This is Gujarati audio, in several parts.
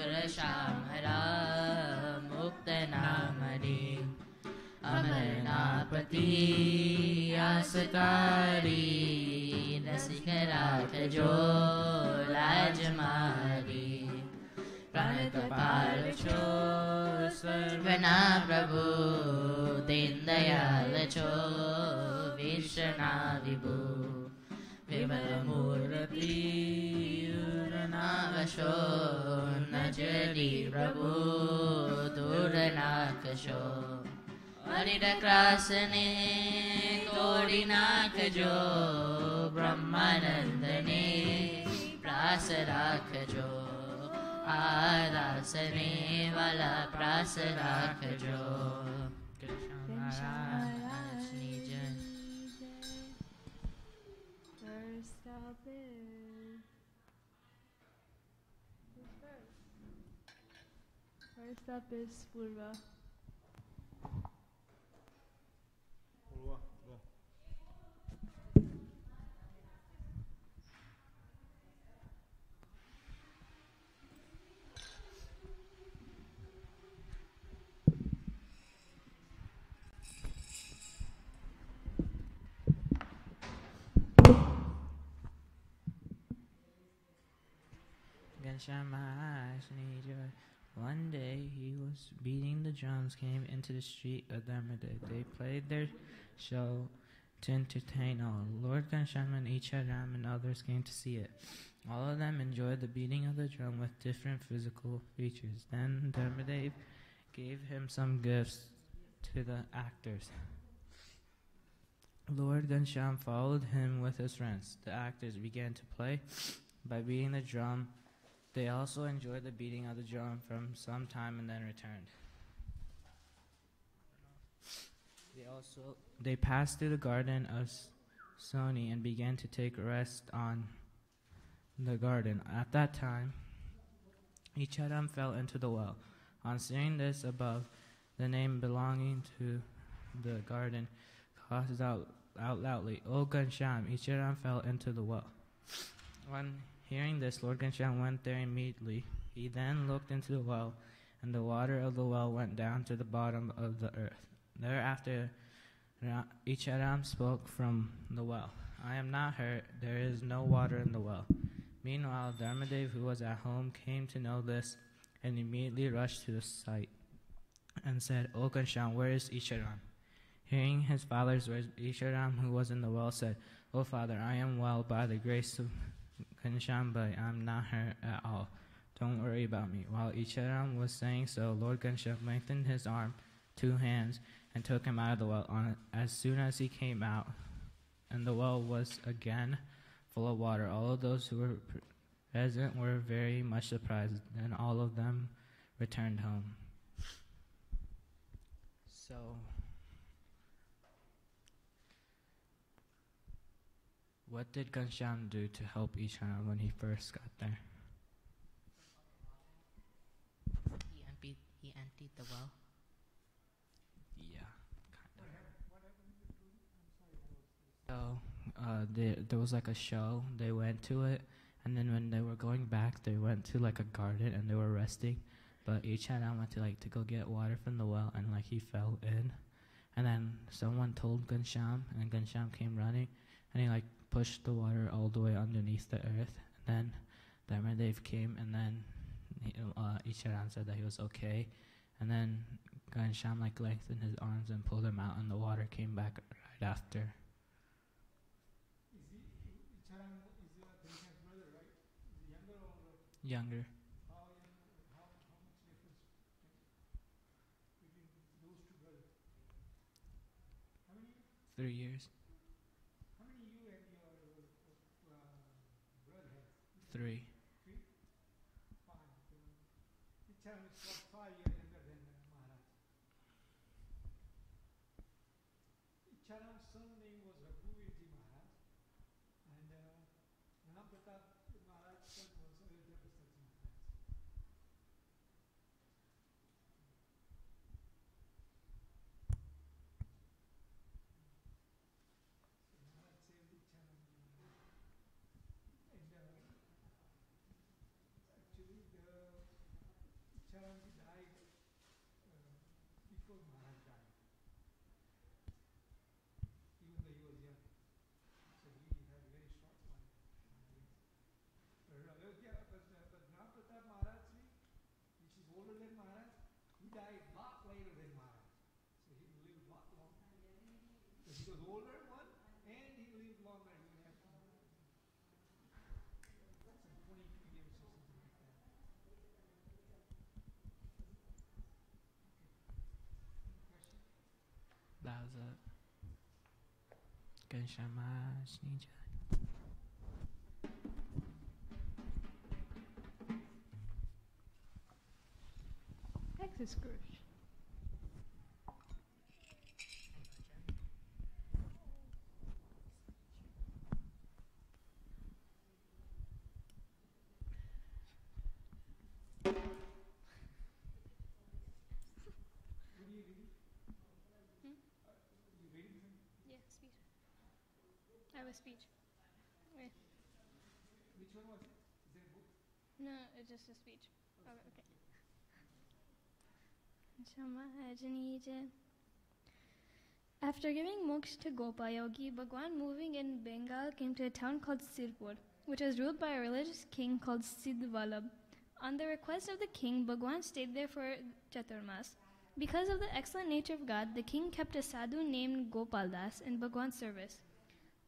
श्यामरा मुक्त नामरी अमरनापति आसकारी रसिक राखजो लाज मारी प्राण कृपाल छो सर्वना प्रभु दीन दयाल छो विश्वना विभु विमल मूर्ति नावशो नजरी प्रभु दूर नाकशो हरिर क्रासने तोड़ी नाकजो ब्रह्मानंदने प्रास राखजो आदासने वाला प्रास राखजो कृष्ण महाराज निज First up is Purva. Ghanshyam Maharaj Nija. One day he was beating the drums, came into the street of Dharmadev. They played their show to entertain all. Lord Ghanshyam and Icharam and others came to see it. All of them enjoyed the beating of the drum with different physical features. Then Dharmadev gave him some gifts to the actors. Lord Ghanshyam followed him with his friends. The actors began to play by beating the drum. They also enjoyed the beating of the drum for some time and then returned. They passed through the garden of Soni and began to take rest on the garden. At that time, Icharam fell into the well. On seeing this above, the name belonging to the garden called out loudly, "O Ghanshyam, Icharam fell into the well." On hearing this, Lord Ghanshyam went there immediately. He then looked into the well, and the water of the well went down to the bottom of the earth. Thereafter, Icharam spoke from the well, "I am not hurt. There is no water in the well." Meanwhile, Dharmadev, who was at home, came to know this and immediately rushed to the site and said, "O Ghanshyam, where is Icharam?" Hearing his father's words, Icharam, who was in the well, said, "O father, I am well by the grace of Ghanshyam, but I am not hurt at all. Don't worry about me." While Icharam was saying so, Lord Ghanshyam lengthened his arm, 2 hands, and took him out of the well. As soon as he came out, and the well was again full of water, all of those who were present were very much surprised, and all of them returned home. So, what did Ghanshyam do to help Icharam when he first got there? He emptied the well. Yeah, kind of. So, there was like a show. They went to it, and then when they were going back, they went to like a garden and they were resting. But Icharam went to go get water from the well, and like he fell in, and then someone told Ghanshyam, and Ghanshyam came running, and he like pushed the water all the way underneath the earth. And then Dharmadev came, and then Icharan said that he was okay. And then Ghanshyam lengthened his arms and pulled him out, and the water came back right after. Icharam is Ghanshyam's brother, right? Is he younger or older? Younger. How much difference between those two brothers? How many? 3 years. How many you and your brother have? 3. 3? Fine. Icharam is 5 years younger than Maharaj. Icharam's son name was Raghuvirji Maharaj, and Ram Pratap Maharaj's son was Ayodhya Prasad Maharaj. So Maharaj saved Icharam, and actually He was older one, and he lived longer. He would have some 22 years or something like that. Any question? That was it. G.M.S. Texas Scrooge. What are you reading? Hmm? You reading something? Yeah, speech. I have a speech. Wait. Which one was it? Is there a book? No, it's just a speech. Okay. Shamajani. After giving moksha to Gopa Yogi, Bhagwan moving in Bengal came to a town called Sirpur, which was ruled by a religious king called Siddhvalabh. On the request of the king, Bhagwan stayed there for Chaturmas. Because of the excellent nature of God, the king kept a sadhu named Gopal Das in Bhagwan's service.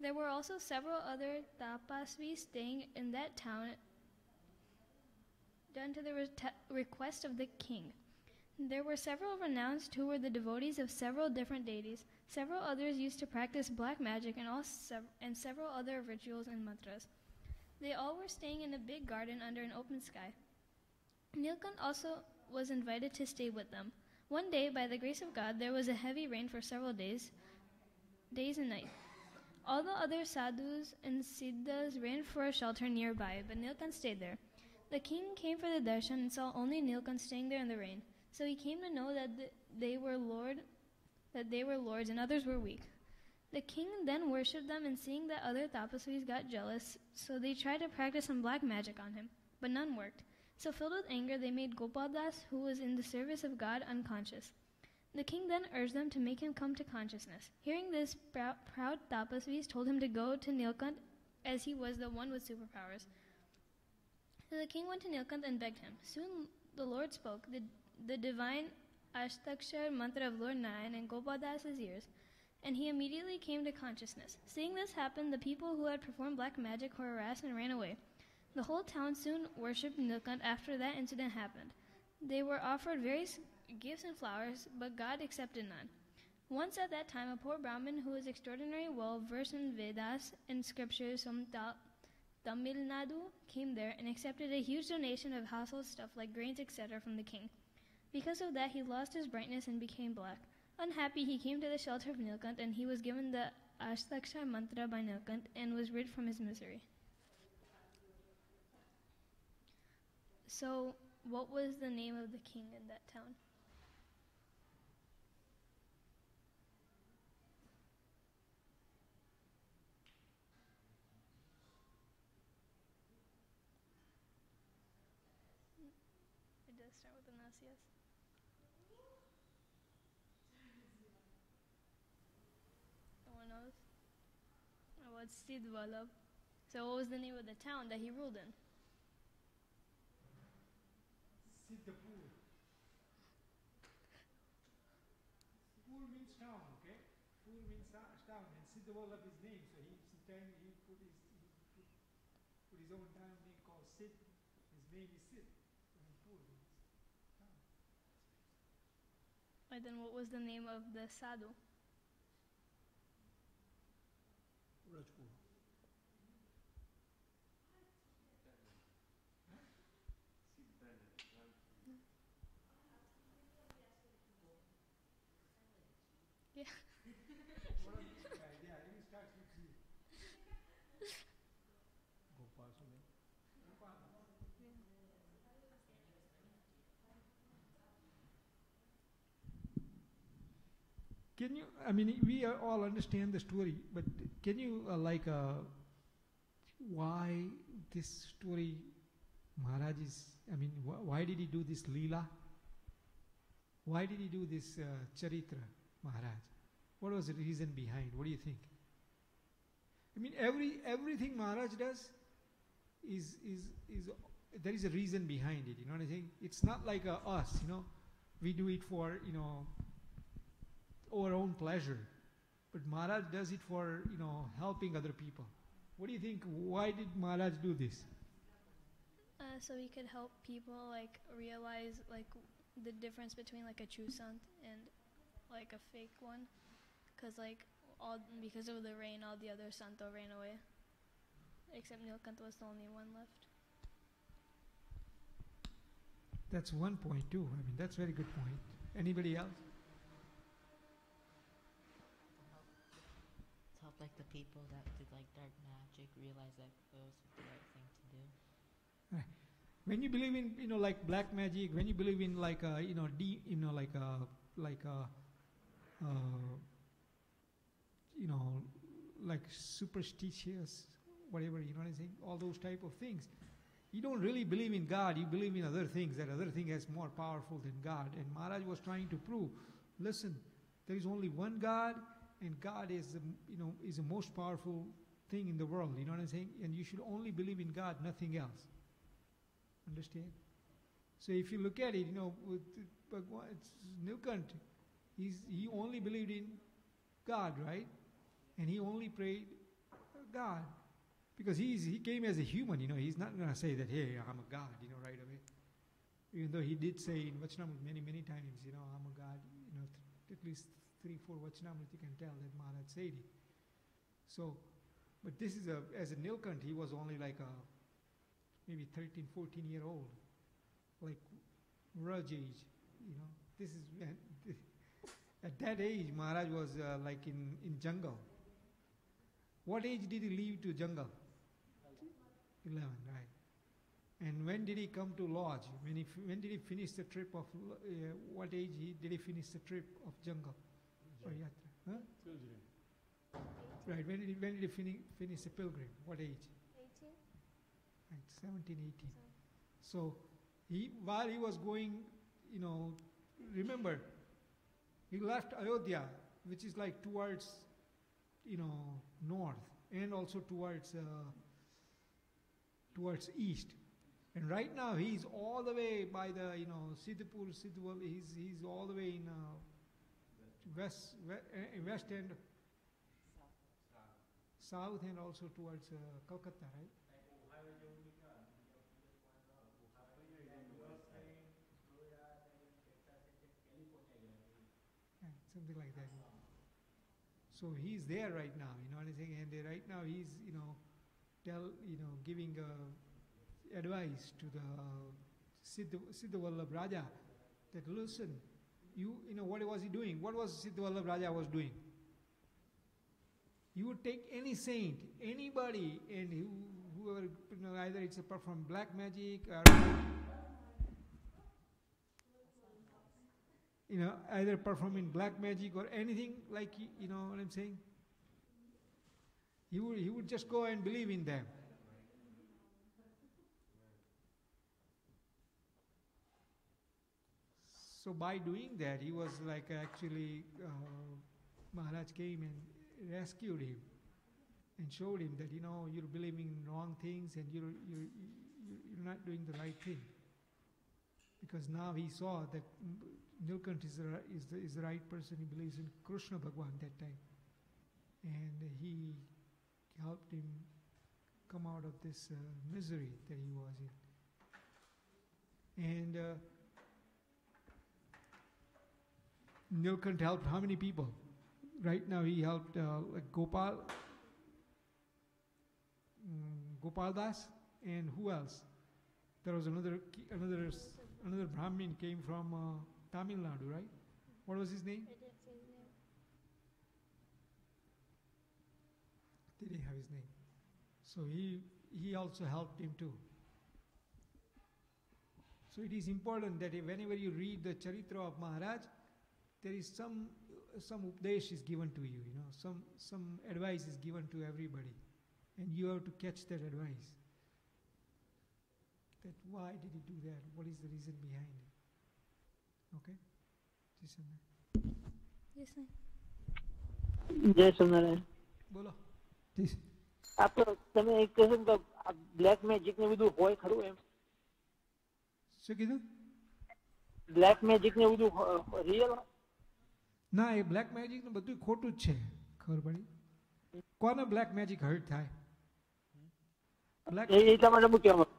There were also several other tapasvis staying in that town, done to the request of the king. There were several renounced who were the devotees of several different deities. Several others used to practice black magic and several other rituals and mantras. They all were staying in a big garden under an open sky. Nilkant also was invited to stay with them. One day, by the grace of God, there was a heavy rain for several days and nights. All the other sadhus and siddhas ran for a shelter nearby, but Nilkant stayed there. The king came for the darshan and saw only Nilkant staying there in the rain. So he came to know that they were lords and others were weak. The king then worshipped them, and seeing that other tapasvis got jealous, so they tried to practice some black magic on him, but none worked. So filled with anger, they made Gopal Das, who was in the service of God, unconscious. The king then urged them to make him come to consciousness. Hearing this, proud tapasvis told him to go to Nilkant, as he was the one with superpowers. So the king went to Nilkant and begged him. Soon the Lord spoke the divine Ashtakshar mantra of Lord Narayan in Gopal Das's ears, and he immediately came to consciousness. Seeing this happen, the people who had performed black magic were harassed and ran away. The whole town soon worshipped Nilkant after that incident happened. They were offered various gifts and flowers, but God accepted none. Once at that time, a poor Brahmin who was extraordinarily well versed in Vedas and scriptures from Tamil Nadu came there and accepted a huge donation of household stuff like grains, etc. from the king. Because of that, he lost his brightness and became black. Unhappy, he came to the shelter of Nilkant, and he was given the Ashtakshar mantra by Nilkant and was rid from his misery. So, what was the name of the king in that town? It does start with an S, yes. No one knows? Oh, it's Siddhvalabh. So what was the name of the town that he ruled in? Siddhapur. Pur means town, okay? Pur means town, and Siddhavalabh is name. So sometimes he put his own town name called Sid. His name is Sid. And Pur means town. And then what was the name of the sadhu? Rajpur. Yeah. Yeah, it starts with G. Gopal Sule. Gopal. Can you, I mean, we all understand the story, but can you, why this story, Maharaj is, I mean, why did he do this Leela? Why did he do this Charitra, Maharaj? What was the reason behind? What do you think? I mean, everything Maharaj does is there is a reason behind it. You know what I think? It's not like us. We do it for our own pleasure. but Maharaj does it for, helping other people. What do you think? Why did Maharaj do this? So he could help people like realize like the difference between like a true sant and like a fake one, because of the rain, all the other santo ran away, except Nilkanta was the only one left. That's one point too. I mean, that's a very good point. Anybody else? To help like the people that did like dark magic realize that it was the right thing to do. Right. When you believe in, like black magic, when you believe in like like superstitious, whatever, you know what I'm saying? All those type of things. You don't really believe in God, you believe in other things, that other thing is more powerful than God. And Maharaj was trying to prove, listen, there is only one God, and God is the most powerful thing in the world, you know what I'm saying? And you should only believe in God, nothing else. Understand? So if you look at it, with Nilkant, he only believed in God, right? And he only prayed God. Because he came as a human, he's not going to say that, hey, I'm a God, right away. Even though he did say in Vachanamrit many, many times, I'm a God, at least 3-4 Vachanamrit you can tell that Maharaj said it. So, but this is as a Nilkant, he was only like maybe 13, 14-year-old, like Raj age, This is, at that age, Maharaj was like in jungle. What age did he leave to jungle? 11, right. And when did he come to lodge? When did he finish the trip of, what age did he finish the trip of jungle? Or yatra? Huh? Pilgrim. Right, when did he finish the pilgrim? What age? 18. Right, 17, 18. So, while he was going, remember, he left Ayodhya, which is like towards, north, and also towards east. And right now he's all the way by the, Siddhapur, he's all the way in west end, south, and also towards Calcutta, right? Yeah, something like that. So he's there right now, you know what I'm saying? And right now he's, giving advice to the Siddhavallabh Raja that listen, what was he doing? What was Siddhavallabh Raja was doing? You would take any saint, anybody, and whoever, either it's apart from black magic or, either performing black magic or anything like, you know what I'm saying? He would just go and believe in them. So by doing that, he was like actually, Maharaj came and rescued him and showed him that, you're believing in wrong things and you're not doing the right thing. Because now he saw that Nilkant is the right person. He believes in Krishna Bhagwan that time. And he helped him come out of this misery that he was in. And Nilkant helped how many people? Right now he helped like Gopal Das, and who else? There was another Brahmin came from Tamil Nadu, right? What was his name? I didn't say his name. Did he have his name? So he also helped him too. So it is important that whenever you read the Charitra of Maharaj, there is some updesh is given to you, some advice is given to everybody, and you have to catch that advice. That why did he do that? What is the reason behind it? Okay? Yes, sir. જય સ્વામિનારાયણ. બોલો. Please. તમે એક કહો કે બ્લેક મેજિક ને બધું હોય ખરું એમ? શું કીધું? બ્લેક મેજિક ને બધું રિયલ? ના, એ બ્લેક મેજિક ને બધું ખોટું જ છે. ખબર પડી? કોને બ્લેક મેજિક હર્ટ થાય? બ્લેક એટલા માટે હું કહેવા માંગુ.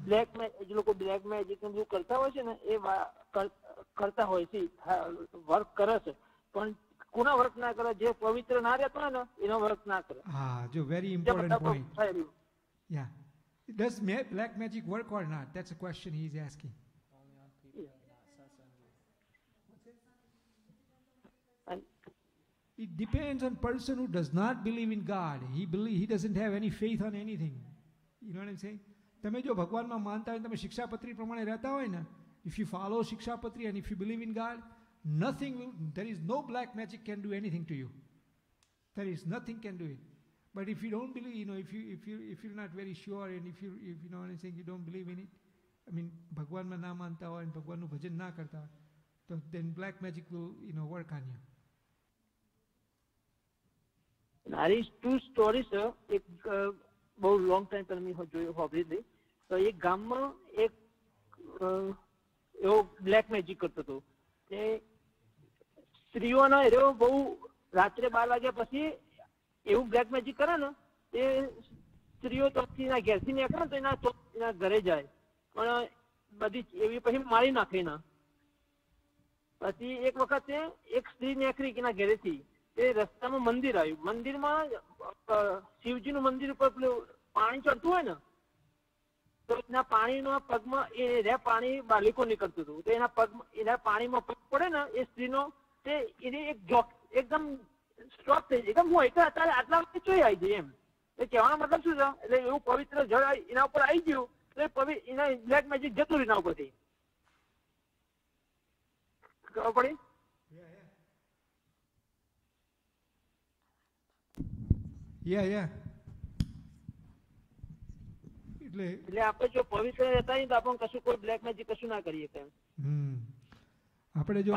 બ્લેક જે લોકો બ્લેક મેજિક ને બધું કરતા હોય છે ને એ કરતા હોય છે, વર્ક કરે છે, પણ કોના વર્ક ના કરે? જે પવિત્ર ના રહેતો હોય ને એનો વર્ક ના કરે. હા, જો very important point. Yeah. Does black magic work or not? That's a question he is asking. Only on people not Satsang. It depends on person who does not believe in God. He doesn't have any faith on anything. You know what I'm saying? તમે જો ભગવાનમાં માનતા હોય, તમે શિક્ષાપત્રી પ્રમાણે રહેતા હોય ને, if you follow Shikshapatri and if you believe in God, there is no black magic can do anything to you. There is nothing can do it. But if you don't believe, if you're not very sure and if you know what I'm saying, you don't believe in it, I mean, ભગવાનમાં ના માનતા હોય અને ભગવાનનું ભજન ના કરતા હોય, તો then black magic will, work on you. આરી ટુ સ્ટોરી છે. એક બહુ લોંગ ટાઈમ પહેલા મેં જોયું, સાંભળી હતી. તો એક ગામમાં એક એવો બ્લેક મેજિક કરતો હતો. તે સ્ત્રીઓના એવો બહુ રાત્રે 12 વાગ્યા પછી એવું બ્લેક મેજિક કરે ને, તે સ્ત્રીઓ તરફથી એના ઘેરથી નીકળે ને તો એના ઘરે જાય, પણ બધી એવી પછી મારી નાખે ના. પછી એક વખતે એક સ્ત્રી નીકળી એના ઘરેથી, એ રસ્તામાં મંદિર આવ્યું. મંદિરમાં શિવજીનું મંદિર ઉપર પેલું પાણી ચડતું હોય ને, તો એના પાણીના પગમાં એ પાણી બાલિકો નીકળતું હતું. તો એના પાણીમાં પગ પડે ને એ સ્ત્રીનો, તે એને એક જોક એકદમ સ્ટોપ થઈ જાય. એકદમ હું અત્યારે આટલા વખતે ચોઈ આવી જાય એમ. એ કહેવાનો મતલબ શું છે? એટલે એવું પવિત્ર જળ એના ઉપર આવી ગયું, એટલે એના બ્લેક મેજિક જતું એના ઉપરથી. ખબર પડી? એટલે આપણે જો પવિત્ર રહેતા હોય તો આપણે કશું કોઈ બ્લેક મેજિક કશું ના કરીએ. આપણે જો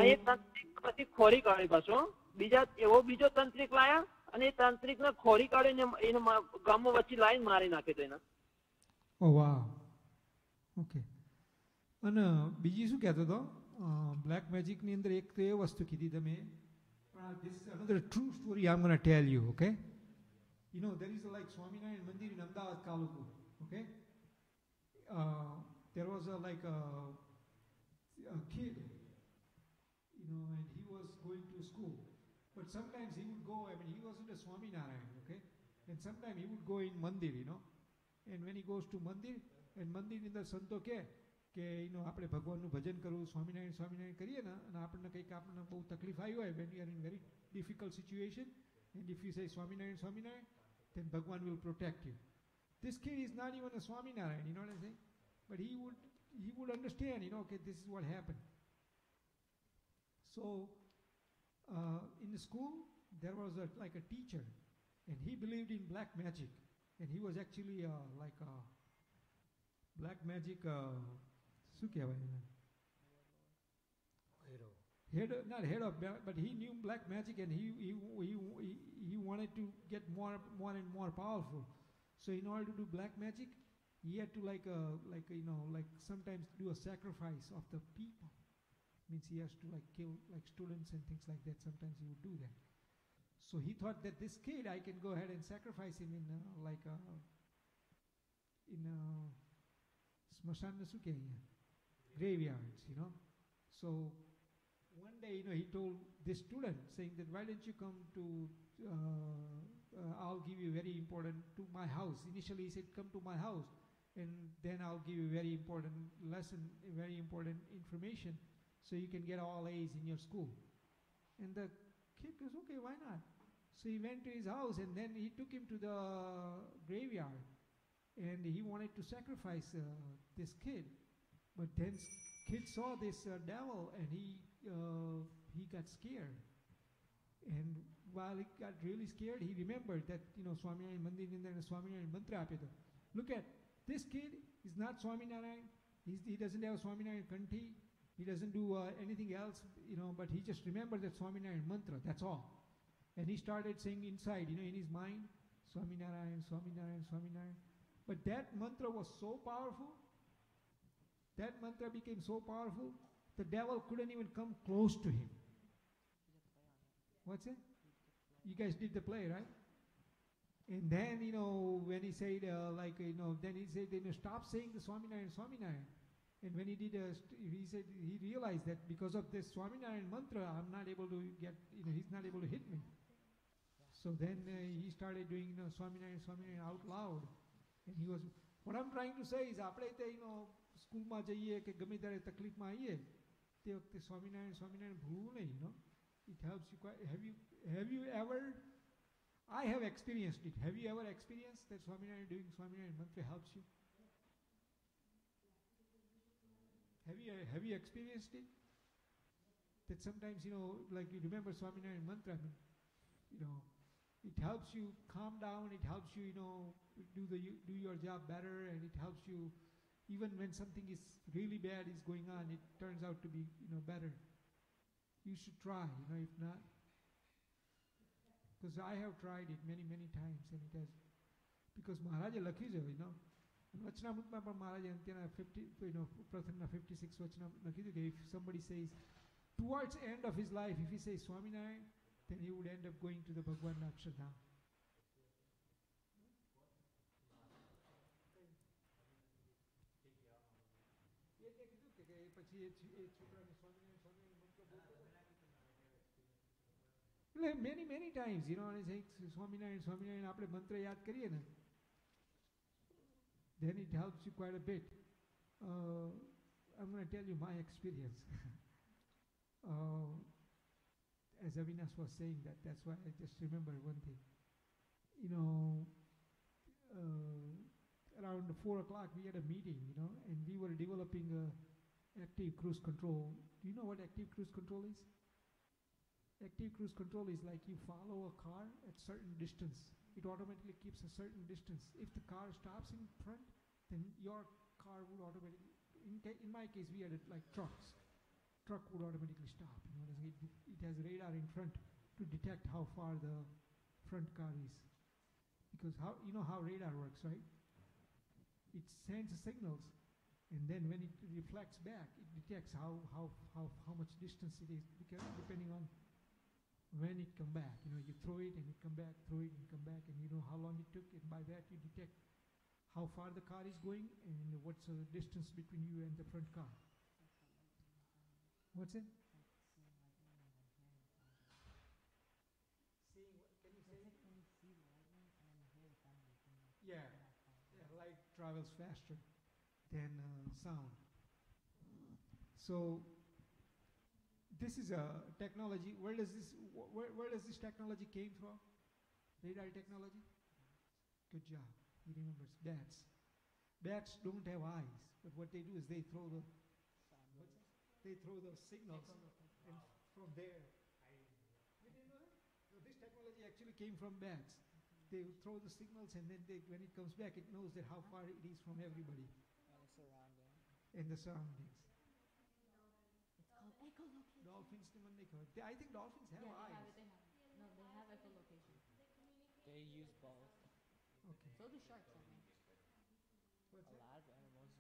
પછી ખોરી કાઢી પાછો બીજો તંત્રિક લાયા અને એ તાંત્રિક ને ખોરી કાઢીને એને ગામમાં વચ્ચે લાઈન મારી નાખે તો એના. ઓ વાહ, ઓકે. અને બીજી શું કહેતો હતો? બ્લેક મેજિકની અંદર એક તો એ વસ્તુ કીધી તમે, this is another true story I'm going to tell you, okay? There is like Swaminarayan Mandir in Ahmedabad, Kalupur, okay? There was a kid, and he was going to school. But sometimes he would go, he wasn't a Swaminarayan, okay? And sometimes he would go in Mandir, And when he goes to Mandir, and Mandir in the Santo કે આપણે ભગવાનનું ભજન કરવું, સ્વામિનારાયણ કરીએ ને, અને આપણને બહુ તકલીફ આવી હોય, when you are in very difficult situation, and if you say Swaminarayan, then Bhagwan will protect you. This kid is not even a Swaminarayan, you know what I'm saying? But he would understand, okay, this is what happened. So, in the school, there was a teacher, and he believed in black magic, and he was actually black magic, શું કહેવાય એને? Not head of, but he knew black magic, and he wanted to get more and more powerful. So in order to do black magic, he had to sometimes do a sacrifice of the people. Means he has to kill students and things like that. Sometimes he would do that. So he thought that this kid, I can go ahead and sacrifice him in graveyards, So one day, he told this student, saying that, why don't you come to, I'll give you very important, to my house. Initially he said, come to my house, and then I'll give you very important lesson, very important information, so you can get all A's in your school. And the kid goes, okay, why not? So he went to his house, and then he took him to the graveyard, and he wanted to sacrifice this kid. But then kid saw this devil, and he got scared. And while he got really scared, he remembered that, Swaminarayan Mandir in there, Swaminarayan Mantra apito. Look at, this kid is not Swaminarayan. He doesn't have Swaminarayan Kanti. He doesn't do anything else, but he just remembered that Swaminarayan Mantra, that's all. And he started saying inside, in his mind, Swaminarayan, Swaminarayan, Swaminarayan. But that mantra was so powerful, that mantra became so powerful, the devil couldn't even come close to him. What's it? You guys did the play, right? And then, when he said, then he said, stop saying the Swaminarayan, Swaminarayan. And when he did, he said, he realized that because of this Swaminarayan mantra, I'm not able to get, he's not able to hit me. So then he started doing, Swaminarayan, Swaminarayan out loud. And he was, what I'm trying to say is, આપણે તે, સ્કૂલમાં જઈએ કે ગમે ત્યારે તકલીફમાં આવીએ તે વખતે સ્વામિનારાયણ સ્વામિનારાયણ ભૂલવું નહીં. It helps you quite. Have you ever, I have experienced it. Have you ever experienced that Swaminarayan doing Swaminarayan mantra helps you? Have you experienced it? That sometimes, like you remember Swaminarayan mantra, it helps you calm down, it helps you, do your job better, and it helps you, even when something is really bad is going on, it turns out to be, better. You should try, if not. Because I have tried it many, many times, and it has, because Maharaja લખ્યું છે, વચનામૃતમાં પણ મહારાજે અંત્યના 50, પ્રથમના 56 વચનામૃત લખ્યું કે if somebody says, towards end of his life, if he says Swaminarayan, then he would end up going to the Bhagwan Akshardham. Many times, and I say Swaminarayan, Swaminarayan, આપણે મંત્ર યાદ કરીએ ને, then it helps you quite a bit. I'm going to tell you my experience. As Avinash was saying that's why I just remember one thing. Around 4 o'clock we had a meeting, and we were developing active cruise control. Do you know what active cruise control is? Active cruise control is like you follow a car at certain distance. It automatically keeps a certain distance. If the car stops in front, then your car would automatically, in my case we had it like trucks. Truck would automatically stop. It has radar in front to detect how far the front car is. Because how radar works, right? It sends signals, and then when it reflects back, it detects how much distance it is, because depending on when it come back. You throw it and it come back, throw it and come back, and you know how long it took, and by that you detect how far the car is going and what's the distance between you and the front car. What's it? Seeing what? Can you say it? Yeah, light travels faster than sound. So this is a technology. Where does this technology came from? Radar technology. Good job. He remembers. Bats. Bats don't have eyes, but what they do is they throw the signals, and from there. You didn't know that? No, this technology actually came from bats. They throw the signals, and then when it comes back, it knows that how far it is from everybody. And the surroundings. It's called echolocation. Dolphins, I think dolphins have eyes. They have. No, they have echolocation. They use both. Okay. So do sharks, I think. What's A that? lot of animals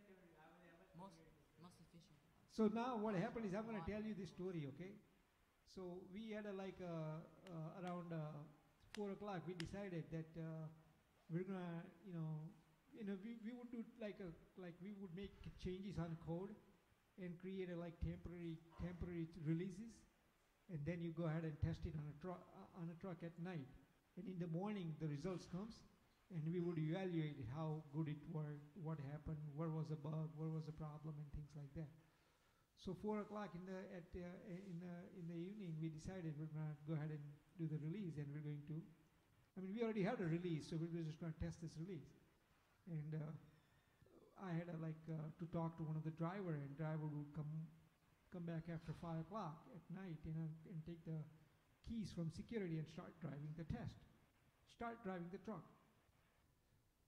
use sound. Most efficient. So now what happened is I'm going to tell you this story, okay? So we had around 4 o'clock we decided that we're going to, we would do like we would make changes on code and create temporary releases, and then you go ahead and test it on a truck at night, and in the morning the results comes, and we would evaluate how good it worked, what happened, where was the bug, where was the problem, and things like that. So 4 o'clock in the evening, we decided we're going to go ahead and do the release, and we're going to. We already had a release, so we were just going to test this release. And I had to talk to one of the driver, and driver would come back after 5 o'clock at night, and take the keys from security and start driving the truck.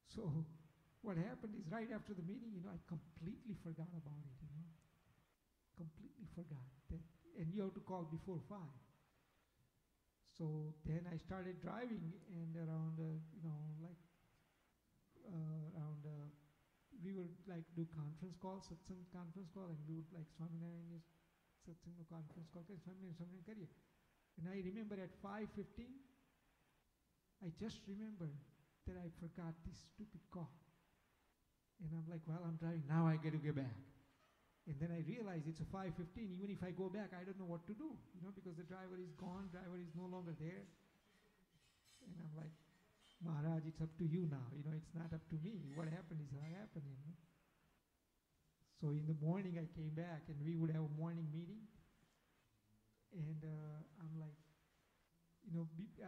So what happened is right after the meeting, I completely forgot about it, completely forgot that, and you have to call before 5. So then I started driving, and around we would do conference calls, Satsang conference call, and we would Swaminarayan is Satsang conference call, Swaminarayan કરીએ. And I remember at 5:15, I just remembered that I forgot this stupid car. And I'm like, well, I'm driving, now I got to get back. And then I realized it's a 5:15, even if I go back, I don't know what to do, because the driver is gone, driver is no longer there. And I'm like, Maharaj, it's up to you now, it's not up to me. What happened is what happened, So in the morning I came back and we would have a morning meeting. And I'm like,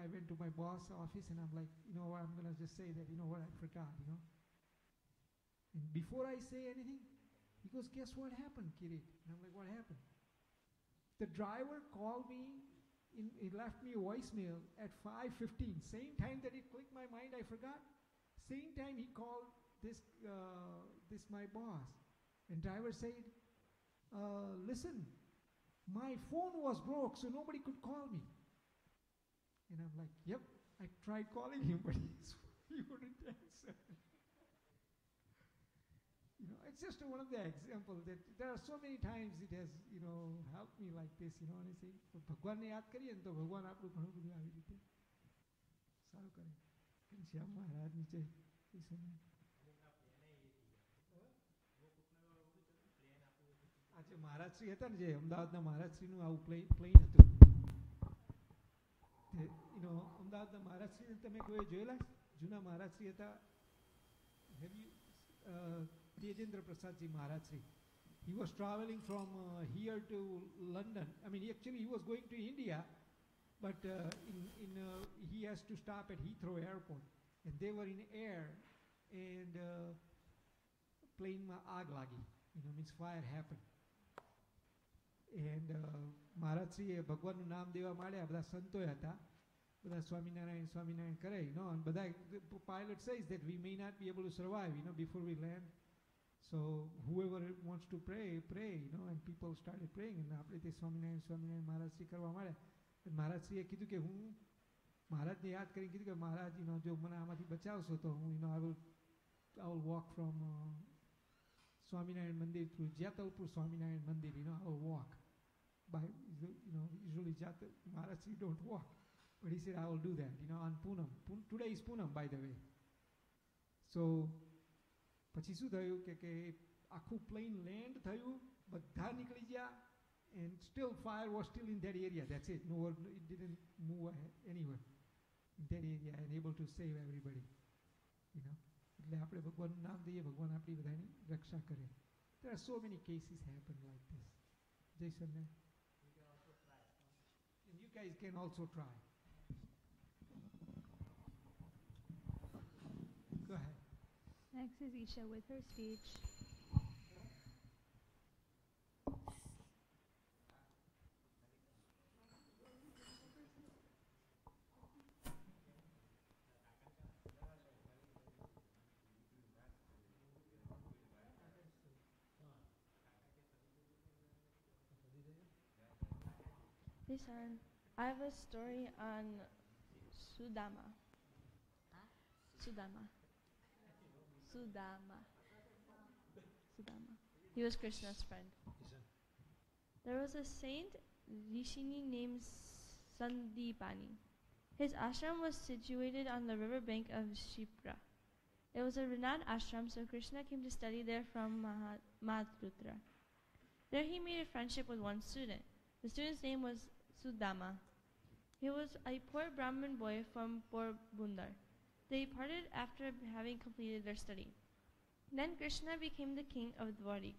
I went to my boss' office and I'm like, I'm going to just say that, I forgot, And before I say anything, he goes, guess what happened, Kirit? And I'm like, what happened? The driver called me, he left me a voicemail at 5:15, same time that it clicked my mind, I forgot. Same time he called this my boss. And driver said, listen, my phone was broke, so nobody could call me. And I'm like, yep, I tried calling him, but he wouldn't answer. It's just one of the examples that there are so many times it has, helped me like this, and I say, ભગવાનને યાદ કરીએ ને તો ભગવાન આપણું ઘણું બધું આવી રીતે સારું કરે. ઘનશ્યામ મહારાજની જય સમય. આજે મહારાજશ્રી હતા ને, જે અમદાવાદના મહારાજશ્રીનું આવું પ્લેન હતું. અમદાવાદના મહારાજશ્રી તમે કોઈ જોયેલા? જૂના મહારાજશ્રી હતા. Tejendra Prasadji Maharajji. He was traveling from here to London. I mean, actually he was going to India, but he has to stop at Heathrow Airport. And they were in air, and plane ma aag lagi. Means fire happened. And Maharajji એ ભગવાનનું નામ દેવા માંડ્યા. બધા સંતોય હતા. બધા સ્વામિનારાયણ કરે. And બધા pilot says that we may not be able to survive, before we land. So whoever wants to pray, and people started praying. And આપણે તે સ્વામિનારાયણ મહારાજશ્રી કરવા માંડ્યા. And મહારાજશ્રીએ કીધું કે હું મહારાજને યાદ કરીને કીધું કે મહારાજ, જો મને આમાંથી બચાવશો તો હું, I will walk from Swaminarayan Mandir to Jatalpur Swaminarayan Mandir, I will walk. By, usually Maharajji don't walk. But he said, I will do that, on Poonam. Today is Poonam, by the way. So, પછી શું થયું કે આખું પ્લેન લેન્ડ થયું, બધા નીકળી ગયા, and still fire was still in that area. That's it. No, it didn't move anywhere in that area and able to save everybody. એટલે આપણે ભગવાનનું નામ દઈએ, ભગવાન આપણી બધાની રક્ષા કરે. There are so many cases happen like this. જય સન્ને. And you guys can also try. Go ahead. Next is Isha with her speech. Listen, I have a story on Sudama. Sudama. He was Krishna's friend. There was a saint Rishini named Sandipani. His ashram was situated on the river bank of Shipra. It was a renowned ashram, so Krishna came to study there from Madrutra. There he made a friendship with one student. The student's name was Sudama. He was a poor Brahmin boy from Porbundar. They parted after having completed their study. Then Krishna became the king of Dwarik.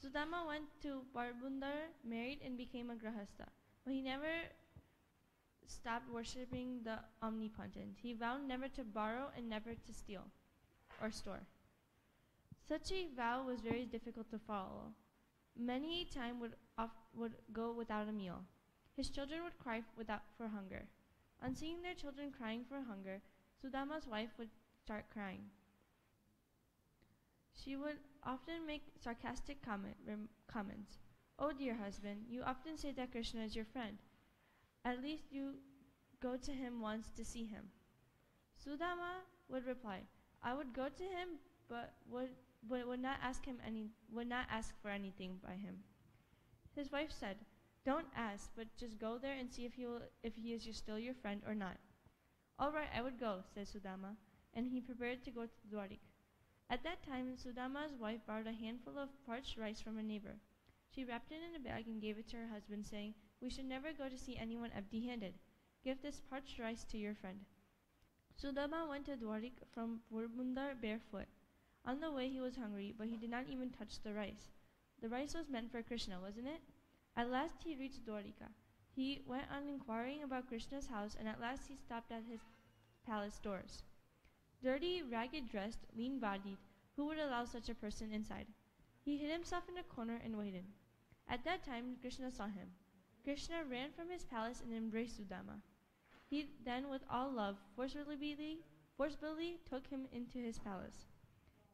Sudama went to Porbundar, married, and became a grahastha. But he never stopped worshipping the omnipotent. He vowed never to borrow and never to steal or store. Such a vow was very difficult to follow. Many a time would go without a meal. His children would cry for hunger. On seeing their children crying for hunger, Sudama's wife would start crying. She would often make sarcastic comments. Oh dear husband, you often say that Krishna is your friend. At least you go to him once to see him. Sudama would reply, I would go to him, but would not ask for anything by him. His wife said, Don't ask, but just go there and see if he is still your friend or not. All right, I would go, said Sudama, and he prepared to go to Dwarik. At that time, Sudama's wife borrowed a handful of parched rice from a neighbor. She wrapped it in a bag and gave it to her husband, saying, "We should never go to see anyone empty-handed. Give this parched rice to your friend." Sudama went to Dwarik from Porbandar barefoot. On the way he was hungry, but he did not even touch the rice. The rice was meant for Krishna, wasn't it? At last he reached Dwarika. He went on inquiring about Krishna's house, and at last he stopped at his palace doors. Dirty, ragged-dressed, lean-bodied, who would allow such a person inside? He hid himself in a corner and waited. At that time Krishna saw him. Krishna ran from his palace and embraced Sudama. He then, with all love, forcibly took him into his palace.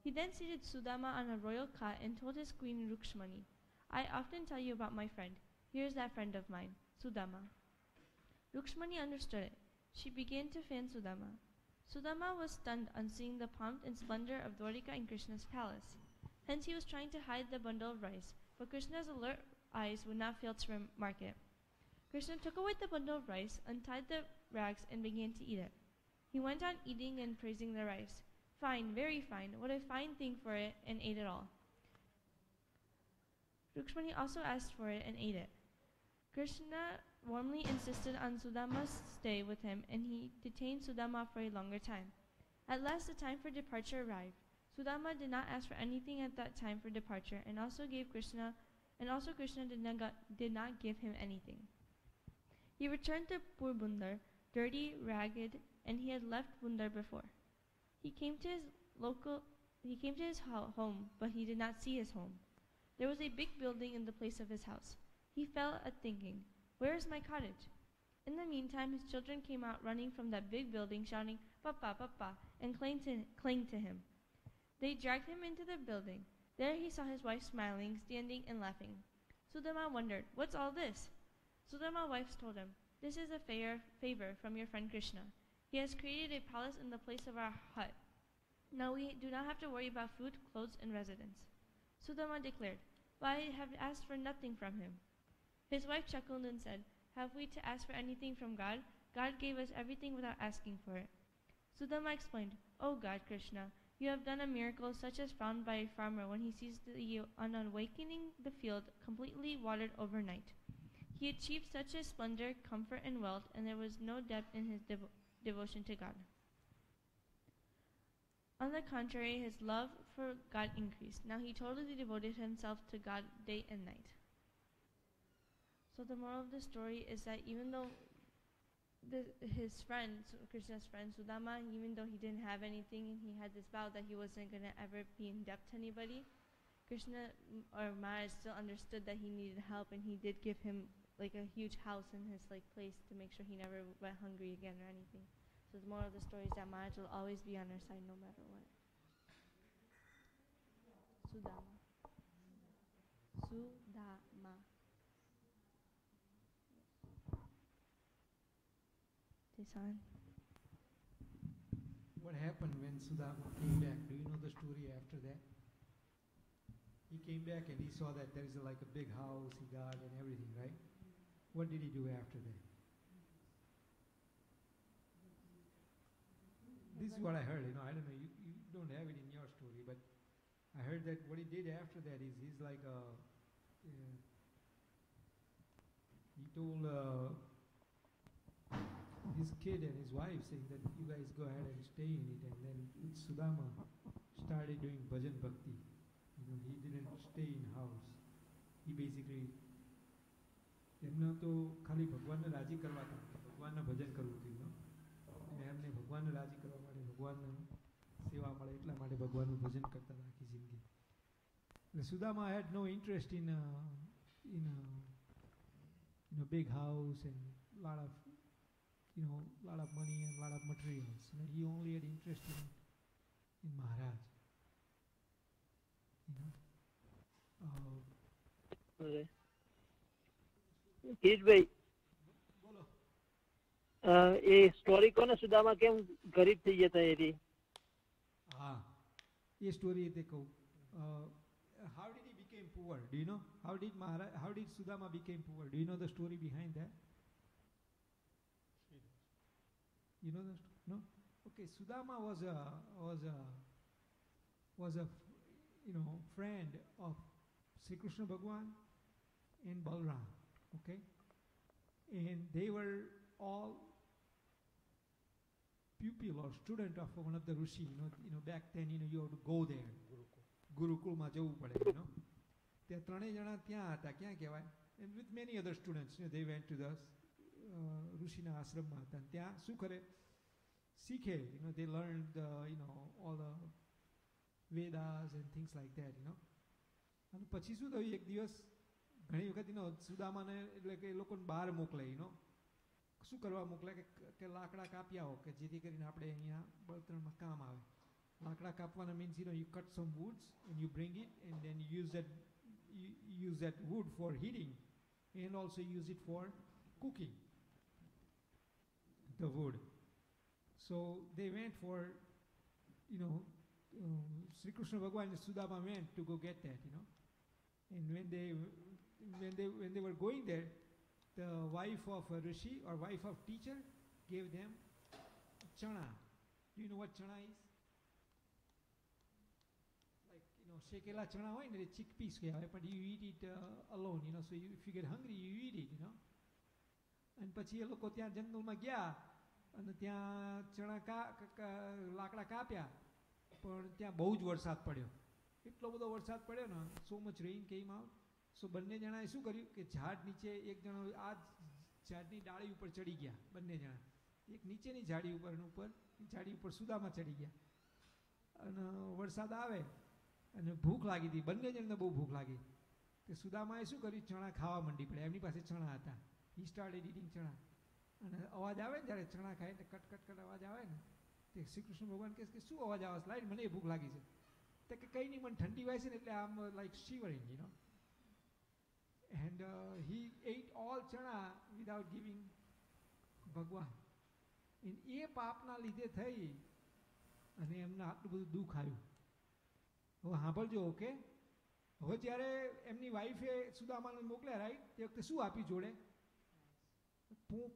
He then seated Sudama on a royal cot and told his queen Rukshmani, "I often tell you about my friend. Here is that friend of mine, Sudama." Rukshmani understood it. She began to fan Sudama. Sudama was stunned on seeing the pomp and splendor of Dwarika in Krishna's palace. Hence he was trying to hide the bundle of rice, but Krishna's alert eyes would not fail to remark it. Krishna took away the bundle of rice, untied the rags, and began to eat it. He went on eating and praising the rice. "Fine, very fine, what a fine thing for it," and ate it all. Rukshmani also asked for it and ate it. Krishna warmly insisted on Sudama's stay with him, and he detained Sudama for a longer time. At last the time for departure arrived. Sudama did not ask for anything at that time for departure, and also Krishna did not give him anything. He returned to Porbandar, dirty, ragged, and he had left Bundar before. He came to his home, but he did not see his home. There was a big building in the place of his house. He fell a thinking, "Where is my cottage?" In the meantime, his children came out running from that big building, shouting, "Papa, Papa," and clung to him. They dragged him into the building. There he saw his wife smiling, standing, and laughing. Sudama wondered, "What's all this?" Sudama's wife told him, "This is a favor from your friend Krishna. He has created a palace in the place of our hut. Now we do not have to worry about food, clothes, and residence." Sudama declared, "But I have asked for nothing from him." His wife chuckled and said, "Have we to ask for anything from God? God gave us everything without asking for it." Sudama explained, "Oh God, Krishna, you have done a miracle such as found by a farmer when he sees on awakening the field completely watered overnight. He achieved such a splendor, comfort, and wealth, and there was no depth in his devotion to God. On the contrary, his love for God increased. Now he totally devoted himself to God day and night." So the moral of the story is that even though his friend, Krishna's friend Sudama, even though he didn't have anything and he had this vow that he wasn't going to ever be in debt to anybody, Krishna or Maharaj still understood that he needed help, and he did give him like a huge house in his place to make sure he never went hungry again or anything. So the moral of the story is that Maharaj will always be on our side no matter what. Sudama. Sudama. Desan. What happened when Sudama came back? Do you know the story after that? He came back and he saw that there is like a big house he got and everything, right? What did he do after that? This is what I heard, I don't know, you don't have it in your story, but I heard that what he did after that is he's like he told his kid and his wife saying that you guys go ahead and stay in it, and then Sudama started doing bhajan bhakti. He didn't stay in house. He basically એમને તો ખાલી ભગવાનને રાજી કરવા હતા, ભગવાનના ભજન કરવું હતું, અને એમને ભગવાનને રાજી કરવા માટે ભગવાનને સેવા મળે એટલા માટે ભગવાનનું ભજન કરતા હતા આખી જિંદગી. Sudama had no interest in a big house and lot of money and lot of materials. He only had interest in Maharaj. Kiritbhai, A story કોને સુદામા કેમ ગરીબ થઈ જતા એથી? હા, એ સ્ટોરી તે કહું. How did he became poor? poor? Do you know? How did Sudama became poor? Do you know the story behind that? You know the no? Okay, Sudama was a friend of Sri Krishna Bhagwan and Balram. Okay, and they were all pupil or student of one of the rishi. Back then, you have to go there. ગુરુકુળમાં જવું પડે, ત્યાં ત્રણેય જણા ત્યાં હતા, ક્યાં કહેવાય, and with many other students, they went to the ઋષિના આશ્રમમાં હતા. ત્યાં શું કરે, શીખે, they learned the, all the Vedas and things like that, અને પછી શું થયું, એક દિવસ ઘણી વખત સુદામાને એટલે કે એ લોકોને બહાર મોકલે, શું કરવા મોકલે કે લાકડા કાપી આવો, કે જેથી કરીને આપણે અહીંયા બળતણમાં કામ આવે. લાકડા કાપવાના means you cut some woods and you bring it, and then you use that wood for heating and also use it for cooking the wood. So they went for Sri Krishna Bhagwan and Sudama went to go get that, and when they were going there, the wife of a rishi or wife of teacher gave them chana. Do you know what chana is? શેકેલા ચણા હોય ને, chickpeas કહેવાય, but you eat it alone, so if you get hungry you eat it, અને પછી એ લોકો ત્યાં જંગલમાં ગયા અને ત્યાં ચણા લાકડા કાપ્યા, પણ ત્યાં બહુ જ વરસાદ પડ્યો, એટલો બધો વરસાદ પડ્યો ને, so much rain came out. So બંને જણાએ શું કર્યું કે ઝાડ નીચે, એક જણો આ ઝાડની ડાળી ઉપર ચડી ગયા, બંને જણા એક નીચેની ઝાડી ઉપર સુદામા ચડી ગયા, અને વરસાદ આવે અને ભૂખ લાગી હતી, બંને જણને બહુ ભૂખ લાગી. તે સુદામાએ શું કર્યું, ચણા ખાવા માંડી પડ્યા, એમની પાસે ચણા હતા. હી સ્ટાર્ટેડ ઈટિંગ ચણા, અને અવાજ આવે ને જ્યારે ચણા ખાય એટલે કટ કટ કટ અવાજ આવે ને, તે શ્રી કૃષ્ણ ભગવાન કહે કે શું અવાજ આવે, લાઈટ મને ભૂખ લાગી છે. તો કે કંઈ નહીં, મને ઠંડી વાય છે ને એટલે આમ like શિવરિંગ, and he ate all chana without giving ભગવાન. એ પાપના લીધે થઈ અને એમને આટલું બધું દુઃખ આવ્યું. હવે સાંભળજો, ઓકે. હવે જ્યારે એમની વાઈફે સુદામાને મોકલ્યા, રાઈટ, તે વખતે શું આપ્યું જોડે?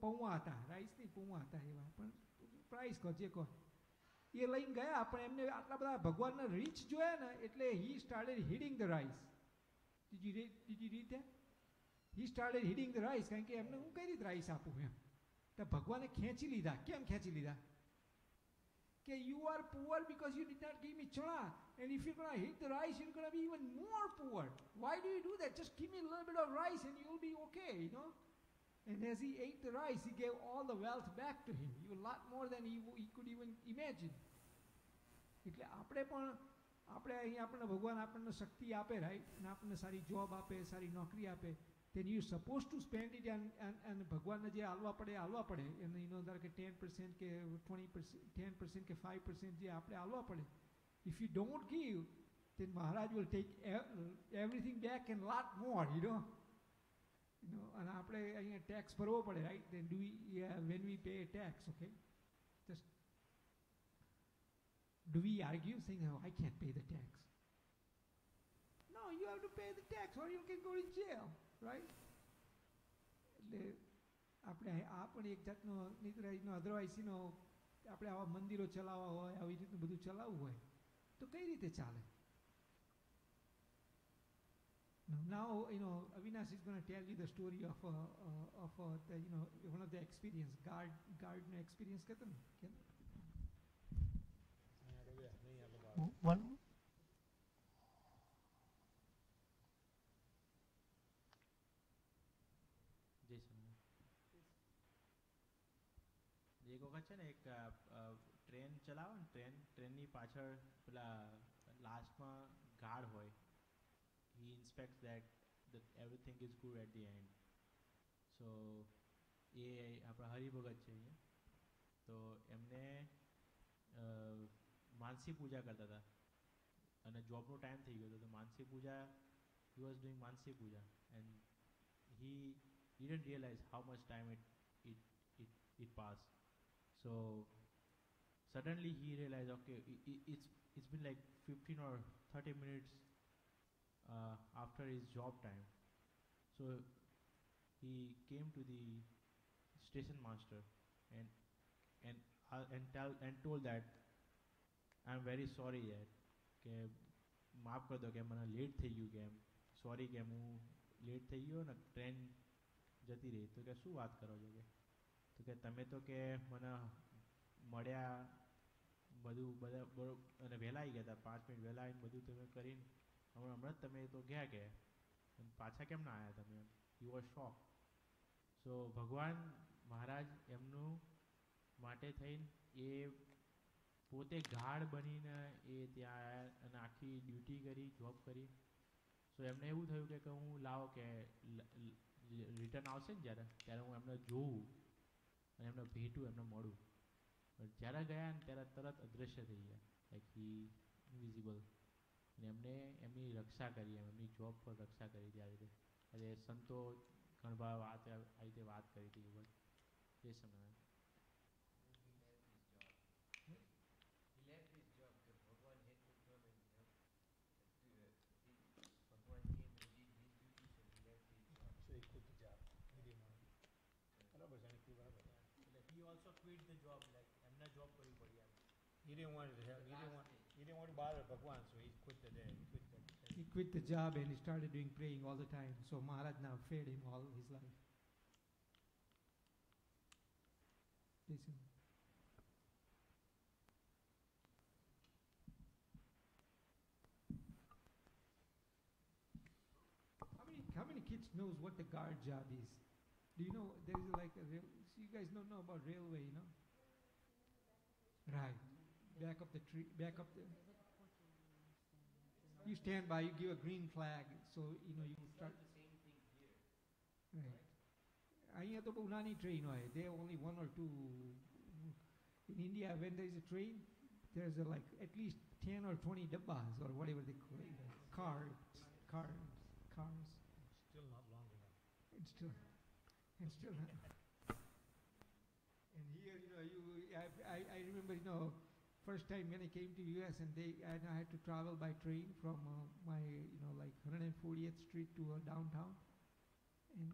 પૌવા હતા, રાઈસ નહીં, પૌવા હતા એવા, પણ પ્રાઇસ કહો જે કહો એ લઈને ગયા, પણ એમને આટલા બધા ભગવાનના રીચ જોયા ને, એટલે he started hitting the rice. Did you read that? He started hitting the rice, કારણ કે એમને હું કઈ રીતે રાઈસ આપું એમ. તો ભગવાને ખેંચી લીધા. કેમ ખેંચી લીધા? કે you are poor because you did not give me chana, and if you're going to hit the rice you're going to be even more poor. Why do you do that? Just give me a little bit of rice and you'll be okay, And as he ate the rice, he gave all the wealth back to him, a lot more than he could even imagine. એટલે આપણે અહીં આપણને ભગવાન આપણને શક્તિ આપે, રાઈટ, અને આપણને સારી જોબ આપે, સારી નોકરી આપે, then you're supposed to spend it and ભગવાનને જે આલવા પડે એને ધારો કે 10% કે 20%, 10% કે 5% જે આપણે આલવા પડે, if you don't give, then Maharaj will take everything back and lot more, અને આપણે અહીંયા ટેક્સ ભરવો પડે, right. then when we pay tax, okay, just do we argue saying, oh, I can't pay the tax? No, you have to pay the tax or you can go to jail, right? એટલે આપણે આ પણ એક જાતનો અધરવાઇઝ આપણે આવા મંદિરો ચલાવવા હોય, આવી રીતનું બધું ચલાવવું હોય તો કઈ રીતે ચાલે? Now, Avinash is going to tell you the story of the, one of the experience, garden experience. One. એક વખત છે ને એક ટ્રેન ચલાવે ને, ટ્રેનની પાછળ પેલા લાસ્ટમાં ગાર્ડ હોય, he inspects that everything is good at the end. So એ આપણા હરિભગત છે અહીંયા, તો એમને માનસી પૂજા કરતા હતા અને જોબનો ટાઈમ થઈ ગયો હતો, તો માનસી પૂજા, he was doing Mansi Pooja, and he didn't realize how much time it passed. So suddenly he realized, okay, it's been like 15 or 30 minutes after his job time. So he came to the station master and told that I'm very sorry યાર કે માફ કરી દો કે મને લેટ થઈ ગયું કે એમ સોરી કે હું લેટ થઈ ગયો ને ટ્રેન જતી રહી તો કે શું વાત કરો છો કે તો કે તમે તો કે મને મળ્યા બધું બધા અને વહેલા આવી ગયા હતા 5 મિનિટ વહેલા આવીને બધું તમે કરીને હમણાં તમે તો ગયા કે પાછા કેમ ના આવ્યા તમે એમ યુ વોઝ શોક સો ભગવાન મહારાજ એમનું માટે થઈને એ પોતે ગાર્ડ બનીને એ ત્યાં આવ્યા અને આખી ડ્યુટી કરી જોબ કરી સો એમને એવું થયું કે હું લાવો કે રિટર્ન આવશે ને ત્યારે હું એમને જોઉં અને એમને ભેટું એમને મળું જ્યારે ગયા ને ત્યારે તરત અદૃશ્ય થઈ ગયા લાઈક હી ઇનવિઝિબલ અને એમને એમની રક્ષા કરી એમની જોબ પર રક્ષા કરી હતી આ રીતે એટલે સંતો ઘણા આ રીતે વાત કરી હતી એ સમયે He also quit the job, like એમના job કરવી પડી એમ. He didn't want to help. He didn't want to bother Bhagwan, so he quit the day. He quit the job and he started doing praying all the time. So Maharaj now fed him all his life. Listen. How many kids knows what the guard job is? Do you know there is like a rail? So you guys don't know about railway, you know? Right. Back up the tree. Back up the. You stand by. You give a green flag, so you know you start. The same thing here. Right. અહીંયા તો બહુ નાની ટ્રેન હોય. There are only one or two. In India, when there is a train, there's like at least 10 or 20 dabbas or whatever they call it. Cars. Still not long enough. It's still not. And here, you know, I remember, you know, first time when I came to US and I had to travel by train from my, you know, like 140th Street to downtown. And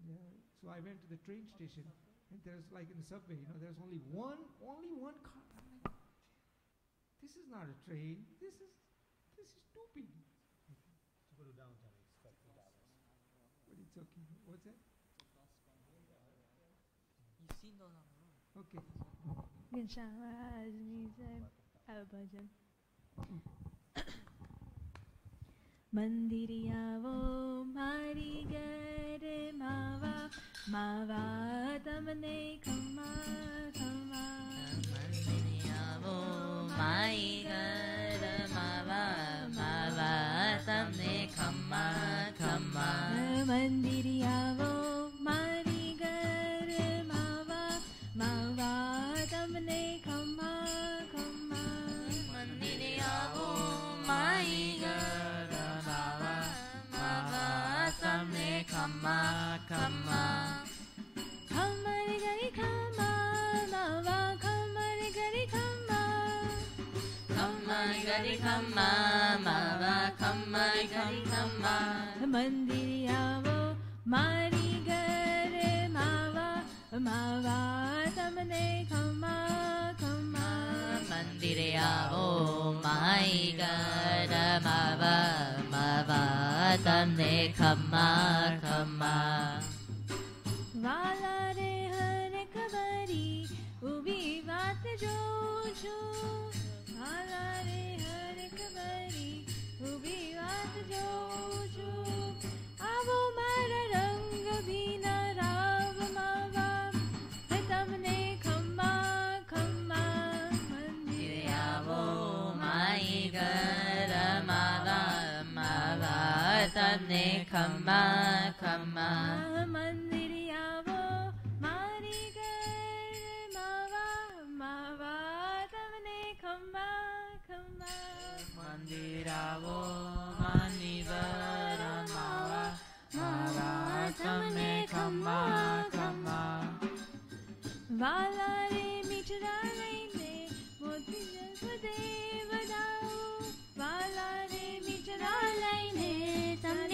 so I went to the train station and there's like in the subway, you know, there's only one car. I'm like, this is not a train. This is stupid. To go to downtown, it's like $3. But it's okay. What's that? You've seen those on the road. Okay. ભજન મંદિરિયાવો મારી ઘર માવા માવા તમને ખમા ખમા મંદિરિયાવો મારી ઘર માવા માવા તમને ખમા ખમા મંદિરિયાવો મારી ઘર માવા માવા તમને ખમા ખમા મંદિરે આવો માઈ ઘર માવા માવા તમને ખમા ખમા ખમર ગરી ખમા માવા ખમર ગરી ખમા ખમર ગરી ખમા માવા ખમર ગરી ખમા મંદિરે આવો મારી ઘર માવા માવા તમને ખમા ખમા મંદિરે આવો માઈ ઘર માવા માવા તમને ખમા ખમા વાલા રે હર ખબરી ઉભી વાત જોજો વાલા રે હર ખબરી ઉભી વાત જોજો આવો મારા રંગ ભીના રાવ માવા તમને ખમા ખમા મંદિરે આવો માઈ ઘર માવા માવા તમને ખમા ખમા મંદિરે આવો મારી ઘર માવા માવા તમને ખમા ખમા મંદિર આવો મારી ઘર માવા માવા તમને ખમા ખમા વાલા રે મીઠડા લઈને મોતી જલપદે વધાવો વાલા રે મીઠડા લઈને તમને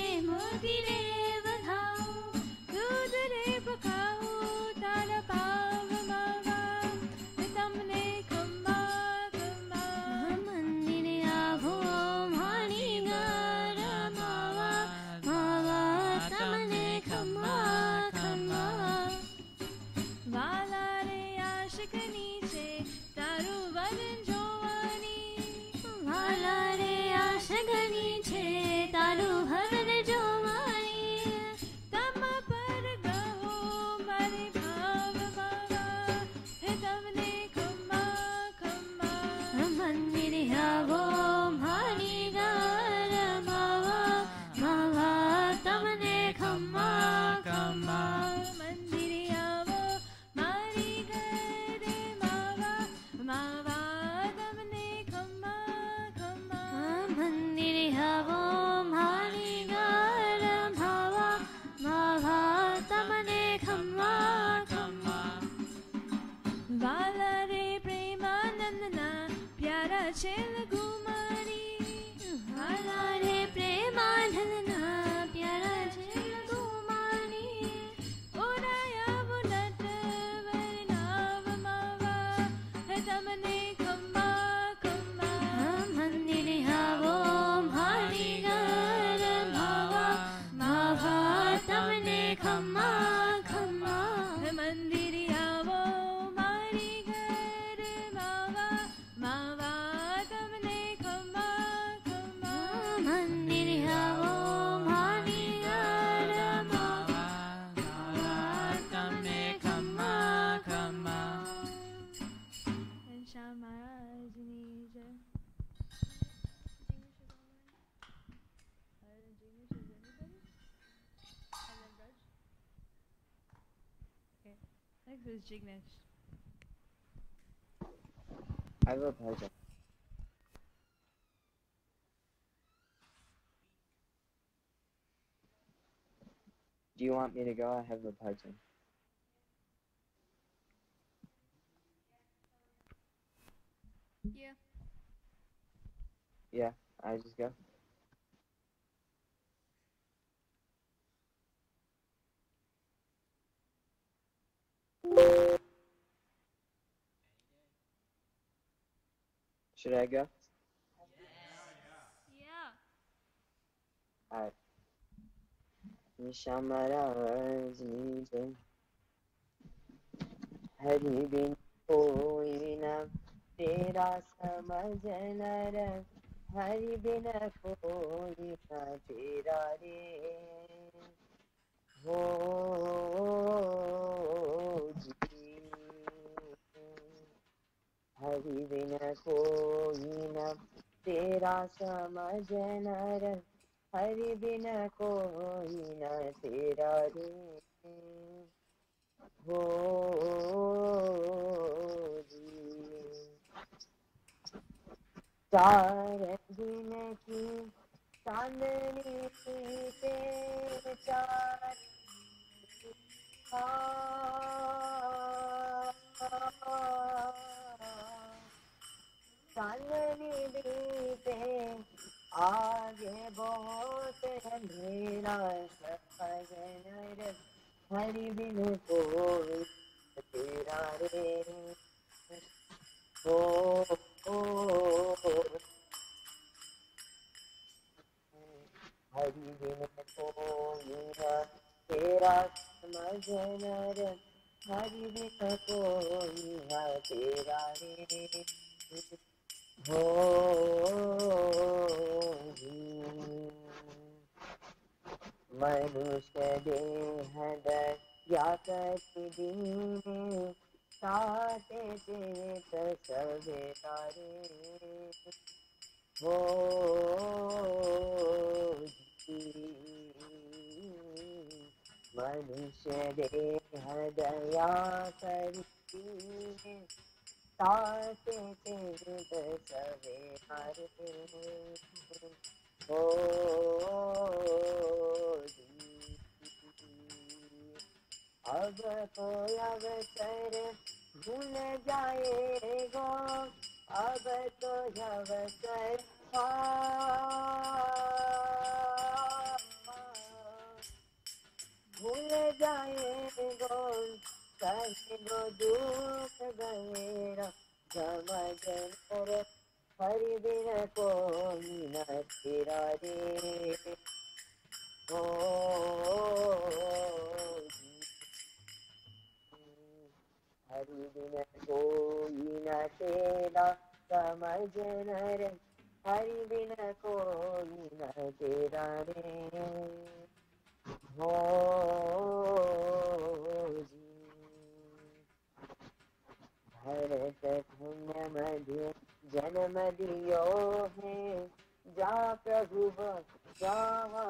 छेल घुमारी हाला रे प्रेमानंदना प्यारा छेल घुमारी ओराया बुलट वरनाव मावा तमने खम्मा खम्मा मंदिर आवो मारी घर मावा मावा तमने खम्मा खम्मा मंदिर आवो मारी घर मावा मावा तमने खम्मा खम्मा मंदिर आवो मारी घर मावा मावा तमने खम्मा खम्मा. And Shah Maharaj needs a next is Jignesh. I have a bhajan. Do you want me to go? I have a bhajan. Yeah. Yeah, I just go. Should I go? Yeah. Alright. Nishamaraj nijam hari bin koi na tera samajh na rahe hari bin koi na tera re ho ji hari bin koi na tera samajh na rahe hari bin koi na tera re हो जी चार दिन की चांदनी पे चार चांदनी पे आगे बहुत अंधेरा सफर हरि बिन कोई तेरा रे हो हरि बिन कोई ना तेरा समझ न रे हरि बिन कोई ना तेरा रे हो मनुष्य देह दया करती दीने साते चेत सबे तारे हो जी मनुष्य देह दया करती दीने साते चेत सबे तारे हो अब कोई अवसर भूल जाएगा अब तो अवसर भूल जाएगा सबको दुख गएगा समझ कर हरि बिन कोई न तेरा रे हो हरि बिन कोई न तेरा समझ न रे हरि बिन कोई न तेरा रे हो जी भरत धन्य मध्य जन्म दियो है जा प्रभु जा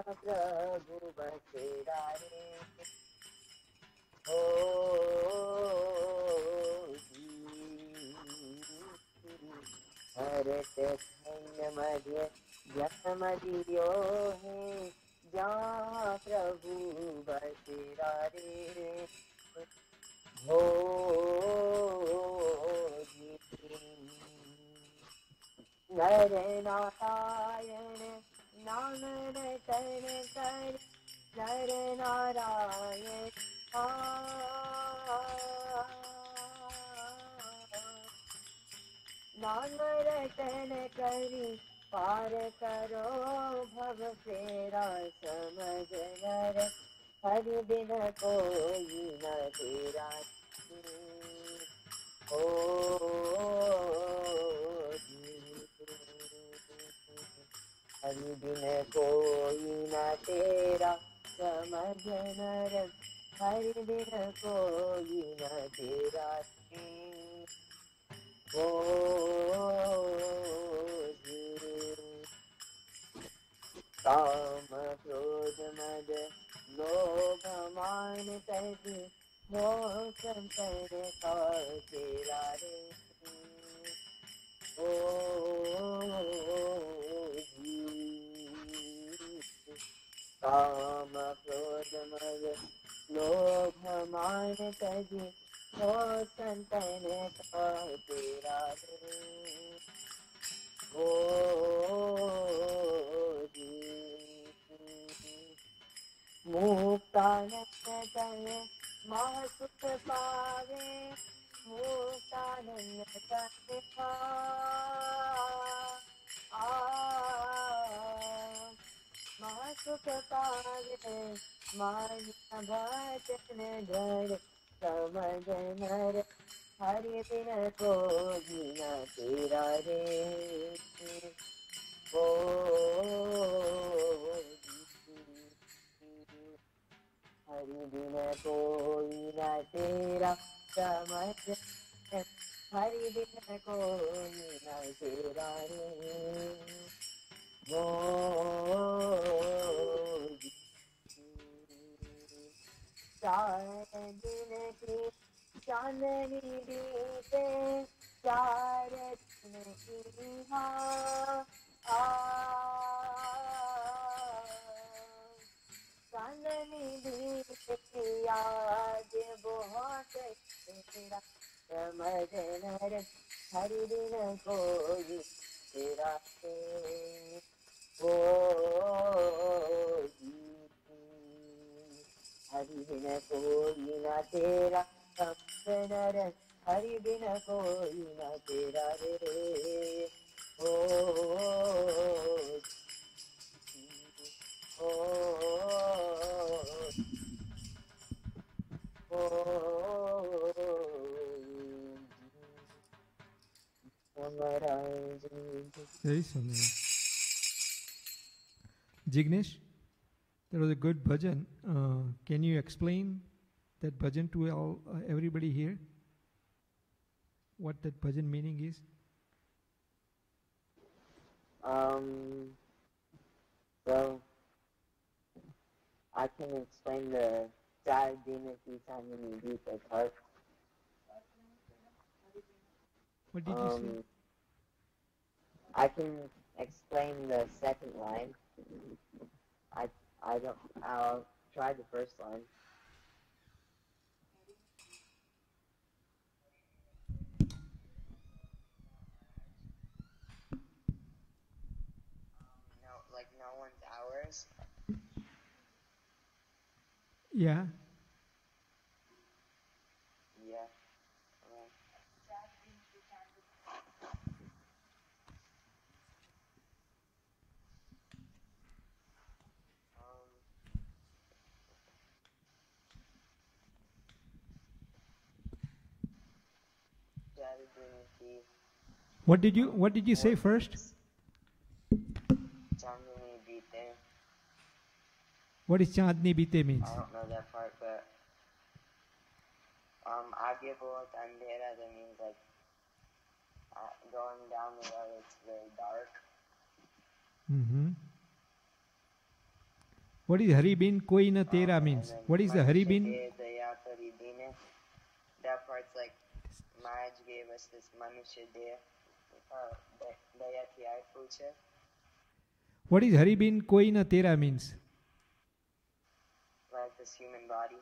प्रभु बसेरा रे हो जी भरत धन्य मध्य जन्म दियो है जा प्रभु बसेरा रे हो जी नर नारायण नाम रतन कर नर नारायण नाम रतन करी पार करो भव फेरा समझ नर हरि बिन कोई न तेरा ओ हरि बिन कोई न तेरा समझ नर हरि बिन कोई न तेरा ओ काम क्रोध मद लोभ मान तजी मोह संतर का तेरा रे ओ काम क्रोध मद लोभ मान तजी मोह संतर का तेरा रे ओ मुक्तानंद तन महासुख पावे मुक्तानंद तन महासुख पावे मान भजन धर समझ नर हरि बिन कोई न तेरा रे ओ हरि बिन कोई न तेरा समझ हरि बिन कोई न तेरा रे ओ चार दिन की चांदनी बीते चार दिन की चांदनी बीते आज बहुत तेरा समझ नर हरि बिन कोई तेरा ओ हरि बिन कोई न तेरा समझ नर हरि बिन कोई न तेरा रे ओ ओ Very similar. Jignesh, that was a good bhajan. Can you explain that bhajan to all, everybody here? What that bhajan meaning is? So I can explain the Jai Dinaki Samini Gita part. What did you say? I can explain the second line. I'll try the first line. No one's hours. Yeah. Yeah. What did you say first? Chandni Bite. What is Chandni Bite means? I don't know that part, but Aage Bahut Andhera, that means like going down the road, it's very dark. Mm-hmm. What is Hari bin koi na tera means? What is the Hari bin? That part's like Maharaj gave us this Manushya Daya. Dayati Pucha. What is Hari bin koi na tera means? Like this human body.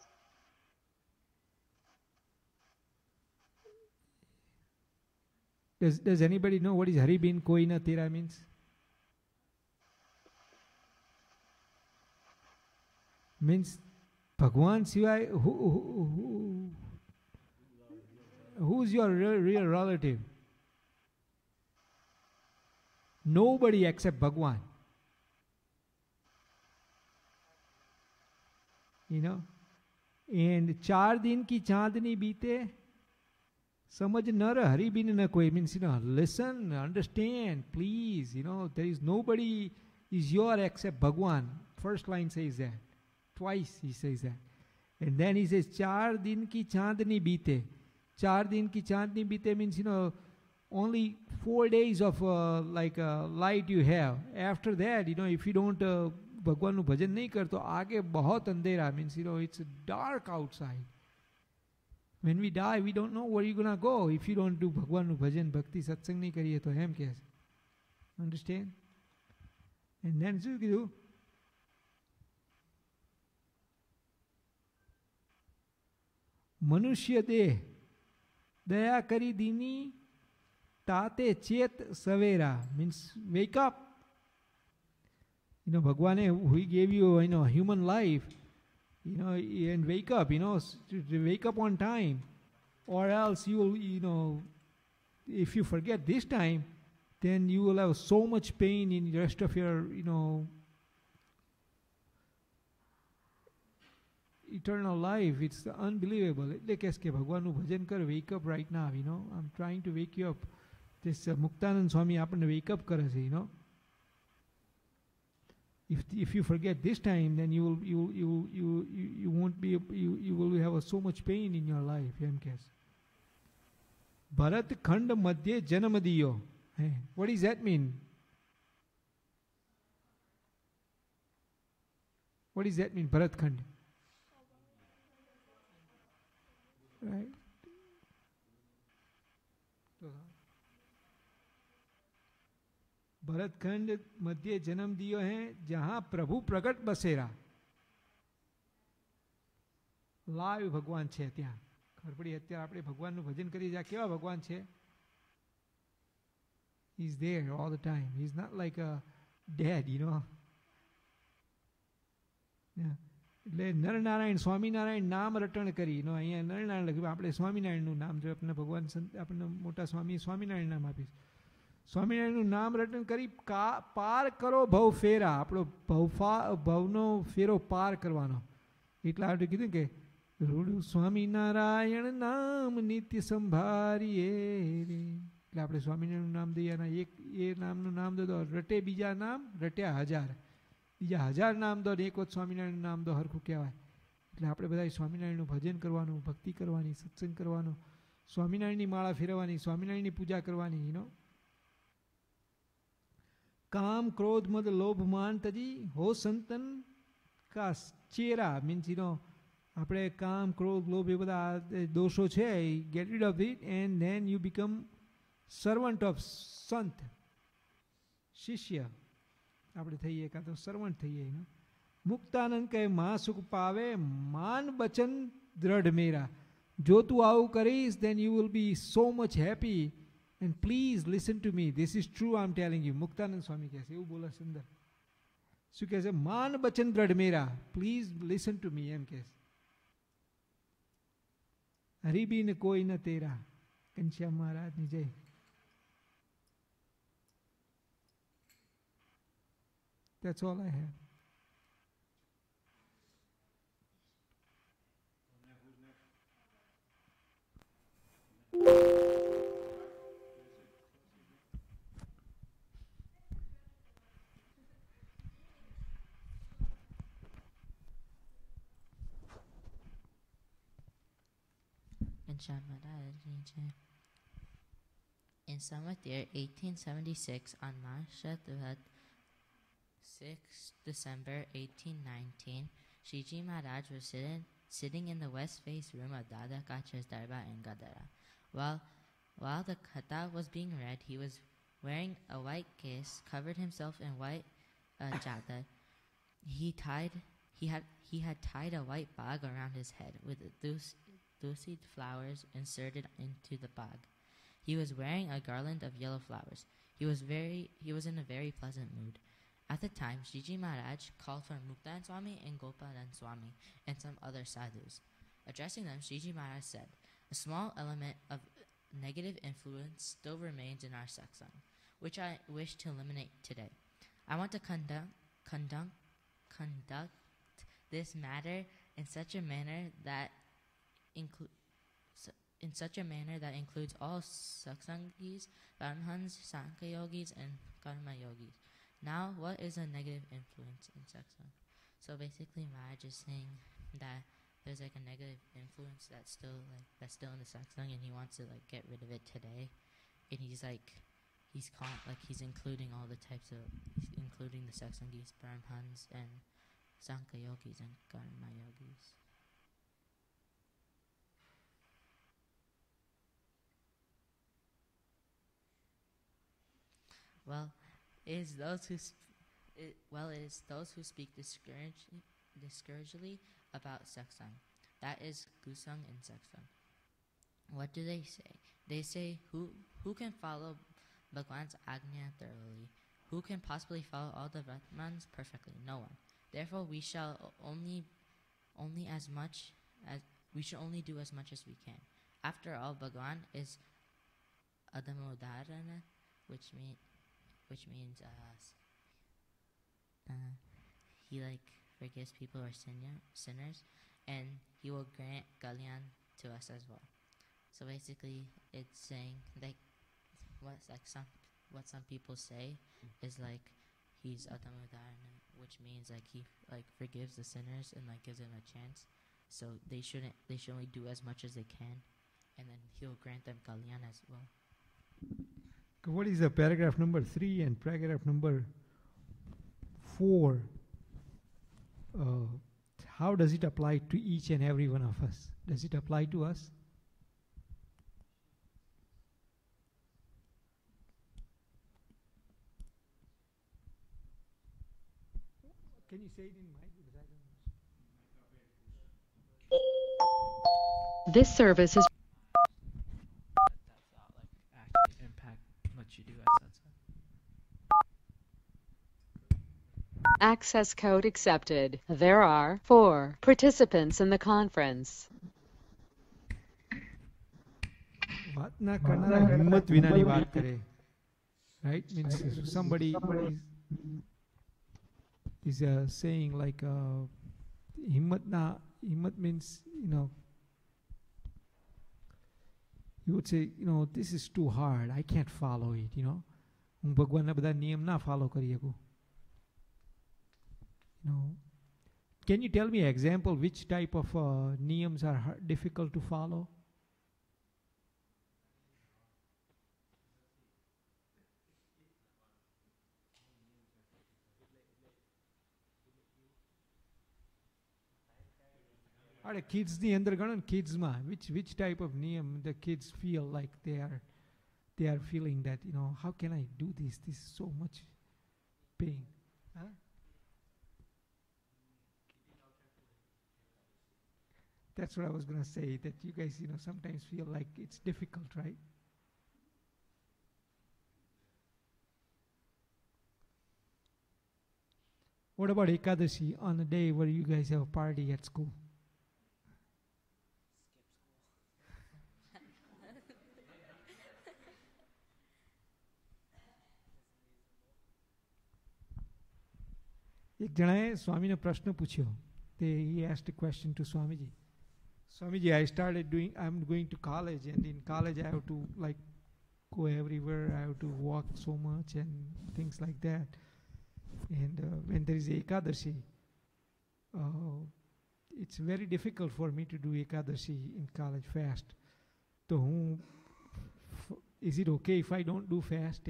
Does anybody know what is Hari bin koi na tera means? Means Bhagwan Sivai, who's your real relative? Nobody except Bhagwan. You know? And 4 दिन की चांदनी बीते समझ नर हरि बिन न कोई, means, you know, listen, understand, please, you know, there is nobody is your except Bhagwan. First line says that. Twice he says that. And then he says 4 दिन की चांदनी बीते. 4 दिन की चांदनी बीते means, you know, only 4 days of light you have. After that, you know, if you don't भगवान नु भजन नहीं कर तो आगे बहुत अंधेरा, means, you know, it's dark outside. When we die, we don't know where you're gonna go if you don't do भगवान नु भजन, भक्ति सत्संग नहीं करिए तो हम कैसे? Understand? And then શું કીધું? મનુષ્ય દેહ દયા કરી દીની તાતે ચેત સવેરા, means wake up. You know, Bhagwan, he gave you, you know, human life, you know, and wake up, you know, to wake up on time, or else you will, you know, if you forget this time, then you will have so much pain in the rest of your, you know, eternal life. It's unbelievable. એટલે કે ભગવાનનું ભજન કર, wake up right now, you know. I'm trying to wake you up. This Muktanand Swami આપણને wake up કરે છે, you know. If you forget this time, then you won't be, you will have so much pain in your life. એમ કહે છે. ભરત ખંડ મધ્યે જન્મ દિયો. What does that mean? What does that mean, Bharat Khand? Right? Bharat खंड मध्य जन्म दियो है जहां प्रभु प्रकट बसेरा. લાઈવ ભગવાન છે ત્યાં. ખબર પડી અત્યારે આપણે ભગવાનનું ભજન કરીએ છીએ, કેવા ભગવાન છે? He's there all the time. He's not like a dead, you know. એટલે નરનારાયણ સ્વામિનારાયણ નામ રટણ કરી, નો અહીંયા નરનારાયણ લખ્યું, આપણે સ્વામિનારાયણનું નામ જો આપણને ભગવાન આપણને મોટા સ્વામી સ્વામિનારાયણ નામ આપીશ. સ્વામિનારાયણનું નામ રટન કરી પાર કરો ભવ ફેરા, આપણો ભવનો ફેરો પાર કરવાનો. એટલા માટે કીધું કે રૂડું સ્વામિનારાયણ નામ નિત્ય સંભારીએ રે. એટલે આપણે સ્વામિનારાયણનું નામ દઈએ, એક એ નામનું નામ દો, રટે બીજા નામ રટ્યા 1000, બીજા 1000 નામ દો, એક વખત સ્વામિનારાયણનું નામ દો, હરખું કહેવાય. એટલે આપણે બધા સ્વામિનારાયણનું ભજન કરવાનું, ભક્તિ કરવાની, સત્સંગ કરવાનો, સ્વામિનારાયણની માળા ફેરવવાની, સ્વામિનારાયણની પૂજા કરવાની, યુ નો. काम क्रोध मद लोभ मान तजी हो संतन का चेरा, मीन्स, यू नो, આપણે કામ ક્રોધ લોભ એ બધા દોષો છે, gate read of it and then you become servant of સંત, શિષ્ય આપણે થઈએ, કાં તો સર્વન્ટ થઈએ. મુક્તાનંદ કહે માં સુખ પાવે માન બચન દ્રઢ મેરા. જો તું આવું કરીશ then you will be so much happy. And please listen to me. This is true, I'm telling you. Muktanand Swami કહે છે, એવું બોલે સુંદર. શું કહે છે? માન બચન દ્રઢ મેરા, પ્લીઝ લિસન ટુ મી, એમ કહે છે. હરિબીન કોઈ ન તેરા. ઘનશ્યામ મહારાજની જય. That's all I have. In Samvat year 1876, on Mahashatvat 6 December 1819, Shiji Maharaj was sitting in the west face room of Dada Kach's Darbar in Gadara. While the katha was being read, he was wearing a white case, covered himself in white chadar. He had tied a white bag around his head with Dusid flowers inserted into the bag. He was wearing a garland of yellow flowers. He was in a very pleasant mood. At the time, Shiji Maharaj called for Muktan Swami and Gopalan Swami and some other sadhus. Addressing them, Shiji Maharaj said, "A small element of negative influence still remains in our satsang, which I wish to eliminate today. I want to conduct this matter in such a manner that includes all satsangis, brahmans, sankhya yogis, and karma yogis. Now, what is a negative influence in satsang?" So basically, Maharaj is saying that there's like a negative influence that's still in the satsang, and he wants to like get rid of it today. And he's including all the types of, he's including the satsangis, brahmans, and sankhya yogis and karma yogis. Well, it is those who speak discouragingly about satsang. That is gusang and satsang. What do they say? They say, who can follow Bhagwan's Agnya thoroughly? Who can possibly follow all the Ratmans perfectly? No one. Therefore, we shall only do as much as we can. After all, Bhagwan is Adamodarana, which means he forgives people who are sinners, and he will grant kalyan to us as well. So basically, it's saying what some people say is he's Adamodarana, which means he forgives the sinners and gives them a chance. So they should only do as much as they can, and then he'll grant them kalyan as well. What is the paragraph number 3 and paragraph number 4? How does it apply to each and every one of us? Does it apply to us? Can you say it in mic? Because I don't know. This service is actually impact what you do at Satsang. access code accepted. There are 4 participants in the conference. बात ना करना हिम्मत विना नहीं बात करे, right? Means somebody is saying himmat means, you would say, this is too hard, I can't follow it, હું ભગવાનના બધા નિયમ ના follow કરી શકું. Can you tell me an example which type of niyams are difficult to follow? Are the kids the under kids ma which type of niyam the kids feel like they are feeling that how can I do this is so much pain, huh? That's what I was going to say, that you guys sometimes feel like it's difficult, right? What about Ekadashi, on a day where you guys have a party at school? એક જણાએ સ્વામીને પ્રશ્ન પૂછ્યો. He asked a question to Swamiji. Swamiji, I'm going to college, and in college I have to go everywhere, I have to walk so much and things like that. And when there is Ekadashi, it's very difficult for me to do Ekadashi in college fast. So is it okay if I don't do fast?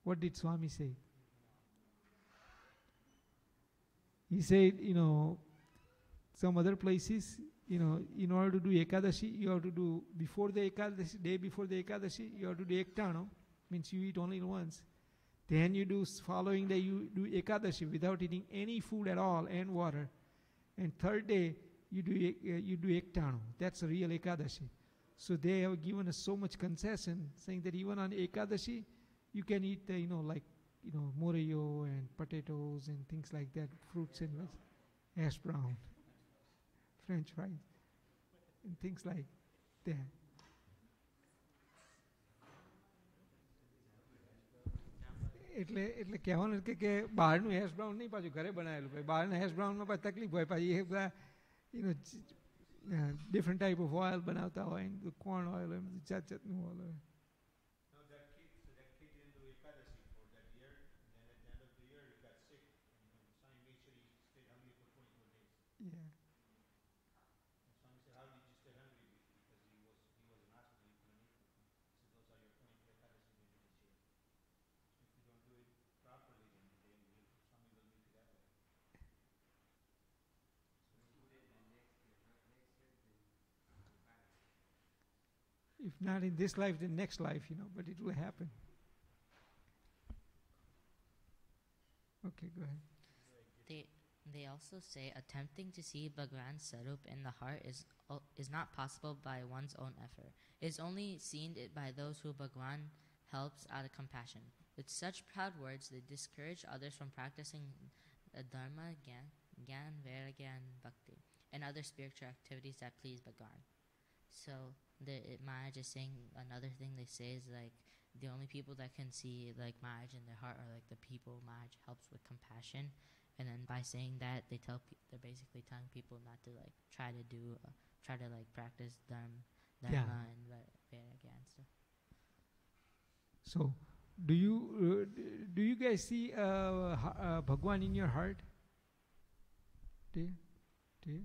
What did Swami say? He said, some other places, in order to do Ekadashi, you have to do before the Ekadashi, day before the Ekadashi, you have to do Ektano, means you eat only once. Then you do, following day, you do Ekadashi without eating any food at all and water. And third day, you do Ektano. That's a real Ekadashi. So they have given us so much concession, saying that even on Ekadashi, you can eat, morayo and potatoes and things like that, fruits and hash brown, French fries, and things like that. એટલે કહેવાનું કે બહારનું હેશ બ્રાઉન નહીં, પાછું ઘરે બનાવેલું. ભાઈ બહારના હેશ બ્રાઉનમાં પાછી તકલીફ હોય, પાછી એ બધા ડિફરન્ટ ટાઈપ ઓફ ઓઇલ બનાવતા હોય, કોર્ન ઓઇલ હોય, જાત જાતનું ઓઇલ હોય. Yeah. If not in this life, then next life, but it will happen. Okay, go ahead. They also say attempting to see Bhagwan's Sarup in the heart is not possible by one's own effort. It is only seen by those who Bhagwan helps out of compassion. With such proud words, they discourage others from practicing the Dharma, Gyan, Vairagyan, Bhakti, and other spiritual activities that please Bhagwan. So Maharaj is saying another thing they say is like the only people that can see like Maharaj in their heart are like the people Maharaj helps with compassion. And then by saying that, they're basically telling people not to like try to like practice Dharma and Vairagya and stuff. So, do you guys see Bhagwan in your heart? Do you?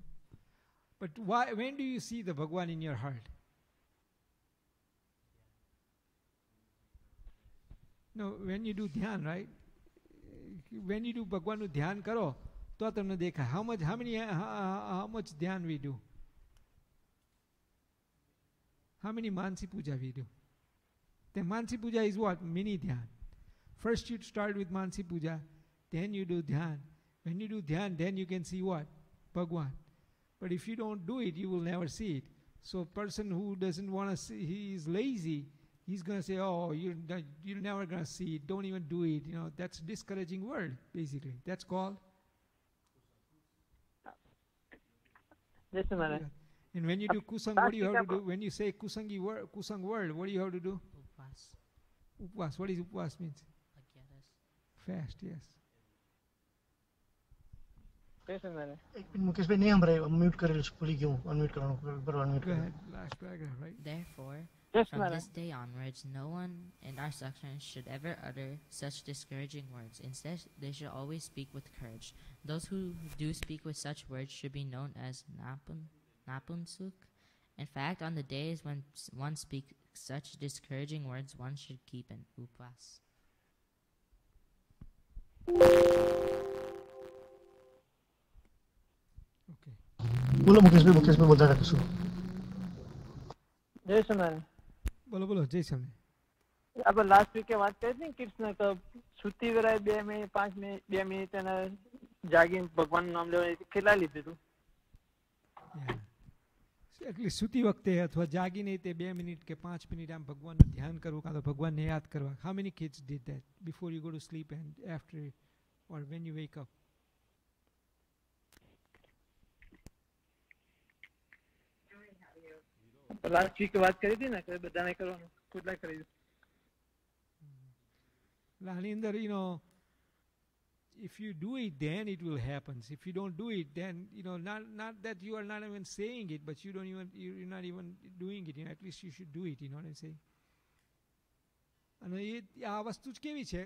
But when do you see the Bhagwan in your heart? No, when you do dhyan, right? When you do Bhagwan nu dhyan karo, to tamne dekha. How much dhyan we do? How many Mansi Puja we do? The Mansi Puja is what? Mini dhyan. First you start with Mansi Puja, then you do dhyan. When you do dhyan, then you can see what? Bhagwan. But if you don't do it, you will never see it. So a person who doesn't want to see, he is lazy, he's going to say, oh, you're never going to see it, don't even do it. That's discouraging word, basically. That's called? Yes, Maharaj. And when you do kusang, what do you have to do? When you say kusang word, what do you have to do? Upvas. Upvas. What is upvas means? Fast, yes. Yes, Maharaj. Mukesh भाई नहीं हम रहे म्यूट करें भूली क्यों अनम्यूट कराना पर unmute Go ahead, last paragraph, right? Therefore, Yes, from Maharaj. this day onwards, no one in our section should ever utter such discouraging words. Instead, they should always speak with courage. Those who do speak with such words should be known as napunsuk. In fact, on the days when one speaks such discouraging words, one should keep an upvas. Okay. बोलो मुकेश भाई बोलता था कुछ जय सोनार બોલો જય સ્વામી. આપણે લાસ્ટ વીકે વાત કરી હતી કૃષ્ણ તો સુતી વેળાએ 2 મિનિટ 5 મિનિટ 2 મિનિટ અને જાગીને ભગવાનનું નામ લેવાનું કેટલા લીધું? એટલે સૂતી વખતે અથવા જાગીને તે 2 મિનિટ કે 5 મિનિટ આમ ભગવાનનું ધ્યાન કરવું કાં તો ભગવાનને યાદ કરવા. How many kids did that before you go to sleep and after or when you wake up? Last VK વાત કરી હતી ને કે બધાને કરવાનું કેટલા કરી દીધું? આની અંદર if you do it, then it will happen. If you don't do it, then not that you are not even saying it, but you're not even doing it. At least you should do it. You know what I'm saying? અને આ વસ્તુ જ કેવી છે?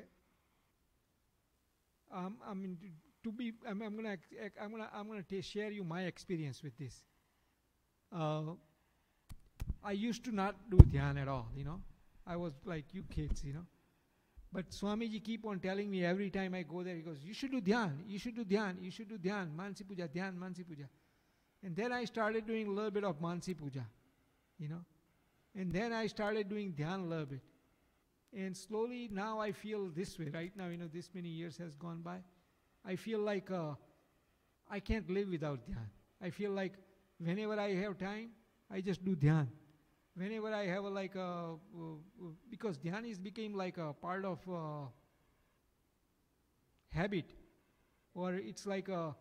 I mean, I'm gonna share you my experience with this. I used to not do dhyan at all. I was like you kids. But Swamiji keep on telling me every time I go there, he goes, you should do dhyan, you should do dhyan, you should do dhyan, Mansi Puja, dhyan, Mansi Puja. And then I started doing a little bit of Mansi Puja, And then I started doing dhyan a little bit. And slowly now I feel this way. Right now, this many years has gone by. I feel like I can't live without dhyan. I feel like whenever I have time, I just do dhyan. whenever I have because dhyan is became like a part of habit, or it's like a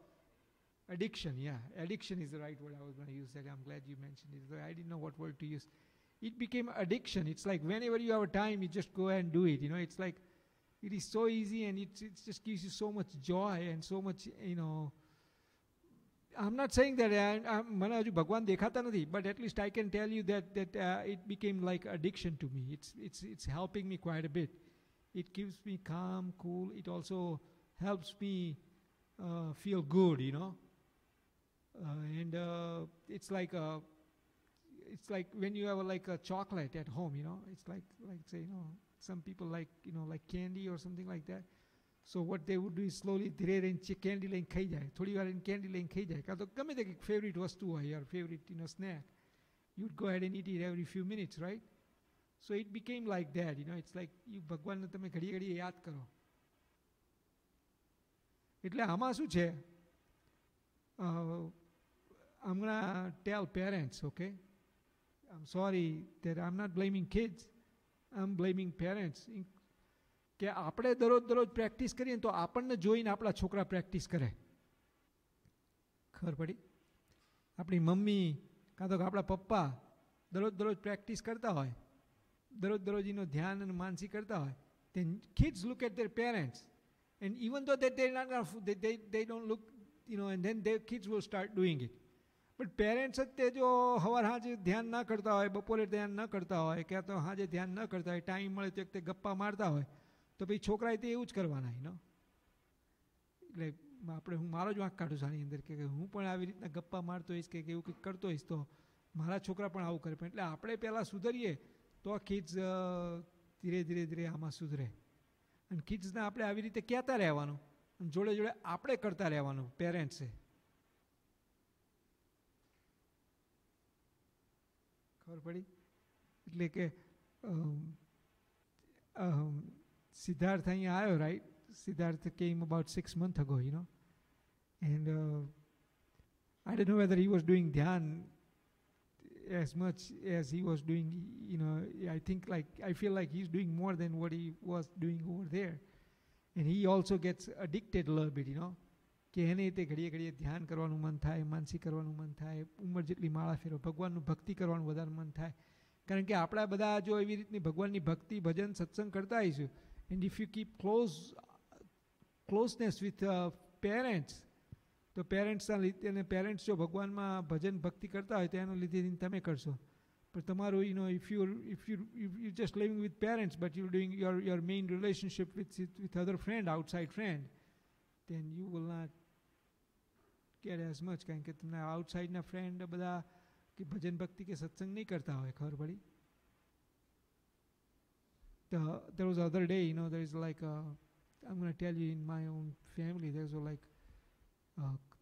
addiction. Yeah, addiction is the right word I was going to use. That I'm glad you mentioned it. I didn't know what word to use. It became addiction. It's like whenever you have a time, you just go and do it. It's like it is so easy, and it just gives you so much joy and so much. I'm not saying that મને હજુ ભગવાન દેખાતા નથી, but at least I can tell you that it became like addiction to me. It's helping me quite a bit. It keeps me calm, cool. It also helps me feel good, and it's like when you have like a chocolate at home, it's like say, some people like like candy or something like that. So what they would do is slowly ધીરે રહીને candy લઈને ખાઈ જાય, થોડી વાર એને candy લઈને ખાઈ જાય, કાં તો ગમે તે favorite વસ્તુ હોય, your favorite snack, you'd go ahead and eat it every few minutes, right? So it became like that. It's like you ભગવાનને તમે ઘડી ઘડી યાદ કરો. એટલે આમાં શું છે, I'm gonna tell parents, okay? I'm sorry that I'm not blaming kids, I'm blaming parents. કે આપણે દરરોજ પ્રેક્ટિસ કરીએ તો આપણને જોઈને આપણા છોકરા પ્રેક્ટિસ કરે. ખબર પડી? આપણી મમ્મી કાં તો આપણા પપ્પા દરરોજ પ્રેક્ટિસ કરતા હોય, દરરોજ એનો ધ્યાન અને માનસી કરતા હોય, then kids look at their parents, and even though that they're not gonna, they don't look, and then their kids will start doing it. But parents જ તે જો હવાર હાજે ધ્યાન ના કરતા હોય, બપોરે ધ્યાન ન કરતા હોય, ક્યાં તો હાજે ધ્યાન ન કરતા હોય, ટાઈમ મળે તો એક તે ગપ્પા મારતા હોય, તો પછી છોકરાએ તે એવું જ કરવાના. એટલે આપણે હું મારો જ વાંક કાઢું છું આની અંદર, કે હું પણ આવી રીતના ગપ્પા મારતો હોઈશ કે એવું કંઈક કરતો હોઈશ તો મારા છોકરા પણ આવું કરે. પણ એટલે આપણે પહેલાં સુધરીએ તો આ કિડ્સ ધીરે આમાં સુધરે. અને કિડ્સને આપણે આવી રીતે કહેતા રહેવાનું, અને જોડે આપણે કરતા રહેવાનું પેરેન્ટ્સે. ખબર પડી? એટલે કે Siddhartha ayayo, right? Siddhartha came about 6 months ago, and I don't know whether he was doing dhyan as much as he was doing, I think I feel like he's doing more than what he was doing over there. And he also gets addicted a little bit, કે એને તે ઘડીએ ઘડીએ ધ્યાન કરવાનું મન થાય, માનસી કરવાનું મન થાય, ઉંમર જેટલી માળા ફેરો, ભગવાનનું ભક્તિ કરવાનું વધારે મન થાય. કારણ કે આપણા બધા જો એવી રીતની ભગવાનની ભક્તિ ભજન સત્સંગ કરતા આવીશું, and if you keep closeness with parents, તો પેરેન્ટ્સના લીધે, પેરેન્ટ્સ જો ભગવાનમાં ભજન ભક્તિ કરતા હોય તો એના લીધે તમે કરશો. પણ તમારું if you're just living with parents but you're doing your main relationship with other outside friend, then you will not get as much. કારણ કે તમને outsideના friend બધા કે ભજન ભક્તિ કે સત્સંગ નહીં કરતા હોય. ખબર પડી? There was the other day, there is like I'm going to tell you, in my own family, there's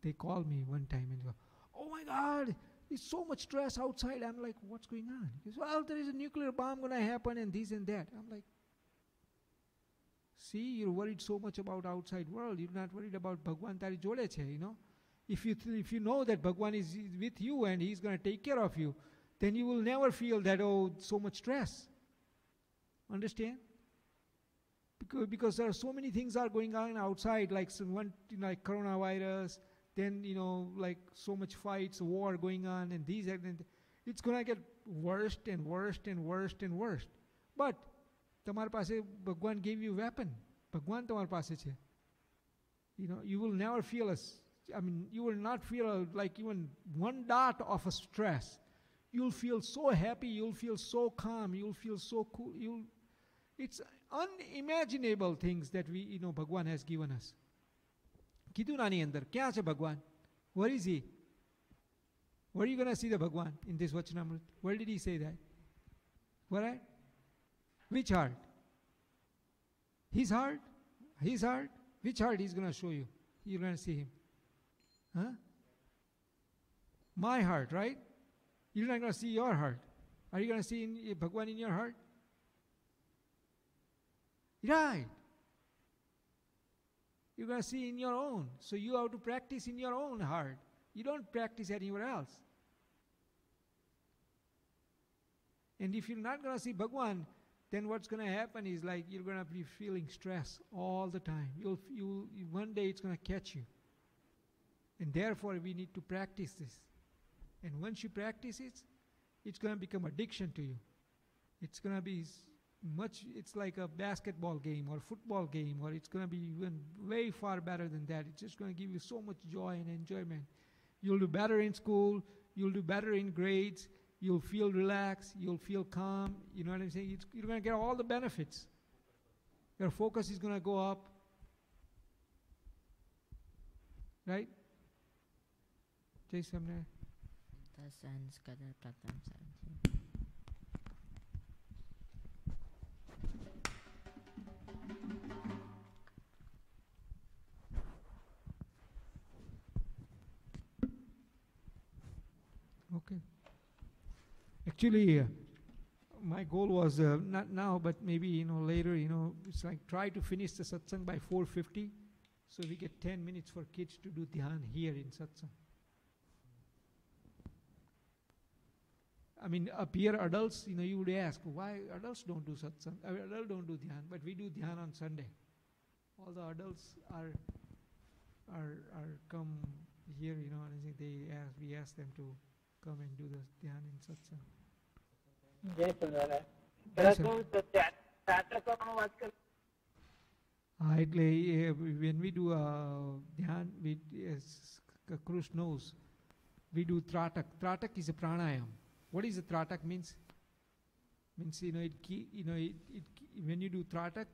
they called me one time and go, "Oh my God, there's so much stress outside." I'm like, "What's going on?" He goes, "Well, there is a nuclear bomb going to happen and this and that." I'm like, "See, you're worried so much about outside world. You're not worried about Bhagwan tari jode che, If you know that Bhagwan is with you and he's going to take care of you, then you will never feel that, so much stress. Understand? Because there are so many things are going on outside, like like coronavirus, then like so much fights, war going on, and these and it's going to get worse and worse and worse and worse. But તમાર પાસે ભગવાન gave you weapon. ભગવાન તમાર પાસે છે. You will never feel you will not feel like even one dot of a stress. You'll feel so happy, you'll feel so calm, you'll feel so cool. It's unimaginable things that Bhagwan has given us. કીધું નાની અંદર ક્યાં છે ભગવાન? Where is he? Where are you going to see the Bhagwan in this Vachanamrit? Where did he say that? Where? Which heart? His heart? His heart? Which heart he's going to show you? You're going to see him. Huh? My heart, right? You're not going to see your heart. Are you going to see Bhagwan in your heart? Right. You're going to see in your own. So you have to practice in your own heart. You don't practice anywhere else. And if you're not going to see Bhagwan, then what's going to happen is like you're going to be feeling stress all the time. One day it's going to catch you. And therefore we need to practice this. And once you practice it, it's going to become addiction to you. It's going to be it's like a basketball game or football game, or it's going to be even way far better than that. It's just going to give you so much joy and enjoyment. You'll do better in school, you'll do better in grades, you'll feel relaxed, you'll feel calm, you know what I'm saying? You're going to get all the benefits. Your focus is going to go up. Right? G.M.S.M. Thus ends Gadar Pratham 17. Okay. Actually, my goal was not now, but maybe later. It's like try to finish the satsang by 4:50, so we get 10 minutes for kids to do dhyan here in satsang. I mean, up here, adults, you would ask why adults don't do satsang. Adults don't do dhyan, but we do dhyan on Sunday. All the adults are come here. I think we ask them to come and do the dhyan in satsang. When we do dhyan, as Krush knows, we do tratak. Tratak is a pranayam. What is a tratak means? Means when you do tratak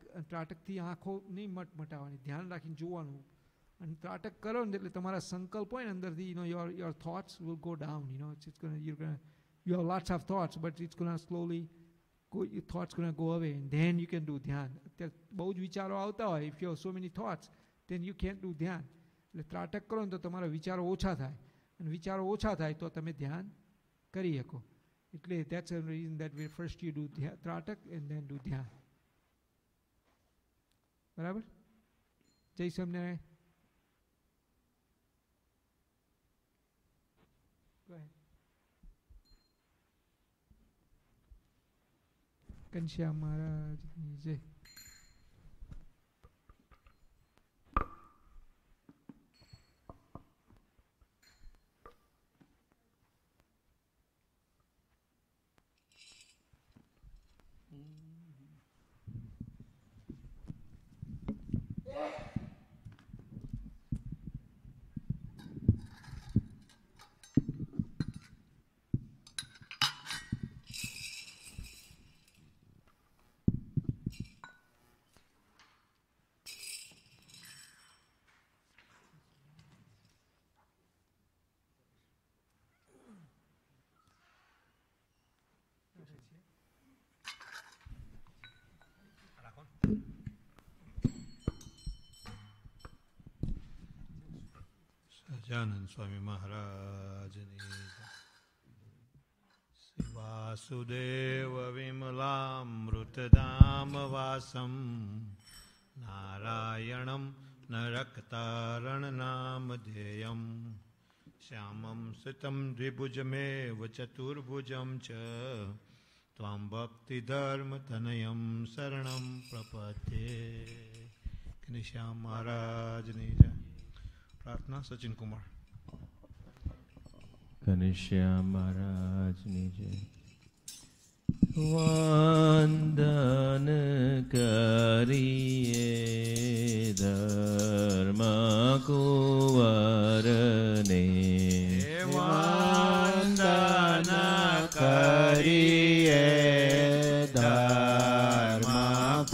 થી આંખો નહીં મટમટાવવાની, ધ્યાન રાખીને જોવાનું. And tratak કરો ને એટલે તમારા સંકલ્પ હોય ને અંદરથી, your thoughts will go down. You have lots of thoughts, but it's going to slowly go, your thoughts going to go away, and then you can do dhyan. બહુ જ વિચારો આવતા હોય, if you have so many thoughts, then you can't do dhyan. એટલે ત્રાટક કરો ને તો તમારા વિચારો ઓછા થાય, અને વિચારો ઓછા થાય તો તમે ધ્યાન કરી શકો. એટલે that's the reason that first you do ત્રાટક and then do dhyan. બરાબર? જય સ્વામિનારાયણ. Go ahead. ઘનશ્યામ મહારાજની જય. સહજાનંદ સ્વામી મહારાજની શ્રી વાસુદેવ વિમલામૃતધામ વાસમ નારાયણમ નરકતારણ નામધેયમ શ્યામમ સુતમ દ્વિભુજમેવ ચતુર્ભુજમ ચ ત્વાં ભક્તિધર્મતનયં શરણં પ્રપદ્યે. ઘનશ્યામ મહારાજની જય. પ્રાર્થના સચિન કુમાર. ઘનશ્યામ મહારાજની જય. વંદન કરીએ ધર્મ કુંવરને, વંદન કરીએ ધર્મ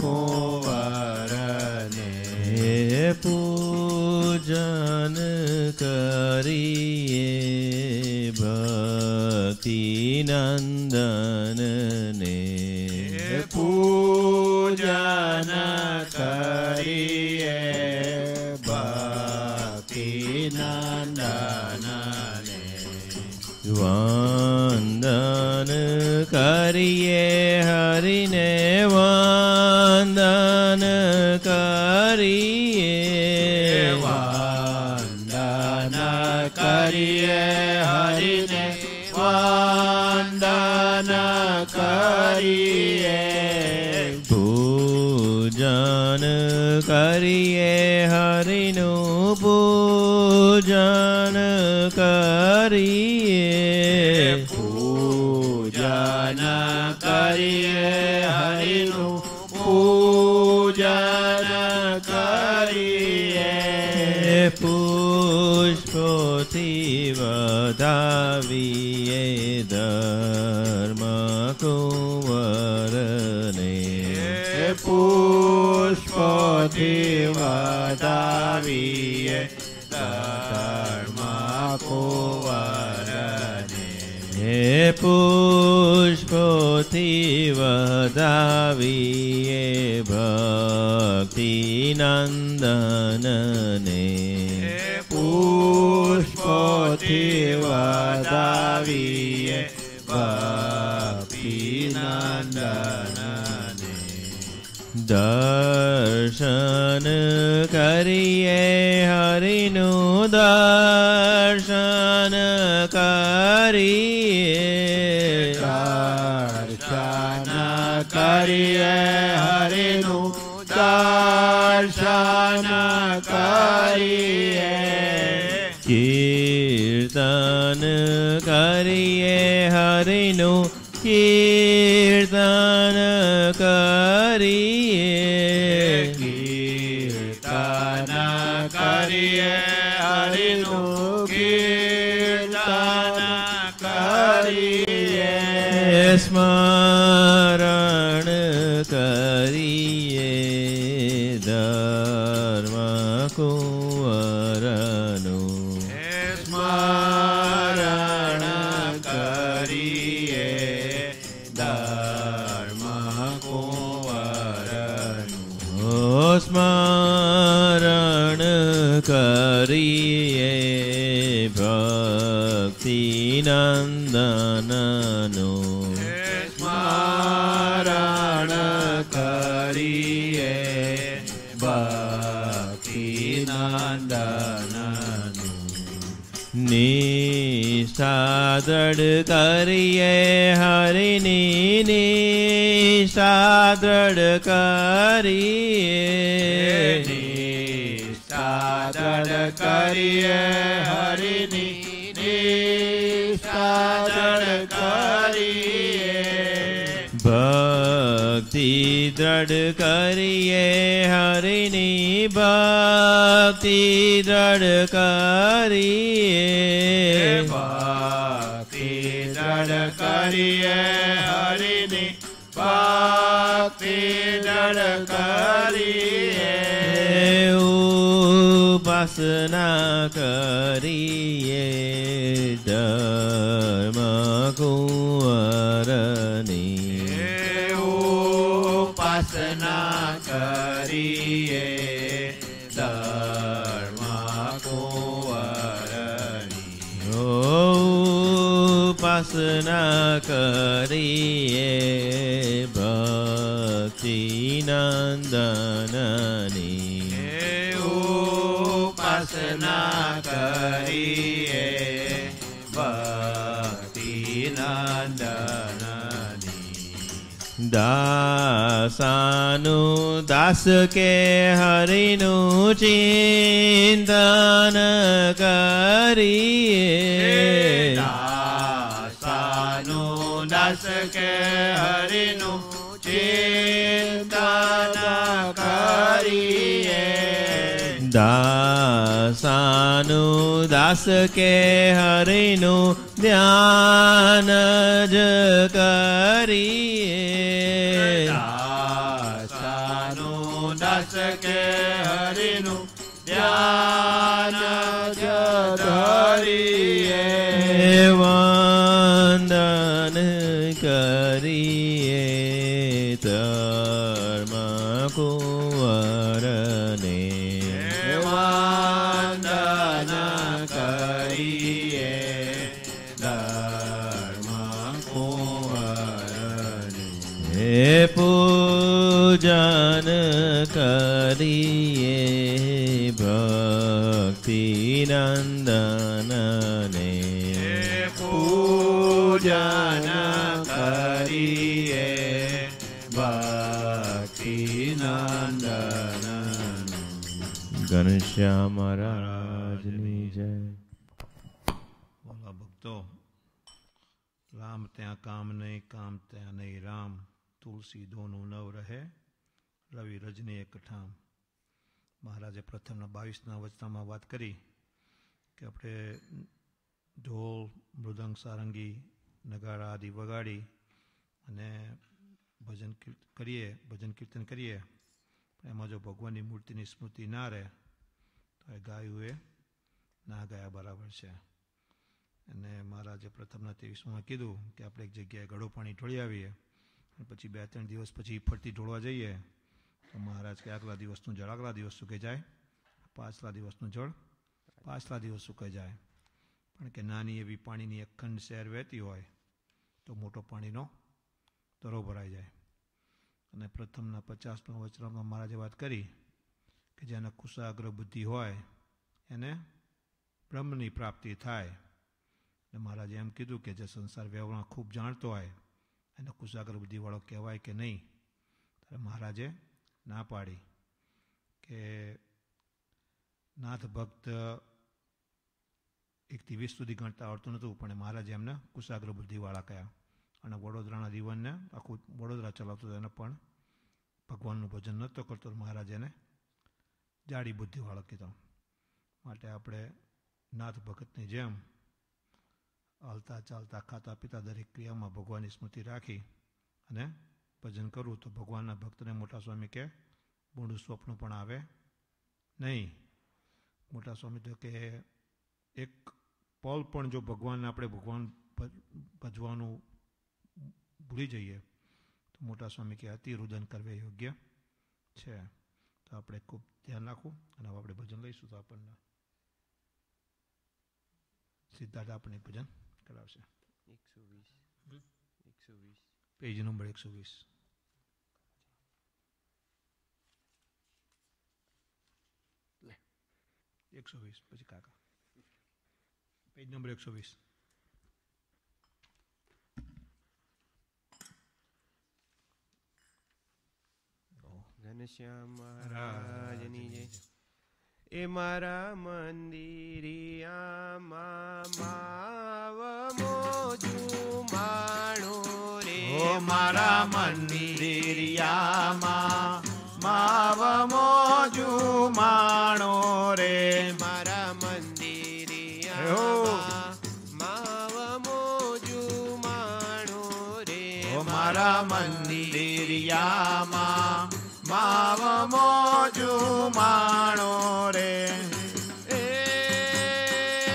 કુંવરને, પૂજન કરીએ ભક્તિ નંદનને, પૂજન કરીએ ભક્તિ નંદનને, વંદન કરીએ હરિને, વંદન કરીએ, વંદન કરીએ હરિને, વંદન કરીએ પૂજન કરીએ હરિનું પૂજન કરીએ પૂજન કરીએ હરિનું પૂજન કરીએ પુષ્પોથી વધાવીએ ધર્મ કુંવરને પુષ્પોથી વધાવીએ ધર્મ કુંવરને પુષ્પોથી વધાવીએ ભક્તિ નંદનને પુષ્પોથી વધાવીએ ભક્તિ નંદનને દર્શન કરીએ હરિનું દર્શન કરીએ દર્શન કરીએ હરિનું દર્શન કરીએ કીર્તન કરીએ હરિનું કીર્તન કરીએ કીર્તન કરીએ હરિનું કીર્તન કરીએ સ્મરણ કરીએ ધર્મ કુંવરનું સ્મરણ કરીએ ધર્મ કુંવરનું સ્મરણ કરીએ ભક્તિ નંદનનું સ્મરણ કરીએ ભક્તિ નંદનનું નિષ્ઠા દ્રઢ કરીએ હરિની નિષ્ઠા દ્રઢ કરીએ નિષ્ઠા દ્રઢ કરીએ હરિની નિષ્ઠા દ્રઢ કરીએ ભક્તિ દ્રઢ કરીએ હરિની ભક્તિ દ્રઢ કરીએ ભક્તિ દ્રઢ કરીએ હરિની ભક્તિ દ્રઢ કરીએ ઉપાસના કરીએ ધર્મ કુંવરની ઉપાસના કરીએ ધર્મ કુંવરની ઉપાસના કરીએ ભક્તિ નંદનની ઉપાસના કરીએ ભક્તિ નંદનની દાસાનું દાસ કે હરિનું ચિંતન કરીએ દાસાનું દાસ કે હરિનું ચિંતન કરીએ દાસાનું દાસ કે હરિનું ધ્યાન જ કરીએ દાસાનું દાસ કે હરિનું ધ્યાન જ ધરીએ વંદન કરીએ ધર્મ કુંવરને વંદન કરીએ ધર્મ કુંવરને પૂજન કરીએ ભક્તિ નંદનને પૂજન કરીએ કરીએ ભક્તિ નંદન ઘનશ્યામ મહારાજની જય. બોલા ભક્તો, રામ ત્યાં કામ નહીં, કામ ત્યાં નહીં રામ, તુલસી દોનું નવ રહે, રવિ રજની એક ઠામ. મહારાજે પ્રથમના 22ના વચનામાં વાત કરી કે આપણે ઢોલ, મૃદંગ, સારંગી, નગારા આદિ વગાડી અને ભજન કીર્તન કરીએ, પણ એમાં જો ભગવાનની મૂર્તિની સ્મૃતિ ના રહે તો એ ગાયું એ ના ગાયા બરાબર છે. અને મહારાજે પ્રથમના 23માં કીધું કે આપણે એક જગ્યાએ ગળો પાણી ઢોળી આવીએ અને પછી 2-3 દિવસ પછી ફરતી ઢોળવા જઈએ તો મહારાજ કે આગલા દિવસનું જળ આગલા દિવસ સુકાઈ જાય, પાછલા દિવસનું જળ પાછલા દિવસ સુકાઈ જાય. પણ કે નાની એવી પાણીની અખંડ શહેર વહેતી હોય તો મોટો પાણીનો તરો ભરાઈ જાય. અને પ્રથમના 50મા વચનામાં મહારાજે વાત કરી કે જેના કુશાગ્ર બુદ્ધિ હોય એને બ્રહ્મની પ્રાપ્તિ થાય. અને મહારાજે એમ કીધું કે જે સંસાર વ્યવહાર ખૂબ જાણતો હોય એને કુશાગ્ર બુદ્ધિવાળો કહેવાય કે નહીં. ત્યારે મહારાજે ના પાડી કે નાથ ભક્ત 1થી 20 સુધી ગણતા આવડતું નહોતું, પણ મહારાજે એમને કુશાગ્ર બુદ્ધિવાળા કહ્યા. અને વડોદરાના દીવાનને આખું વડોદરા ચલાવતો એને પણ ભગવાનનું ભજન નહોતો કરતો, મહારાજે એને જાડી બુદ્ધિવાળો કીધો. માટે આપણે નાથ ભગતની જેમ હાલતા ચાલતા ખાતા પીતા દરેક ક્રિયામાં ભગવાનની સ્મૃતિ રાખી અને ભજન કરવું તો ભગવાનના ભક્તને મોટા સ્વામી કે મોડું સ્વપ્ન પણ આવે નહીં. મોટા સ્વામી તો કે એક પલ પણ જો ભગવાનને આપણે ભગવાન ભજવાનું ભૂલી જઈએ તો મોટા સ્વામી કે અતિ રુદન કરવે યોગ્ય છે. તો આપણે ખૂબ ધ્યાન રાખવું અને આપણે ભજન લઈશું તો આપણને સિદ્ધાર્થ આપણે ભજન કરાવશે. 120 પેજ નંબર 120. લે 120 પછી કાકા પેજ નંબર 120. ઘનશ્યામ મહારાજની જય. એ મારા મંદિરિયામાં માવ મોજું માણો રે, મારા મંદિરિયામાં માવ મોજું માણો રે, મારા મંદિરિયામાં માવ મોજું માણો રે, મારા મંદિરિયામાં માવ મોજું માણો રે. એ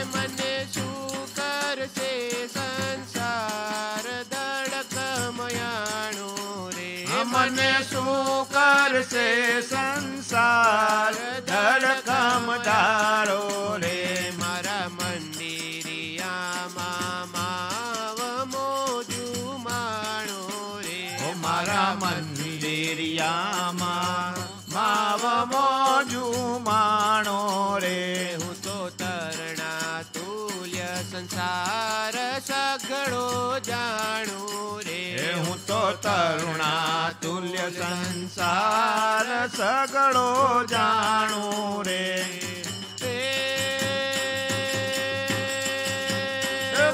મને શું કરશે સંસાર દડકમયાણો રે, મને શું કરશે સંસાર ધડકમ દારો રે, મારા મંદિરિયામાં માવ મોજું માણો રે, મારા મંદિરિયામાં માવ મોજું માણો રે. હું તો તરણા તુલ્ય સંસાર સઘળો જાણું રે, હું તો તરુણા તુલ્ય સંસાર સગળો જાણું રે.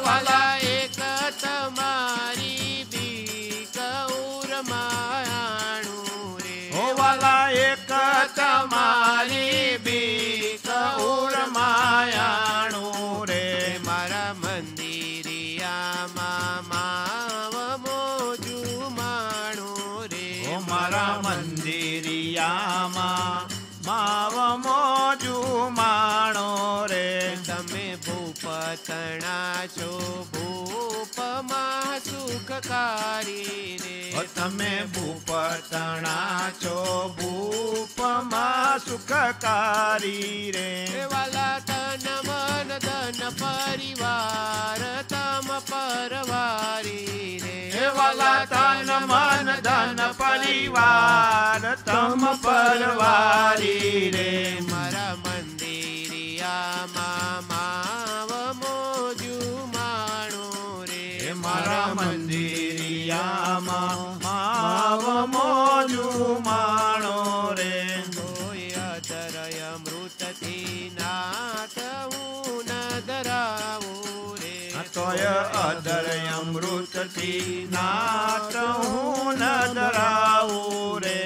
વાલા એક તમારી બીક ઉરમાણું રે, વાલા એક તમારી બીક ઉરમાયાણું રે, મારા મંદિરિયામાં માવ મોજું માણું રે, મારા મંદિરિયામાં માવ મોજું માણો રે. તમે ભૂપતણા છો ભૂપમાં સુખકારી રે, તમે ભૂપતણા છો ભૂપમાં સુખકારી રે, વાલા તન મન ધન પરિવાર તમ પરવારી રે, વાલા તન મન ધન પરિવાર તમ પરવારી રે. મારા મંદિરિયામાં માવ મોજું માણો રે, મારા મંદિરિયા માવ મોજુ માણો રે કોઈ અધરય અમૃતથી નાથ હું ન ધરાવું રે તોય અદર અમૃતથી નાથ હું ન ધરાવું રે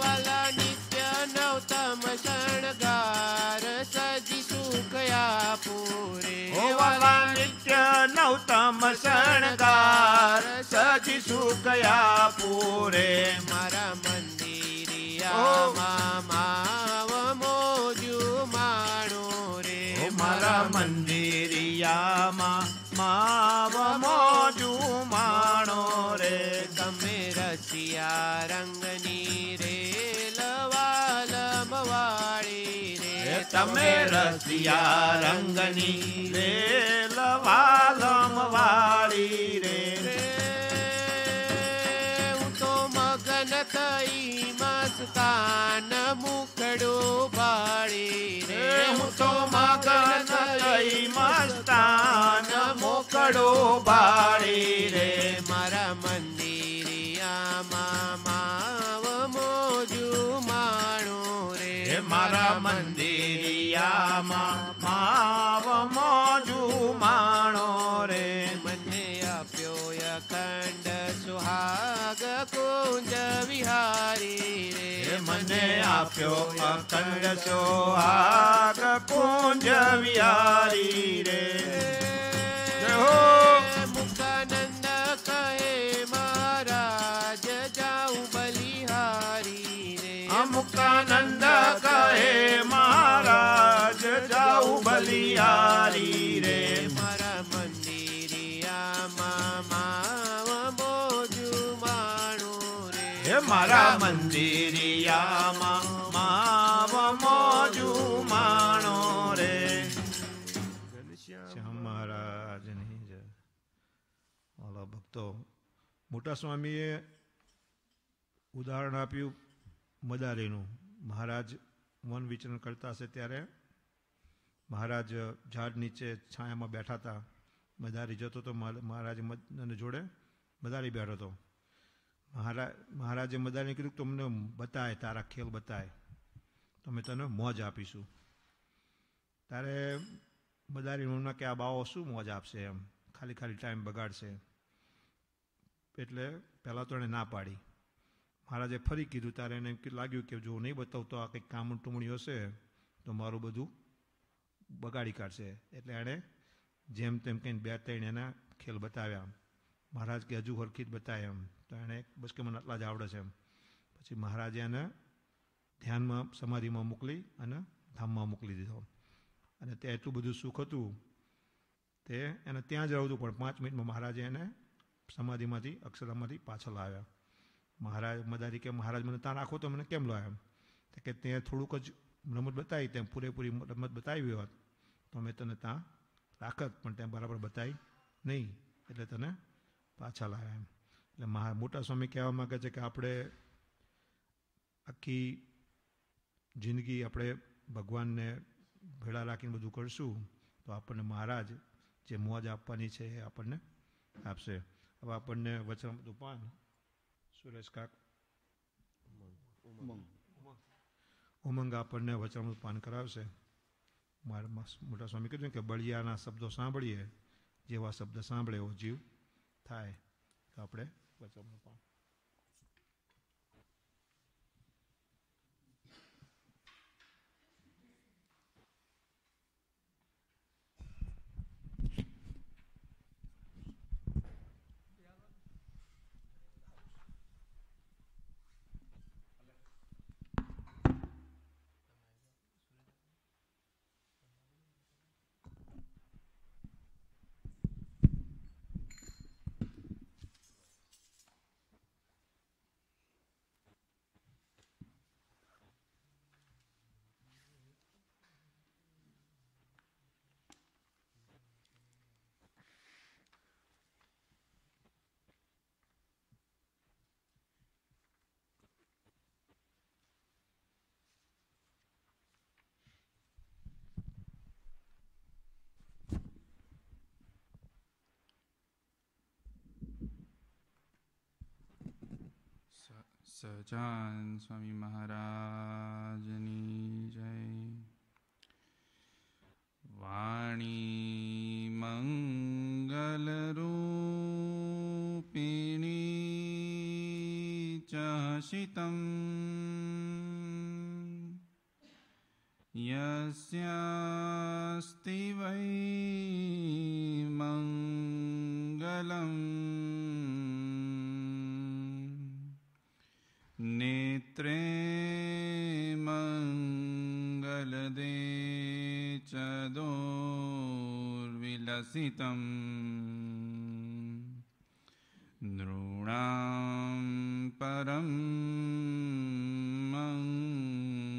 વાલા નિત્ય નવતમ શણગાર સજી સુખ આપું રે વાલા નિત્ય નવતમ શણગાર સજી સુખ આપું રે મારા મંદિરિયામાં માવ મોજુ માણો રે મારા મંદિરિયામાં માવ મોજુ માણો રે તમે રસિયા રંગની રે લવાલમ વાળી રે તમે રસિયા રંગની રે લવાલમ વાળી રે હું તો મગન થઈ મસ્તાન મુખડો બાળી રે હું તો મગન થઈ મસ્તાન મોકડો બાળી રે મારા મંદિરિયામાં માવ મોજુ માણો રે મારા મંદિરિયામાં માવ મોજુ માણો રે મને આપ્યો અખંડ સુહાગ કુંજ વિહારી રે મને આપ્યો અખંડ સોહાગ કુંજ વિહારી રે મુકાનંદ કહે મહારાજ જાઉં બલિહારી રે મુકાનંદ કહે મહારાજ જાઉં બલિહારી રે મારા મંદિરિયામાં માવ મોજુ માણો રે મારા મંદિરિયામાં માવ મોજુ માણો રે શ્યામ મહારાજની જય. વાલા ભક્તો, મોટા સ્વામીએ ઉદાહરણ આપ્યું મદારીનું. મહારાજ વન વિચરણ કરતા હશે ત્યારે મહારાજ ઝાડ નીચે છાયામાં બેઠા હતા. મદારી જતો તો મહારાજ જોડે મદારી બેઠો હતો. મહારાજે મદારીને કીધું તમને બતાય, તારા ખેલ બતાય, તો અમે તને મોજ આપીશું. ત્યારે મદારીનું કે આ બાવો શું મોજ આપશે, એમ ખાલી ખાલી ટાઈમ બગાડશે. એટલે પહેલાં તો એણે ના પાડી. મહારાજે ફરી કીધું ત્યારે એને લાગ્યું કે જો નહીં બતાવતો આ કંઈક કામણ ટુમણી હશે તો મારું બધું બગાડી કાઢશે. એટલે એણે જેમ તેમ કહીને 2-3 એના ખેલ બતાવ્યા. મહારાજ કે હજુ હરખી જ બતાવે એમ. તો એણે બસ કે મને આટલા જ આવડે છે એમ. પછી મહારાજે એને ધ્યાનમાં સમાધિમાં મોકલી અને ધામમાં મોકલી દીધો. અને ત્યાં એટલું બધું સુખ હતું તે એને ત્યાં જ રહેવું પણ 5 મિનિટમાં મહારાજે એને સમાધિમાંથી અક્ષરધામમાંથી પાછળ લાવ્યા. મહારાજ મદારી કે મહારાજ મને ત્યાં રાખો તો મને કેમ લાવ્યા એમ. કે ત્યાં થોડુંક જ રમત બતાવી, તેમ પૂરેપૂરી રમત બતાવી હોત તો અમે તને ત્યાં રાખત, પણ ત્યાં બરાબર બતાવી નહીં એટલે તને પાછા લાવ્યા એમ. એટલે મોટા સ્વામી કહેવા માગે છે કે આપણે આખી જિંદગી આપણે ભગવાનને ભેળા રાખીને બધું કરશું તો આપણને મહારાજ જે મોજ આપવાની છે એ આપણને આપશે. હવે આપણને વચનામૃતનું પાન સુરેશ કાક ઉમંગ આપણને વચનામૃતનું પાન કરાવશે. મારા મોટા સ્વામી કીધું કે બળિયાના શબ્દો સાંભળીએ, જેવા શબ્દ સાંભળે એવો જીવ થાય. તો આપણે વચનામૃતનું પાન સહજાન સ્વામી મહારાજની જય. વાણી મંગલરૂપિણી ચિતમ યસ્યાસ્તિ વૈ મંગલમ નેત્રે મંગલદે ચ દોર્વિલસિતમ નૃણાં પરમ મંગલમ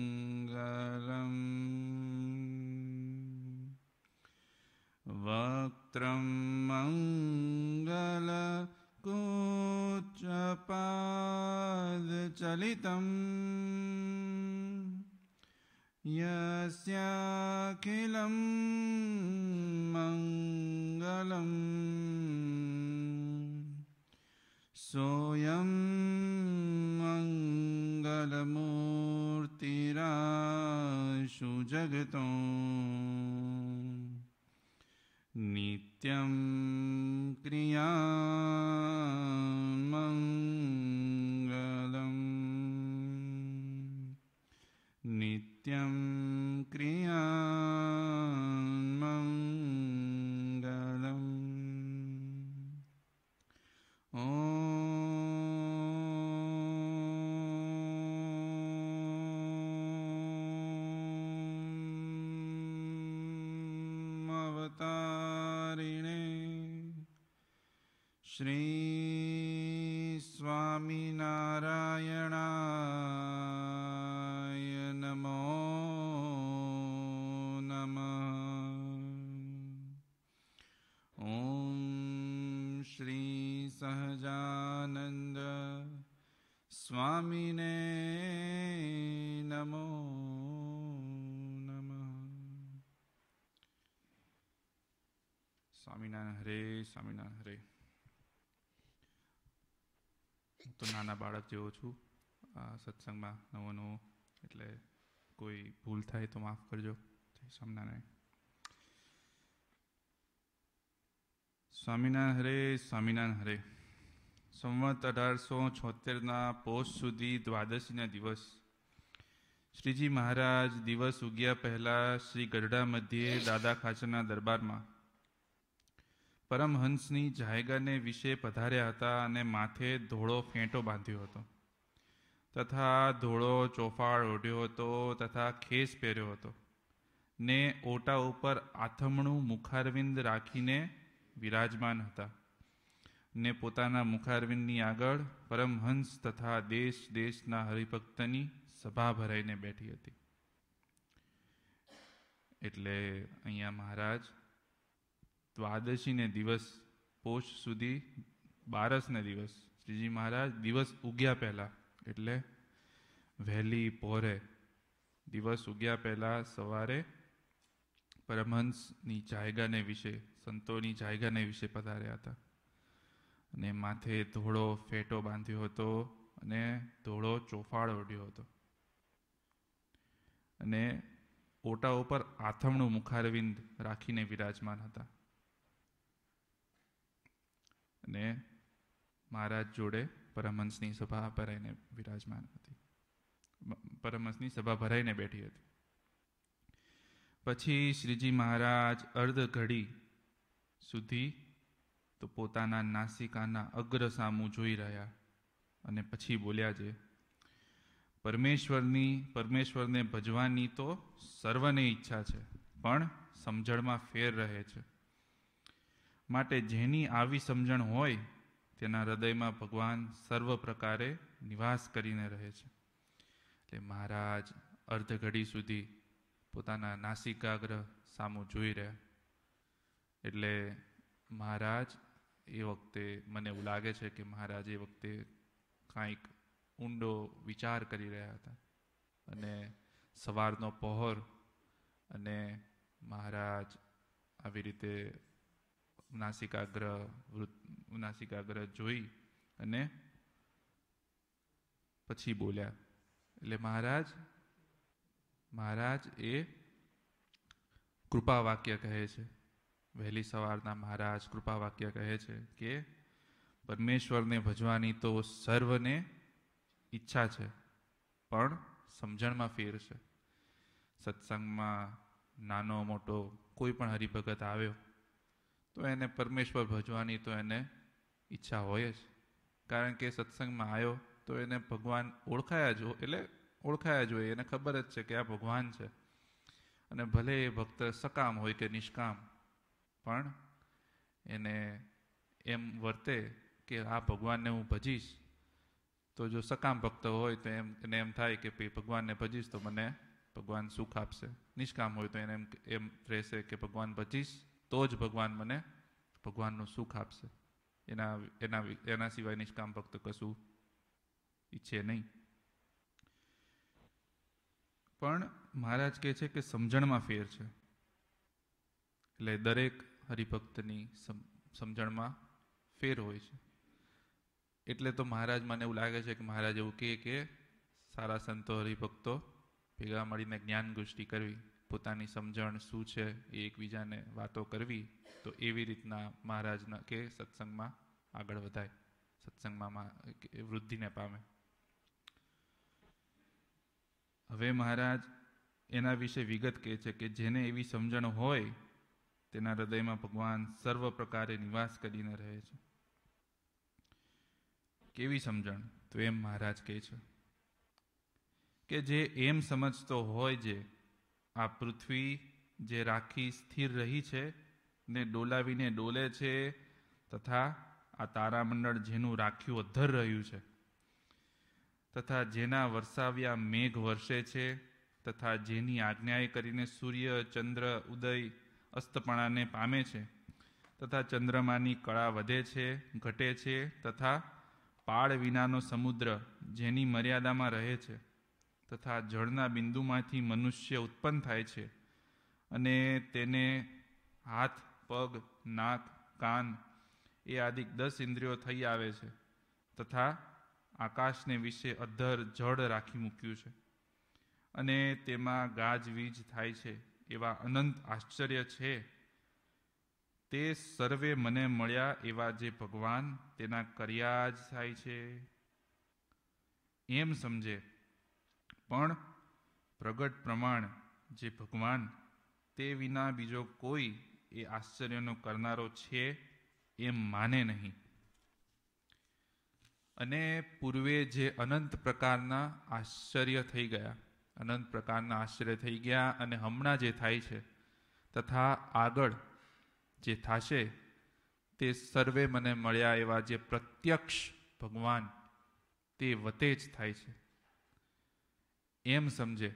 વક્ત્રમ મંગલ કોચપાદચલિતમ યસ્યાખિલમ મંગલમ સોયં મંગલમૂર્તિરાશુ જગતો નિત્યં ક્રિયામંગલમ નિત્યં ક્રિયામંગલમ. અવતારિણે શ્રી સ્વામિનારાયણાય નમો નમઃ. ઓમ શ્રી સહજાનંદ સ્વામીને નમો નમઃ. સ્વામિનારાયણ હરે, સ્વામિનારાયણ હરે. હું તો નાના બાળક જેવો છું આ સત્સંગમાં, નવો નવો, એટલે કોઈ ભૂલ થાય તો માફ કરજો. જય સ્વામિનારાયણ. સ્વામિનારાયણ હરે, સ્વામિનારાયણ હરે. સંવત 1876ના પોષ સુધી દ્વાદશીના દિવસ શ્રીજી મહારાજ દિવસ ઉગ્યા પહેલા શ્રી ગઢડા મધ્યે દાદા ખાચરના દરબારમાં પરમહંસની જાયગાને વિશે પધાર્યા હતા અને માથે ધોળો ફેંટો બાંધ્યો હતો તથા ધોળો ચોફાળ ઓઢ્યો હતો તથા ખેસ પહેર્યો હતો ને ઓટા ઉપર આથમણું મુખારવિંદ રાખીને વિરાજમાન હતા ને પોતાના મુખારવિંદની આગળ પરમહંસ તથા દેશ દેશના હરિભક્તની સભા ભરાઈને બેઠી હતી. એટલે અહીંયા મહારાજ દ્વાદશીને દિવસ પોષ સુધી બારસને દિવસ શ્રીજી મહારાજ દિવસ ઉગ્યા પહેલાં એટલે વહેલી પહોરે દિવસ ઉગ્યા પહેલાં સવારે પરમહંસની જાયગાને વિશે, સંતોની જાયગાને વિશે પધાર્યા હતા અને માથે ધોળો ફેટો બાંધ્યો હતો અને ધોળો ચોફાળ ઓઢ્યો હતો અને ઓટા ઉપર આથમણું મુખારવિંદ રાખીને વિરાજમાન હતા અને મહારાજ જોડે પરમહંસની સભા ભરાઈને વિરાજમાન હતી, પરમહંસની સભા ભરાઈને બેઠી હતી. પછી શ્રીજી મહારાજ અર્ધ ઘડી સુધી તો પોતાના નાસિકાના અગ્ર સામું જોઈ રહ્યા અને પછી બોલ્યા છે, પરમેશ્વરને ભજવાની તો સર્વને ઈચ્છા છે, પણ સમજણમાં ફેર રહે છે. માટે જેની આવી સમજણ હોય તેના હૃદયમાં ભગવાન સર્વ પ્રકારે નિવાસ કરીને રહે છે. એટલે મહારાજ અર્ધ ઘડી સુધી પોતાના નાસિકાગ્ર સામું જોઈ રહ્યા. એટલે મહારાજ એ વખતે મને એવું લાગે છે કે મહારાજ એ વખતે કાંઈક ઊંડો વિચાર કરી રહ્યા હતા અને સવારનો પહોર અને મહારાજ આવી રીતે નાસિકાગ્ર જોઈ અને પછી બોલ્યા. એટલે મહારાજ એ કૃપા વાક્ય કહે છે. વહેલી સવારના મહારાજ કૃપા વાક્ય કહે છે કે પરમેશ્વરને ભજવાની તો સર્વને ઈચ્છા છે, પણ સમજણમાં ફેર છે. સત્સંગમાં નાનો મોટો કોઈ પણ હરિભગત આવ્યો તો એને પરમેશ્વર ભજવાની તો એને ઈચ્છા હોય જ, કારણ કે સત્સંગમાં આવ્યો તો એને ભગવાન ઓળખાયા જ હોય, એને ખબર જ છે કે આ ભગવાન છે. અને ભલે એ ભક્ત સકામ હોય કે નિષ્કામ, પણ એને એમ વર્તે કે આ ભગવાનને હું ભજીશ. તો જો સકામ ભક્ત હોય તો એને એમ થાય કે ભગવાનને ભજીશ તો મને ભગવાન સુખ આપશે. નિષ્કામ હોય તો એને એમ રહેશે કે ભગવાન ભજીશ તો જ ભગવાન મને ભગવાનનું સુખ આપશે. એના સિવાય નિષ્કામ ભક્ત કશું ઈચ્છે નહીં. પણ મહારાજ કહે છે કે સમજણમાં ફેર છે. એટલે દરેક હરિભક્તની સમજણમાં ફેર હોય છે. એટલે તો મહારાજ, મને એવું લાગે છે કે મહારાજ એવું કહે કે સારા સંતો હરિભક્તો ભેગા મળીને જ્ઞાન ગોષ્ઠી કરવી, પોતાની સમજણ શું છે એ એકબીજાને વાતો કરવી, તો એવી રીતના મહારાજના કે સત્સંગમાં આગળ વધાય, સત્સંગમાં વૃદ્ધિને પામે. હવે મહારાજ એના વિશે વિગત કહે છે કે જેને એવી સમજણ હોય તેના હૃદયમાં ભગવાન સર્વ પ્રકારે નિવાસ કરીને રહે છે. કેવી સમજણ? તો એમ મહારાજ કહે છે કે જે એમ સમજતો હોય જે આ પૃથ્વી જે રાખી સ્થિર રહી છે ને ડોલાવીને ડોલે છે, તથા આ તારામંડળ જેનું રાખ્યું અધ્ધર રહ્યું છે, તથા જેના વરસાવ્યા મેઘ વર્ષે છે, તથા જેની આજ્ઞાએ કરીને સૂર્ય ચંદ્ર ઉદય અસ્તપણાને પામે છે, તથા ચંદ્રમાની કળા વધે છે ઘટે છે, તથા પાળ વિનાનો સમુદ્ર જેની મર્યાદામાં રહે છે, તથા જળના બિંદુમાંથી મનુષ્ય ઉત્પન્ન થાય છે, અને તેને હાથ પગ નાક કાન એ આદિ 10 ઇન્દ્રિયો થઈ આવે છે, તથા આકાશને વિશે અધ્ધર જળ રાખી મૂક્યું છે, અને તેમાં ગાજવીજ થાય છે એવા અનંત આશ્ચર્ય છે, તે સર્વે મને મળ્યા એવા જે ભગવાન તેના કર્યા જ થાય છે એમ સમજે. પણ પ્રગટ પ્રમાણ જે ભગવાન તે વિના બીજો કોઈ એ આશ્ચર્યનો કરનારો છે એમ માને નહીં. અને પૂર્વે જે અનંત પ્રકારના આશ્ચર્ય થઈ ગયા, અને હમણાં જે થાય છે, તથા આગળ જે થશે તે સર્વે મને મળ્યા એવા જે પ્રત્યક્ષ ભગવાન તે વતે જ થાય છે એમ સમજે.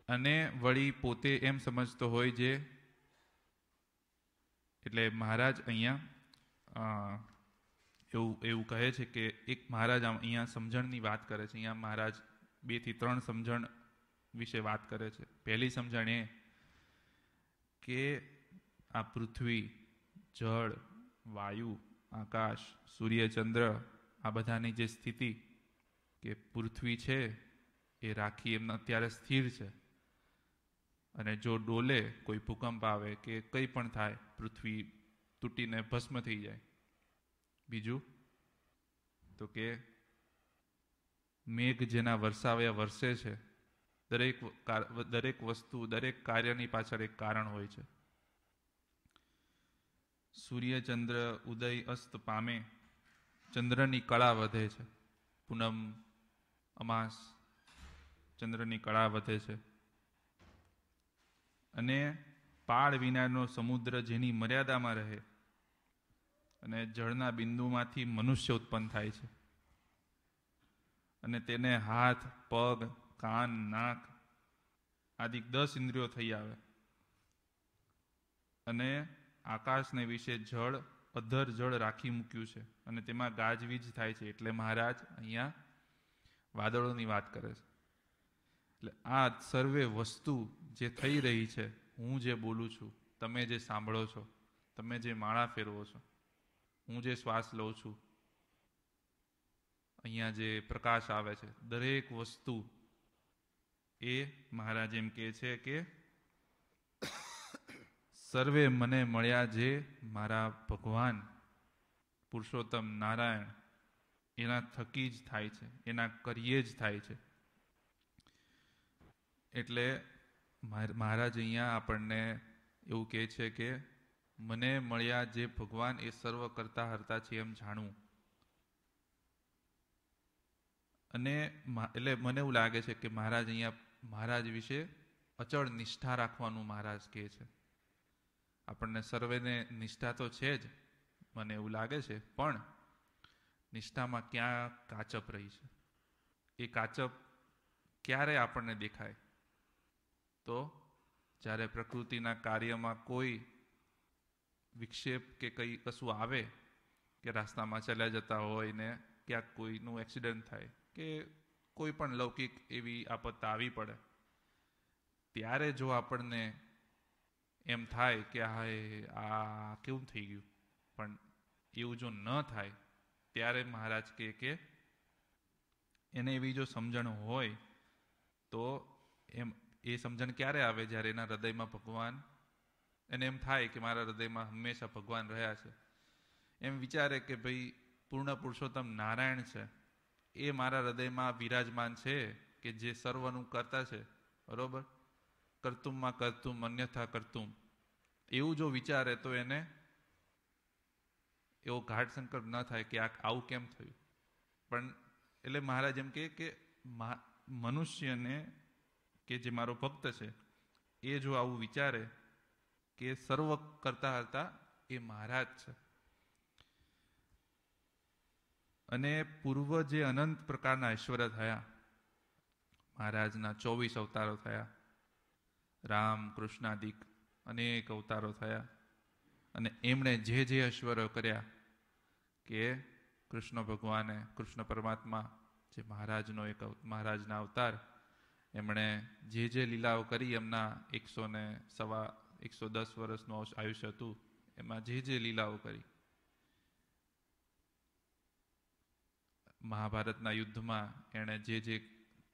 અને વળી પોતે એમ સમજતો હોય જે, એટલે મહારાજ અહીંયા એવું કહે છે કે એક મહારાજ અહીંયા સમજણની વાત કરે છે. અહીંયા મહારાજ 2 થી 3 સમજણ વિશે વાત કરે છે. પહેલી સમજણ એ કે આ પૃથ્વી, જળ, વાયુ, આકાશ, સૂર્ય, ચંદ્ર આ બધાની જે સ્થિતિ, કે પૃથ્વી છે એ રાખી એમ અત્યારે સ્થિર છે, અને જો ડોલે, કોઈ ભૂકંપ આવે કે કંઈ પણ થાય, પૃથ્વી તૂટીને ભસ્મ થઈ જાય. બીજું તો કે મેઘ જેના વરસાવ્યા વર્ષે છે. દરેક વસ્તુ, દરેક કાર્યની પાછળ એક કારણ હોય છે. સૂર્ય ચંદ્ર ઉદય અસ્ત પામે, ચંદ્રની કળા વધે છે. પૂનમ અમાસ ચંદ્રની કળા વધે છે. અને પાળ વિનાનો સમુદ્ર જેની મર્યાદામાં રહે, અને જળના બિંદુમાંથી મનુષ્ય ઉત્પન્ન થાય છે, અને તેને હાથ પગ કાન નાક આદિ 10 ઇન્દ્રિયો થઈ આવે, અને આકાશને વિશે જળ અધ્ધર જળ રાખી મૂક્યું છે, અને તેમાં ગાજવીજ થાય છે. એટલે મહારાજ અહીંયા વાદળોની વાત કરે છે. એટલે આ સર્વે વસ્તુ જે થઈ રહી છે, હું જે બોલું છું, તમે જે સાંભળો છો, તમે જે માળા ફેરવો છો, હું જે શ્વાસ લઉં છું, અહીંયા જે પ્રકાશ આવે છે, દરેક વસ્તુ એ મહારાજ એમ કહે છે કે સર્વે મને મળ્યા જે મારા ભગવાન પુરુષોત્તમ નારાયણ એના થકી જ થાય છે, એના કરીએ જ થાય છે. એટલે મહારાજ અહીંયા આપણને એવું કહે છે કે મને મળ્યા જે ભગવાન એ સર્વ કરતા હરતા છે એમ જાણવું. અને એટલે મને એવું લાગે છે કે મહારાજ અહીંયા મહારાજ વિશે અચળ નિષ્ઠા રાખવાનું મહારાજ કહે છે. આપણને સર્વેને નિષ્ઠા તો છે જ, મને એવું લાગે છે, પણ નિષ્ઠામાં ક્યાં કાચપ રહી છે. એ કાચપ ક્યારે આપણને દેખાય? તો જ્યારે પ્રકૃતિના કાર્યમાં કોઈ વિક્ષેપ કે કંઈ કશું આવે, કે રસ્તામાં ચાલ્યા જતા હોય ને ક્યાંક કોઈનું એક્સિડન્ટ થાય કે કોઈ પણ લૌકિક એવી આપત્તા આવી પડે, ત્યારે જો આપણને એમ થાય કે આ કેવું થઈ ગયું, પણ એવું જો ન થાય ત્યારે મહારાજ કહે કે એને એવી જો સમજણ હોય તો એમ એ સમજણ ક્યારે આવે? જ્યારે એના હૃદયમાં ભગવાન, એને એમ થાય કે મારા હૃદયમાં હંમેશા ભગવાન રહ્યા છે. એમ વિચારે કે ભાઈ પૂર્ણ પુરુષોત્તમ નારાયણ છે, એ મારા હૃદયમાં વિરાજમાન છે, કે જે સર્વનું કરતા છે, બરોબર? કર્તુમમાં કર્તુમ અન્યથા કર્તુમ, એવું જો વિચારે તો એને એવો ગાઢ સંકલ્પ ન થાય કે આવું કેમ થયું. પણ એટલે મહારાજ એમ કે મનુષ્યને કે જે મારો ભક્ત છે એ જો આવું વિચારે કે સર્વ કરતા હતા એ મહારાજ છે, અને પૂર્વ જે અનંત પ્રકારના ઐશ્વર્ય થયા, મહારાજના 24 અવતારો થયા, રામ કૃષ્ણાદિક અનેક અવતારો થયા, અને એમણે જે ઐશ્વર્યો કર્યા, કે કૃષ્ણ ભગવાને, કૃષ્ણ પરમાત્મા જે મહારાજના અવતાર, એમણે જે લીલાઓ કરી, એમના 110 વર્ષનું આયુષ્ય હતું, એમાં જે લીલાઓ કરી, મહાભારતના યુદ્ધમાં એણે જે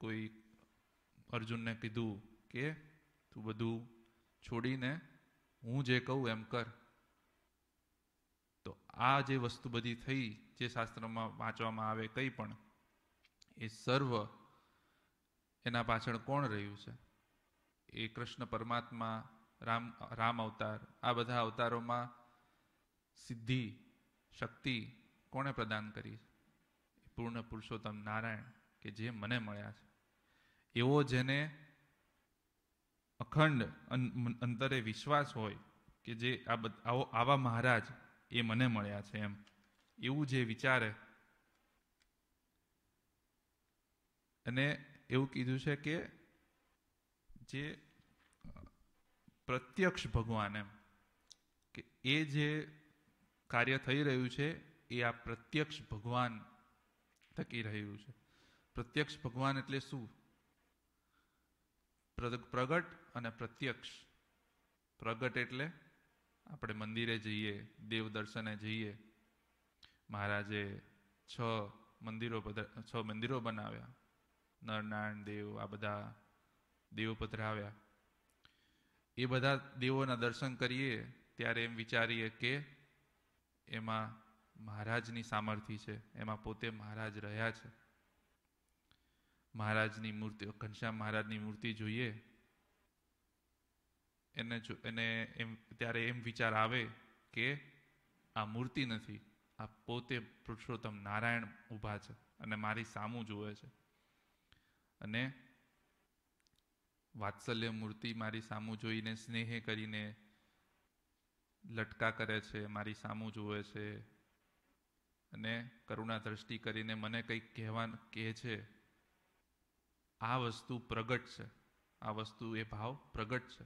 કોઈ અર્જુનને કીધું કે તું બધું છોડીને હું જે કહું એમ કર, તો આ જે વસ્તુ બધી થઈ, જે શાસ્ત્રમાં વાંચવામાં આવે કંઈ પણ, એ સર્વ એના પાછળ કોણ રહ્યું છે? એ કૃષ્ણ પરમાત્મા, રામ અવતાર, આ બધા અવતારોમાં સિદ્ધિ શક્તિ કોણે પ્રદાન કરી? પૂર્ણ પુરુષોત્તમ નારાયણ, કે જે મને મળ્યા છે. એવો જેને અખંડ અંતરે વિશ્વાસ હોય કે જે આવા મહારાજ એ મને મળ્યા છે, એમ એવું જે વિચારે. અને એવું કીધું છે કે જે પ્રત્યક્ષ ભગવાન, એમ કે એ જે કાર્ય થઈ રહ્યું છે એ આ પ્રત્યક્ષ ભગવાન થકી રહ્યું છે. પ્રત્યક્ષ ભગવાન એટલે શું? પ્રગટ અને પ્રત્યક્ષ. પ્રગટ એટલે આપણે મંદિરે જઈએ, દેવ દર્શને જઈએ, મહારાજે 6 મંદિરો બનાવ્યા, નરનારાયણ દેવ, આ બધા દેવો પધરાવ્યા. એ બધા દેવોના દર્શન કરીએ ત્યારે એમ વિચારીએ કે એમાં મહારાજની સામર્થ્ય છે, એમાં પોતે મહારાજ રહ્યા છે. મહારાજની મૂર્તિ, ઘનશ્યામ મહારાજની મૂર્તિ જોઈએ એને ત્યારે એમ વિચાર આવે કે આ મૂર્તિ નથી, આ પોતે પુરુષોત્તમ નારાયણ ઊભા છે અને મારી સામું જુએ છે. અને વાત્સલ્ય મૂર્તિ મારી સામું જોઈને સ્નેહ કરીને લટકા કરે છે, મારી સામું જુએ છે, અને કરુણા દ્રષ્ટિ કરીને મને કંઈક કહે છે. આ વસ્તુ પ્રગટ છે, આ વસ્તુ એ ભાવ પ્રગટ છે.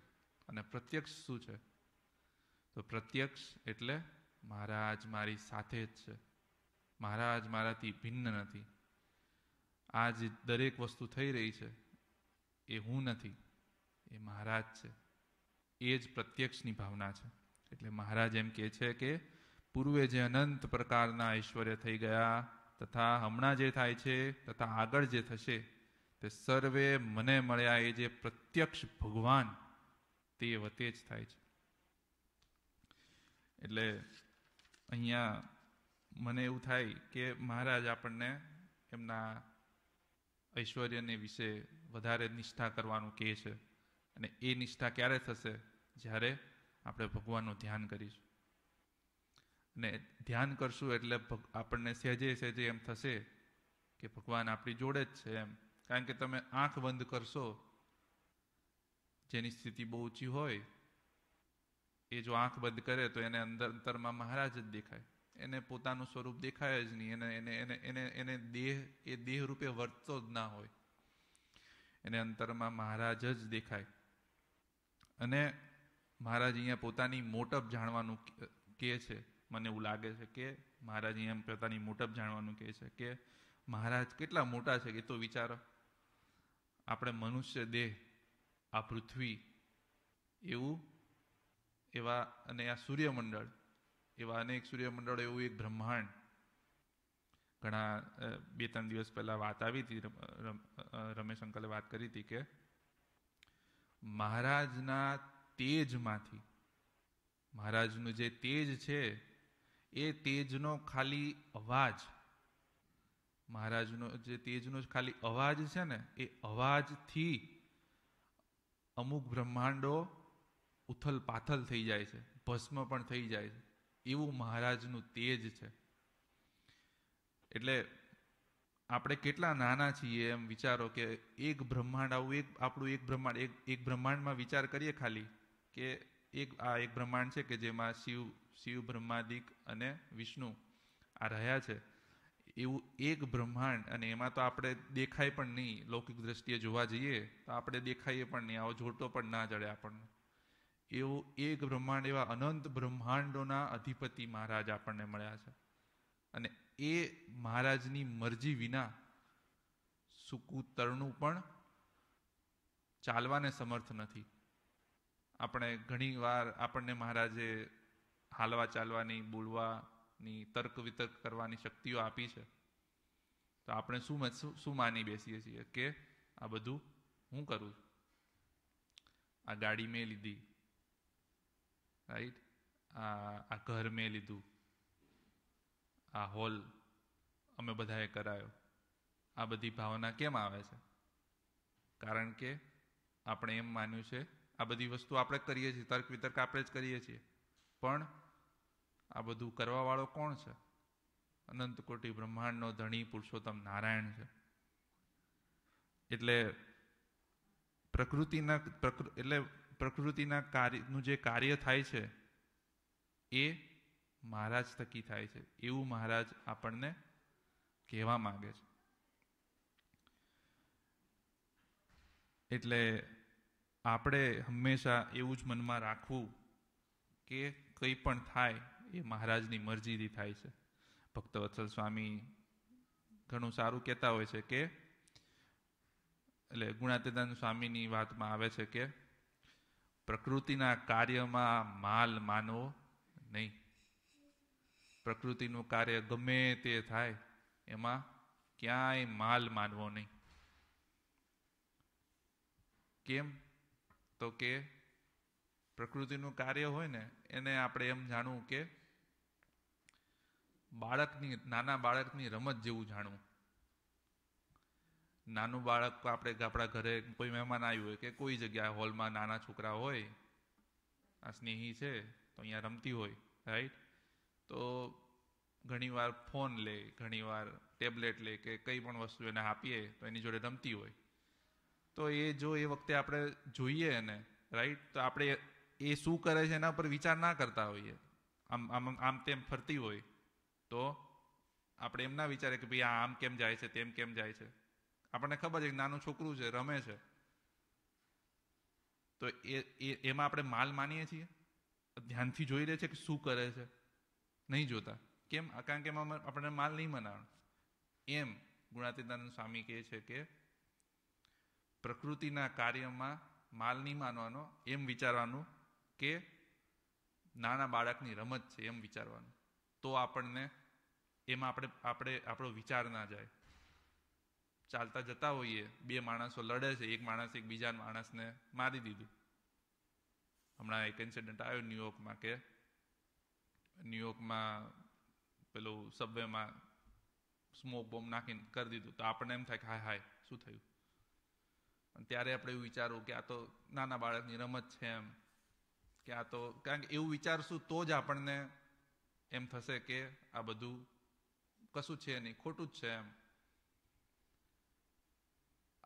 અને પ્રત્યક્ષ શું છે? તો પ્રત્યક્ષ એટલે મહારાજ મારી સાથે જ છે, મહારાજ મારાથી ભિન્ન નથી. આ જે દરેક વસ્તુ થઈ રહી છે એ હું નથી, એ મહારાજ છે. એ જ પ્રત્યક્ષની ભાવના છે. એટલે મહારાજ એમ કહે છે કે પૂર્વે જે અનંત પ્રકારના ઐશ્વર્ય થઈ ગયા તથા હમણાં જે થાય છે તથા આગળ જે થશે તે સર્વે મને મળ્યા એ જે પ્રત્યક્ષ ભગવાન તે વતે જ થાય છે. એટલે અહીંયા મને એવું થાય કે મહારાજ આપણને એમના ઐશ્વર્યને વિશે વધારે નિષ્ઠા કરવાનું કહે છે. અને એ નિષ્ઠા ક્યારે થશે? જ્યારે આપણે ભગવાનનું ધ્યાન કરીશું. અને ધ્યાન કરશું એટલે આપણને સહેજે સહેજે એમ થશે કે ભગવાન આપણી જોડે જ છે એમ. કારણ કે તમે આંખ બંધ કરશો, જેની સ્થિતિ બહુ ઊંચી હોય એ જો આંખ બંધ કરે તો એને અંતરમાં મહારાજ જ દેખાય. એને પોતાનું સ્વરૂપ દેખાય જ નહીં. એને દેહ રૂપે વર્તતો જ ના હોય. એને અંતરમાં મહારાજ જ દેખાય. અને મહારાજ અહીંયા પોતાની મોટપ જાણવાનું કહે છે. મને એવું લાગે છે કે મહારાજ અહીંયા પોતાની મોટપ જાણવાનું કહે છે કે મહારાજ કેટલા મોટા છે. એ તો વિચારો, આપણે મનુષ્ય દેહ, આ પૃથ્વી, એવા અને આ સૂર્યમંડળ, એવા અનેક સૂર્યમંડળો, એવું એક બ્રહ્માંડ. ઘણા 2-3 દિવસ પહેલા વાત આવી હતી, રમેશ અંકલે વાત કરી હતી કે મહારાજના તેજમાંથી, મહારાજનું જે તેજ છે એ તેજનો ખાલી અવાજ, મહારાજનો જે તેજનો ખાલી અવાજ છે ને, એ અવાજથી અમુક બ્રહ્માંડો ઉથલ પાથલ થઈ જાય છે, ભસ્મ પણ થઈ જાય છે. એવું મહારાજનું તેજ છે. એટલે આપણે કેટલા નાના છીએ એમ વિચારો કે એક બ્રહ્માંડ, આવું આપણું એક બ્રહ્માંડમાં વિચાર કરીએ ખાલી કે એક બ્રહ્માંડ છે કે જેમાં શિવ બ્રહ્માદિક અને વિષ્ણુ આ રહ્યા છે. એવું એક બ્રહ્માંડ, અને એમાં તો આપણે દેખાય પણ નહીં. લૌકિક દ્રષ્ટિએ જોવા જઈએ તો આપણે દેખાઈએ પણ નહીં, આવો જોડતો પણ ના જડે આપણને. એવું એક બ્રહ્માંડ, એવા અનંત બ્રહ્માંડોના અધિપતિ મહારાજ આપણને મળ્યા છે. અને એ મહારાજની મરજી વિના સૂકું તરણું પણ ચાલવાને સમર્થ નથી. આપણે ઘણી વાર આપણને મહારાજે હાલવા ચાલવાની, બોલવાની, તર્ક વિતર્ક કરવાની શક્તિઓ આપી છે. તો આપણે શું માની બેસીએ છીએ કે આ બધું હું કરું છું, આ ગાડી મેં લીધી, રાઈટ, આ ઘર મેં લીધું, આ હોલ અમે બધાએ કરાયો. આ બધી ભાવના કેમ આવે છે? કારણ કે આપણે એમ માન્યું છે આ બધી વસ્તુ આપણે કરીએ છીએ, તર્ક વિતર્ક આપણે જ કરીએ છીએ, પણ આ બધું કરવા વાળો કોણ છે? અનંત કોટી બ્રહ્માંડનો ધણી પુરુષોત્તમ નારાયણ છે. એટલે પ્રકૃતિના કાર્યનું જે કાર્ય થાય છે એ મહારાજ થકી થાય છે, એવું મહારાજ આપણને કહેવા માંગે છે. એટલે આપણે હંમેશા એવું જ મનમાં રાખવું કે કંઈ પણ થાય એ મહારાજની મરજીથી થાય છે. ભક્તવત્સલ સ્વામી ઘણું સારું કહેતા હોય છે કે, એટલે ગુણાતીતાનંદ સ્વામીની વાતમાં આવે છે કે પ્રકૃતિના કાર્યમાં માલ માનવો નહીં. પ્રકૃતિનું કાર્ય ગમે તે થાય એમાં ક્યાંય માલ માનવો નહીં. કેમ? તો કે પ્રકૃતિનું કાર્ય હોય ને એને આપણે એમ જાણવું કે નાના બાળકની રમત જેવું જાણવું. નાનું બાળક, આપણે આપણા ઘરે કોઈ મહેમાન આવ્યું હોય કે કોઈ જગ્યાએ હોલમાં નાના છોકરા હોય, આ સ્નેહી છે તો અહીંયા રમતી હોય, રાઈટ, તો ઘણીવાર ફોન લે, ઘણીવાર ટેબ્લેટ લે કે કંઈ પણ વસ્તુ એને આપીએ તો એની જોડે રમતી હોય. તો જો એ વખતે આપણે જોઈએ ને, રાઈટ, તો આપણે એ શું કરે છે એના પર વિચાર ના કરતા હોઈએ. આમ તેમ ફરતી હોય તો આપણે એમ ના વિચારે કે ભાઈ આ આમ કેમ જાય છે, તેમ કેમ જાય છે. આપણને ખબર છે કે નાનું છોકરું છે, રમે છે, તો એમાં આપણે માલ માનીએ છીએ? ધ્યાનથી જોઈ રહે છે કે શું કરે છે? નહીં જોતા. કેમ? કારણ કે એમાં આપણને માલ નહીં મનાવવાનો. એમ ગુણાતીતાનંદ સ્વામી કહે છે કે પ્રકૃતિના કાર્યમાં માલ નહીં માનવાનો, એમ વિચારવાનું કે નાના બાળકની રમત છે એમ વિચારવાનું. તો આપણને એમાં આપણો વિચાર ના જાય. ચાલતા જતા હોઈએ, બે માણસો લડે છે, એક માણસ એક બીજા માણસને મારી દીધું. હમણાં એક ઇન્સિડન્ટ આવ્યો ન્યુયોર્કમાં કે ન્યુયોર્કમાં પેલું સબવેમાં સ્મોક બોમ્બ નાખીને કરી દીધું. તો આપણને એમ થાય કે હાય શું થયું. અને ત્યારે આપણે એવું વિચારવું કે આ તો નાના બાળકની રમત છે, એમ કે આ તો, કારણ કે એવું વિચારશું તો જ આપણને એમ થશે કે આ બધું કશું છે નહીં, ખોટું જ છે. એમ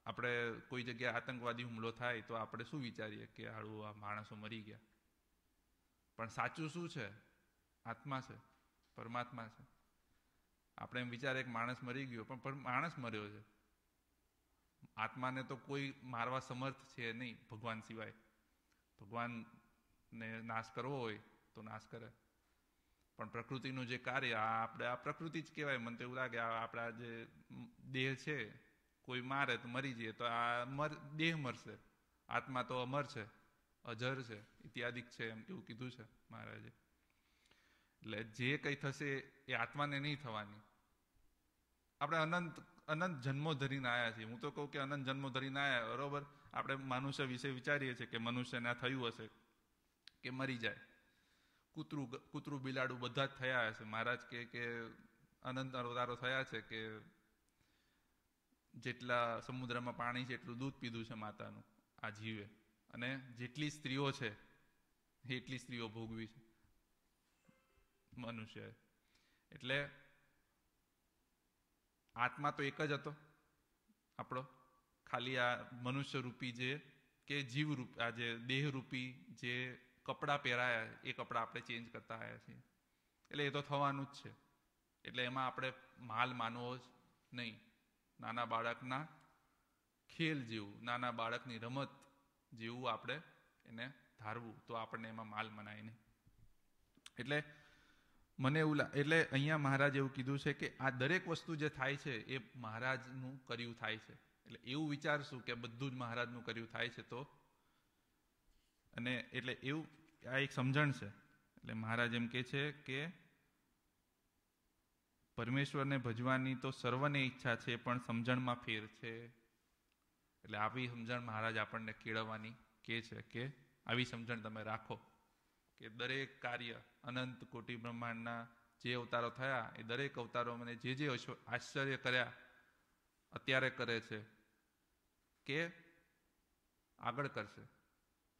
આપણે કોઈ જગ્યાએ આતંકવાદી હુમલો થાય તો આપણે શું વિચારીએ કે હાળું આ માણસો મરી ગયા. પણ સાચું શું છે? આત્મા છે, પરમાત્મા છે. આપણે એમ વિચારે કે માણસ મરી ગયો, પણ માણસ મર્યો છે. આત્માને તો કોઈ મારવા સમર્થ છે નહીં ભગવાન સિવાય. ભગવાનને નાશ કરવો હોય તો નાશ કરે. પણ પ્રકૃતિનું જે કાર્ય આ પ્રકૃતિ જ કહેવાય. મને તો એવું લાગે આપણા જે દેહ છે, કોઈ મારે તો મરી જઈએ તો આ દેહ મરશે. આત્મા તો અમર છે, અજર છે, ઇત્યાદિક છે, એમ એવું કીધું છે મહારાજે. એટલે જે કંઈ થશે એ આત્માને નહીં થવાની. આપણે અનંત જન્મો ધરીને આવ્યા છીએ. હું તો કહું કે અનંત જન્મો ધરીને આવ્યા, બરોબર. આપણે મનુષ્ય વિશે વિચારીએ છીએ કે મનુષ્યને થયું હશે કે મરી જાય. કૂતરું બિલાડું બધા જ થયા હશે. મહારાજ કે અનંત અવતારો થયા છે કે જેટલા સમુદ્રમાં પાણી છે એટલું દૂધ પીધું છે માતાનું આ જીવે. અને જેટલી સ્ત્રીઓ છે એટલી સ્ત્રીઓ ભોગવી છે મનુષ્યએ. એટલે આત્મા તો એક જ હતો આપણો. ખાલી આ મનુષ્ય રૂપી જે કે જીવ રૂપ, આ જે દેહ રૂપી જે કપડાં પહેરાયા એ કપડાં આપણે ચેન્જ કરતા આવ્યા છીએ. એટલે એ તો થવાનું જ છે. એટલે એમાં આપણે માલ માનવો જ નહીં. નાના બાળકના ખેલ જેવું, નાના બાળકની રમત જેવું આપણે એને ધારવું, તો આપણને એમાં માલ મનાય નહીં. એટલે મને એવું એટલે અહીંયા મહારાજ એવું કીધું છે કે આ દરેક વસ્તુ જે થાય છે એ મહારાજનું કર્યું થાય છે. એટલે એવું વિચારશું કે બધું જ મહારાજનું કર્યું થાય છે તો, અને એટલે એવું આ એક સમજણ છે. એટલે મહારાજ એમ કે છે કે પરમેશ્વરને ભજવાની તો સર્વને ઈચ્છા છે, પણ સમજણમાં ફેર છે. એટલે આવી સમજણ મહારાજ આપણને કેળવવાની કે છે કે આવી સમજણ તમે રાખો કે દરેક કાર્ય અનંત કોટી બ્રહ્માંડના જે અવતારો થયા એ દરેક અવતારો મને જે આશ્ચર્ય કર્યા અત્યારે કરે છે કે આગળ કરશે,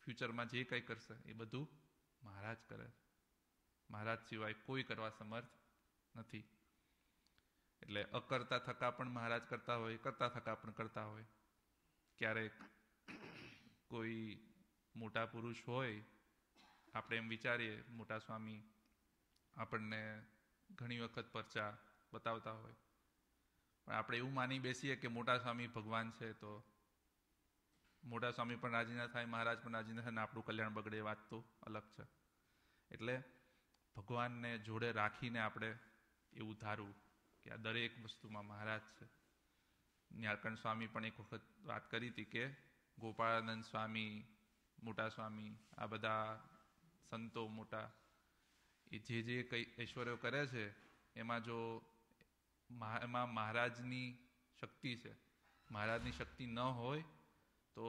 ફ્યુચરમાં જે કંઈ કરશે એ બધું મહારાજ કરે. મહારાજ સિવાય કોઈ કરવા સમર્થ નથી. એટલે અકર્તા થકા પણ મહારાજ કરતા હોય, કરતા થકા પણ કરતા હોય. ક્યારેક કોઈ મોટા પુરુષ હોય, આપણે એમ વિચારીએ મોટા સ્વામી આપણને ઘણી વખત પરચા બતાવતા હોય, પણ આપણે એવું માની બેસીએ કે મોટા સ્વામી ભગવાન છે તો મોટા સ્વામી પણ રાજી ના થાય, મહારાજ પણ રાજી ના થાય ને આપણું કલ્યાણ બગડે. એ વાત તો અલગ છે. એટલે ભગવાનને જોડે રાખીને આપણે એવું ધારવું કે આ દરેક વસ્તુમાં મહારાજ છે. ન્યાલકંઠ સ્વામી પણ એક વખત વાત કરી હતી કે ગોપાળાનંદ સ્વામી, મોટા સ્વામી, આ બધા સંતો મોટા એ જે કંઈ ઐશ્વર્યો કરે છે એમાં જો એમાં મહારાજની શક્તિ છે. મહારાજની શક્તિ ન હોય તો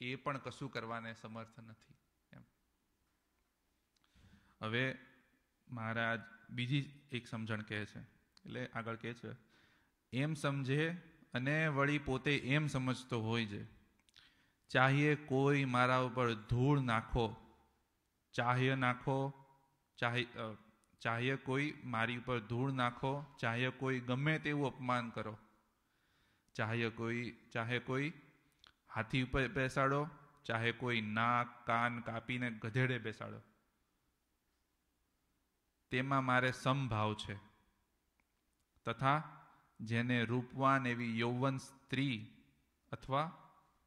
એ પણ કશું કરવાને સમર્થ નથી. એમ હવે મહારાજ બીજી એક સમજણ કહે છે. એટલે આગળ કહે છે, એમ સમજે અને વળી પોતે એમ સમજતો હોય છે, ચાહે કોઈ મારા ઉપર ધૂળ નાખો, ચાહે કોઈ મારી ઉપર ધૂળ નાખો, ચાહે કોઈ ગમે તેવું અપમાન કરો, ચાહે કોઈ હાથી ઉપર બેસાડો, ચાહે કોઈ નાક કાન કાપીને ગધેડે બેસાડો, તેમાં મારે સમભાવ છે. તથા જેને રૂપવાન એવી યૌવન સ્ત્રી અથવા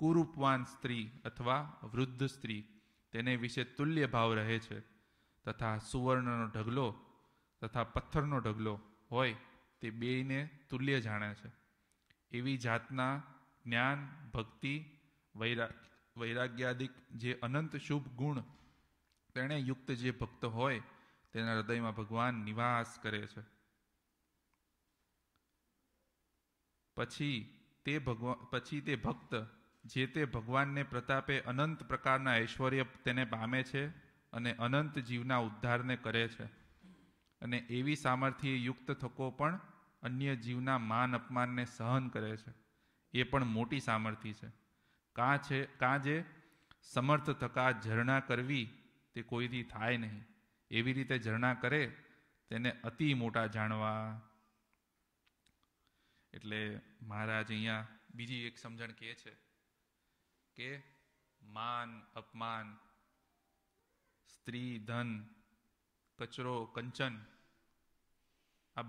કુરૂપવાન સ્ત્રી અથવા વૃદ્ધ સ્ત્રી તેને વિશે તુલ્ય ભાવ રહે છે, તથા સુવર્ણનો ઢગલો તથા પથ્થરનો ઢગલો હોય તે બેયને તુલ્ય જાણે છે. એવી જાતના જ્ઞાન, ભક્તિ, વૈરાગ્યાદિક જે અનંત શુભ ગુણ તેણે યુક્ત જે ભક્ત હોય તેના હૃદયમાં ભગવાન નિવાસ કરે છે. પછી તે ભક્ત જે તે ભગવાનને પ્રતાપે અનંત પ્રકારના ઐશ્વર્ય તેને પામે છે અને અનંત જીવના ઉદ્ધારને કરે છે. અને એવી સામર્થ્ય યુક્ત થકો પણ અન્ય જીવના માન અપમાનને સહન કરે છે. એ પણ મોટી સામર્થ્ય છે. કાં જે સમર્થ થકા ઝરણા કરવી તે કોઈથી થાય નહીં. એવી રીતે ઝરણા કરે તેને અતિ મોટા જાણવા. એટલે મહારાજ અહીંયા બીજી એક સમજણ કહે છે કે માન અપમાન, સ્ત્રી, ધન, કચરો, કંચન, આ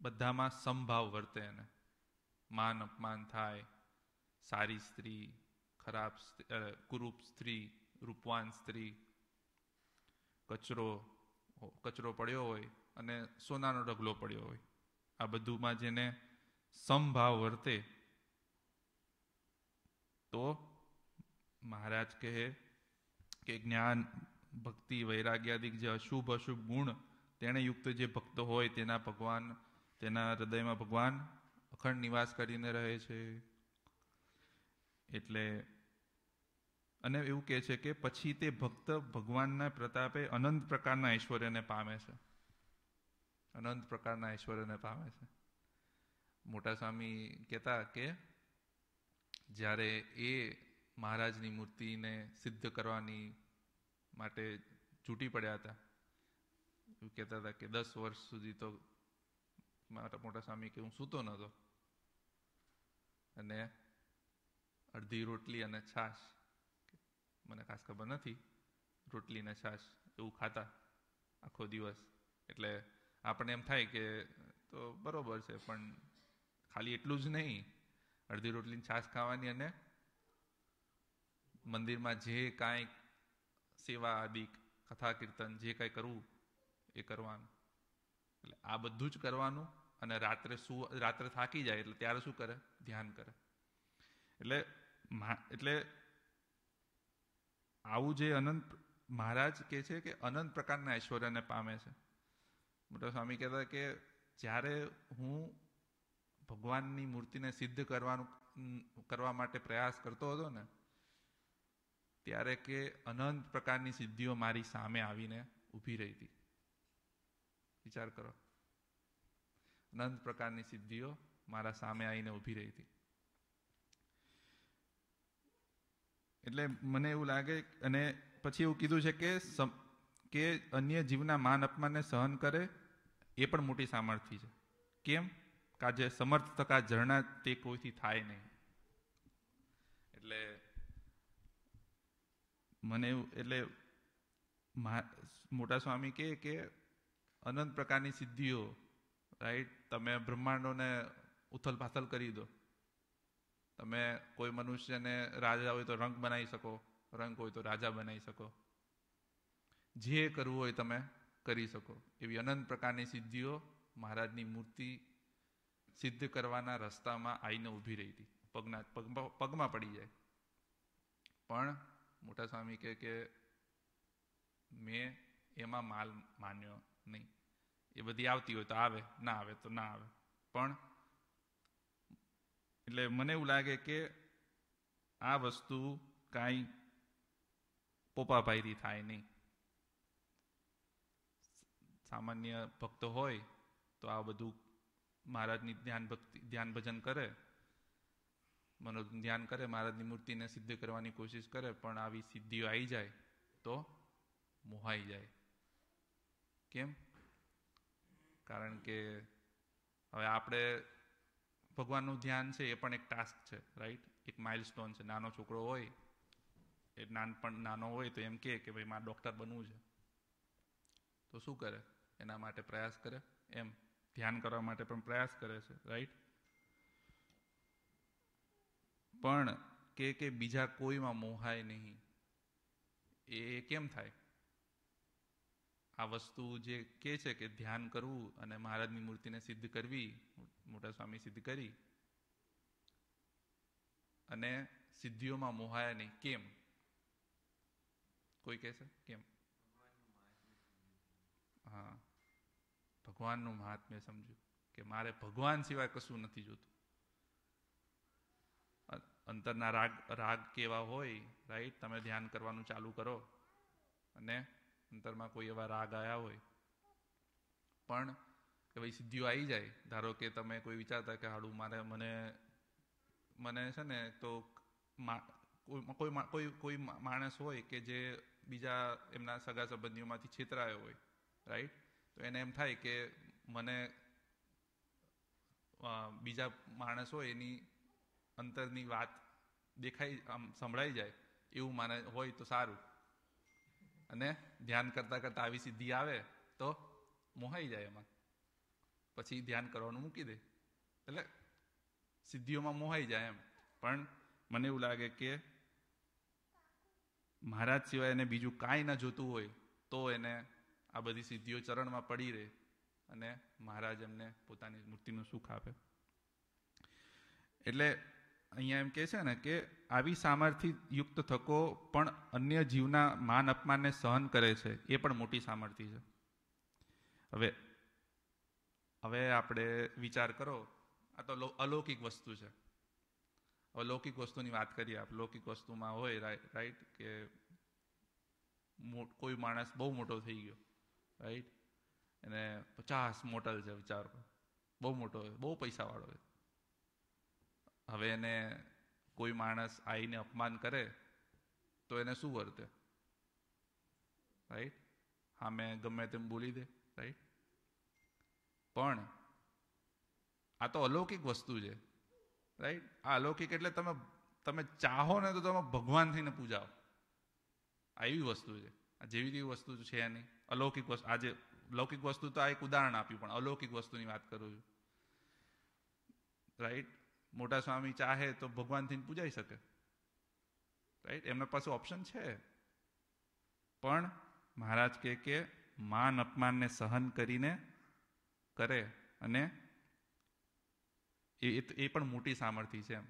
બધામાં સમભાવ વર્તે. એને માન અપમાન થાય, સારી સ્ત્રી, ખરાબ કુરૂપ સ્ત્રી, રૂપવાન સ્ત્રી, કચરો પડ્યો હોય અને સોનાનો ઢગલો પડ્યો હોય, આ બધુંમાં જેને સમભાવ વર્તે તો મહારાજ કહે કે જ્ઞાન, ભક્તિ, વૈરાગ્યાદિક જે અશુભ ગુણ તેને યુક્ત જે ભક્ત હોય તેના હૃદયમાં ભગવાન અખંડ નિવાસ કરીને રહે છે. એટલે અને એવું કહે છે કે પછી તે ભક્ત ભગવાનના પ્રતાપે અનંત પ્રકારના ઐશ્વર્યને પામે છે. અનંત પ્રકારના ઐશ્વર્યને પામે છે. મોટા સ્વામી કહેતા કે જ્યારે એ મહારાજની મૂર્તિને સિદ્ધ કરવાની માટે છૂટી પડ્યા હતા, એવું કહેતા હતા કે 10 વર્ષ સુધી તો મારા મોટા સ્વામી કે હું સૂતો નહોતો અને અડધી રોટલી અને છાશ, મને ખાસ ખબર નથી, રોટલી ને છાશ એવું ખાતા આખો દિવસ. એટલે આપણને એમ થાય કે તો બરોબર છે, પણ ખાલી એટલું જ નહીં, અડધી રોટલી છાશ ખાવાની અને મંદિરમાં જે કાંઈ સેવા આદિ કથા કીર્તન જે કાંઈ કરવું એ કરવાનું. એટલે આ બધું જ કરવાનું. અને રાત્રે થાકી જાય એટલે ત્યારે શું કરે? ધ્યાન કરે. એટલે આવું જે અનંત મહારાજ કહે છે કે અનંત પ્રકારના ઐશ્વર્યને પામે છે. મોટા સ્વામી કહેતા કે જ્યારે હું ભગવાનની મૂર્તિને સિદ્ધ કરવા માટે પ્રયાસ કરતો હતો ને, ત્યારે કે અનંત પ્રકારની સિદ્ધિઓ મારી સામે આવીને ઊભી રહી હતી. વિચાર કરો, અનંત પ્રકારની સિદ્ધિઓ મારા સામે આવીને ઊભી રહી હતી. એટલે મને એવું લાગે. અને પછી એવું કીધું છે કે અન્ય જીવના માન અપમાનને સહન કરે એ પણ મોટી સામર્થ્ય છે. કેમ? કે જે સમર્થ થકા ઝરણા તે કોઈથી થાય નહીં. એટલે મોટા સ્વામી કહે કે અનંત પ્રકારની સિદ્ધિઓ, રાઈટ? તમે બ્રહ્માંડોને ઉથલ પાથલ કરી દો. તમે કોઈ મનુષ્યને રાજા હોય તો રંગ બનાવી શકો, રંગ હોય તો રાજા બનાવી શકો, જે કરવું હોય તમે કરી શકો. એવી અનંત પ્રકારની સિદ્ધિઓ મહારાજની મૂર્તિ સિદ્ધ કરવાના રસ્તામાં આવીને ઊભી રહી હતી. પગમાં પડી જાય. પણ મોટા સ્વામી કહે કે મેં એમાં માલ માન્યો નહીં. એ બધી આવતી હોય તો આવે, ના આવે તો ના આવે. પણ એટલે મને એવું લાગે કે આ વસ્તુ કાંઈ પોપાભાઈથી થાય નહીં. સામાન્ય ભક્ત હોય તો આ બધું મહારાજની ધ્યાન ભજન કરે, મનોરંજન ધ્યાન કરે, મહારાજની મૂર્તિને સિદ્ધ કરવાની કોશિશ કરે, પણ આવી સિદ્ધિઓ આવી જાય તો મોહાઈ જાય. કેમ? કારણ કે હવે આપણે ભગવાનનું ધ્યાન છે એ પણ એક ટાસ્ક છે, રાઈટ? એક માઇલસ્ટોન છે. નાનો છોકરો હોય, એ નાનો હોય તો એમ કે ભાઈ મારે ડૉક્ટર બનવું છે, તો શું કરે? એના માટે પ્રયાસ કરે. એમ ધ્યાન કરવા માટે પણ પ્રયાસ કરે છે, રાઈટ? પણ કે બીજા કોઈમાં મોહાય નહીં. એ કેમ થાય? આ વસ્તુ જે કહે છે કે ધ્યાન કરવું અને મહારાજની મૂર્તિને સિદ્ધ કરવી, મોટા સ્વામી સિદ્ધ કરી અને સિદ્ધિઓમાં મોહાયા નહીં. કેમ? કોઈ કહે છે કેમ? હા, ભગવાનનું મહાત્મ્ય સમજ્યું. કે મારે ભગવાન સિવાય કશું નથી જોતું. અંતરના રાગ કેવા હોય, રાઈટ? તમે ધ્યાન કરવાનું ચાલુ કરો અને અંતરમાં કોઈ એવા રાગ આવ્યા હોય, પણ એવી સિદ્ધિઓ આવી જાય. ધારો કે તમે કોઈ વિચારતા કે હાડું મને છે ને તો કોઈ માણસ હોય કે જે બીજા એમના સગા સંબંધીઓમાંથી છેતરાયો હોય, રાઈટ? તો એને એમ થાય કે મને બીજા માણસ હોય એની અંતરની વાત સંભળાઈ જાય એવું માને હોય તો સારું. અને ધ્યાન કરતા કરતા આવી સિદ્ધિ આવે તો મોહાઈ જાય એમાં, પછી ધ્યાન કરવાનું મૂકી દે. એટલે સિદ્ધિઓમાં મોહાઈ જાય એમ. પણ મને એવું લાગે કે મહારાજ સિવાય એને બીજું કાંઈ ન જોતું હોય તો એને આ બધી સિદ્ધિઓ ચરણમાં પડી રહે અને મહારાજ એમને પોતાની મૂર્તિનું સુખ આપે. એટલે અહીંયા એમ કહે છે ને કે આવી સામર્થ્ય યુક્ત થકો પણ અન્ય જીવના માન અપમાનને સહન કરે છે, એ પણ મોટી સામર્થ્ય છે. હવે આપણે વિચાર કરો, આ તો અલૌકિક વસ્તુ છે. અલૌકિક વસ્તુની વાત કરીએ. લૌકિક વસ્તુમાં હોય, રાઈટ, કે કોઈ માણસ બહુ મોટો થઈ ગયો, રાઈટ, એને 50 મોટલ છે, વિચાર કરો, બહુ મોટો હોય, બહુ પૈસાવાળો હોય. હવે એને કોઈ માણસ આવીને અપમાન કરે તો એને શું વર્તે? રાઈટ? હા, મેં ગમે તેમ બોલી દે, રાઈટ? પણ આ તો અલૌકિક વસ્તુ છે, રાઈટ? આ અલૌકિક એટલે તમે ચાહો ને તો તમે ભગવાન થઈને પૂજાઓ. આ એવી વસ્તુ છે. આ જેવી તેવી વસ્તુ છે નહીં. અલૌકિક વસ્તુ, આજે લૌકિક વસ્તુ તો આ એક ઉદાહરણ આપ્યું, પણ અલૌકિક વસ્તુની વાત કરું છું, રાઈટ? મોટા સ્વામી ચાહે તો ભગવાન થઈને પૂજાઈ શકે, રાઈટ? એમના પાસે ઓપ્શન છે. પણ મહારાજ કે માન અપમાનને સહન કરીને કરે, અને એ પણ મોટી સામર્થ્ય છે. એમ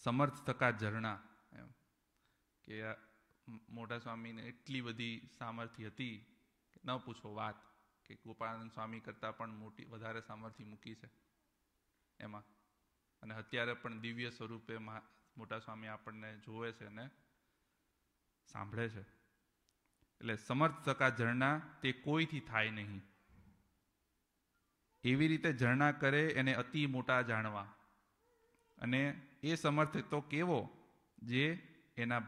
સમર્થ થકા ઝરણા, એમ કે મોટા સ્વામીને એટલી બધી સામર્થ્ય હતી કે ન પૂછો વાત, કે ગોપાળાનંદ સ્વામી કરતાં પણ વધારે સામર્થ્ય મૂકી છે એમાં. અને અત્યારે પણ દિવ્ય સ્વરૂપે મોટા સ્વામી આપણને જોવે છે અને સાંભળે છે. એટલે સમર્થ થકા ઝરણા તે કોઈથી થાય નહીં. એવી રીતે ઝરણા કરે એને અતિ મોટા જાણવા. અને એ સમર્થ તો કેવો, જે એના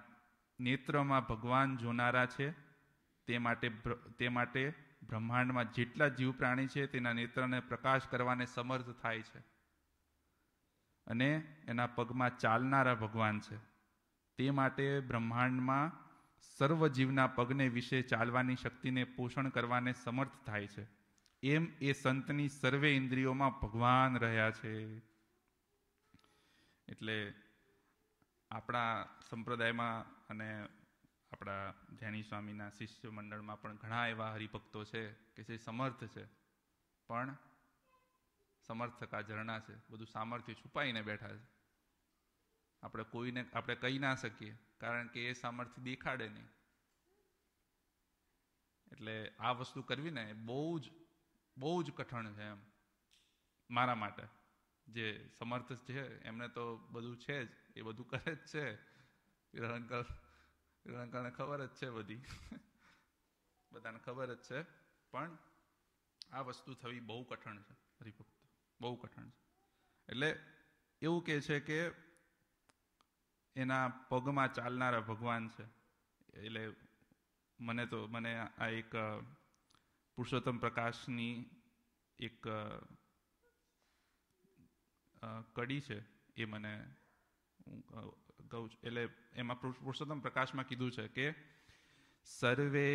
નેત્રમાં ભગવાન જોનારા છે, તે માટે બ્રહ્માંડમાં જેટલા જીવ પ્રાણી છે તેના નેત્રને પ્રકાશ કરવાને સમર્થ થાય છે. અને એના પગમાં ચાલનારા ભગવાન છે, તે માટે બ્રહ્માંડમાં સર્વ જીવના પગને વિશે ચાલવાની શક્તિને પોષણ કરવાને સમર્થ થાય છે. એમ એ સંતની સર્વે ઇન્દ્રિયોમાં ભગવાન રહ્યા છે. એટલે આપણા સંપ્રદાયમાં અને આપણા ધ્યાની સ્વામીના શિષ્ય મંડળમાં પણ ઘણા એવા હરિભક્તો છે કે જે સમર્થ છે, પણ સમર્થ થકા ઝરણા છે. બધું સામર્થ્ય છુપાઈને બેઠા છે. આપણે કહી ના શકીએ, કારણ કે એ સામર્થ્ય દેખાડે નહીં. એટલે આ વસ્તુ કરવી ને બહુ જ કઠણ છે એમ મારા માટે. જે સમર્થ છે એમને તો બધું છે જ, એ બધું કરે જ છે. અંકલને ખબર જ છે, બધી બધાને ખબર જ છે. પણ આ વસ્તુ થવી બહુ કઠણ છે હરિભક્તો, બહુ કઠણ છે. એટલે એવું કહે છે કે એના પગમાં ચાલનારા ભગવાન છે. એટલે મને આ એક પુરુષોત્તમ પ્રકાશની એક કડી છે, એ મને કહું છું. એટલે એમાં પુરુષોત્તમ પ્રકાશમાં કીધું છે કે સર્વે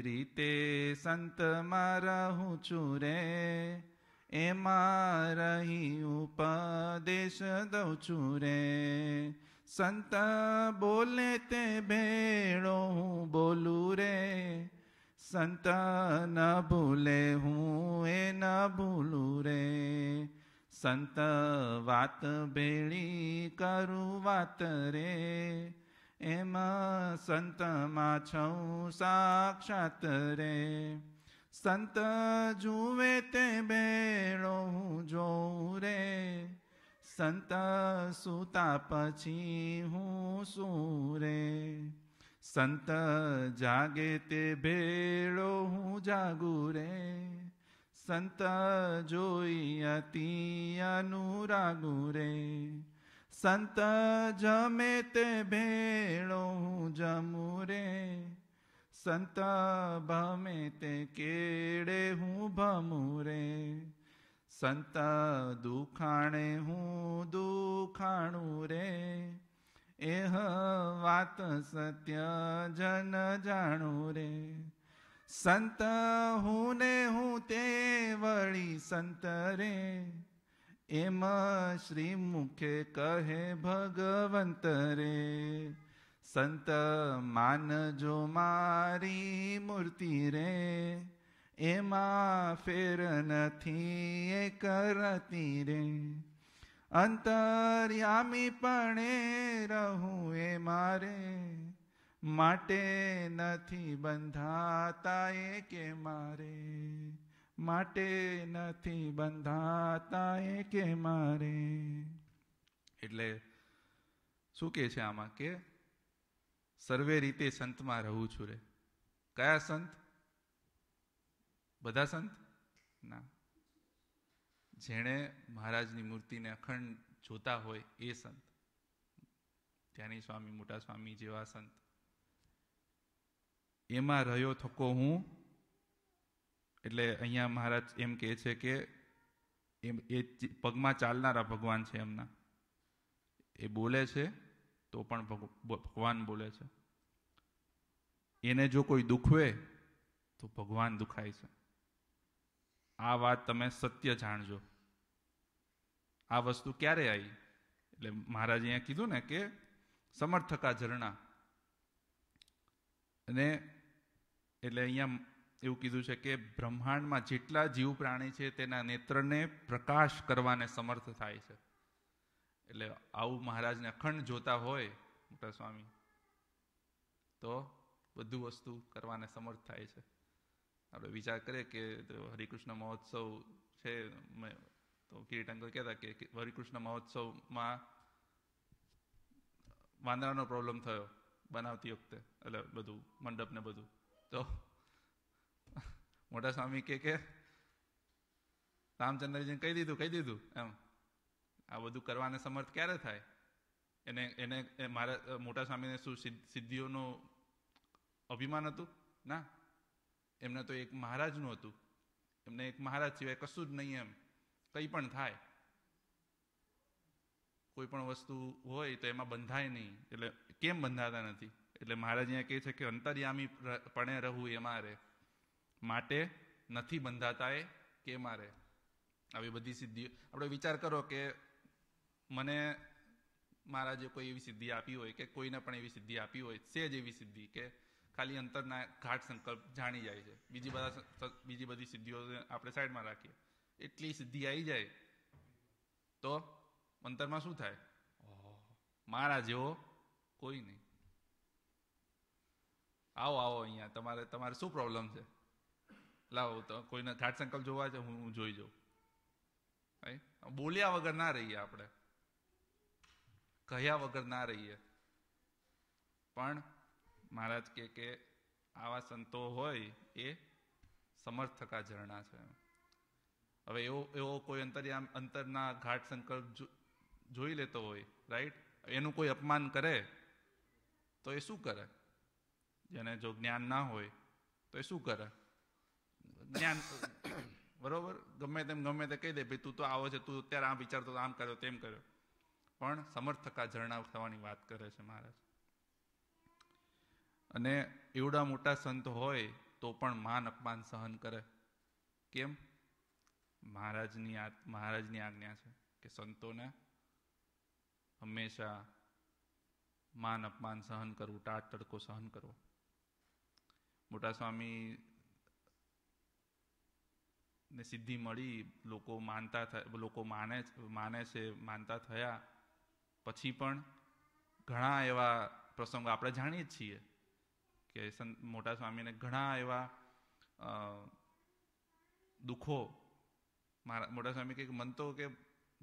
રીતે સંતમાં રહું છું રે, એમાં રહી ઉપદેશ દઉં છું રે. સંત બોલે તે ભેળો હું બોલું રે, સંત ન ભૂલે હું એ ન ભૂલું રે. સંત વાત ભેળી કરું વાત રે, એમાં સંતમાં છું સાક્ષાત રે. સંત જુએ તે બેળો હું જોઉં રે, સંત સૂતા પછી હું સૂં રે, સંત જાગે તે ભેળો હું જાગું રે, સંત જોઈ અતિ અનુરાગું રે, સંત જમે તે ભેળો હું જમું રે, સંત ભમે તે કેળે હું ભમું રે, સંત દુખાણે હું દુખાણું રે, એહ વાત સત્ય જન જાણું રે, સંત હું ને હું તે વળી સંત રે, એમ શ્રી મુખે કહે ભગવંત રે, સંત માનજો મારી મૂર્તિ રે, એમાં ફેર નથી એક રતી રે, અંતર્યામી પણે રહું એ મારે, માટે નથી બંધાતા એ કે મારે, માટે નથી બંધાતા એ કે મારે. એટલે શું કે છે આમાં કે સર્વે રીતે સંતમાં રહું છું રે. કયા સંત? બધા સંત ના, જેણે મહારાજની મૂર્તિને અખંડ જોતા હોય એ સંત, ધ્યાની સ્વામી, મોટા સ્વામી જેવા સંત. એમાં રહ્યો થકો હું. એટલે અહીંયા મહારાજ એમ કહે છે કે એ પગમાં ચાલનારા ભગવાન છે એમના, એ બોલે છે તો પણ ભગવાન બોલે છે. એને જો કોઈ દુખવે તો ભગવાન દુખાય છે. આ વાત તમે સત્ય જાણજો. આ વસ્તુ ક્યારે આવી? એટલે મહારાજ અહીંયા કીધું ને કે સમર્થકા ઝરણા, અને એટલે અહીંયા એવું કીધું છે કે બ્રહ્માંડમાં જેટલા જીવ પ્રાણી છે તેના નેત્રને પ્રકાશ કરવાને સમર્થ થાય છે. એટલે આવું મહારાજને અખંડ જોતા હોય મોટા સ્વામી તો બધું વસ્તુ કરવાને સમર્થ થાય છે. આપણે વિચાર કરીએ કે હરિકૃષ્ણ મહોત્સવ છે, તો કિરીટંકર કહેતા કે હરિકૃષ્ણ મહોત્સવમાં વાંદરાનો પ્રોબ્લેમ થયો બનાવતી વખતે, એટલે બધું મંડપ ને બધું, તો મોટા સ્વામી કે રામચંદ્રજીને કહી દીધું એમ. આ બધું કરવાને સમર્થ ક્યારે થાય? એને મારા મોટા સ્વામીને શું સિદ્ધિઓનું અભિમાન હતું? ના, એમને તો એક મહારાજનું હતું. એમને એક મહારાજ સિવાય કશું જ નહીં એમ. કંઈ પણ થાય, કોઈ પણ વસ્તુ હોય તો એમાં બંધાય નહીં. એટલે કેમ બંધાતા નથી? એટલે મહારાજ અહીંયા કહે છે કે અંતર્યામી પણે રહું એમાં રે, માટે નથી બંધાતા એ કે મારે. આવી બધી સિદ્ધિ આપણે વિચાર કરો કે મને મહારાજે કોઈ એવી સિદ્ધિ આપી હોય કે કોઈને પણ એવી સિદ્ધિ આપી હોય, સેજ એવી સિદ્ધિ કે ખાલી અંતરના ઘાટ સંકલ્પ જાણી જાય છે, બીજી બધી સિદ્ધિઓ આપણે સાઈડમાં રાખીએ, એટલી સિદ્ધિ આવી જાય તો અંતરમાં શું થાય? મારા જેવો કોઈ નહીં. આવો અહીંયા, તમારે શું પ્રોબ્લેમ છે? લાવો તો કોઈને ઘાટ સંકલ્પ જોવા છે, હું જોઈ જાઉં. બોલ્યા વગર ના રહીએ, આપણે કહ્યા વગર ના રહીએ. પણ મહારાજ કે આવા સંતો હોય એ સમર્થકા ઝરણા છે. હવે એવો કોઈ અંતરના ઘાટ સંકલ્પ જોઈ લેતો હોય, રાઈટ, એનું કોઈ અપમાન કરે તો એ શું કરે? જેને જો જ્ઞાન ના હોય તો એ શું કરે? જ્ઞાન બરોબર, ગમે તે કહી દે, ભાઈ તું તો આવો છે, તું અત્યારે આમ વિચારતો, આમ કર્યો, તેમ કર્યો. પણ સમર્થકા ઝરણા થવાની વાત કરે છે મહારાજ. અને એવડા મોટા સંત હોય તો પણ માન અપમાન સહન કરે. કેમ? મહારાજની આજ્ઞા છે કે સંતોને હંમેશા માન અપમાન સહન કરવું, ટાટ તડકો સહન કરવો. મોટા સ્વામી ને સિદ્ધિ મળી, લોકો માને છે, માનતા થયા પછી પણ ઘણા એવા પ્રસંગો આપણે જાણીએ જ છીએ કે મોટા સ્વામીને ઘણા એવા દુઃખો મોટા સ્વામી કે મન તો કે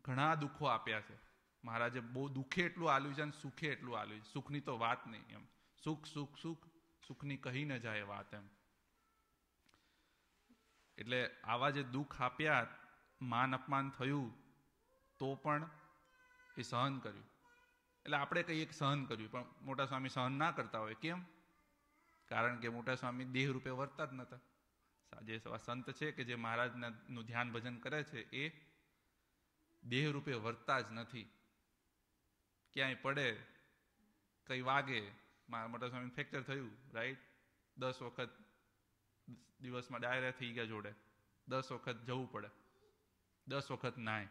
ઘણા દુઃખો આપ્યા છે મહારાજે, બહુ દુઃખે એટલું આલ્યું છે અને સુખે એટલું આલ્યું છે. સુખની તો વાત નહીં એમ. સુખ સુખ સુખ સુખની કહી ન જાય વાત એમ. એટલે આવા જે દુઃખ આપ્યા, માન અપમાન થયું તો પણ એ સહન કર્યું. એટલે આપણે કહીએ કે સહન કર્યું, પણ મોટા સ્વામી સહન ના કરતા હોય. કેમ? કારણ કે મોટા સ્વામી દેહ રૂપે વર્તા જ નતા. જે સંત છે કે જે મહારાજનું ધ્યાન ભજન કરે છે એ દેહ રૂપે વર્તા જ નથી. ક્યાંય પડે, કઈ વાગે, મોટા સ્વામી ફ્રેક્ચર થયું, રાઈટ, 10 વખત દિવસમાં ડાયરા થઈ ગયા જોડે, 10 વખત જવું પડે, 10 વખત નાય.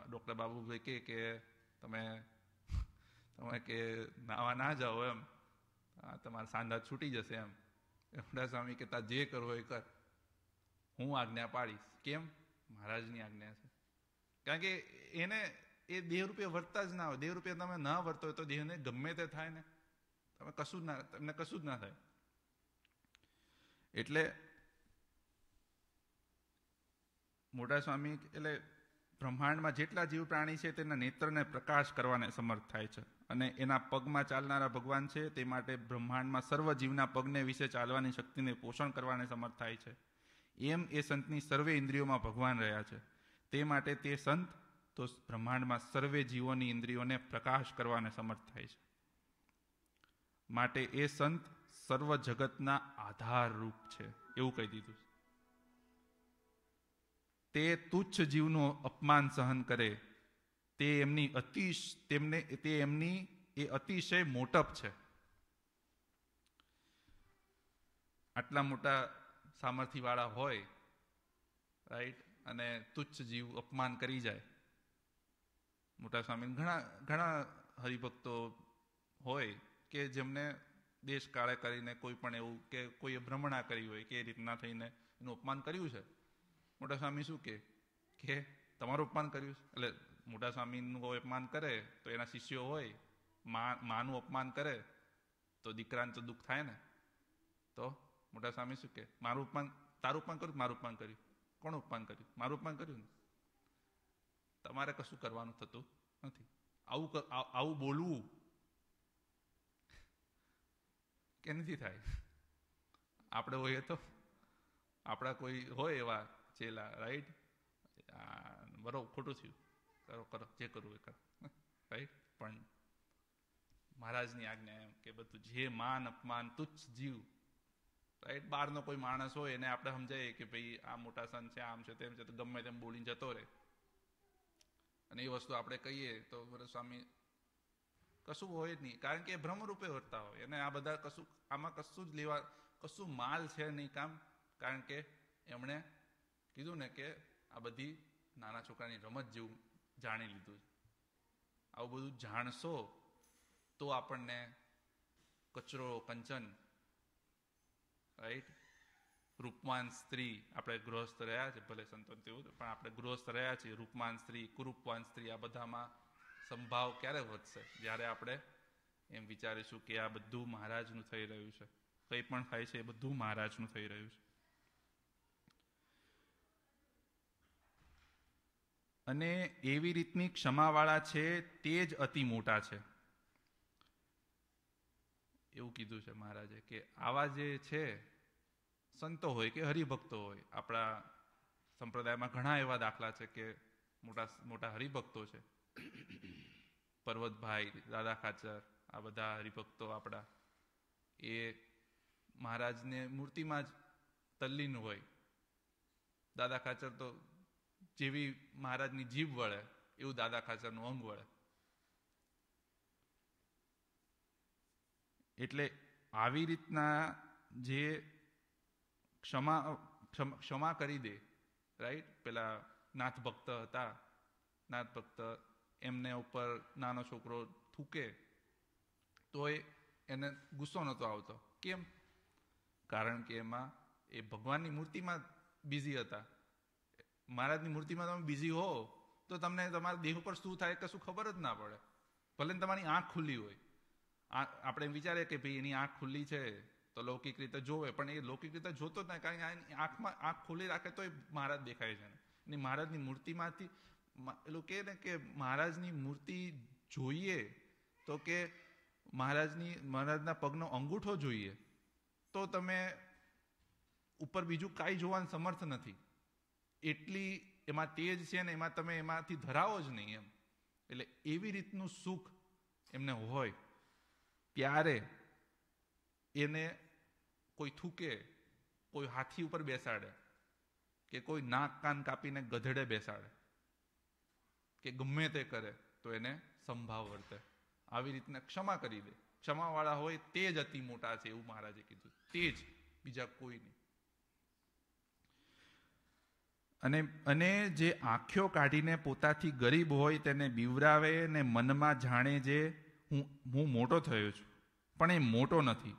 ડોક્ટર બાબુભાઈ કે તમે કે નાવા ના જાઓ એમ, તમારા સાંધા છૂટી જશે એમ. મોટા સ્વામી કે તા જે કરવો એ કર, હું આજ્ઞા પાડીશ. કેમ? મહારાજની આજ્ઞા છે. કારણ કે એને એ દેહ રૂપે વર્તા જ ના હોય. દેહ રૂપે તમે ના વર્તો હોય તો દેહને ગમે તે થાય ને, તમને કશું જ ના થાય. એટલે મોટા સ્વામી એટલે બ્રહ્માંડમાં જેટલા જીવ પ્રાણી છે તેના નેત્રને પ્રકાશ કરવાને સમર્થ થાય છે. અને એના પગમાં ચાલનારા ભગવાન છે તે માટે બ્રહ્માંડમાં સર્વ જીવના પગને વિશે ચાલવાની શક્તિને પોષણ કરવાને સમર્થ થાય છે. એમ એ સંતની સર્વે ઇન્દ્રિયોમાં ભગવાન રહ્યા છે. તે માટે તે સંત તો બ્રહ્માંડમાં સર્વે જીવોની ઇન્દ્રિયોને પ્રકાશ કરવાને સમર્થ થાય છે. માટે એ સંત સર્વ જગતના આધાર રૂપ છે એવું કહી દીધું. તે તુચ્છ જીવનું અપમાન સહન કરે તે એમની અતિશય મોટપ છે. આટલા મોટા સામર્થ્ય વાળા હોય, રાઈટ, અને તુચ્છ જીવ અપમાન કરી જાય. મોટા સ્વામી ઘણા હરિભક્તો હોય કે જેમને દેશ કાળે કરીને કોઈ પણ એવું કે કોઈએ ભ્રમણા કરી હોય કે એ રીતના થઈને એનું અપમાન કર્યું છે. મોટા સ્વામી શું કે તમારું અપમાન કર્યું છે? એટલે મોટા સ્વામીનું કોઈ અપમાન કરે તો એના શિષ્યો હોય, માનું અપમાન કરે તો દીકરાને તો દુઃખ થાય ને. તો મોટા સ્વામી શું કે મારું અપમાન, તારું અપમાન કર્યું, મારું અપમાન કર્યું. કોણ અપમાન કર્યું? મારું અપમાન કર્યું ને. તમારે કશું કરવાનું થતું નથી. આવું બોલવું કે નથી થાય. આપણે હોઈએ તો, આપણા કોઈ હોય એવા ચેલા, રાઈટ, બરોબર ખોટું થયું, કરો જે કરવું એ કરો, રાઈટ. પણ મહારાજની આજ્ઞા એમ કે બધું જે માન અપમાન તુચ્છ જીવ, રાઈટ, બહારનો કોઈ માણસ હોય એને આપણે સમજાય કે ભાઈ આ મોટા સંત છે, આમ છે, તેમ છે, તો ગમે તેમ બોલીને જતો રહે. અને એ વસ્તુ આપણે કહીએ તો સ્વામી કશું હોય જ નહીં, કારણ કે એ ભ્રમરૂપે વર્તા હોય. અને આ બધા આમાં કશું જ લેવા, કશું માલ છે નહીં કામ. કારણ કે એમણે કીધું ને કે આ બધી નાના છોકરાની રમત જેવું જાણી લીધું છે. આવું બધું જાણશો તો આપણને કચરો કંચન, રાઈટ, રૂપવાન સ્ત્રી, આપણે ગૃહસ્થ રહ્યા છે, ભલે સંતોન તેવું, પણ આપણે ગૃહસ્થ રહ્યા છીએ. રૂપવાન સ્ત્રી, કુરૂપવાન સ્ત્રી, આ બધામાં સંભાવ ક્યારે વધશે? જ્યારે આપણે એમ વિચારીશું કે આ બધું મહારાજનું થઈ રહ્યું છે. કંઈ પણ થાય છે એ બધું મહારાજનું થઈ રહ્યું છે. અને એવી રીતની ક્ષમાવાળા છે તે જ અતિ મોટા છે એવું કીધું છે મહારાજે. કે આવા જે છે સંતો હોય કે હરિભક્તો હોય, આપણા સંપ્રદાયમાં ઘણા એવા દાખલા છે કે મોટા મોટા હરિભક્તો છે. પર્વતભાઈ, દાદા ખાચર, આ બધા હરિભક્તો આપણા એ મહારાજને મૂર્તિમાં જ તલ્લીન હોય. દાદા ખાચર તો જેવી મહારાજની જીભ વળે એવું દાદા ખાચરનું અંગ વળે. એટલે આવી રીતના જે ક્ષમા કરી દે, રાઈટ. પેલા નાથ ભક્ત હતા, નાથ ભક્ત એમને ઉપર નાનો છોકરો થૂકે તો એને ગુસ્સો નહોતો આવતો. કેમ? કારણ કે એમાં એ ભગવાનની મૂર્તિમાં બિઝી હતા. મહારાજની મૂર્તિમાં તમે બિઝી હો તો તમને તમારા દેહ ઉપર શું થાય કશું ખબર જ ના પડે. ભલે તમારી આંખ ખુલ્લી હોય. આપણે એમ વિચારે કે ભાઈ એની આંખ ખુલ્લી છે તો લૌકિક રીતે જોવે, પણ એ લૌકિક રીતે જોતો જ નહીં, કારણ કે આની આંખમાં આંખ ખુલ્લી રાખે તો એ મહારાજ દેખાય છે. એની મહારાજની મૂર્તિમાંથી પેલું કહે ને કે મહારાજની મૂર્તિ જોઈએ તો કે મહારાજના પગનો અંગૂઠો જોઈએ તો તમે ઉપર બીજું કાંઈ જોવાનું સમર્થ નથી. એટલી એમાં તેજ છે ને એમાં તમે એમાંથી ધરાવો જ નહીં એમ. એટલે એવી રીતનું સુખ એમને હોય ત્યારે એને કોઈ થૂકે, કોઈ હાથી ઉપર બેસાડે, કે કોઈ નાક કાન કાપીને ગધેડે બેસાડે, કે ગમે તે કરે તો એને સંભાવ વર્તે. આવી રીતના ક્ષમા કરી દે. ક્ષમાવાળા હોય તે જ અતિ મોટા છે એવું મહારાજે કીધું. તે જ, બીજા કોઈ નહીં. અને જે આંખો કાઢીને પોતાથી ગરીબ હોય તેને બીવરાવે ને મનમાં જાણે જે હું મોટો થયો છું પણ એ મોટો નથી,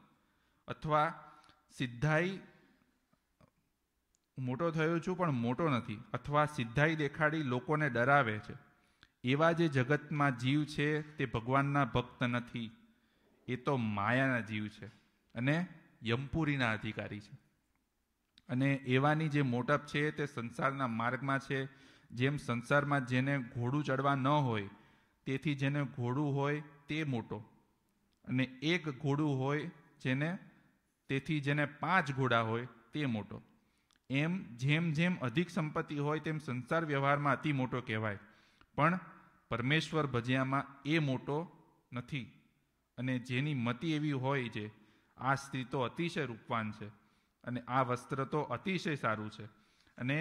અથવા સિદ્ધાઈ મોટો થયો છું પણ મોટો નથી, અથવા સિદ્ધાઈ દેખાડી લોકોને ડરાવે છે, એવા જે જગતમાં જીવ છે તે ભગવાનના ભક્ત નથી, એ તો માયાના જીવ છે અને યમપુરીના અધિકારી છે. અને એવાની જે મોટપ છે તે સંસારના માર્ગમાં છે. જેમ સંસારમાં જેને ઘોડું ચડવા ન હોય તેથી જેને ઘોડું હોય તે મોટો, અને એક ઘોડું હોય તેથી જેને 5 ઘોડા હોય તે મોટો. એમ જેમ જેમ અધિક સંપત્તિ હોય તેમ સંસાર વ્યવહારમાં અતિ મોટો કહેવાય, પણ પરમેશ્વર ભજ્યામાં એ મોટો નથી. અને જેની મતિ એવી હોય છે, આ સ્ત્રી તો અતિશય રૂપવાન છે, અને આ વસ્ત્ર તો અતિશય સારું છે, અને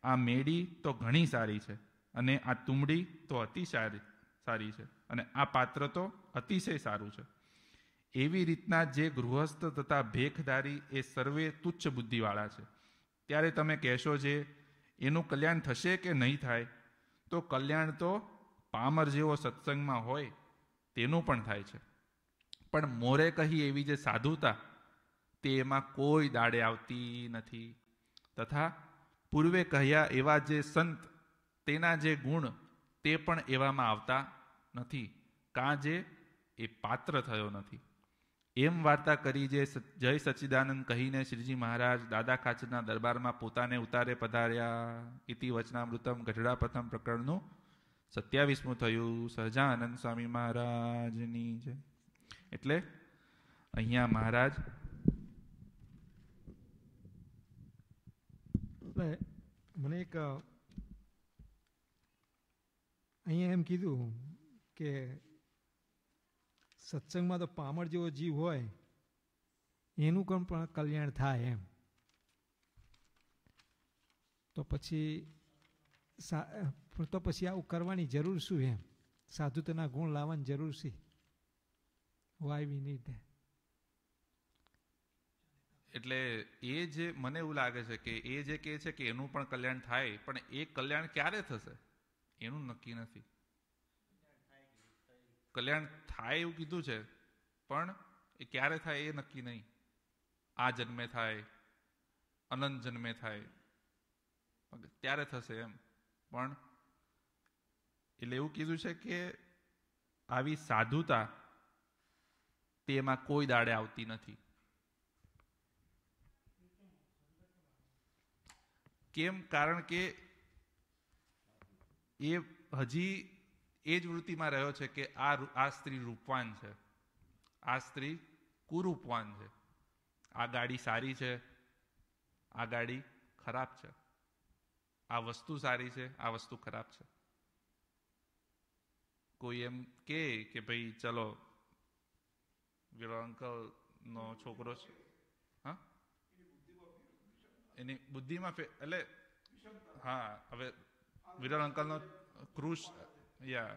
આ મેડી તો ઘણી સારી છે, અને આ તુંબડી તો અતિ સારી છે, અને આ પાત્ર તો અતિશય સારું છે. એવી રીતના જે ગૃહસ્થ તથા ભેખધારી એ સર્વે તુચ્છ બુદ્ધિવાળા છે. ત્યારે તમે કહેશો જે એનું કલ્યાણ થશે કે નહીં થાય, તો કલ્યાણ તો પામર જેવો સત્સંગમાં હોય તેનું પણ થાય છે, પણ મોરે કહી એવી જે સાધુતા તે એમાં કોઈ દાડે આવતી નથી. તથા પૂર્વે કહ્યા એવા જે સંત તેના જે ગુણ તે પણ એવામાં આવતા નથી, કાં જે એ પાત્ર થયો નથી. એમ વાર્તા કરી જે જય સચ્ચિદાનંદ કહીને શ્રીજી મહારાજ દાદા ખાચરના દરબારમાં પોતાને ઉતારે પધાર્યા. ઇતિ વચનામૃતમ ગઢડા પ્રથમ પ્રકરણનું 27મું થયું. સહજાનંદ સ્વામી મહારાજની જય. એટલે અહીંયા મહારાજ મને એક અહીંયા એમ કીધું કે સત્સંગમાં તો પામર જેવો જીવ હોય એનું પણ કલ્યાણ થાય એમ. તો પછી આવું કરવાની જરૂર શું એમ? સાધુતાના ગુણ લાવવાની જરૂર છે. Why we need that. એટલે એ જે મને એવું લાગે છે કે એ જે કહે છે કે એનું પણ કલ્યાણ થાય, પણ એ કલ્યાણ ક્યારે થશે એનું નક્કી નથી. કલ્યાણ થાય એવું કીધું છે, પણ એ ક્યારે થાય એ નક્કી નહીં. આ જન્મે થાય, અનંત જન્મે થાય, ત્યારે થશે એમ. પણ એટલે એવું કીધું છે કે આવી સાધુતા તેમાં કોઈ દાડે આવતી નથી. કેમ? કારણ કે એ હજી એ જ વૃત્તિમાં રહ્યો છે કે આ સ્ત્રી રૂપવાન છે, આ સ્ત્રી કુરૂપવાન છે, આ ગાડી સારી છે, આ ગાડી ખરાબ છે, આ વસ્તુ સારી છે, આ વસ્તુ ખરાબ છે. કોઈ એમ કે ભાઈ ચલો વિરલ અંકલ નો છોકરો છે, હા એની બુદ્ધિમાં એટલે હા, હવે વિરલ અંકલ નો ક્રુશ યા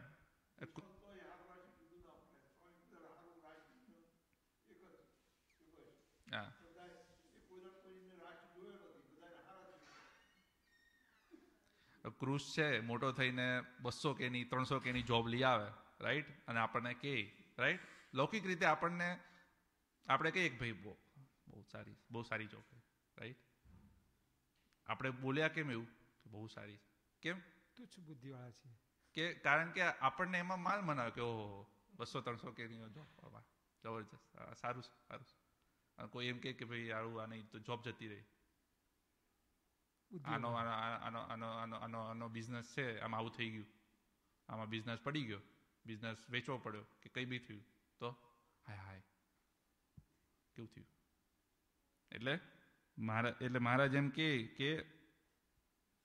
ક્રુશ છે, મોટો થઈને 200 કેની 300 કેની જોબ લઈ આવે, રાઈટ, અને આપણને કે રાઈટ લૌકિક રીતે આપણે કહીએ કે ભાઈ બહુ સારી જોબ, રાઈટ. આપણે બોલ્યા કેમ એવું કે બહુ સારી છે? કેમ? તુચ્છ બુદ્ધિવાળા છે કે કારણ કે આપણને એમાં માલ મનાવે કે ઓહો 200-300 કેની જોબ, જબરજસ્ત, સારું છે. કોઈ એમ કે ભાઈ આવું આની તો જોબ જતી રહી, બુદ્ધિ આનો વગર. આનો આનો આનો આનો આનો બિઝનેસ છે, આમાં આવું થઈ ગયું, આમાં બિઝનેસ પડી ગયો, બિઝનેસ વેચવો પડ્યો કે કંઈ બી થયું તો હાય હાય કેવું થયું. એટલે મહારાજ એમ કે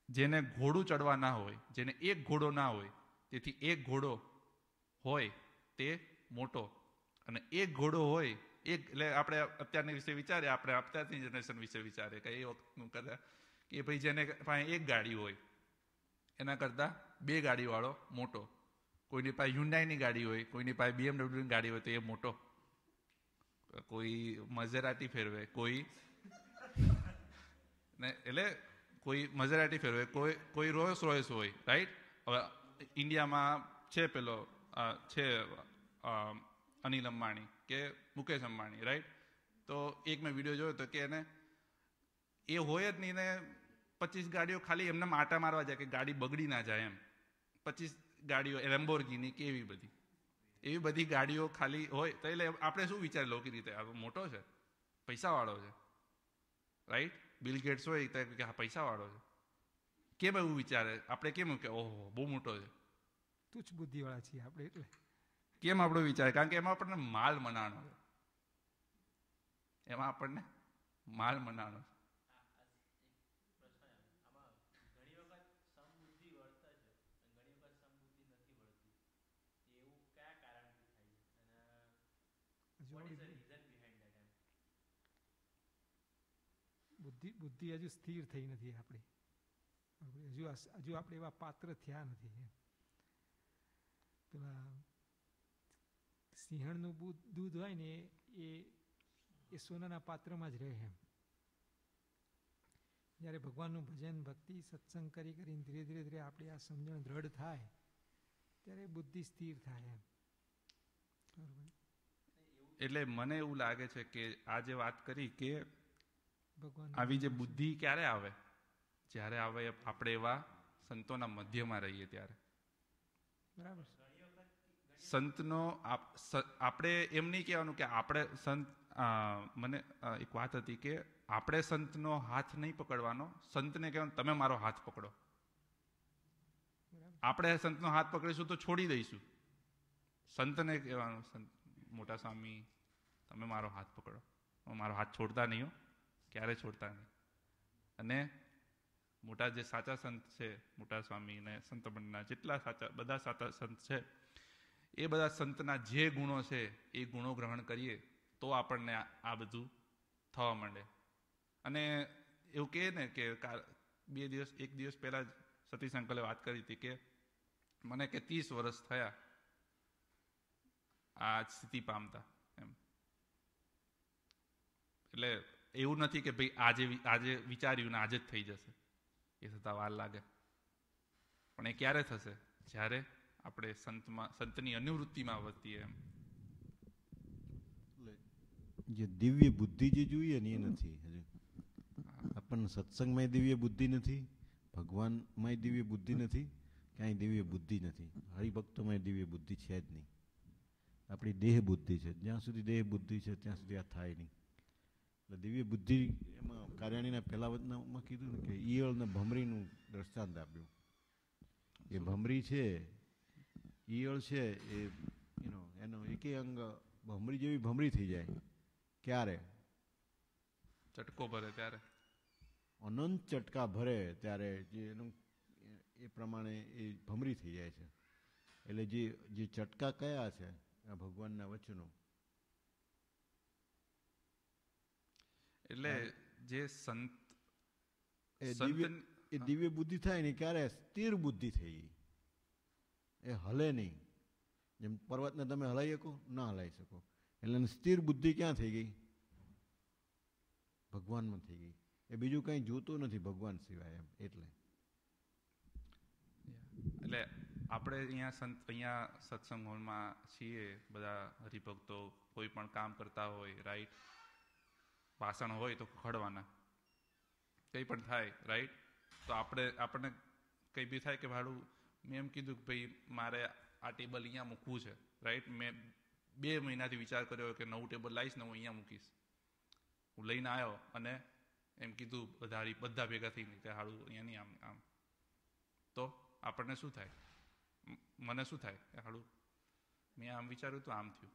જેને ઘોડું ચડવા ના હોય, જેને એક ઘોડો ના હોય, તેથી એક ઘોડો હોય તે મોટો, અને એક ઘોડો હોય એટલે આપણે અત્યારની વિશે વિચારીએ, આપણે અત્યારની જનરેશન વિશે વિચારીએ કે એ વખતનું કરતા કે ભાઈ જેને પાસે એક ગાડી હોય એના કરતાં 2 ગાડીવાળો મોટો. કોઈની પાસે હ્યુન્ડાઈની ગાડી હોય, કોઈની પાસે BMW ની ગાડી હોય તો એ મોટો. કોઈ મઝેરાટી ફેરવે, કોઈ ને એટલે કોઈ મઝેરાટી ફેરવે, કોઈ રોયસ રોયસ હોય, રાઈટ. હવે ઇન્ડિયામાં છે પેલો છે અનિલ અંબાણી કે મુકેશ અંબાણી, રાઈટ. તો એક મેં વિડીયો જોયો હતો કે એને એ હોય જ નહીં ને 25 ગાડીઓ ખાલી એમને આટા મારવા જાય કે ગાડી બગડી ના જાય એમ. 25 ગાડીઓ લેમ્બોર્ગિની કે એવી બધી ગાડીઓ ખાલી હોય તો એટલે આપણે શું વિચારી લો કે રીતે આ મોટો છે, પૈસાવાળો છે, રાઈટ. બિલ ગેટ્સ હોય તો કે હા પૈસાવાળો છે. કેમ એવું વિચારે આપણે? કેમ કે ઓહો બહુ મોટો છે, તુચ્છ બુદ્ધિવાળા છીએ આપણે. એટલે કેમ આપણું વિચારે? કારણ કે એમાં આપણને માલ મનાવાનો છે, એમાં આપણને માલ મનાવાનો છે. બુદ્ધિ હજુ સ્થિર થઈ નથી આપણી. હજુ આપણે એવા પાત્ર થયા નથી. પેલા સિંહણનું દૂધ હોય ને એ સોનાના પાત્રમાં જ રહે એમ. જ્યારે ભગવાનનું ભજન ભક્તિ સત્સંગ કરીને ધીરે ધીરે આપણી આ સમજણ દ્રઢ થાય ત્યારે બુદ્ધિ સ્થિર થાય એમ. એટલે મને એવું લાગે છે કે આ જે વાત કરી કે આવી જે બુદ્ધિ ક્યારે આવે? જ્યારે આવે આપણે એવા સંતોના મધ્યમાં રહીએ ત્યારે. બરાબર. સંતનો આપણે એમ નહીં કહેવાનું કે આપણે સંત. મને એક વાત હતી કે આપણે સંતનો હાથ નહીં પકડવાનો, સંતને કહેવાનું તમે મારો હાથ પકડો. આપણે સંતનો હાથ પકડીશું તો છોડી દઈશું. સંતને કહેવાનું સંત મોટા સ્વામી તમે મારો હાથ પકડો, મારો હાથ છોડતા નહીં હો, ક્યારે છોડતા નહીં. અને મોટા જે સાચા સંત છે, મોટા સ્વામી ને સંત મંડળના જેટલા બધા સાચા સંત છે, એ બધા સંતના જે ગુણો છે એ ગુણો ગ્રહણ કરીએ તો આપણને આ બધું થવા માંડે. અને એવું કહે ને કે એક દિવસ પહેલા જ સતીશ અંકલે વાત કરી હતી કે મને કે 30 વર્ષ થયા આ સ્થિતિ પામતા એમ. એટલે એવું નથી કે ભાઈ આજે વિચાર્યું ને આજે જ થઈ જશે, એ થતા વાર લાગે. પણ એ ક્યારે થશે? જ્યારે આપણે સંતની અનુવૃત્તિમાં વધીએ એમ. જે દિવ્ય બુદ્ધિ જે જોઈએ ને એ નથી હજુ. આપણને સત્સંગમાં દિવ્ય બુદ્ધિ નથી, ભગવાનમાં દિવ્ય બુદ્ધિ નથી, ક્યાંય દિવ્ય બુદ્ધિ નથી. હરિભક્તોમાં દિવ્ય બુદ્ધિ છે જ નહીં. આપણી દેહ બુદ્ધિ છે. જ્યાં સુધી દેહ બુદ્ધિ છે ત્યાં સુધી આ થાય નહીં. એટલે દિવ્ય બુદ્ધિ એમાં કાર્યાણીના પહેલા વચનામાં કીધું ને કે ઈયળ ને ભમરીનું દ્રષ્ટાંત આપ્યું. એ ભમરી છે, ઈયળ છે, એનો એકે અંગ ભમરી જેવી ભમરી થઈ જાય ક્યારે? ચટકો ભરે ત્યારે. અનંત ચટકા ભરે ત્યારે જે એનું એ પ્રમાણે એ ભમરી થઈ જાય છે. એટલે જે ચટકા કયા છે? આ ભગવાનના વચનો. એટલે જે સંત એ દિવ્ય બુદ્ધિ થાય ને ક્યારે? સ્થિર બુદ્ધિ થઈ ગઈ, એ હલે નહીં. જેમ પર્વતને તમે હલાવી શકો? ના હલાવી શકો. એટલે સ્થિર બુદ્ધિ ક્યાં થઈ ગઈ? ભગવાનમાં થઈ ગઈ. એ બીજું કંઈ જોતું નથી ભગવાન સિવાય એમ. એટલે આપણે અહીંયા સત્સંગ હોલમાં છીએ બધા હરિભક્તો, કોઈ પણ કામ કરતા હોય, રાઈટ. ભાષણ હોય તો ખડવાના, કંઈ પણ થાય, રાઈટ. તો આપણને કંઈ બી થાય કે ભાડું મેં એમ કીધું કે ભાઈ મારે આ ટેબલ અહીંયા મૂકવું છે, રાઈટ. મેં 2 મહિનાથી વિચાર કર્યો કે નવું ટેબલ લાવીશ ને હું અહીંયા મૂકીશ. હું લઈને આવ્યો અને એમ કીધું બધા ભેગા થઈને કે હાડું અહીંયા નહીં આમ આમ, તો આપણને શું થાય? મને શું થાય? હાડું મેં આમ વિચાર્યું તો આમ થયું.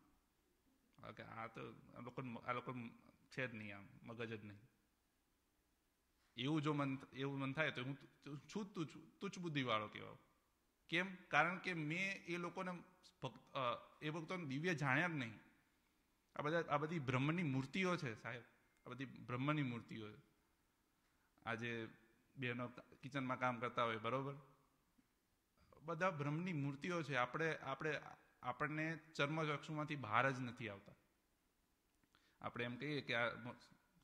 કે આ તો આ લોકો છે જ નહીં, આમ મગજ જ નહીં. એવું મન થાય તો હું છું તુચ્છ બુદ્ધિવાળો કહેવાય. કેમ? કારણ કે મેં એ લોકોને એ ભક્તોને દિવ્ય જાણ્યા જ નહીં. આ બધી બ્રહ્મની મૂર્તિઓ છે સાહેબ, આ બધી બ્રહ્મની મૂર્તિઓ છે. આજે બહેનો કિચનમાં કામ કરતા હોય, બરોબર, બધા બ્રહ્મની મૂર્તિઓ છે. આપણને ચર્મચક્ષુમાંથી બહાર જ નથી આવતા. આપણે એમ કહીએ કે આ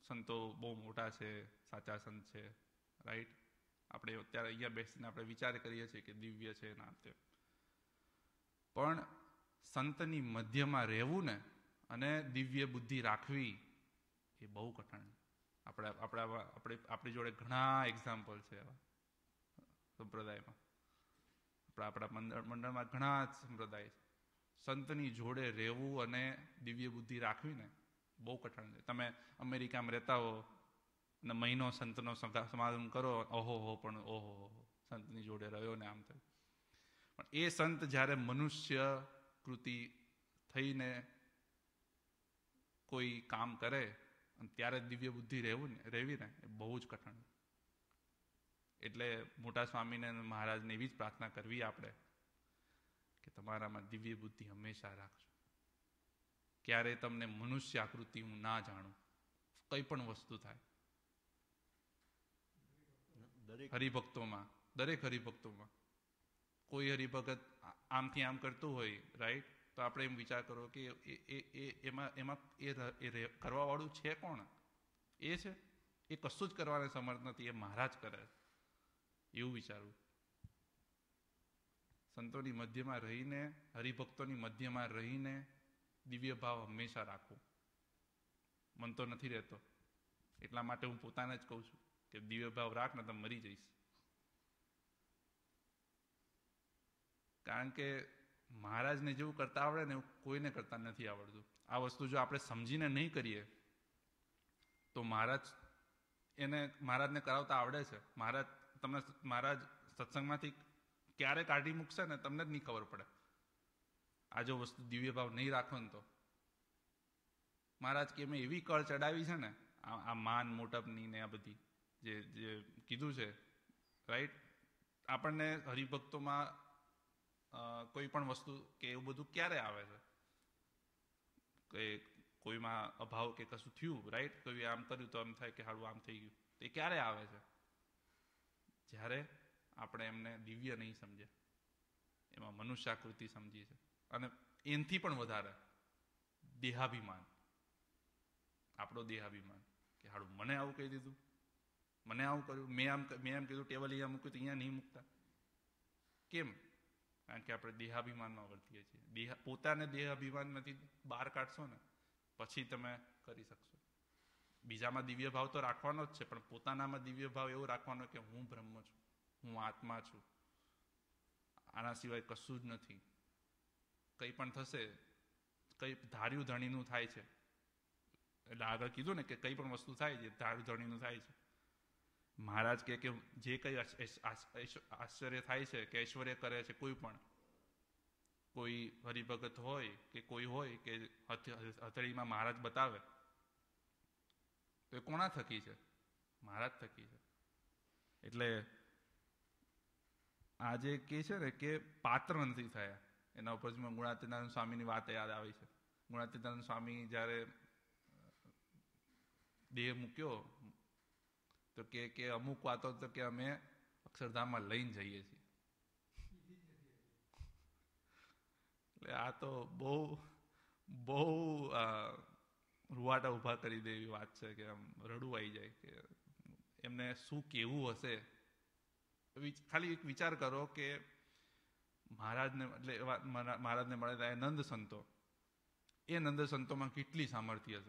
સંતો બહુ મોટા છે, સાચા સંત છે, રાઈટ? આપણે અત્યારે અહીંયા બેસીને આપણે વિચાર કરીએ છીએ કે દિવ્ય છે ના તે, પણ સંતની મધ્યમાં રહેવું ને અને દિવ્ય બુદ્ધિ રાખવી એ બહુ કઠણ. આપણી જોડે ઘણા એક્ઝામ્પલ છે એવા સંપ્રદાયમાં. આપણા મંડળમાં ઘણા સંપ્રદાય છે. સંતની જોડે રહેવું અને દિવ્ય બુદ્ધિ રાખવી ને બહુ કઠણ છે. તમે અમેરિકામાં રહેતા હો અને મહિનો સંતનો સમાગમ કરો, ઓહો પણ ઓહો સંતની જોડે રહ્યો ને આમ થાય. પણ એ સંત જ્યારે મનુષ્ય કૃતિ થઈને કોઈ કામ કરે અને ત્યારે દિવ્ય બુદ્ધિ રહેવી ને એ બહુ જ કઠણ. એટલે મોટા સ્વામીને મહારાજને એવી જ પ્રાર્થના કરવી આપણે કે તમારામાં દિવ્ય બુદ્ધિ હંમેશા રાખજો. ક્યારે તમને મનુષ્ય આકૃતિ હું ના જાણું, કઈ પણ વસ્તુ થાય. દરેક હરિભક્તોમાં કોઈ હરિભગત આમથી આમ કરતું હોય, રાઈટ, તો આપણે એમ વિચાર કરો કે એમાં કરવા વાળું છે કોણ? એ છે? એ કશું જ કરવાને સમર્થ નથી, એ મહારાજ કરે એવું વિચારવું. સંતોની મધ્યમાં રહીને, હરિભક્તોની મધ્યમાં રહીને દિવ્ય ભાવ હંમેશા રાખવો. મન તો નથી રહેતો, એટલા માટે હું પોતાને જ કહું છું કે દિવ્ય ભાવ રાખ ને તો મરી જઈશ. કારણ કે મહારાજને જેવું કરતા આવડે ને એવું કોઈને કરતા નથી આવડતું. આ વસ્તુ જો આપણે સમજીને નહીં કરીએ તો મહારાજને કરાવતા આવડે છે. મહારાજ સત્સંગમાંથી ક્યારે કાઢી મૂકશે ને તમને જ નહીં ખબર પડે. આ જો વસ્તુ દિવ્ય ભાવ નહીં રાખો ને તો મહારાજ કે મેં એવી કળ ચડાવી છે ને, આ માન મોટપની ને આ બધી જે કીધું છે, રાઈટ? આપણને હરિભક્તોમાં કોઈ પણ વસ્તુ કે એવું બધું ક્યારે આવે છે કે કોઈમાં અભાવ કે કશું થયું, રાઈટ? કોઈ આમ કર્યું તો આમ થાય કે હાડું આમ થઈ ગયું, તો એ ક્યારે આવે છે? જ્યારે આપણે એમને દિવ્ય નહીં સમજ્યા, એમાં મનુષ્યાકૃતિ સમજી છે. અને એનાથી પણ વધારે દેહાભિમાન, આપણો દેહાભિમાન કે હાડું મને આવું કહી દીધું, મને આવું કર્યું, મેં એમ કીધું ટેબલ અહીંયા મૂક્યું તો અહીંયા નહીં મૂકતા. કેમ? કારણ કે આપણે દેહાભિમાનમાં વર્તીએ છીએ. પોતાને દેહાભિમાનમાંથી બહાર કાઢશો ને પછી તમે કરી શકશો. બીજામાં દિવ્ય ભાવ તો રાખવાનો જ છે, પણ પોતાનામાં દિવ્ય ભાવ એવો રાખવાનો કે હું બ્રહ્મ છું, હું આત્મા છું, આના સિવાય કશું જ નથી. કંઈ પણ થશે, કંઈ ધાર્યું ધણીનું થાય છે. એટલે આગળ કીધું ને કે કંઈ પણ વસ્તુ થાય છે ધાર્યું ધણીનું થાય છે. મહારાજ કે જે કંઈ આશ્ચર્ય થાય છે કે ઐશ્વર્ય કરે છે, કોઈ હરિભગત હોય કે કોઈ હોય કે હથેળીમાં મહારાજ બતાવે તો એ કોના થકી છે? મહારાજ થકી છે. એટલે આ જે કે છે ને કે પાત્ર નથી થયા, એના ઉપર ગુણાતીતાનંદ સ્વામીની વાત યાદ આવી છે. ગુણાતીતાનંદ સ્વામી જ્યારે દેહ મૂક્યો તો કે અમુક વાતો તો કે અમે અક્ષરધામમાં લઈને જઈએ છીએ. એટલે આ તો બહુ રૂવાટા ઉભા કરી દે એવી વાત છે કે આમ રડવું આવી જાય કે એમને શું કેવું હશે. ખાલી એક વિચાર કરો કે મહારાજને મળેલા નંદ સંતો, એ નંદ સંતોમાં કેટલી સામર્થ્ય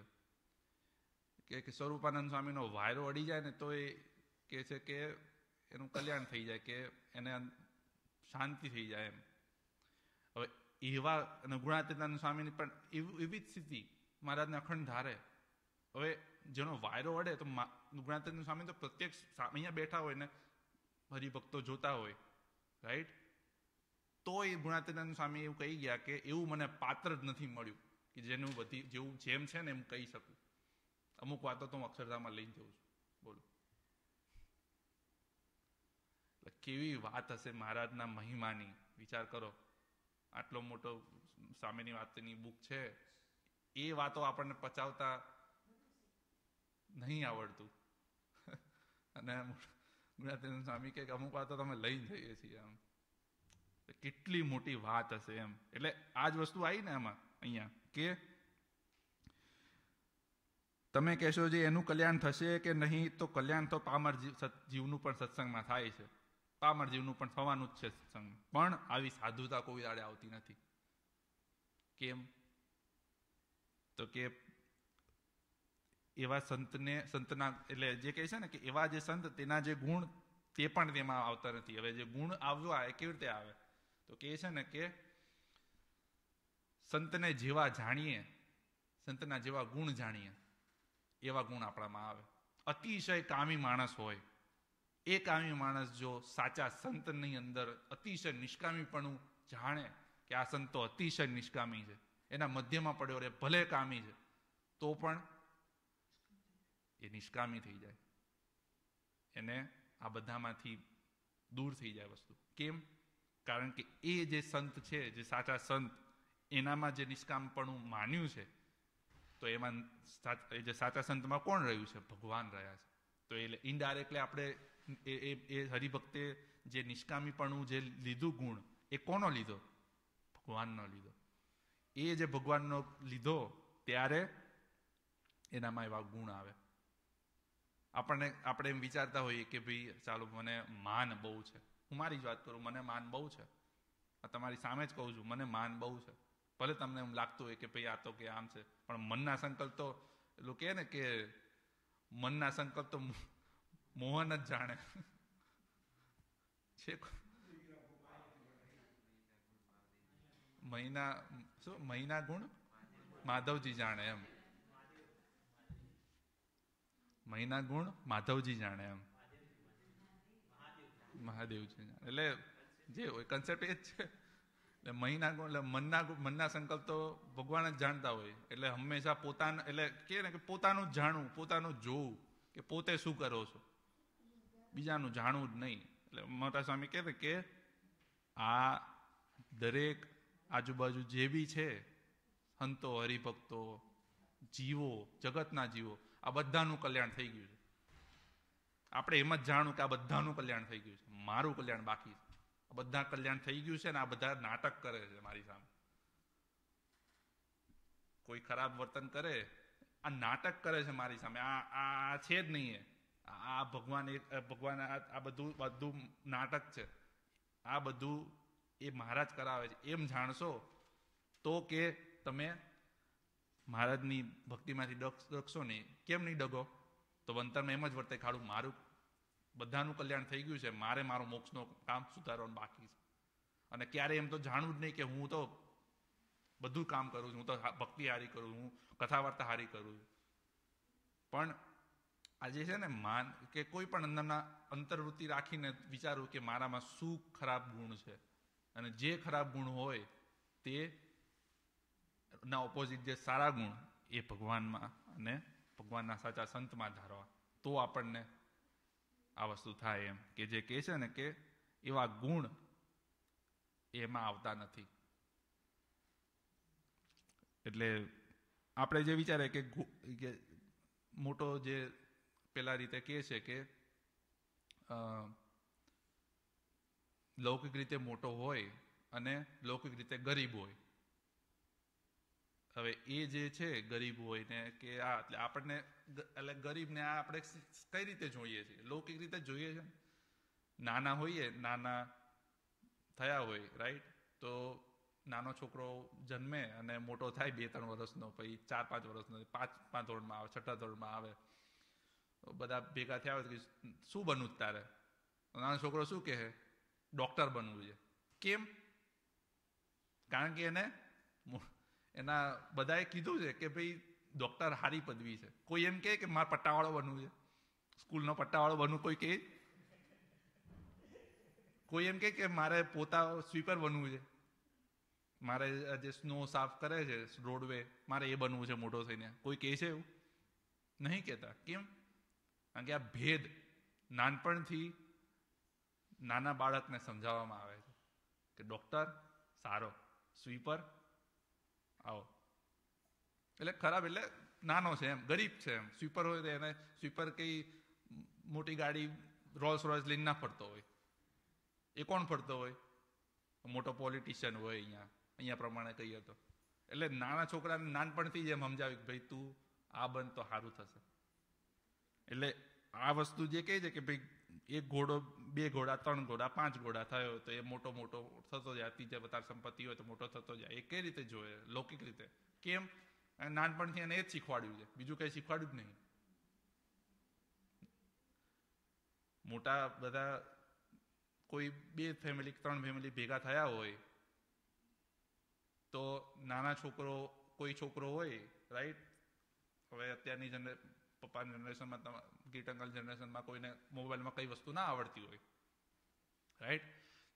છે કે સ્વરૂપાનંદ સ્વામીનો વાયરો અડી જાય ને તો એ કહે છે કે એનું કલ્યાણ થઈ જાય, કે એને શાંતિ થઈ જાય એમ. હવે એવા અને ગુણાતીતાનંદ સ્વામીની પણ એવી જ સ્થિતિ મહારાજને અખંડ ધારે. હવે જેનો વાયરો અડે તો ગુણાતીતાનંદ સ્વામી તો પ્રત્યક્ષ અહીંયા બેઠા હોય ને હરિભક્તો જોતા હોય, રાઈટ? તો એ ગુણાતીતાનંદ સ્વામી એવું કહી ગયા કે એવું મને પાત્ર જ નથી મળ્યું કે જેનું બધી જેવું જેમ છે ને એમ કહી શકું. અમુક વાતો તો હું અક્ષરધામમાં લઈને જઉં છું. બોલો, કેવી વાત હશે મહારાજના મહિમાની. વિચાર કરો, આટલો મોટો સ્વામીની વાતની બુક છે, એ વાતો આપણને પચાવતા નહીં આવડતું. અને ગુણાતીતાનંદ સ્વામી કે અમુક વાતો તમે લઈને જઈએ છીએ આમ. કેટલી મોટી વાત હશે એમ. એટલે આ જ વસ્તુ આવી ને આમાં અહીંયા કે તમે કહેશો જે એનું કલ્યાણ થશે કે નહીં, તો કલ્યાણ તો પામર જીવનું પણ સત્સંગમાં થાય છે, પામર જીવનું પણ થવાનું જ છે સત્સંગમાં. પણ આવી સાધુતા કોઈ દાડે આવતી નથી. કેમ? તો કે એવા સંતના એટલે જે કહે છે ને કે એવા જે સંત તેના જે ગુણ તે પણ તેમાં આવતા નથી. હવે જે ગુણ આવવા એ કેવી રીતે આવે? તો કહે છે ને કે સંતને જેવા જાણીએ, સંતના જેવા ગુણ જાણીએ, એવા ગુણ આપણામાં આવે. અતિશય કામી માણસ હોય, એ કામી માણસ જો સાચા સંતની અંદર અતિશય નિષ્કામીપણું જાણે કે આ સંત તો અતિશય નિષ્કામી છે, એના મધ્યમાં પડ્યો રહે, ભલે કામી છે તો પણ એ નિષ્કામી થઈ જાય, એને આ બધામાંથી દૂર થઈ જાય વસ્તુ. કેમ? કારણ કે એ જે સંત છે, જે સાચા સંત, એનામાં જે નિષ્કામપણું માન્યું છે, તો એમાં જે સાચા સંતમાં કોણ રહ્યું છે? ભગવાન રહ્યા છે. તો એટલે ઇનડાયરેક્ટલી આપણે એ હરિભક્તે જે નિષ્કામીપણું જે લીધું ગુણ, એ કોનો લીધો? ભગવાનનો લીધો. એ જે ભગવાનનો લીધો ત્યારે એનામાં એવા ગુણ આવે. આપણે એમ વિચારતા હોઈએ કે ભાઈ ચાલો મને માન બહુ છે. હું મારી જ વાત કરું, મને માન બહુ છે. તમારી સામે જ કહું છું, મને માન બહુ છે. ભલે તમને એમ લાગતું હોય કે ભાઈ આ તો કે આમ છે, પણ મનના સંકલ્પ તો એટલું કહે ને કે મનના સંકલ્પ તો મોહન જ જાણે છે. મહિના ગુણ માધવજી જાણે એમ. મહિના ગુણ માધવજી જાણે એમ. મહાદેવજી જાણે. એટલે જે હોય કન્સેપ્ટ એ જ છે. એટલે મહિના ગુણ એટલે મનના સંકલ્પ તો ભગવાન જ જાણતા હોય. એટલે હંમેશા પોતાના એટલે કે ને કે પોતાનું જ જાણવું, પોતાનું જ જોવું કે પોતે શું કરો છો, બીજાનું જાણવું જ નહીં. એટલે મોટા સ્વામી કહે કે આ દરેક આજુબાજુ જે બી છે સંતો, હરિભક્તો, જીવો, જગતના જીવો, આ બધાનું કલ્યાણ થઈ ગયું છે. આપણે એમ જ જાણવું કે આ બધાનું કલ્યાણ થઈ ગયું છે, મારું કલ્યાણ બાકી છે. આ બધા કલ્યાણ થઈ ગયું છે ને આ બધા નાટક કરે છે મારી સામે. કોઈ ખરાબ વર્તન કરે, આ નાટક કરે છે મારી સામે. આ છે જ નહીં. આ ભગવાન આ બધું નાટક છે. આ બધું એ મહારાજ કરાવે છે. એમ જાણશો તો કે તમે મહારાજની ભક્તિમાંથી ડગશો નહીં. કેમ નહીં ડગો? તો વંતરમાં એમ જ વર્તે ખાડું મારું બધાનું કલ્યાણ થઈ ગયું છે, મારે મારો મોક્ષનો કામ સુધારવાનું બાકી છે. અને ક્યારે એમ તો જાણવું જ નહીં કે હું તો બધું કામ કરું છું, હું તો ભક્તિ હારી કરું છું, હું કથા વાર્તા હારી કરું છું. પણ આજે છે ને માન કે કોઈ પણ અંદરના અંતર્વૃત્તિ રાખીને વિચારવું કે મારામાં શું ખરાબ ગુણ છે, અને જે ખરાબ ગુણ હોય તે ના ઓપોઝિટ જે સારા ગુણ એ ભગવાનમાં અને ભગવાનના સાચા સંતમાં ધારવા, તો આપણને આ વસ્તુ થાય. એમ કે જે કહે છે ને કે એવા ગુણ એમાં આવતા નથી. એટલે આપણે જે વિચારે કે મોટો જે પેલા રીતે કહે છે કે લૌકિક રીતે મોટો હોય અને લૌકિક રીતે ગરીબ હોય. હવે એ જે છે ગરીબ હોય ને કે આ એટલે આપણને એટલે ગરીબને આ આપણે કઈ રીતે જોઈએ છીએ? લૌકિક રીતે જોઈએ છે. નાના હોઈએ, નાના થયા હોય, રાઈટ? તો નાનો છોકરો જન્મે અને મોટો થાય 2-3 વર્ષનો, પછી 4-5 વર્ષનો, 5 ધોરણમાં આવે, 6ઠા ધોરણમાં આવે, બધા ભેગા થયા હોય કે શું બનવું તારે? નાનો છોકરો શું કહે? ડોક્ટર બનવું છે. કેમ? કારણ કે એને એના બધાએ કીધું છે કે ભાઈ ડૉક્ટર હારી પદવી છે. કોઈ એમ કે મારે પટ્ટાવાળો બનવું છે, સ્કૂલનો પટ્ટાવાળો બનવું, કોઈ કહે? કોઈ એમ કે મારે પોતા સ્વીપર બનવું છે, મારે જે સ્નો સાફ કરે છે રોડવે, મારે એ બનવું છે મોટો થઈને? કોઈ કહે છે એવું? નહીં કહેતા. કેમ? કારણ કે આ ભેદ નાનપણથી નાના બાળકને સમજાવવામાં આવે છે કે ડૉક્ટર સારો, સ્વીપર આવો. એટલે ખરાબ એટલે નાનો છે એમ, ગરીબ છે એમ. સ્વીપર હોય તો એને સ્વીપર કઈ મોટી ગાડી રોલ્સ રોયસ લઈને ના ફરતો હોય. એ કોણ ફરતો હોય? મોટો પોલિટિશિયન હોય અહીંયા પ્રમાણે કહીએ તો. એટલે નાના છોકરાને નાનપણથી જ એમ સમજાવ્યું કે ભાઈ તું આ બન તો સારું થશે. એટલે આ વસ્તુ જે કહે છે કે ભાઈ 1 ઘોડો 2 ઘોડા 3 ઘોડા 5 ઘોડા થયો તો એ મોટો થતો જાય, ત્રીજે વધારે સંપત્તિ હોય તો મોટો થતો જાય. એ કઈ રીતે જોઈએ? લૌકિક રીતે. કેમ? નાનપણથી એને એ જ શીખવાડ્યું છે, બીજું કઈ શીખવાડ્યું જ નહીં. મોટા બધા કોઈ 2 ફેમિલી 3 ફેમિલી ભેગા થયા હોય તો નાના છોકરો, કોઈ છોકરો હોય, રાઈટ? હવે અત્યારની પપ્પાની જનરેશનમાં, ગીટ અંકલ જનરેશનમાં કોઈને મોબાઈલમાં કઈ વસ્તુ ના આવડતી હોય, રાઈટ?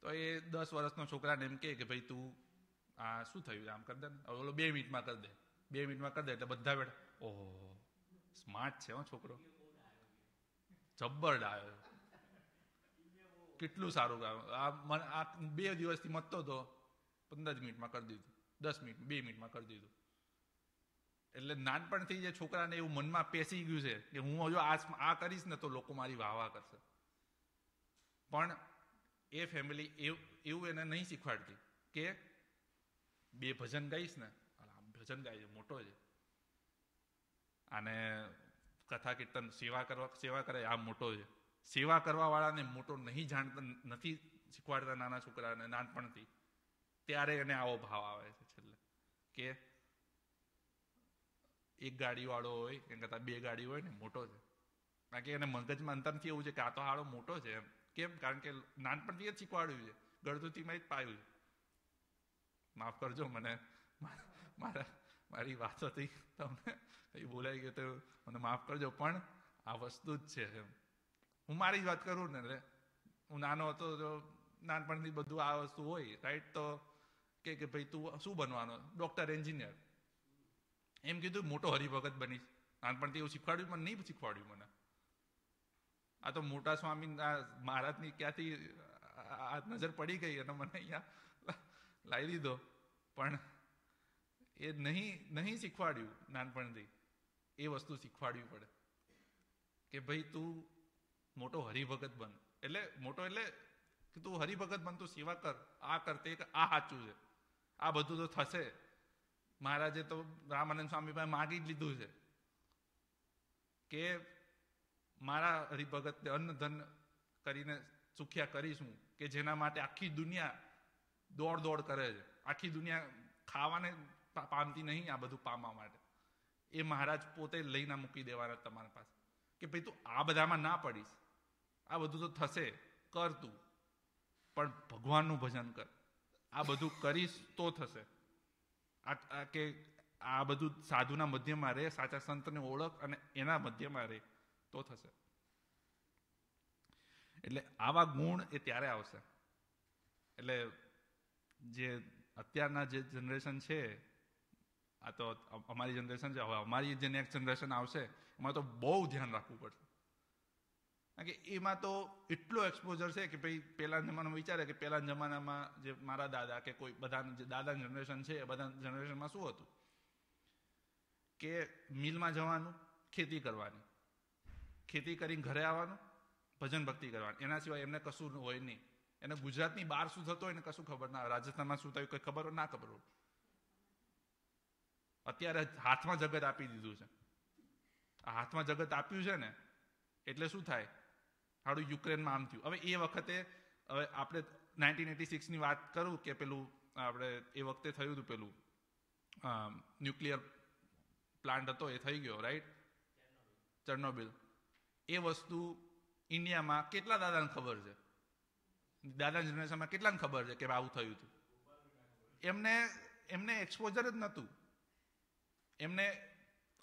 તો એ 10 વર્ષનો છોકરાને એમ કે ભાઈ તું આ શું થયું આમ કરી દે ને, ઓલો 2 મિનિટમાં કરી દે, 2 મિનિટમાં કરી દે. એટલે બધા બેઠા, ઓહો સ્માર્ટ છે છોકરો, જબ્બર ડાયો, કેટલું સારું કામ. આ 2 દિવસથી મતતો હતો, 15 મિનિટમાં કરી દીધું, 10 મિનિટ 2 મિનિટમાં કરી દીધું. એટલે નાનપણથી જે છોકરાને એવું મનમાં પેસી ગયું છે કે હું હજુ આ કરીશ ને તો લોકો મારી વાહ કરશે. પણ એ ફેમિલી એવું એને નહીં શીખવાડતી કે 2 ભજન ગાઈશ ને, ભજન ગાય છે, મોટો છે, અને કથા કીર્તન સેવા કરે આ મોટો છે. સેવા કરવા વાળાને મોટો નહીં જાણતા, નથી શીખવાડતા નાના છોકરાને નાનપણથી, ત્યારે એને આવો ભાવ આવે છે છેલ્લે કે 1 ગાડી વાળો હોય એમ કરતા 2 ગાડી હોય ને મોટો છે. કારણ કે એને મગજમાં અંતરથી એવું છે કે આ તો હાળો મોટો છે એમ. કેમ? કારણ કે નાનપણથી જ શીખવાડ્યું છે, ગળદુતીમાં જ પાયું છે. માફ કરજો મને, મારી વાતોથી તમને કઈ બોલાઈ ગયું તો મને માફ કરજો, પણ આ વસ્તુ જ છે એમ. હું મારી જ વાત કરું ને, એટલે હું નાનો હતો તો નાનપણથી બધું આ વસ્તુ હોય, રાઈટ? તો કે ભાઈ તું શું બનવાનો? Doctor, engineer. એમ કીધું મોટો હરિભગત બનીશ. નાનપણથી એવું શીખવાડ્યું? મને નહીં શીખવાડ્યું મને. આ તો મોટા સ્વામી મહારાજની ક્યાંથી આ નજર પડી ગઈ અને મને અહીંયા લાવી દીધો. પણ એ નહીં શીખવાડ્યું નાનપણથી. એ વસ્તુ શીખવાડવી પડે કે ભાઈ તું મોટો હરિભગત બન. એટલે મોટો એટલે કે તું હરિભગત બન, તું સેવા કર, આ કર, તે કર, આ સાચું છે, આ બધું તો થશે. મહારાજે તો રામાનંદ સ્વામી પાસે માગી જ લીધું છે કે મારા હરિભગતને અન્ન ધન કરીને સુખ્યા કરીશું, કે જેના માટે આખી દુનિયા દોડ કરે છે. આખી દુનિયા ખાવાને પામતી નહીં, આ બધું પામવા માટે. એ મહારાજ પોતે લઈને મૂકી દેવાના તમારા પાસે કે ભાઈ તું આ બધામાં ના પડીશ, આ બધું તો થશે, કર તું, પણ ભગવાનનું ભજન કર. આ બધું કરીશ તો થશે. કે આ બધું સાધુના મધ્યમાં રહે, સાચા સંતને ઓળખ અને એના મધ્યમાં રહે તો થશે. એટલે આવા ગુણ એ ત્યારે આવશે. એટલે જે અત્યારના જે જનરેશન છે, આ તો અમારી જનરેશન છે, હવે અમારી જે નેક્સ્ટ જનરેશન આવશે એમાં તો બહુ ધ્યાન રાખવું પડશે. કારણ કે એમાં તો એટલો એક્સપોઝર છે કે ભાઈ પહેલાના જમાનામાં વિચારે કે પહેલાના જમાનામાં જે મારા દાદા કે કોઈ બધા જે દાદાની જનરેશન છે એ બધા જનરેશનમાં શું હતું કે મિલમાં જવાનું, ખેતી કરવાની, ખેતી કરીને ઘરે આવવાનું, ભજન ભક્તિ કરવાની, એના સિવાય એમને કશું હોય નહીં. એને ગુજરાતની બહાર શું થતું હોય એને કશું ખબર ના હોય, રાજસ્થાનમાં શું થયું કંઈ ખબર હોય ના ખબર હોય. અત્યારે હાથમાં જગત આપી દીધું છે. આ હાથમાં જગત આપ્યું છે ને એટલે શું થાય? હાડું યુક્રેનમાં આમ થયું. હવે એ વખતે, હવે આપણે 1986ની વાત કરું કે પેલું આપણે એ વખતે થયું હતું પેલું ન્યુક્લિયર પ્લાન્ટ હતો એ થઈ ગયો, રાઈટ? ચર્નોબિલ. એ વસ્તુ ઇન્ડિયામાં કેટલા દાદાને ખબર છે? દાદાની જનરેશનમાં કેટલાને ખબર છે કે આવું થયું હતું? એમને એક્સપોઝર જ નહોતું. એમને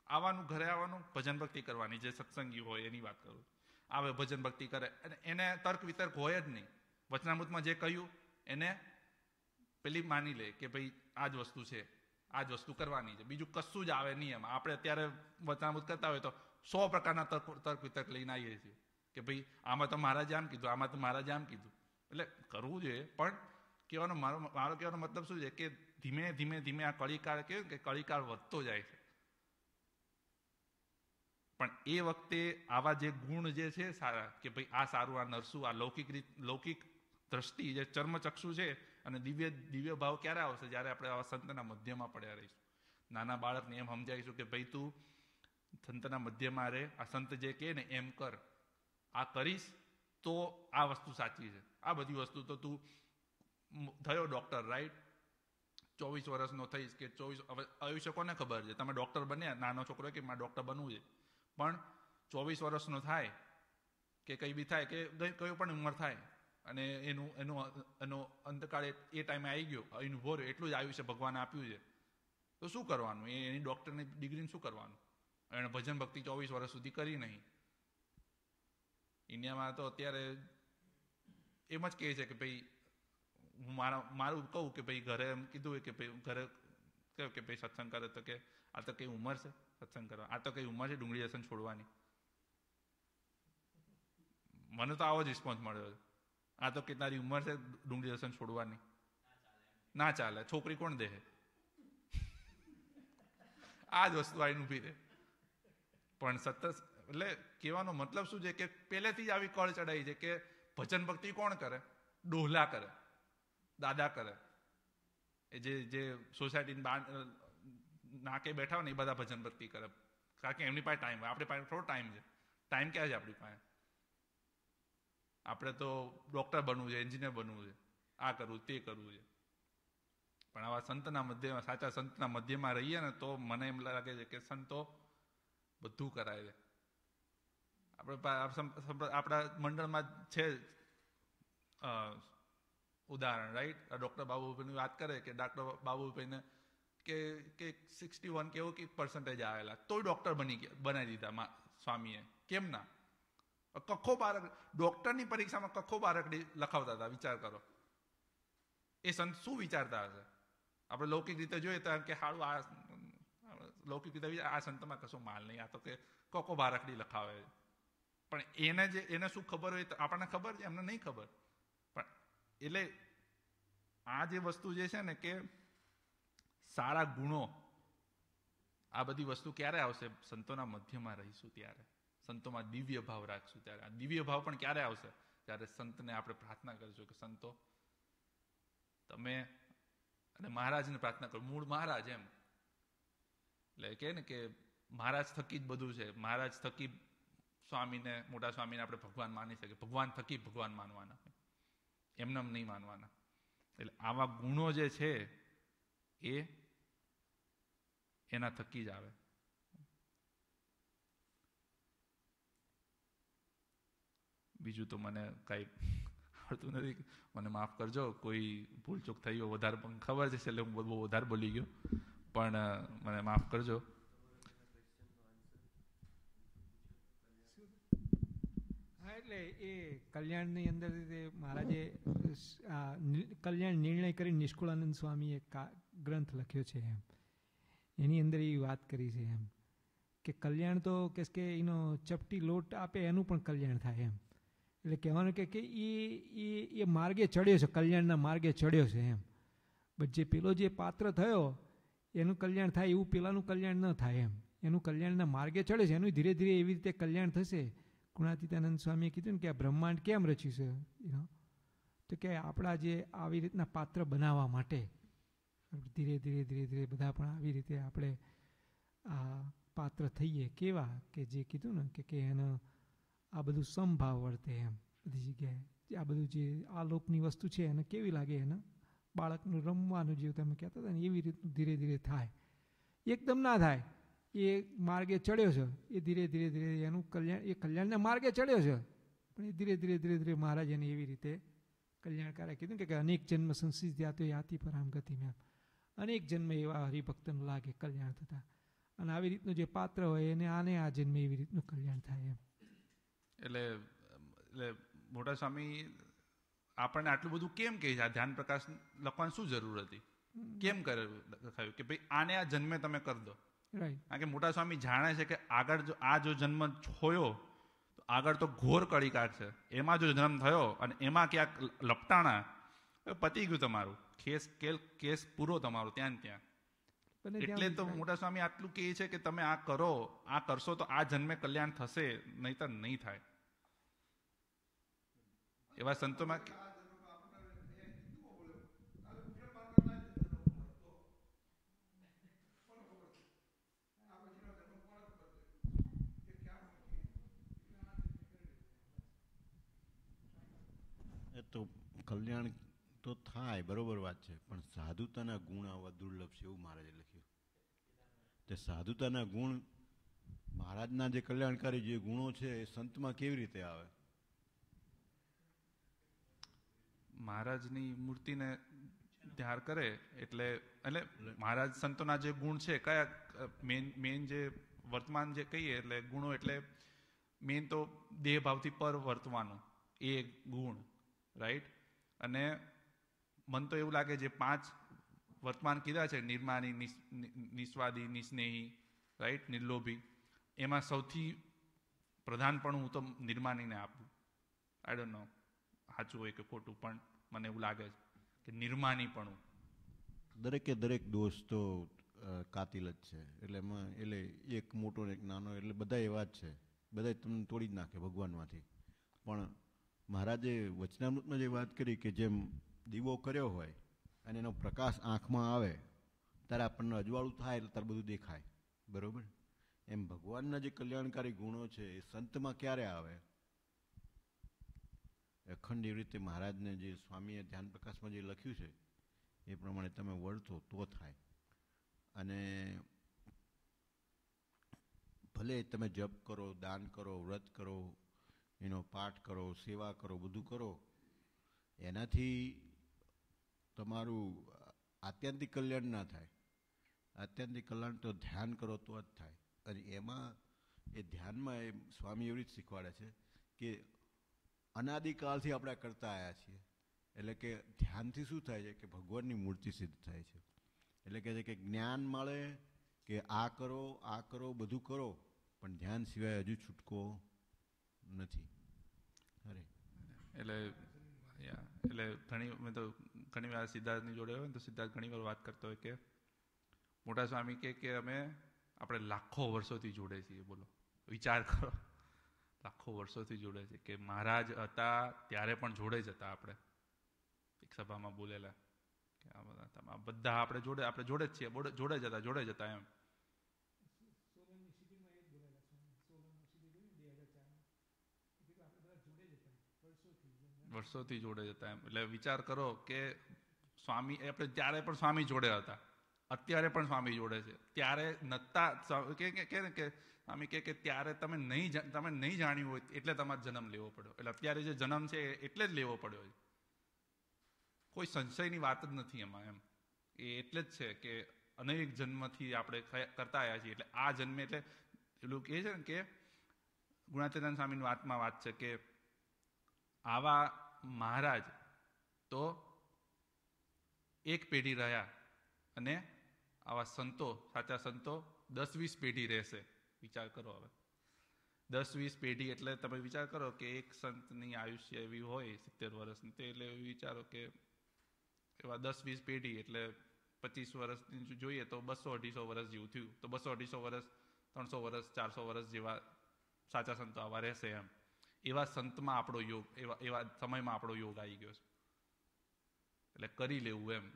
આવવાનું, ઘરે આવવાનું, ભજન ભક્તિ કરવાની. જે સત્સંગી હોય એની વાત કરું. આવે ભજન ભક્તિ કરે અને એને તર્ક વિતર્ક હોય જ નહીં. વચનામૃતમાં જે કહ્યું એને પેલી માની લે કે ભાઈ આ જ વસ્તુ છે, આ જ વસ્તુ કરવાની છે, બીજું કશું જ આવે નહીં એમાં. આપણે અત્યારે વચનામૃત કરતા હોય તો 100 પ્રકારના તર્ક વિતર્ક લઈને આવીએ છીએ કે ભાઈ આમાં તો મહારાજે આમ કીધું, આમાં તો મહારાજે આમ કીધું. એટલે કરવું જોઈએ, પણ મારો કહેવાનો મતલબ શું છે કે ધીમે ધીમે ધીમે આ કળીકાળ કેવું કે કળીકાળ વધતો જાય છે. પણ એ વખતે આવા જે ગુણ જે છે સારા, કે ભાઈ આ સારું, આ નરસું, આ લૌકિક દ્રષ્ટિ, જે ચર્મચક્ષુ છે, અને દિવ્ય ભાવ ક્યારે આવશે? જ્યારે આપણે આવા સંતના મધ્યમાં પડ્યા રહીશું. નાના બાળકને એમ સમજાવીશું કે ભાઈ તું સંતના મધ્યમાં રહે, આ સંત જે કહે ને એમ કર, આ કરીશ તો આ વસ્તુ સાચી છે. આ બધી વસ્તુ તો તું થયો ડોક્ટર, રાઈટ, 24 વર્ષનો થઈશ કે 24, હવે આયુષ્ય કોને ખબર છે? તમે ડોક્ટર બન્યા, નાનો છોકરો કે મારે ડોક્ટર બનવું છે, પણ 24 વર્ષનો થાય કે કંઈ બી થાય, કે કઈ પણ ઉંમર થાય, અને એનો અંતકાળ એ ટાઈમે આવી ગયો, એનું ભોર એટલું જ આયુષ્ય ભગવાને આપ્યું છે, તો શું કરવાનું? એની ડોક્ટરની ડિગ્રીને શું કરવાનું? એણે ભજન ભક્તિ 24 વર્ષ સુધી કરી નહીં. ઇન્ડિયામાં તો અત્યારે એમ જ કહે છે કે ભાઈ હું મારું કહું કે ભાઈ ઘરે એમ કીધું હોય કે ભાઈ ઘરે કહ્યું કે ભાઈ સત્સંગ કરે, તો કે આ તો કઈ ઉંમર છે સત્સંગ કરવા? આ તો કઈ ઉંમર છે ડુંગળી વ્યસન છોડવાની? મને તો આવો જ રિસ્પોન્સ મળ્યો છે. આ તો કેટલાની ઉંમર છે ડુંગળી વ્યસન છોડવાની? ના ચાલે. છોકરી કોણ દે? આ જ વસ્તુ આવીને ઊભી રહે. પણ એટલે કહેવાનો મતલબ શું છે કે પહેલેથી જ આવી કળ ચડાઈ છે કે ભજન ભક્તિ કોણ કરે? ડોહલા કરે, દાદા કરે. એ જે સોસાયટીની બહાર નાકે બેઠા હોય ને એ બધા ભજન ભક્તિ કરે, કારણ કે એમની પાસે ટાઈમ હોય. આપણી પાસે થોડો ટાઈમ છે. ટાઈમ ક્યાં છે આપણી પાસે? આપણે તો ડોક્ટર બનવું છે, એન્જિનિયર બનવું છે, આ કરવું, તે કરવું છે. પણ આવા સંતના મધ્યમાં, સાચા સંતના મધ્યમાં રહીએ ને તો મને એમ લાગે છે કે સંતો બધું કરાય છે. આપણા મંડળમાં છે ઉદાહરણ, રાઈટ, ડૉક્ટર બાબુભાઈની વાત કરે કે ડૉક્ટર બાબુભાઈને કે 61 કે એવું કંઈક પર્સન્ટેજ આવેલા, તોય ડૉક્ટર બનાવી દીધા સ્વામીએ. કેમ ના? કખો બારક, ડૉક્ટરની પરીક્ષામાં કખો બારકડી લખાવતા હતા. વિચાર કરો, એ સંત શું વિચારતા હશે? આપણે લૌકિક રીતે જોઈએ તો કે સારું, આ લૌકિક રીતે આ સંતમાં કશો માલ નહીં, આ તો કે કખો બારકડી લખાવે. પણ એને શું ખબર હોય? તો આપણને ખબર છે, એમને નહીં ખબર. પણ એટલે આ જે વસ્તુ જે છે ને કે સારા ગુણો, આ બધી વસ્તુ ક્યારે આવશે? સંતોના મધ્યમાં રહીશું ત્યારે, સંતોમાં દિવ્ય ભાવ રાખશું ત્યારે. આ દિવ્ય ભાવ પણ ક્યારે આવશે? ત્યારે સંતને આપણે પ્રાર્થના કરીશું કે સંતો તમે, અને મહારાજને પ્રાર્થના કરો, મૂળ મહારાજ એમ. એટલે કહે ને કે મહારાજ થકી જ બધું છે. મહારાજ થકી સ્વામીને, મોટા સ્વામીને આપણે ભગવાન માની શકીએ. ભગવાન થકી ભગવાન માનવાના, એમને નહીં માનવાના. એટલે આવા ગુણો જે છે એ એના થકી જ આવે. બીજું તો મને કઈ આવડતું નથી, મને માફ કરજો. કોઈ ભૂલચૂક થઈ હોય, વધારે પણ ખબર છે એટલે હું બહુ વધારે બોલી ગયો, પણ મને માફ કરજો. હા, એટલે એ કલ્યાણની અંદર મહારાજે કલ્યાણ નિર્ણય કરી નિષ્કુળાનંદ સ્વામીએ ગ્રંથ લખ્યો છે. એની અંદર એ વાત કરી છે એમ કે કલ્યાણ તો કે એનો ચપટી લોટ આપે એનું પણ કલ્યાણ થાય એમ. એટલે કહેવાનું કે એ માર્ગે ચડ્યો છે, કલ્યાણના માર્ગે ચડ્યો છે એમ. બટ જે પેલો જે પાત્ર થયો એનું કલ્યાણ થાય એવું પેલાનું કલ્યાણ ન થાય એમ. એનું કલ્યાણના માર્ગે ચડે છે, એનું ધીરે ધીરે એવી રીતે કલ્યાણ થશે. ગુણાતીતાનંદ સ્વામીએ કીધું ને કે આ બ્રહ્માંડ કેમ રચ્યું છે, તો કે આપણા જે આવી રીતના પાત્ર બનાવવા માટે ધીરે ધીરે ધીરે ધીરે બધા પણ આવી રીતે આપણે આ પાત્ર થઈએ. કેવા કે જે કીધું ને કે એનો આ બધું સમભાવ વર્તે એમ. બધી જગ્યાએ આ બધું જે આ લોકની વસ્તુ છે એને કેવી લાગે, એને બાળકનું રમવાનું જેવું તમે કહેતા હતા ને એવી રીતનું ધીરે ધીરે થાય. એકદમ ના થાય. એ માર્ગે ચડ્યો છે, એ ધીરે ધીરે ધીરે એનું કલ્યાણ, એ કલ્યાણના માર્ગે ચડ્યો છે, પણ એ ધીરે ધીરે ધીરે ધીરે મહારાજ એને એવી રીતે કલ્યાણકારે કીધું કે અનેક જન્મ સંસિદ્ધ્યા તો યાતિ પરામ ગતિ મેં. અનેક જન્મ એવા હરિભક્તને લાગે કલ્યાણ થતા. અને આવી રીતનું જે પાત્ર હોય એને આને આ જન્મે એવી રીતનું કલ્યાણ થાય એમ. એટલે મોટા સ્વામી આપણને આટલું બધું કેમ કહે છે? આ ધ્યાન પ્રકાશ લખવાની શું જરૂર હતી? કેમ લખાયું કે ભાઈ આને આ જન્મે તમે કરી દો? કારણ કે મોટા સ્વામી જાણે છે કે આગળ જો આ જો જન્મ છોયો તો આગળ તો ઘોર કળી કાઢશે. એમાં જો જન્મ થયો અને એમાં ક્યાંક લપટાણા, પતી ગયું તમારું કેસ પૂરો તમારો ત્યાં ત્યાં. એટલે તો મોટા સ્વામી આટલું કહે છે કે તમે આ કરો, આ કરશો તો આ જન્મે કલ્યાણ થશે, નહીતર નહીં થાય. એવા સંતોમાં તો કલ્યાણ તો થાય, બરોબર વાત છે, પણ સાધુતાના ગુણ આવવા દુર્લભ છે એવું મહારાજે લખ્યું. તે સાધુતાના ગુણ, મહારાજના જે કલ્યાણકારી જે ગુણો છે એ સંતમાં કેવી રીતે આવે? મહારાજની મૂર્તિને ધ્યાન કરે એટલે મહારાજ સંતોના જે ગુણ છે કયા મેન જે વર્તમાન જે કહીએ એટલે ગુણો એટલે મેન તો દેહ ભાવથી પર વર્તવાનું એ ગુણ, રાઈટ. અને મન તો એવું લાગે જે 5 વર્તમાન કીધા છે, નિર્માની, નિસ્વાદી, નિસ્નેહી, રાઈટ, નિર્લોભી, એમાં સૌથી પ્રધાનપણું હું તો નિર્માનીને આપું. આઈ ડોન્ટ નો સાચું હોય કે ખોટું, પણ મને એવું લાગે છે કે નિર્માનીપણું. દરેકે દરેક દોષ તો કાતિલ જ છે, એટલે એક મોટો ને એક નાનો, એટલે બધા એવા જ છે, બધા તમને તોડી જ નાખે ભગવાનમાંથી. પણ મહારાજે વચનામૃતમાં જે વાત કરી કે જેમ દીવો કર્યો હોય અને એનો પ્રકાશ આંખમાં આવે ત્યારે આપણને અજવાળું થાય એટલે ત્યારે બધું દેખાય, બરાબર? એમ ભગવાનના જે કલ્યાણકારી ગુણો છે એ સંતમાં ક્યારે આવે? અખંડ એવી રીતે મહારાજને જે સ્વામીએ ધ્યાન પ્રકાશમાં જે લખ્યું છે એ પ્રમાણે તમે વર્તો તો થાય. અને ભલે તમે જપ કરો, દાન કરો, વ્રત કરો, એનો પાઠ કરો, સેવા કરો, બધું કરો, એનાથી તમારું આત્યંતિક કલ્યાણ ના થાય. આત્યંતિક કલ્યાણ તો ધ્યાન કરો તો જ થાય. અને એમાં એ ધ્યાનમાં એ સ્વામી એવી રીતે શીખવાડે છે કે અનાદિકાળથી આપણે કરતા આવ્યા છીએ. એટલે કે ધ્યાનથી શું થાય છે કે ભગવાનની મૂર્તિ સિદ્ધ થાય છે. એટલે કે છે કે જ્ઞાન મળે કે આ કરો બધું કરો, પણ ધ્યાન સિવાય હજુ છૂટકો નથી. એટલે ઘણી વાર સિદ્ધાર્થની જોડે હોય ને તો સિદ્ધાર્થ ઘણી વાર વાત કરતો હોય કે મોટા સ્વામી કે આપણે લાખો વર્ષોથી જોડે છીએ. બોલો, વિચાર કરો, લાખો વર્ષોથી જોડે છે. કે મહારાજ હતા ત્યારે પણ જોડે જ હતા. આપણે એક સભામાં બોલેલા કે આ બધા આપણે જોડે જ છીએ, જોડે જ હતા એમ. વર્ષોથી જોડે જતા એમ. એટલે વિચાર કરો કે સ્વામી આપણે ત્યારે પણ સ્વામી જોડે હતા, અત્યારે પણ સ્વામી જોડે છે. ત્યારે નતા કે સ્વામી કે ત્યારે તમે નહીં જાણ્યું હોય એટલે તમારે જન્મ લેવો પડ્યો. એટલે અત્યારે જે જન્મ છે એટલે જ લેવો પડ્યો. કોઈ સંશયની વાત જ નથી એમાં એમ. એ એટલે જ છે કે અનેક જન્મથી આપણે કરતા આવ્યા છીએ. એટલે આ જન્મે એટલે પેલું કહે છે ને કે ગુણાતીતાનંદ સ્વામીની વાતમાં વાત છે કે આવા મહારાજ તો એક પેઢી રહ્યા અને આવા સંતો, સાચા સંતો 10-20 પેઢી રહેશે. વિચાર કરો હવે 10-20 પેઢી એટલે તમે વિચાર કરો કે એક સંતની આયુષ્ય એવી હોય 70 વર્ષની, એટલે વિચારો કે એવા 10-20 પેઢી એટલે 25 વર્ષની જોઈએ તો 200-250 વર્ષ જેવું થયું. તો 200-250 વર્ષ, 300 વર્ષ, 400 વર્ષ જેવા સાચા સંતો આવા રહેશે એમ. એવા સંતમાં આપણો યોગ, એવા સમયમાં આપણો યોગ આવી ગયો છે. એટલે કરી લેવું એમ.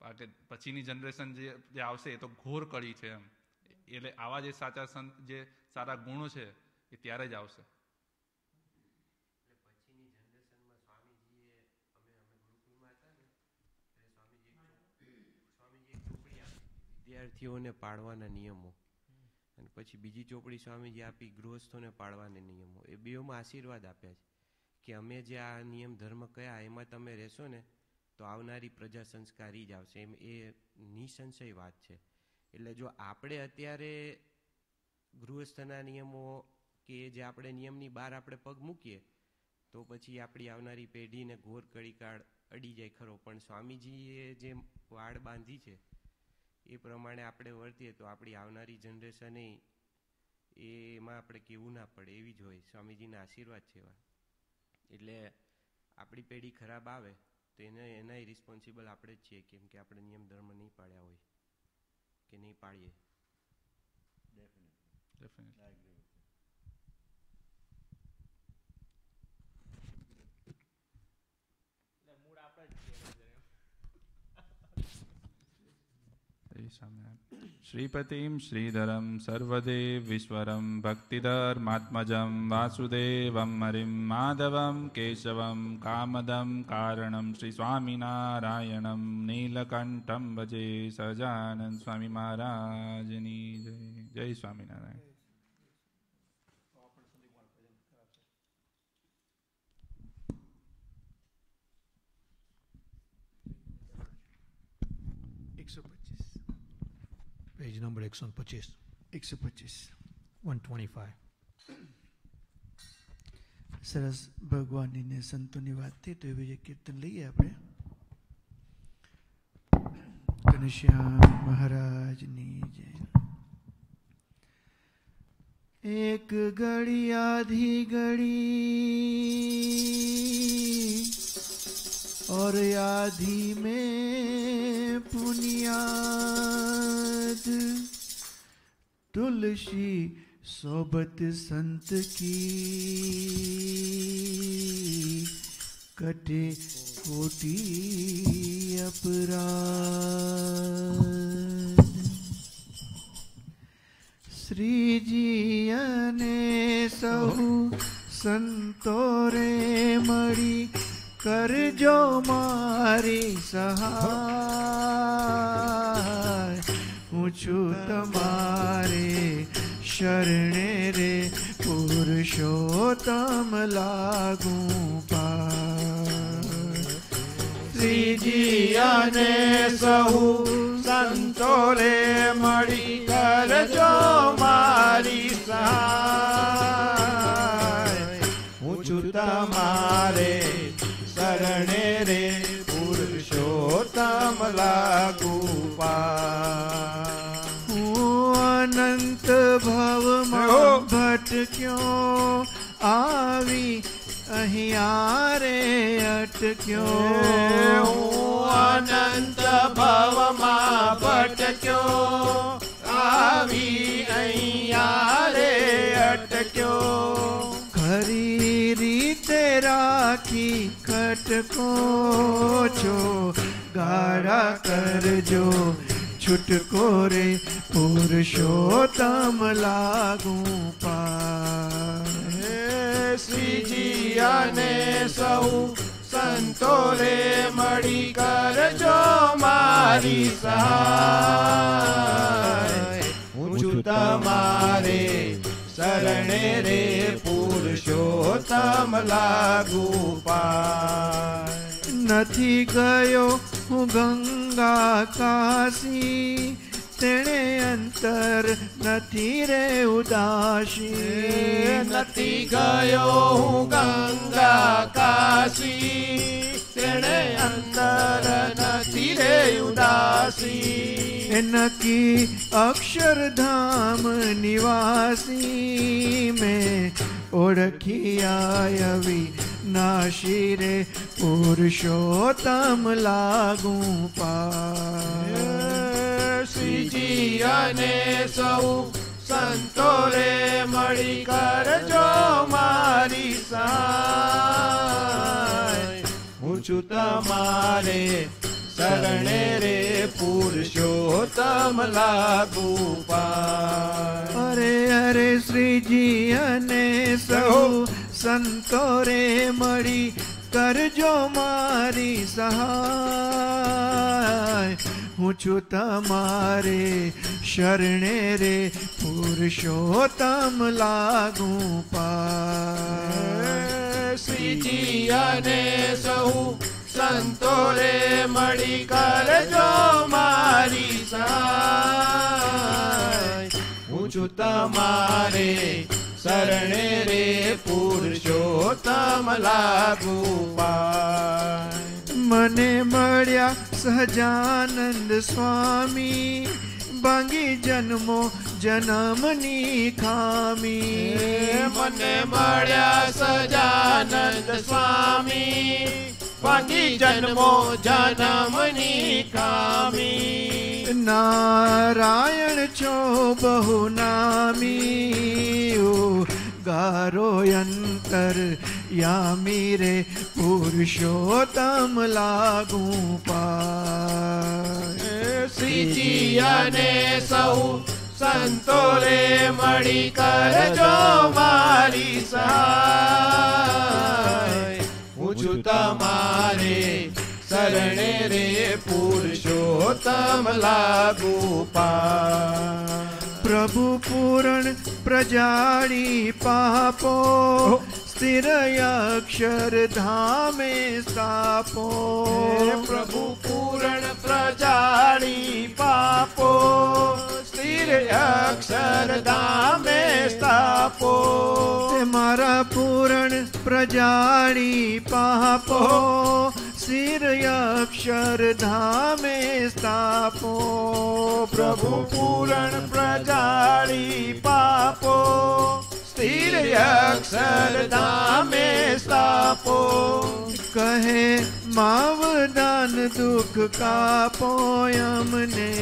કારણ કે પછીની જનરેશન જે આવશે એ તો ઘોર કળી છે એમ. એટલે આવા જે સાચા સંત, જે સારા ગુણો છે એ ત્યારે જ આવશે. વિદ્યાર્થીઓને પાળવાના નિયમો, અને પછી બીજી ચોપડી સ્વામીજી આપી ગૃહસ્થોને પાળવાના નિયમો. એ બેઓમાં આશીર્વાદ આપ્યા છે કે અમે જે આ નિયમ ધર્મ કયા એમાં તમે રહેશો ને તો આવનારી પ્રજા સંસ્કારી જ આવશે. એમ એ નિસંશય વાત છે એટલે જો આપણે અત્યારે ગૃહસ્થના નિયમો કે જે આપણે નિયમની બહાર આપણે પગ મૂકીએ તો પછી આપણી આવનારી પેઢીને ઘોર કડીકાળ અડી જાય ખરો. પણ સ્વામીજીએ જે વાડ બાંધી છે એ પ્રમાણે આપણે વર્તીએ તો આપણી આવનારી જનરેશને એમાં આપણે કેવું ના પડે એવી જ હોય. સ્વામીજીના આશીર્વાદ છે એવા. એટલે આપણી પેઢી ખરાબ આવે તો એના રિસ્પોન્સિબલ આપણે જ છીએ, કેમ કે આપણે નિયમ ધર્મ નહીં પાડ્યા હોય કે નહીં પાડીએ. શ્રીપતિમ શ્રીધરમ સર્વદેવ વિશ્વરમ ભક્તિધર્માત્મજમ વાસુદેવમ હરિમ માધવમ કેશવમ કામદમ કારણમ શ્રી સ્વામિનારાયણમ નીલકંઠમ ભજે સહજાનંદ સ્વામી મહારાજની જય. જય સ્વામિનારાયણ. Page number 125. 125. સરસ ભગવાનની ને સંતોની વાત થઈ તો એવી એક કીર્તન લઈએ આપણે. ઘનશ્યામ મહારાજની જય. એક ઘડી આધી ઘડી और आधी में पुनियाद तुलसी सोबत संत की कटे कोटि अपराध. श्रीजी अने सौ संतो रे मળી करजो मारी सहाय. ऊंचू तमारे शरणे रे पुरुषोत्तम लागू पार. શ્રીજી અને સહુ સંતો રે મળી કરજો મારી સહાય. ઊંચું તમારે શરણે રે પુરુષોત્તમ લાગુ પા. હું અનંત ભવમાં ભટક્યો આવી અહીંયા રે અટક્યો. હું અનંત ભવમાં ભટક્યો આવી અહીંયા રે અટક્યો. ખરી રીતે રાખી ખટકો છો ગાળા કરજો છૂટકો રે પુરુષોત્તમ લાગુ પાર. શ્રીજી અને સૌ સંતો રે મળી કરજો મારી સહાય. ઊંચું તમારે શરણે રે પુરુષોત્તમ લાગુ પાર. નથી ગયો હું ગંગા કાશી તેણે અંતર નથી રે ઉદાસી. નથી ગયો હું ગંગા કાશી તેણે અંતર નથી રે ઉદાસી. નકી અક્ષરધામ નિવાસી મેં ઓળખી આવી નાશી રે પુરુષોત્તમ લાગુ પાર. શ્રીજી અને સૌ સંતો રે મળી કરજો મારી સહાય. ઊંચું તમારે શરણે રે પુરુષોત્તમ લાગુ પાર. અરે અરે શ્રીજી અને સૌ સંતો રે મળી કરજો મારી સહાય. હું છું તમારે શરણે રે પુરુષોત્તમ લાગુ પાર. શ્રીજી અને સૌ સંતો રે મળી કરજો મારી મારી સહાય, ઊંચું તમારે શરણે રે પુરુષોત્તમ લાગુ પાય. મને મળ્યા સહજાનંદ સ્વામી, ભાંગી જન્મો જન્મની ખામી. મને મળ્યા સહજાનંદ સ્વામી, ભાંગી જન્મો જન્મની ખામી. નારાયણ છો બહુ નામી, ગારો અંતર યામી રે પુરુષોત્તમ લાગુ પાય. શ્રીજી અને સૌ સંતો રે મળી કરજો મારી સહાય, ઊંચું તમારે શરણે રે પુરુષોત્તમ લાગુ પાય. પ્રભુ પૂરણ પ્રજાળી પાપો, સ્થિર અક્ષર ધામે સ્થાપો. પ્રભુ પૂરણ પ્રજાળી પાપો, સ્થિર અક્ષર ધામે સ્થાપો. મારા પૂરણ પ્રજાળી પાપો, સ્થિર અક્ષર ધામે સ્થાપો. પ્રભુ પૂરણ પ્રજાળી પાપો, સ્થિર અક્ષર ધામે સ્થાપો. કહે માવદાન દુઃખ કાપો, અમને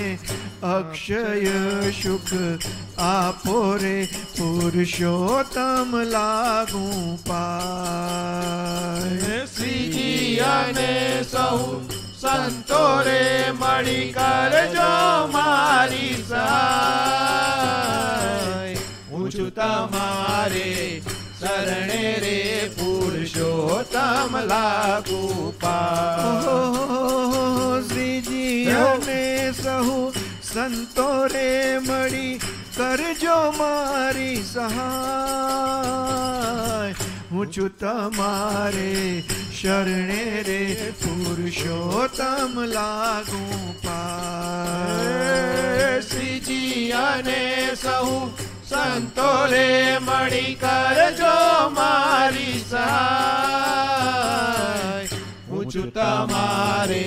અક્ષય સુખ આપો રે પુરુષોત્તમ લાગુ પાય. શ્રીજી અને સૌ સંતો રે મળી કરજો મારી સહાય, ઊંચું તમારે શરણે રે પુરુષોત્તમ લાગુ પાય. શ્રીજી અને સહુ સંતો રે મળી કરજો મારી સહાય, ઊંચું તમારે શરણે રે પુરુષોત્તમ લાગુ પાય. શ્રીજી અને સૌ સંતો રે મળી કરજો મારી સહાય, ઊંચું તમારે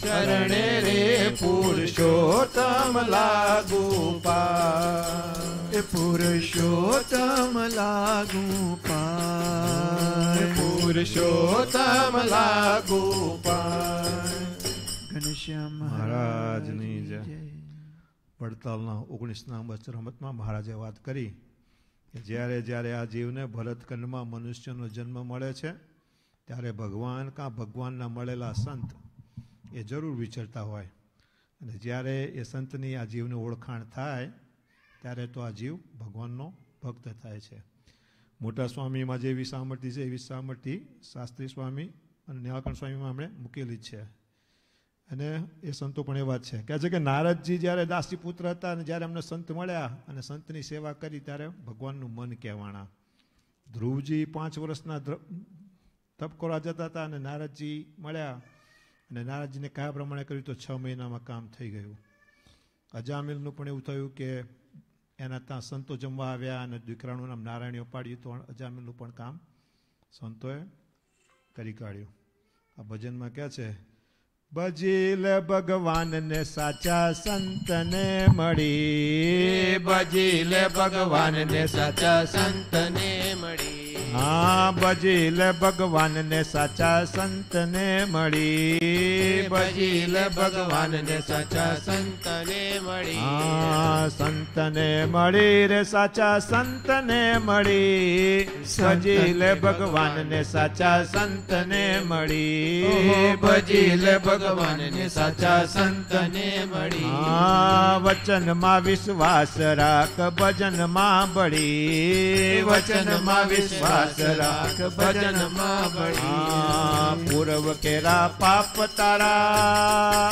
શરણે રે પુરુષોત્તમ લાગુ પાય. પુરુષોત્તમ લાગુ પાય. પુરુષોત્તમ લાગુ પાય. ઘનશ્યામ મહારાજની જય. વડતાલના 19 રમતમાં મહારાજે વાત કરી કે જ્યારે જ્યારે આ જીવને ભરતખંડમાં મનુષ્યનો જન્મ મળે છે ત્યારે ભગવાન કાં ભગવાનના મળેલા સંત એ જરૂર વિચરતા હોય, અને જ્યારે એ સંતની આ જીવની ઓળખાણ થાય ત્યારે તો આ જીવ ભગવાનનો ભક્ત થાય છે. મોટા સ્વામીમાં જેવી સામર્થ્ય છે એવી સામર્થ્ય શાસ્ત્રી સ્વામી અને ન્યાલકંઠ સ્વામીમાં આપણે મૂકેલી જ છે. અને એ સંતો પણ એ વાત છે કહે છે કે નારદજી જ્યારે દાસી પુત્ર હતા અને જ્યારે અમને સંત મળ્યા અને સંતની સેવા કરી ત્યારે ભગવાનનું મન કહેવાણા. ધ્રુવજી 5 વર્ષના તપ કરવા જતા હતા અને નારદજી મળ્યા અને નારદજીને કયા પ્રમાણે કર્યું તો 6 મહિનામાં કામ થઈ ગયું. અજામિલનું પણ એવું થયું કે એના ત્યાં સંતો જમવા આવ્યા અને દીકરાનું નામ નારાયણીઓ પાડ્યું તો અજામિલનું પણ કામ સંતોએ કરી કાઢ્યું. આ ભજનમાં કહે છે ભજીલ ભગવાનને સાચા સંતને મળી, ભજીલ ભગવાનને સાચા સંતને મળી. હા ભજીલ ભગવાનને સાચા સંતને મળી, ભજીલ ભગવાનને સાચા સંતને મળી. હા સંતને મળી રે સાચા સંતને મળી, ભજીલ ભગવાનને સાચા સંતને મળી, ભજીલ ભગવાનને સાચા સંતને મળી. હા વચનમાં વિશ્વાસ રાખ ભજનમાં બળી, વચનમાં વિશ્વાસ રાખ ભજનમાં બળી. પૂર્વ કેરા પાપ તારા,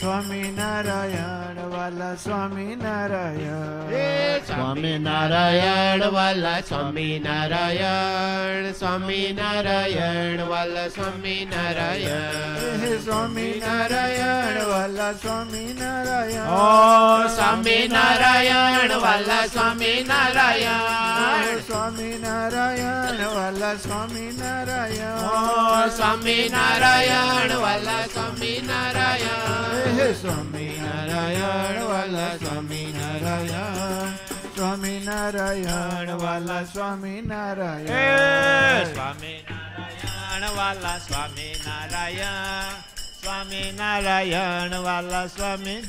સ્વામિનારાયણ વાલા સ્વામિનારાયણ સ્વામિનારાયણ વાલા સ્વામિનારાયણ સ્વામિનારાયણ વાલા સ્વામિનારાયણ સ્વામિનારાયણ વાલા સ્વામિનારાયણ ઓ સ્વામિનારાયણ વાલા સ્વામિનારાયણ સ્વામિનારાયણ વાલા સ્વામિનારાયણ ઓ સ્વામિનારાયણ વાલા સ્વામિનારાયણ સ્વામિનારાયણ વાલા સ્વામિનારાયણ સ્વામિનારાયણ વાલા સ્વામિનારાયણ સ્વામિનારાયણ વાલા સ્વામિનારાયણ સ્વામિનારાયણ વાલા સ્વામી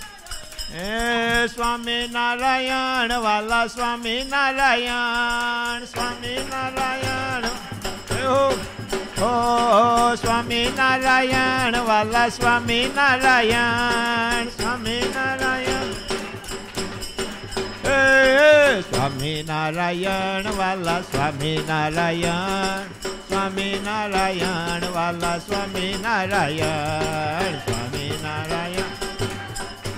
સ્વામિનારાયણ વાલા સ્વામિનારાયણ સ્વામિનારાયણ ઓ સ્વામિનારાયણ વાલા સ્વામિનારાયણ સ્વામિનારાયણ સ્વામિનારાયણ વાલા સ્વામિનારાયણ સ્વામિનારાયણ વાલા સ્વામિનારાયણ સ્વામિનારાયણ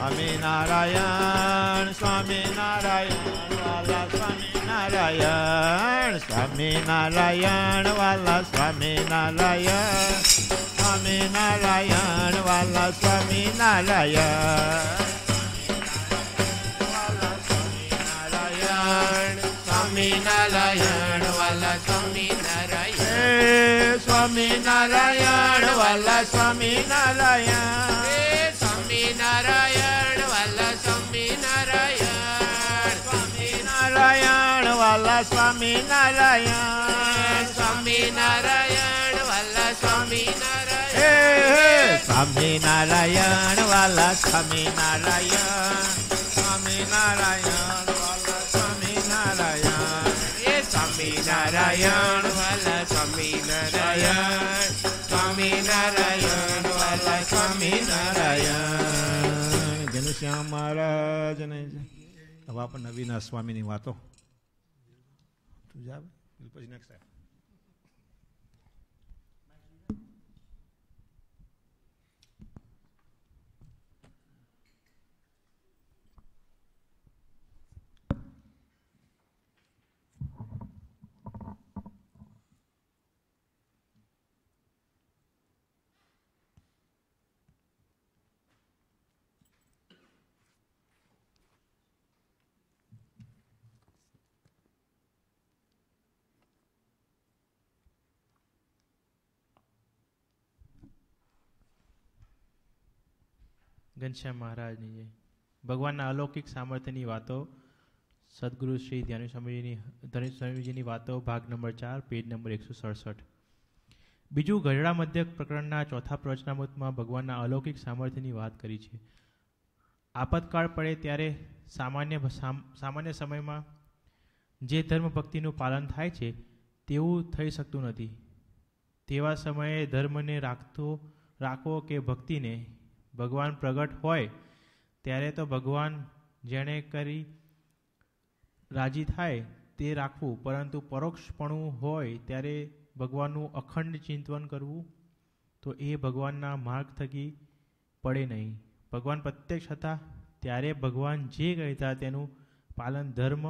સ્વામિનારાયણ સ્વામિનારાયણ વાલા સ્વામિનારાયણ સ્વામિનારાયણ વાલા સ્વામિનારાયણ સ્વામિનારાયણ વાલા સ્વામિનારાયણ સ્વામિનારાયણ વાલા સ્વામિનારાયણ સ્વામિનારાયણ વાલા સ્વામિનારાયણ સ્વામિનારાયણ વાલા સ્વામિનારાયણ સ્વામિનારાયણ વાલા સ્વામિનારાયણ સ્વામિનારાયણ વાલા સ્વામિનારાયણ સ્વામિનારાયણ વાલા સ્વામિનારાયણ સ્વામિનારાયણ વાલા સ્વામિનારાયણ સ્વામિનારાયણ વાલા સ્વામિનારાયણ સ્વામિનારાયણ વાલા સ્વામિનારાયણ ઘનશ્યામ મહારાજને હવે આપણને અવિનાશ સ્વામીની વાતો તું જા પછી નેક્સ્ટ ટાઈમ. ઘનશ્યામ મહારાજની જય. ભગવાનના અલૌકિક સામર્થ્યની વાતો સદગુરુ શ્રી ધ્યાનસ્વામીજીની વાતો ભાગ નંબર 4 પેજ નંબર 167. બીજું ગઢડા મધ્ય પ્રકરણના ચોથા પ્રવચનામૃતમાં ભગવાનના અલૌકિક સામર્થ્યની વાત કરી છે. આપતકાળ પડે ત્યારે સામાન્ય સમયમાં જે ધર્મ ભક્તિનું પાલન થાય છે તેવું થઈ શકતું નથી. તેવા સમયે ધર્મને રાખવો કે ભક્તિને ભગવાન પ્રગટ હોય ત્યારે તો ભગવાન જેણે કરી રાજી થાય તે રાખવું, પરંતુ પરોક્ષપણું હોય ત્યારે ભગવાનનું અખંડ ચિંતન કરવું તો એ ભગવાનના માર્ગ થકી પડે નહીં. ભગવાન પ્રત્યક્ષ હતા ત્યારે ભગવાન જે કહેતા તેનું પાલન ધર્મ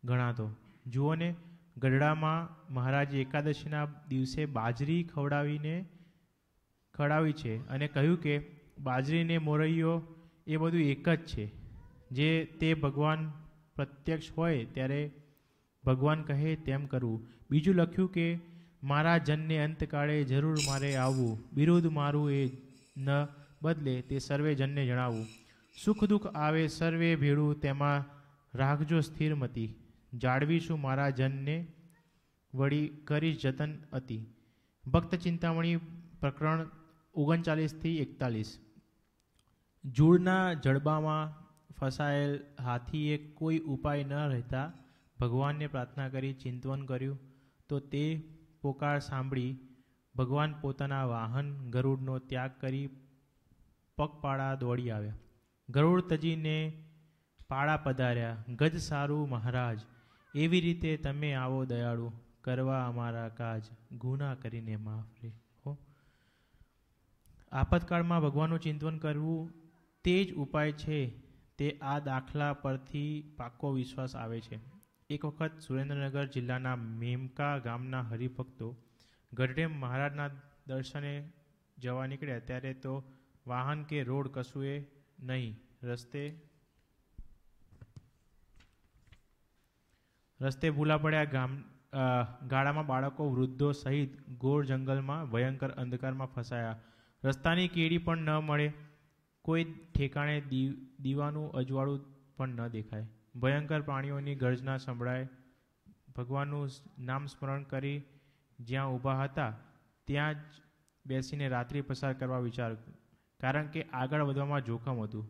ગણાતો. જુઓને, ગઢડામાં મહારાજે એકાદશીના દિવસે બાજરી ખવડાવી છે અને કહ્યું કે બાજરીને મોરૈયો એ બધું એક જ છે. જે તે ભગવાન પ્રત્યક્ષ હોય ત્યારે ભગવાન કહે તેમ કરવું. બીજું લખ્યું કે મારા જનને અંતકાળે જરૂર મારે આવવું, બિરુદ મારું એ ન બદલે તે સર્વે જનને જણાવવું. સુખ દુઃખ આવે સર્વે ભેળું તેમાં રાખજો સ્થિર મતી, જાળવીશું મારા જનને વળી કરીશ જતન અતિ. ભક્ત ચિંતામણી પ્રકરણ 39-41. જૂળના જડબામાં ફસાયેલ હાથીએ કોઈ ઉપાય ન રહેતા ભગવાનને પ્રાર્થના કરી ચિંતન કર્યું તો તે પોકાર સાંભળી ભગવાન પોતાના વાહન ગરુડનો ત્યાગ કરી પગપાળા દોડી આવ્યા. ગરુડ તજીને પાળા પધાર્યા. ગજ સારું મહારાજ, એવી રીતે તમે આવો દયાળુ, કરવા અમારા કાજ, ગુના કરીને માફ રે હો. આપતકાળમાં ભગવાનનું ચિંતન કરવું તે જ ઉપાય છે તે આ દાખલા પરથી પાક્કો વિશ્વાસ આવે છે. એક વખત સુરેન્દ્રનગર જિલ્લાના મેમકા ગામના હરિભક્તો ગઢડે મહારાજના દર્શને જવા નીકળ્યા ત્યારે તો વાહન કે રોડ કશુંએ નહીં. રસ્તે ભૂલા પડ્યા. ગાળામાં બાળકો વૃદ્ધો સહિત ઘોર જંગલમાં ભયંકર અંધકારમાં ફસાયા. રસ્તાની કેડી પણ ન મળે, કોઈ ઠેકાણે દીવાનું અજવાળું પણ ન દેખાય. ભયંકર પ્રાણીઓની ગર્જના સંભળાય. ભગવાનનું નામ સ્મરણ કરી જ્યાં ઊભા હતા ત્યાં જ બેસીને રાત્રિ પસાર કરવા વિચાર, કારણ કે આગળ વધવામાં જોખમ હતું.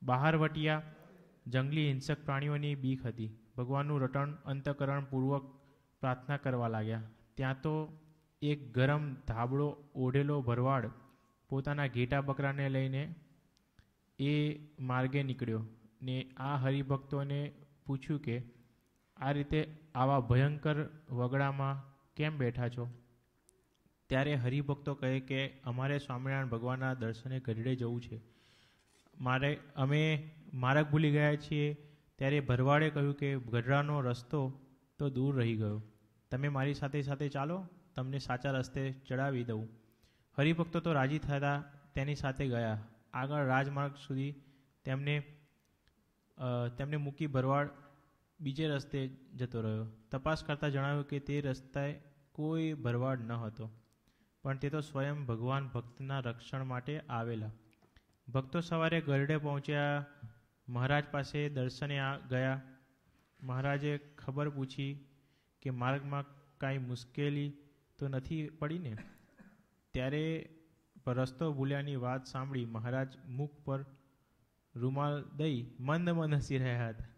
બહાર વટિયા જંગલી હિંસક પ્રાણીઓની બીક હતી. ભગવાનનું રટણ અંતકરણપૂર્વક પ્રાર્થના કરવા લાગ્યા. ત્યાં તો એક ગરમ ધાબળો ઓઢેલો ભરવાડ પોતાના ઘેટા બકરાને લઈને એ માર્ગે નીકળ્યો ને આ હરિભક્તોને પૂછ્યું કે આ રીતે આવા ભયંકર વગડામાં કેમ બેઠા છો? ત્યારે હરિભક્તો કહે કે અમારે સ્વામિનારાયણ ભગવાનના દર્શને ગઢડે જવું છે. અમે માર્ગ ભૂલી ગયા છીએ. ત્યારે ભરવાડે કહ્યું કે ગઢડાનો રસ્તો તો દૂર રહી ગયો, તમે મારી સાથે સાથે ચાલો, તમને સાચા રસ્તે ચડાવી દઉં. હરિભક્તો તો રાજી થતા તેની સાથે ગયા. આગળ રાજમાર્ગ સુધી તેમને મૂકી ભરવાડ બીજે રસ્તે જતો રહ્યો. તપાસ કરતાં જણાવ્યું કે તે રસ્તાએ કોઈ ભરવાડ ન હતો, પણ તે તો સ્વયં ભગવાન ભક્તના રક્ષણ માટે આવેલા. ભક્તો સવારે ગરડે પહોંચ્યા. મહારાજ પાસે દર્શને ગયા. મહારાજે ખબર પૂછી કે માર્ગમાં કાંઈ મુશ્કેલી તો નથી પડી ને? ત્યારે રસ્તો ભૂલ્યાની વાત સાંભળી મહારાજ મુખ પર રૂમાલ દઈ મંદ મંદ હસી રહ્યા હતા.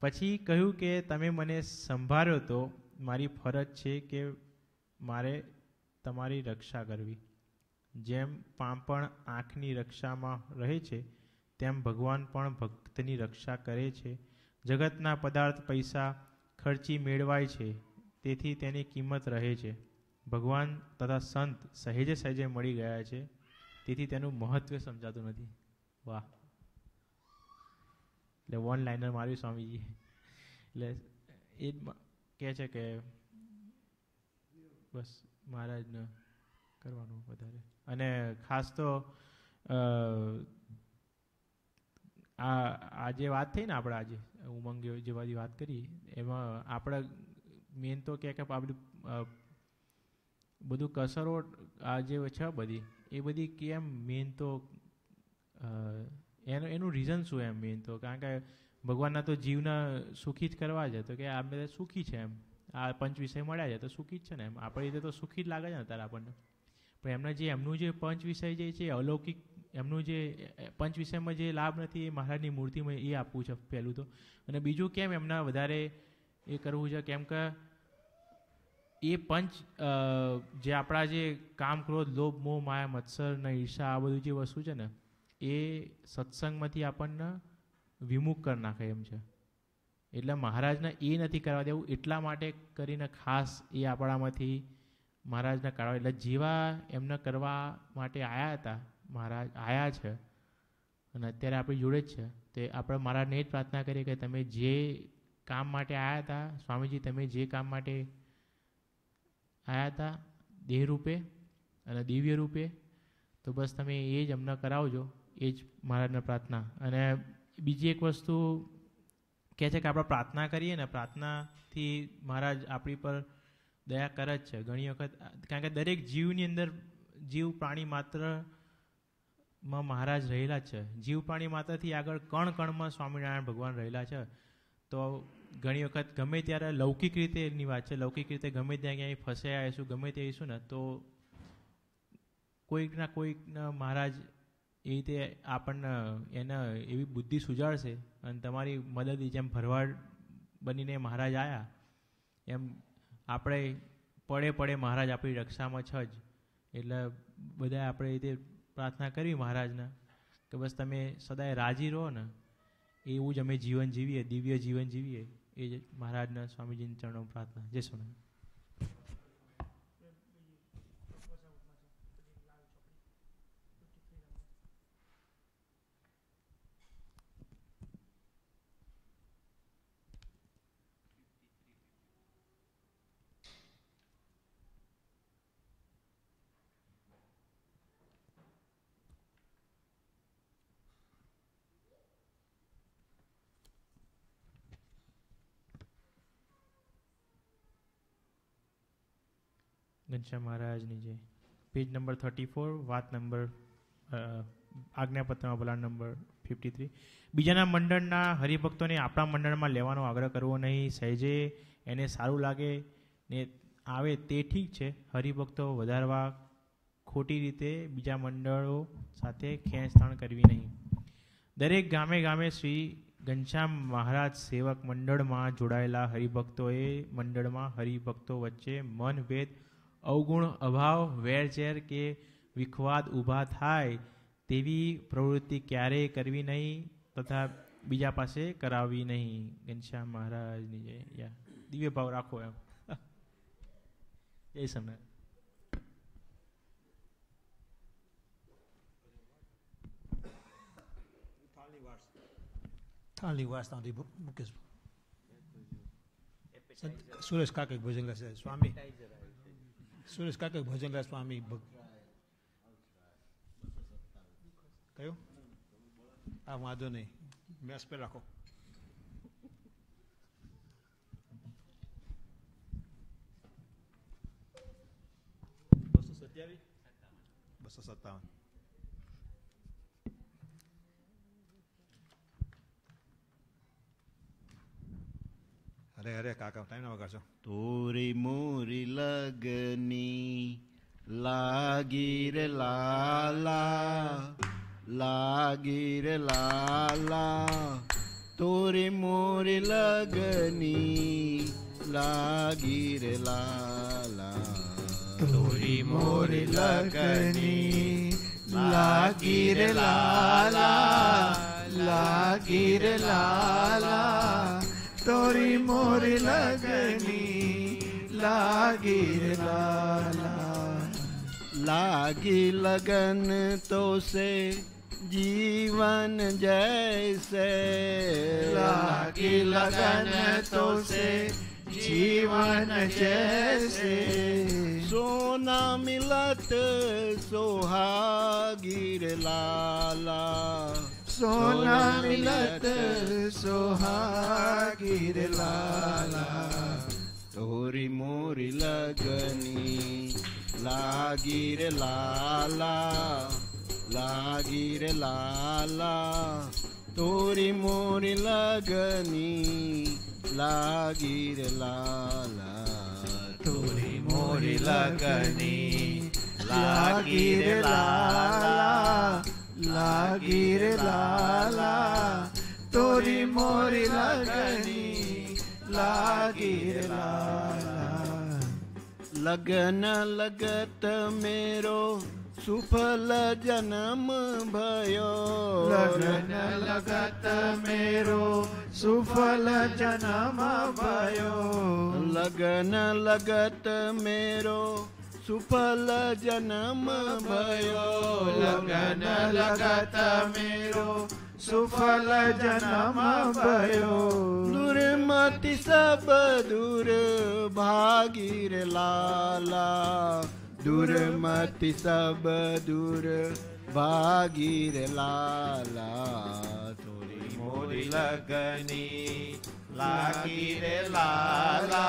પછી કહ્યું કે તમે મને સંભાળ્યો તો મારી ફરજ છે કે મારે તમારી રક્ષા કરવી. જેમ પાંપણ આંખની રક્ષામાં રહે છે તેમ ભગવાન પણ ભક્તની રક્ષા કરે છે. જગતના પદાર્થ પૈસા ખર્ચી મેળવાય છે, તેથી તેની કિંમત રહે છે. ભગવાન તથા સંત સહેજે સહેજે મળી ગયા છે, તેથી તેનું મહત્વ સમજાતું નથી. વાહ! એટલે વન લાઇનર માર્યું સ્વામીજી. એટલે એ જ કહે છે કે બસ મહારાજને કરવાનું વધારે. અને ખાસ તો આ જે વાત થઈ ને આપણે આજે ઉમંગ જે બધી વાત કરી એમાં આપણે મેન તો કે આપણે બધું કસરો આ જે છે બધી એ બધી કેમ મેન તો એનું રીઝન શું એમ મેન તો કારણ કે ભગવાનના તો જીવના સુખી જ કરવા છે, તો કે આ બધા સુખી છે એમ, આ પંચ વિષય મળ્યા છે તો સુખી જ છે ને એમ. આપણી રીતે તો સુખી જ લાગે છે ને અત્યારે આપણને. પણ એમનું જે પંચ વિષય જે છે અલૌકિક, એમનું જે પંચ વિષયમાં જે લાભ નથી એ મહારાજની મૂર્તિમાં એ આપવું છે પહેલું તો. અને બીજું કેમ એમના વધારે એ કરવું છે, કેમ કે એ પંચ જે આપણા જે કામ, ક્રોધ, લોભ, મોહ, માયા, મત્સર ને ઈર્ષા આ બધું જે વસ્તુ છે ને એ સત્સંગમાંથી આપણને વિમુખ કરી નાખે એમ છે. એટલે મહારાજને એ નથી કરવા દેવું, એટલા માટે કરીને ખાસ એ આપણામાંથી મહારાજને કાઢવા, એટલે જેવા એમને કરવા માટે આવ્યા હતા મહારાજ આવ્યા છે અને અત્યારે આપણી જોડે જ છે. તે આપણે મહારાજને એ જ પ્રાર્થના કરીએ કે તમે જે કામ માટે આવ્યા હતા સ્વામીજી, તમે જે કામ માટે આવ્યા હતા દેહ રૂપે અને દિવ્ય રૂપે, તો બસ તમે એ જ અમને કરાવજો, એ જ મહારાજને પ્રાર્થના. અને બીજી એક વસ્તુ કહે છે કે આપણે પ્રાર્થના કરીએ ને, પ્રાર્થનાથી મહારાજ આપણી પર દયા કરે જ છે ઘણી વખત. કારણ કે દરેક જીવની અંદર જીવ પ્રાણી માત્રમાં મહારાજ રહેલા જ છે. જીવ પ્રાણી માત્રથી આગળ કણ કણમાં સ્વામિનારાયણ ભગવાન રહેલા છે. તો ઘણી વખત ગમે ત્યારે લૌકિક રીતે એની વાત છે, લૌકિક રીતે ગમે ત્યાં ક્યાંય ફસાયા હશું, ગમે તે હશું ને તો કોઈકના કોઈકના મહારાજ એ રીતે આપણને એને એવી બુદ્ધિ સુજાડશે અને તમારી મદદ, જેમ ભરવાડ બનીને મહારાજ આવ્યા એમ આપણે પડે પડે મહારાજ આપણી રક્ષામાં છે જ. એટલે બધા આપણે એ રીતે પ્રાર્થના કરવી મહારાજને કે બસ તમે સદાય રાજી રહો ને, એવું જ અમે જીવન જીવીએ, દિવ્ય જીવન જીવીએ, એ જ મહારાજના સ્વામીજીની ચરણોમાં પ્રાર્થના. જય સ્વામિનારાયણ. ઘનશ્યામ મહારાજની જય. પેજ નંબર 34, વાત નંબર આજ્ઞાપત્રમાં વલણ નંબર 53. બીજાના મંડળના હરિભક્તોને આપણા મંડળમાં લેવાનો આગ્રહ કરવો નહીં. સહેજે એને સારું લાગે ને આવે તે ઠીક છે. હરિભક્તો વધારવા ખોટી રીતે બીજા મંડળો સાથે ખેંચતાણ કરવી નહીં. દરેક ગામે ગામે શ્રી ઘનશ્યામ મહારાજ સેવક મંડળમાં જોડાયેલા હરિભક્તોએ મંડળમાં હરિભક્તો વચ્ચે મનભેદ, અવગુણ, અભાવ, વેરઝેર કે વિખવાદ ઊભા થાય તેવી પ્રવૃત્તિ ક્યારેય કરવી નહીં તથા બીજા પાસે કરાવવી નહીં. ઘનશ્યામ મહારાજની જય. દિવ્ય ભાવ રાખો એમ. જય સમય. થાળની વાસનાથી મુકેશ સુરેશ કાકે ભજન ગાશે સ્વામી. સુરેશ કાકે ભજન ગાય સ્વામી. કયો? આ વાંધો નહીં, મેસ પે રાખો. $257. અરે અરે કાકા ટાઈમ ના વગાડશો. તોરી મોરી લગની લાગી રે લાલા, લાગી રે લાલા. તોરી મોરી લગની લાગી રે લાલા. તોરી મોરી લગની લાગી રે લાલા, લાગી રે લાલા. તોરી મોરી લગની લાગી રે લાલા. लागी लगन तो से जीवन जैसे, लागी लगन तो से जीवन जैसे. सोना मिलत सोहागीर लाला, सोना मिलत सोहागीर लाला. तोरी मोरी लगनी लागी रे लाला, लागी रे लाला. तोरी मोरी लगनी लागी रे लाला. तोरी मोरी लगनी लागी रे लाला, लागी रे लाला. तोरी मोरी लगनी लागी रे लाला. लगन लगत मेरो सुफल जन्म भयो, लगन लगत मेरो सुफल जन्म भयो. लगन लगत मेरो सुफल जन्म भयो. लगन लगत मेरो सुफल जन्म भयो. दुर्मति सब दूर भागीर लाला, दुर्मति सब दूर भागीर लाला. तोरी मोरी लगनी लागी रे लाला,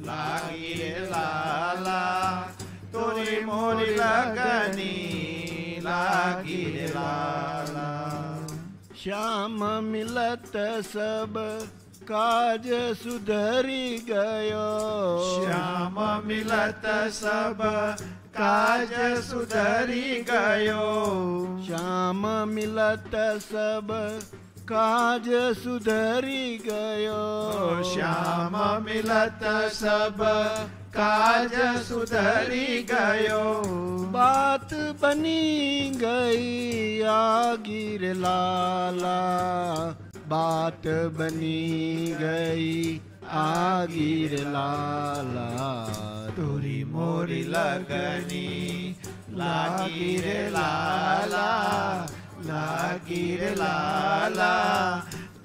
लागी रे लाला. तोरी मोरी लगनी लागी रे लाला. श्याम मिलत सब काज सुधरी गयो, श्याम मिलत सब काज सुधरी गयो. श्याम मिलत सब काज सुधरी गयो. श्याम मिलत सब काज सुधरी गयो. बात बनी गई आगीर लाला, बात बनी गई आगीर लाला. तोरी मोरी लगनी लागी रे लाला, लागी रे लाला.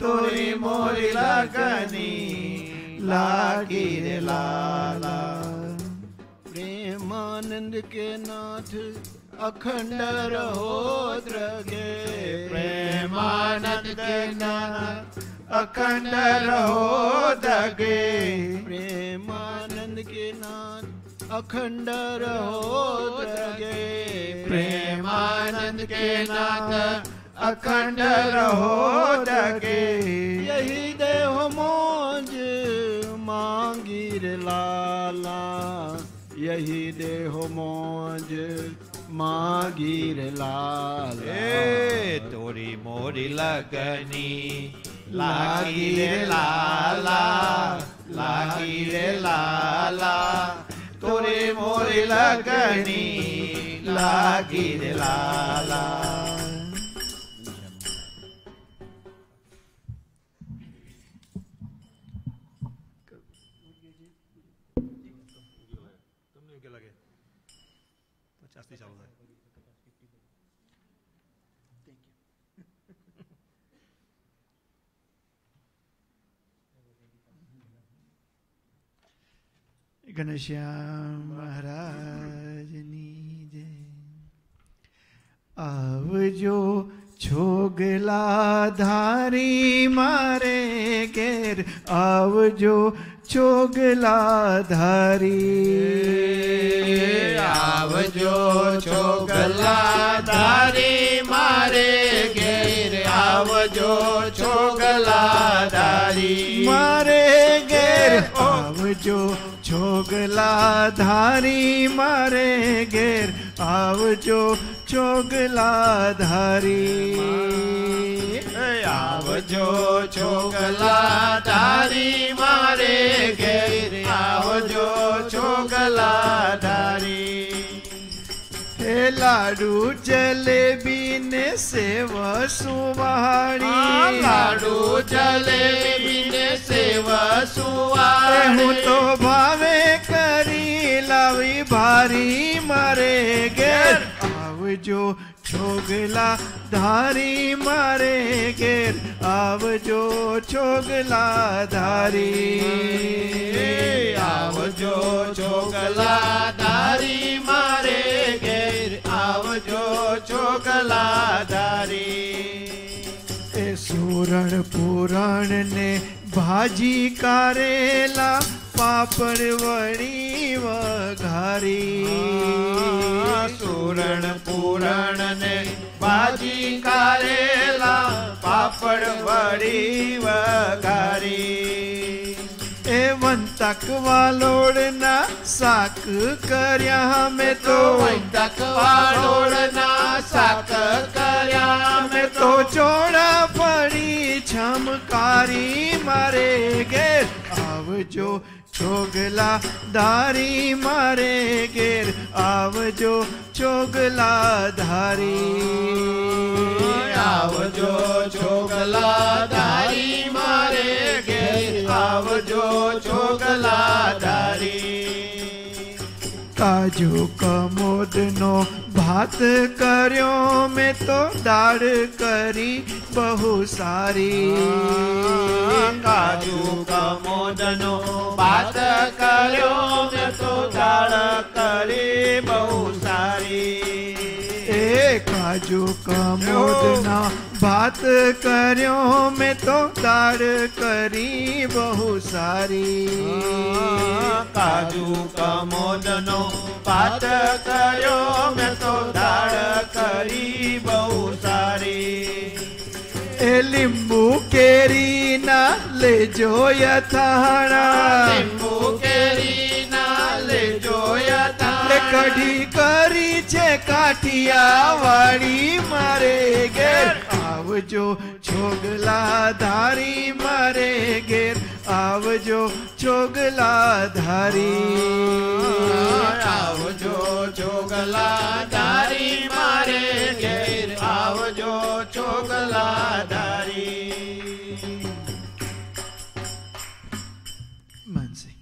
तोरी मोरी लगनी लागी रे लाला. प्रेमानंद के नाथ अखंड रहो द्रगे, प्रेमानंद के नाथ अखंड रहो दगे. प्रेमानंद के नाथ अखंड रहो जगे प्रेमानंद के नाथ अखंड रहो जगे यही देह मोज मांगीर लाला यही देह मोज मांगीर लाला तोरी मोरी लगनी लागी रे लाला लागी रे लाला तोरे मोरी लगनी लागी रे लाला ઘનશ્યામ મહારાજની જય આવજો છોગલા ધારી મારે ઘેર આવજો છોગલા ધારી आवजो छोगला धारी मारे घेर आवजो छोगला धारी મારે ઘેર આવજો છોગલા ધારી મારે ઘેર આવજો છોગલા ધારી आवजो छोगला धारी मारे घेर आवजो छोगला धारी हे लाडू जलेबी ने सेव सुवाणी लाडू जलेबी ने सेव सुवाणी હું તો ભાવે કરી લાવી ભારી મારે ઘેર આવજો છોગલા ધારી મારે ઘેર આવજો છોગલા ધારી आवजो छोगला धारी मारे घेर आवजो छोगला धारी એ સુરણ પુરાણ ને ભાજી કારેલા પાપડ વળી વઘારી સુરણ પૂરણ ને ભાજી કારેલા પાપડ વડી વઘારી એ વંતક વાલોડના શાક કર્યા મેં તો વંતક વાલોડના શાક કર્યા મેં તો ચોળા ફળી છમકારી મારે ઘેર આવજો છોગલા ધારી મારે ઘેર આવજો છોગલા ધારી आवजो छोगला धारी मारे घेर आवजो छोगला धारी કાજુ કમોદનો ભાત કર્યો મેં તો દાળ કરી બહુ સારી કાજુ કમોદનો ભાત કર્યો મેં તો દાળ કરી બહુ સારી એ કાજુ કમોદના ભાત કર્યો મેં તો દાળ કરી બહુ સારી કાજુ કમોદનો ભાત કર્યો મેં તો દાળ કરી બહુ સારી એ લીંબુ કેરીના લેજો યથાણા લીંબુ કેરીના લેજો યથાણા કઢી કરી છે કાઠિયાવાડી મારે ઘેર આવજો છોગલા ધારી મારે ઘેર આવજો છોગલા ધારી આવજો છોગલા ધારી મારે ઘેર આવજો છોગલા ધારી માનસી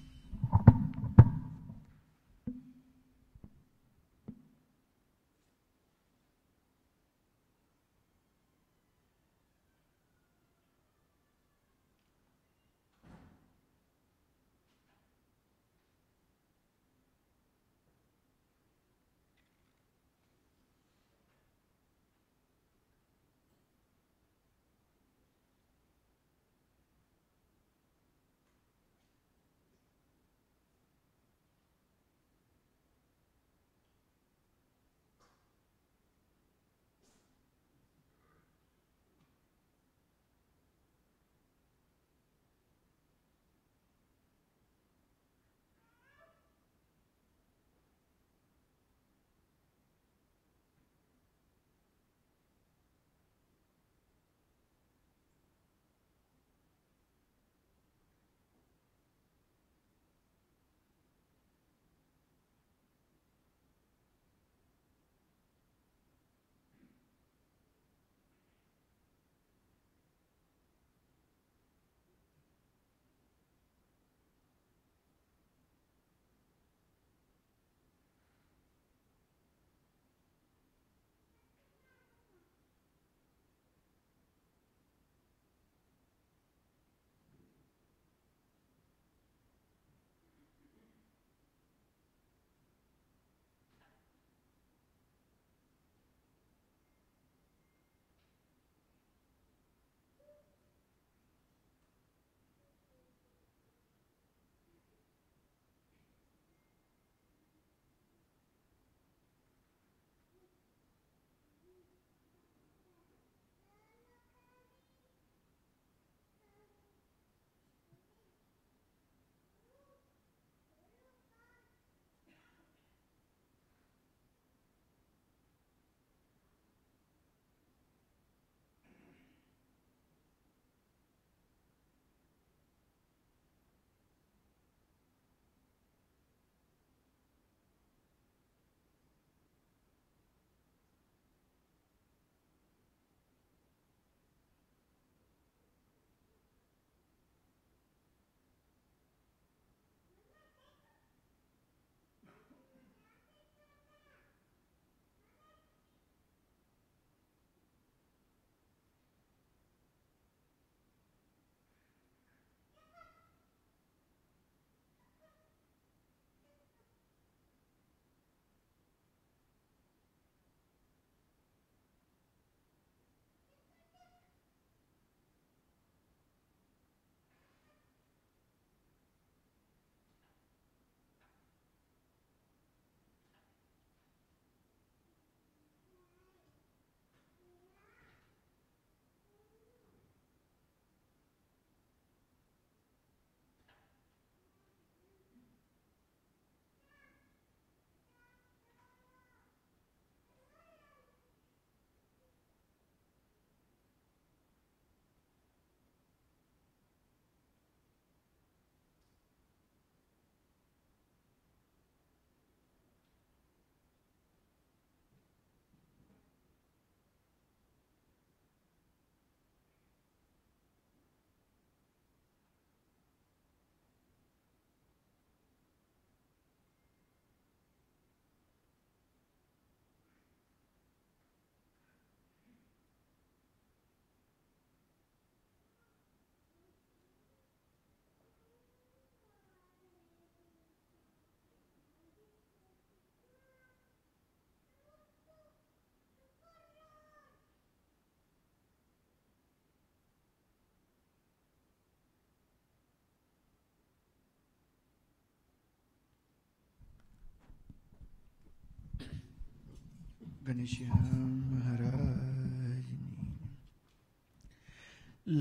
ઘનશ્યામ મહારાજની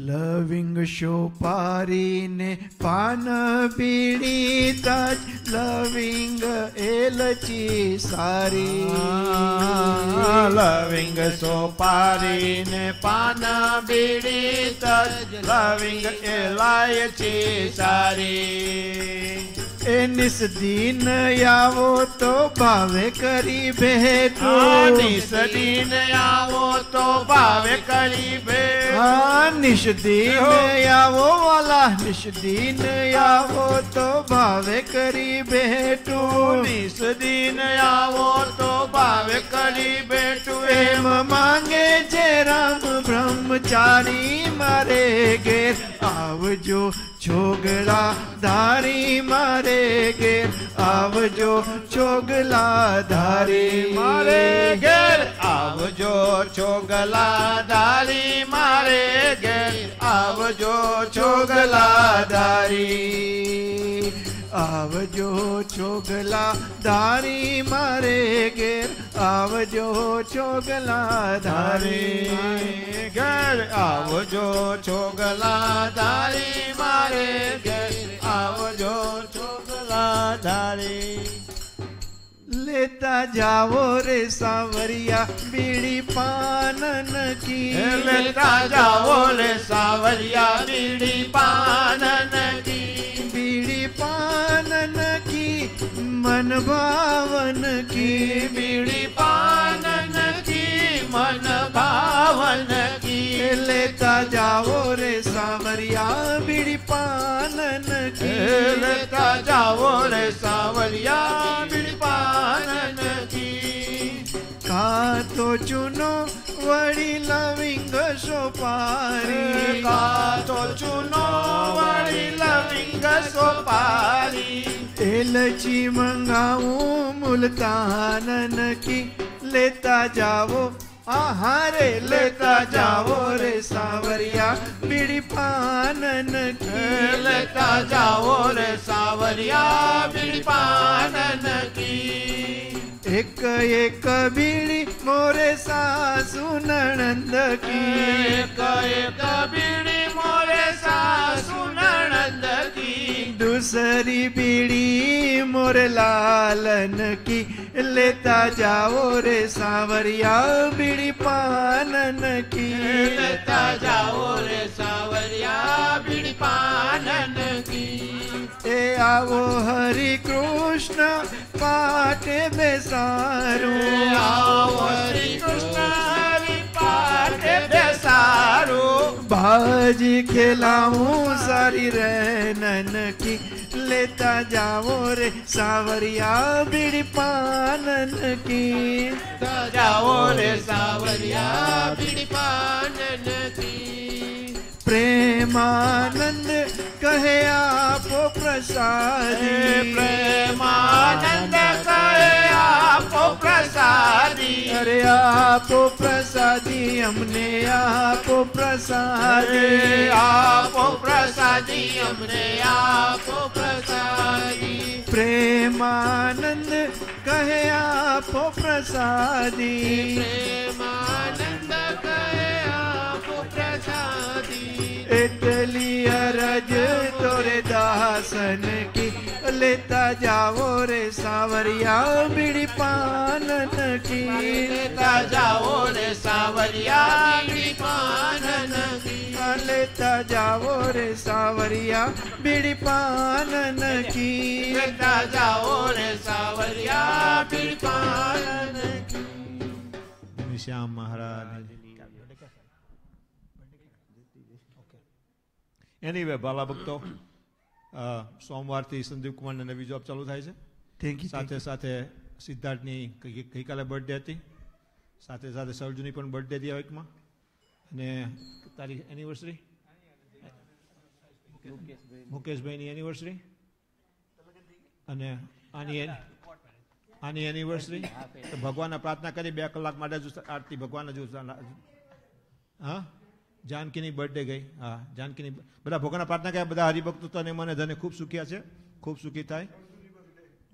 લવિંગ શોપારીને પાન બીડી તજ લવિંગ એલચી સારી લવિંગ સોપારીને પાન બીડી તજ લવિંગ એલાયચી સારી એ નિસ્દીન આવો તો ભાવે કરી ભેટો નિસ્દીન આવો તો ભાવે કરી ભેટો નિષ્દીન આવો વાલા નિષ્દીન આવો તો ભાવે કરી ભેટું નિસ્દીન આવો તો ભાવે કરી ભેટું એમ માંગે છે રામ બ્રહ્મચારી મારે ઘેર આવજો છોગલા ધારી મારે ઘેર આવજો છોગલા ધારી મારે ઘેર આવજો છોગલા ધારી મારે ઘેર આવજો છોગલા ધારી આવજો છોગલા ધારી મારે ઘેર આવજો છોગલા ધારી ઘેર આવજો છોગલા ધારી મારે ઘેર આવજો છોગલા ધારી લેતા જાવો રે સાવરિયા બીડી પાનન કી લેતા જાવો રે સાવરિયા બીડી પાનન કી બીડી પાનન કી મન ભાવન કી બીડી પાનન કી મન ભાવન કી લેતા જાવો રે સાવરિયા બીડી પાનન કી લેતા જાવો રે સાવરિયા બીડી પાનન કી કા તો ચૂનો વળી લવિંગ સોપારી કા તો ચૂનો વળી લવિંગ સોપારી એલચી મંગાવું મુલતાનન કી લેતા જાવો આહારે લેતા જાવો રે સાવરિયા બીડી પાનન કી લેતા જાવો રે સાવરિયા બીડી પાનન કી એક એક બીડી મોરે સાસુ નણંદ કી એક એક બીડી મોરે સાસુ નણંદ કી दूसरी बीड़ी मोरे लालन की लेता जाओ रे सावरिया बीड़ी पानन की लेता जाओ रे सावरिया बीड़ी पानन की ए आवो हरि कृष्ण पाटे बेसारू आओ हरि कृष्ण हरि पाटे बेसारू बाजी खिलाऊं सारी रैनन की लेता जाओ रे सावरिया बीड़ी पानन की जाओ रे सावरिया बीड़ी पानन की प्रेमानंद कहे आपो प्रसादी प्रेमानंद कहे आपो प्रसादी अरे आपो प्रसादी हमने आपो प्रसादी आपो प्रसादी हमने आपो प्रसादी प्रेमानंद कहे आपो प्रसादी प्रेमानंद कहे आपो प्रसादी इटली अरज तोरे दासन की लेता जाओ रे सावरिया बीड़ी पानन की लेता जाओ रे सावरिया बीड़ी पानन की लेता जाओ रे सावरिया बीड़ी पानन की लेता जाओ रे सावरिया बीड़ी पानन की શ્યામ મહારાજ એનીવે બાલા ભક્તો સોમવારથી સંદીપ કુમારને નવી જોબ ચાલુ થાય છે. Thank you. સાથે સાથે સિદ્ધાર્થની ગઈકાલે બર્થડે હતી, સાથે સાથે સરજુની પણ બર્થડે હતી આ વીકમાં, અને તારી એનિવર્સરી મુકેશભાઈની એનિવર્સરી અને આની એનિવર્સરી. તો ભગવાનને પ્રાર્થના કરી 2 કલાક માટે આરતી ભગવાન હજુ હા જાનકીની બર્થડે ગઈ. હા જાનકીની બધા ભગવાનને પ્રાર્થના કર્યા, બધા હરિભક્તો તને મને ધને ખૂબ સુખ્યા છે, ખૂબ સુખી થાય.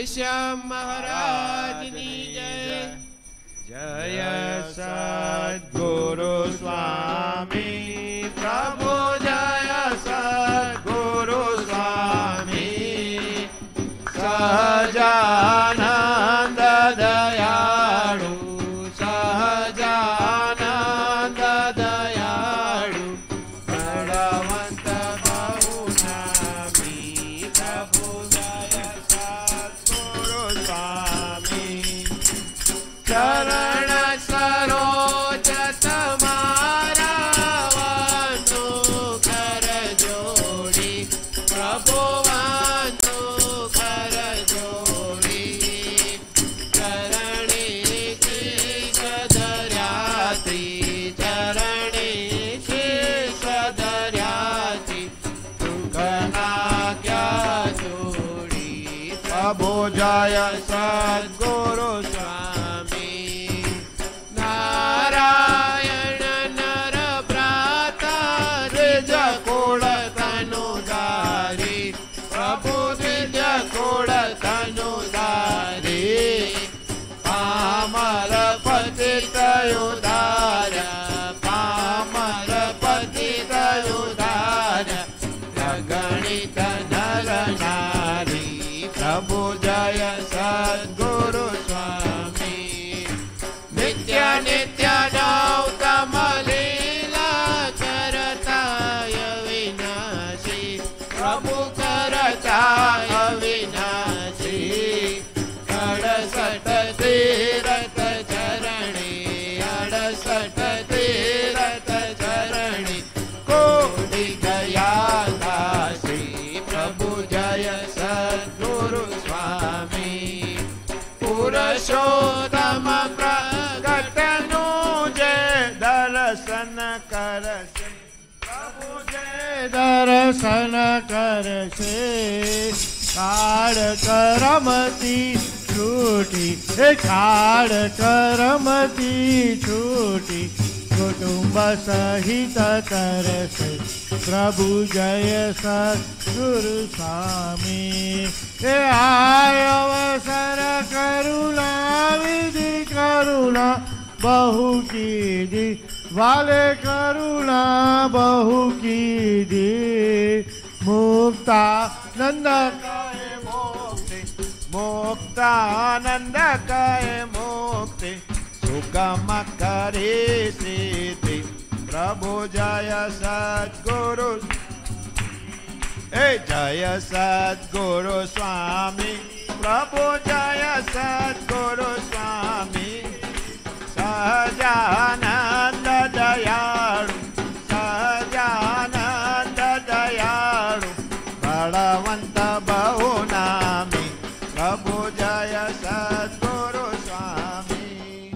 ઘનશ્યામ મહારાજની જય જય સદગુરુ સ્વામી પ્રભુ જય સદગુરુ સ્વામી સહજાનંદ દયાળુ સહજાનંદ દયાળુ બળવંત બહુ નામી પ્રભુ જય સદગુરુ સ્વામી ચરણ સરોજ તમારા વાનો કર જોડી પ્રભુ વાનો કર જોડી ચરણે શીશ ધર્યાથી ચરણે શીશ ધર્યાથી દુઃખના ક્યાં જોડી પ્રભુ જય સદગુરુ સ્વામી નારાયણ નર ભ્રાતા દ્વિજ કુળ તનુધારી પ્રભુ દ્વિજ કુળ તનુધારી પામર પતિત ઉધાર્યા પામર પતિત ઉધાર્યા ગણિત નર નારી પ્રભુ જય સદગુરુ સ્વામી નિત્ય નિત્ય નૌતમ લીલા કરતાય વિનાશી પ્રભુ કરતાય વિનાશી અડસઠ તીરથ ચરણે અડસઠ તીરથ ચરણે કોડી ગયા દાસી પ્રભુ જય સદગુરુ સ્વામી પુરુષોત્તમ પ્રગટનું જે દર્શન કરશે પ્રભુ જે દર્શન કરશે કાળ કરમતી છૂટી કાળ કરમતી છૂટી કુટુંબ સહિત તરસે પ્રભુ જય સદગુરુ સ્વામી એ આય અવસર કરુણા વિધિ કરુણા બહુ કીધી વાલે કરુણા બહુ કીધી મુક્તાનંદ કહે મુક્તિ મુક્તાનંદ કહે મુક્તિ સુગમ કરે સિદ્ધિ પ્રભુ જય સદગુરુ એ જય સદગુરુ સ્વામી પ્રભુ જય સદગુરુ સ્વામી સહજાનંદ દયાળુ સહજાનંદ દયાળુ બળવંત બહુ નામી પ્રભુ જય સદગુરુ સ્વામી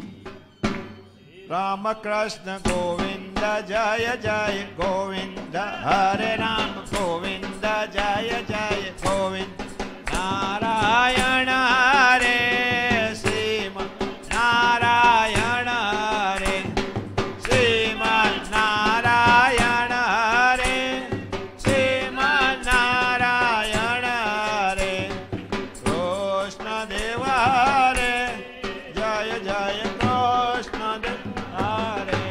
રામ કૃષ્ણ ગોવિંદ જય જય ગોવિંદ હરે રામ ગોવિંદ જય જય ગોવિંદ નારાયણ હરે શ્રીમ નારાયણ હરે શ્રીમ નારાયણ હરે શ્રીમ નારાયણ હરે કૃષ્ણ દેવ હરે જય જય કૃષ્ણ દેવ હરે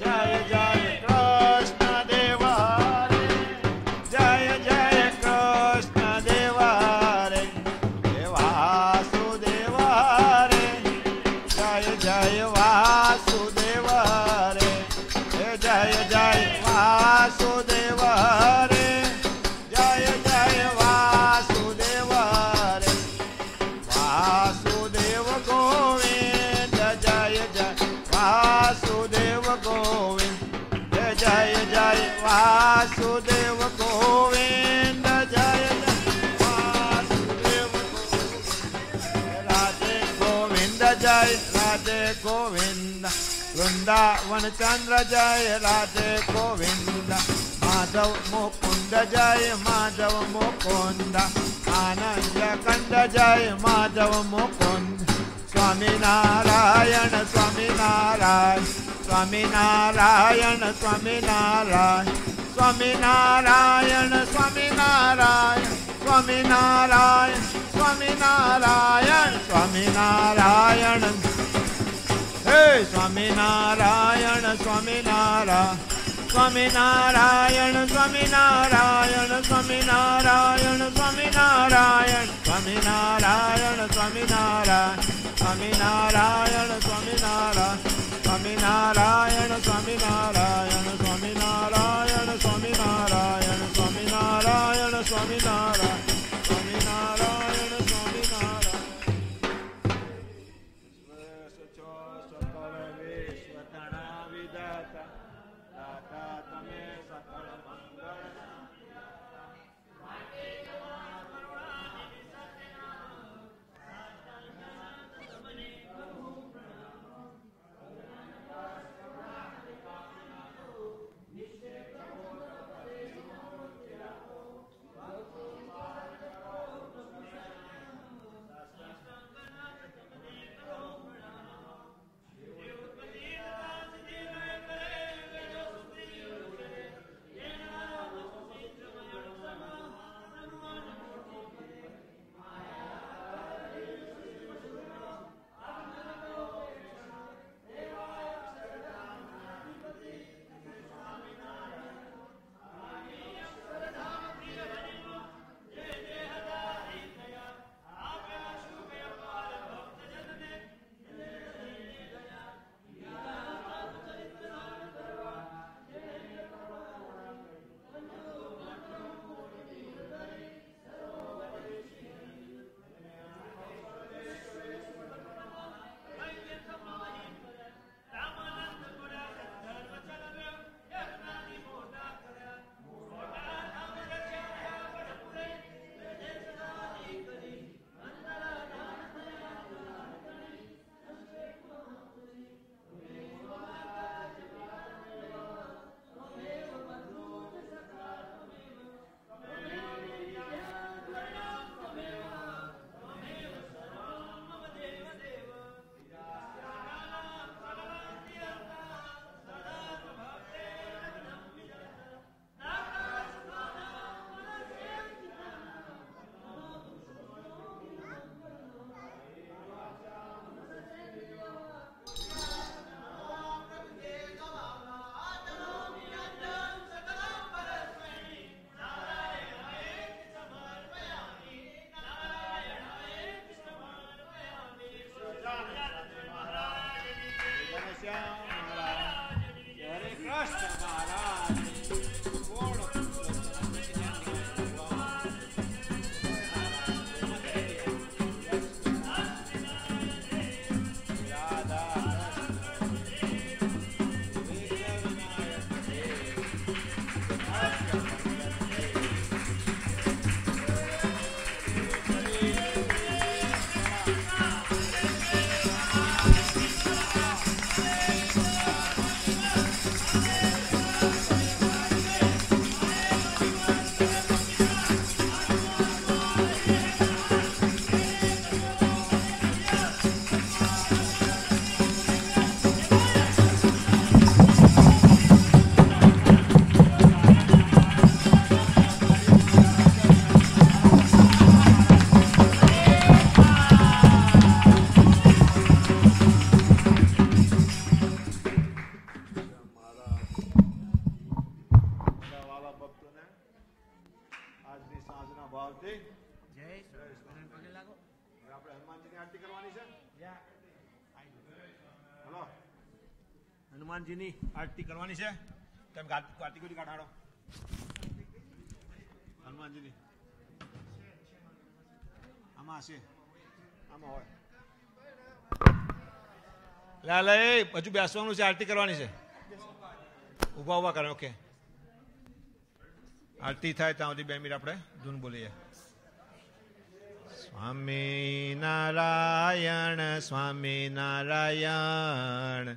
જય જય કૃષ્ણ દેવ હરે જય જય કૃષ્ણ દેવ હરે વાસુદેવ હરે જય જય વાસુદેવ હરે જય જય વાસુદેવ હરે જય જય વાસુદેવ હરે વાસુદેવ ગોવિંદ જય જય વાસુદેવ ગોવિંદ જય જય વાસુદેવ ગોવિંદ જય જય વાસુદેવ રાધે ગોવિંદ જય રાધે ગોવિંદ વૃંદાવન ચંદ્ર જય રાધે ગોવિંદ માધવ મુકુંદ જય માધવ મુકુંદ આનંદ કંદ જય માધવ મુકુંદ સ્વામિનારાયણ સ્વામિનારાયણ સ્વામિનારાયણ સ્વામિનારાયણ સ્વામિનારાયણ સ્વામિનારાયણ સ્વામિનારાયણ સ્વામિનારાયણ સ્વામિનારાયણ હે સ્વામિનારાયણ સ્વામિનારાયણ સ્વામિનારાયણ સ્વામિનારાયણ સ્વામિનારાયણ સ્વામિનારાયણ સ્વામિનારાયણ સ્વામિનારાયણ સ્વામિનારાયણ સ્વામિનારાયણ સ્વામિનારાયણ સ્વામિનારાયણ સ્વામિનારાયણ સ્વામિનારાયણ સ્વામિનારાયણ સ્વામિનારાયણ સ્વામિનારાયણ હનુમાનજીની આરતી કરવાની છે. તમે આરતી કોઈ કાઢાડો હનુમાનજીની. આમાં હશે, આમાં હોય. લાલા એ હજુ બેસવાનું છે, આરતી કરવાની છે. ઉભા ઉભા કરો. ઓકે, આરતી થાય ત્યાં સુધી 2 મિનિટ આપણે ધૂન બોલીએ. સ્વામિનારાયણ સ્વામિનારાયણ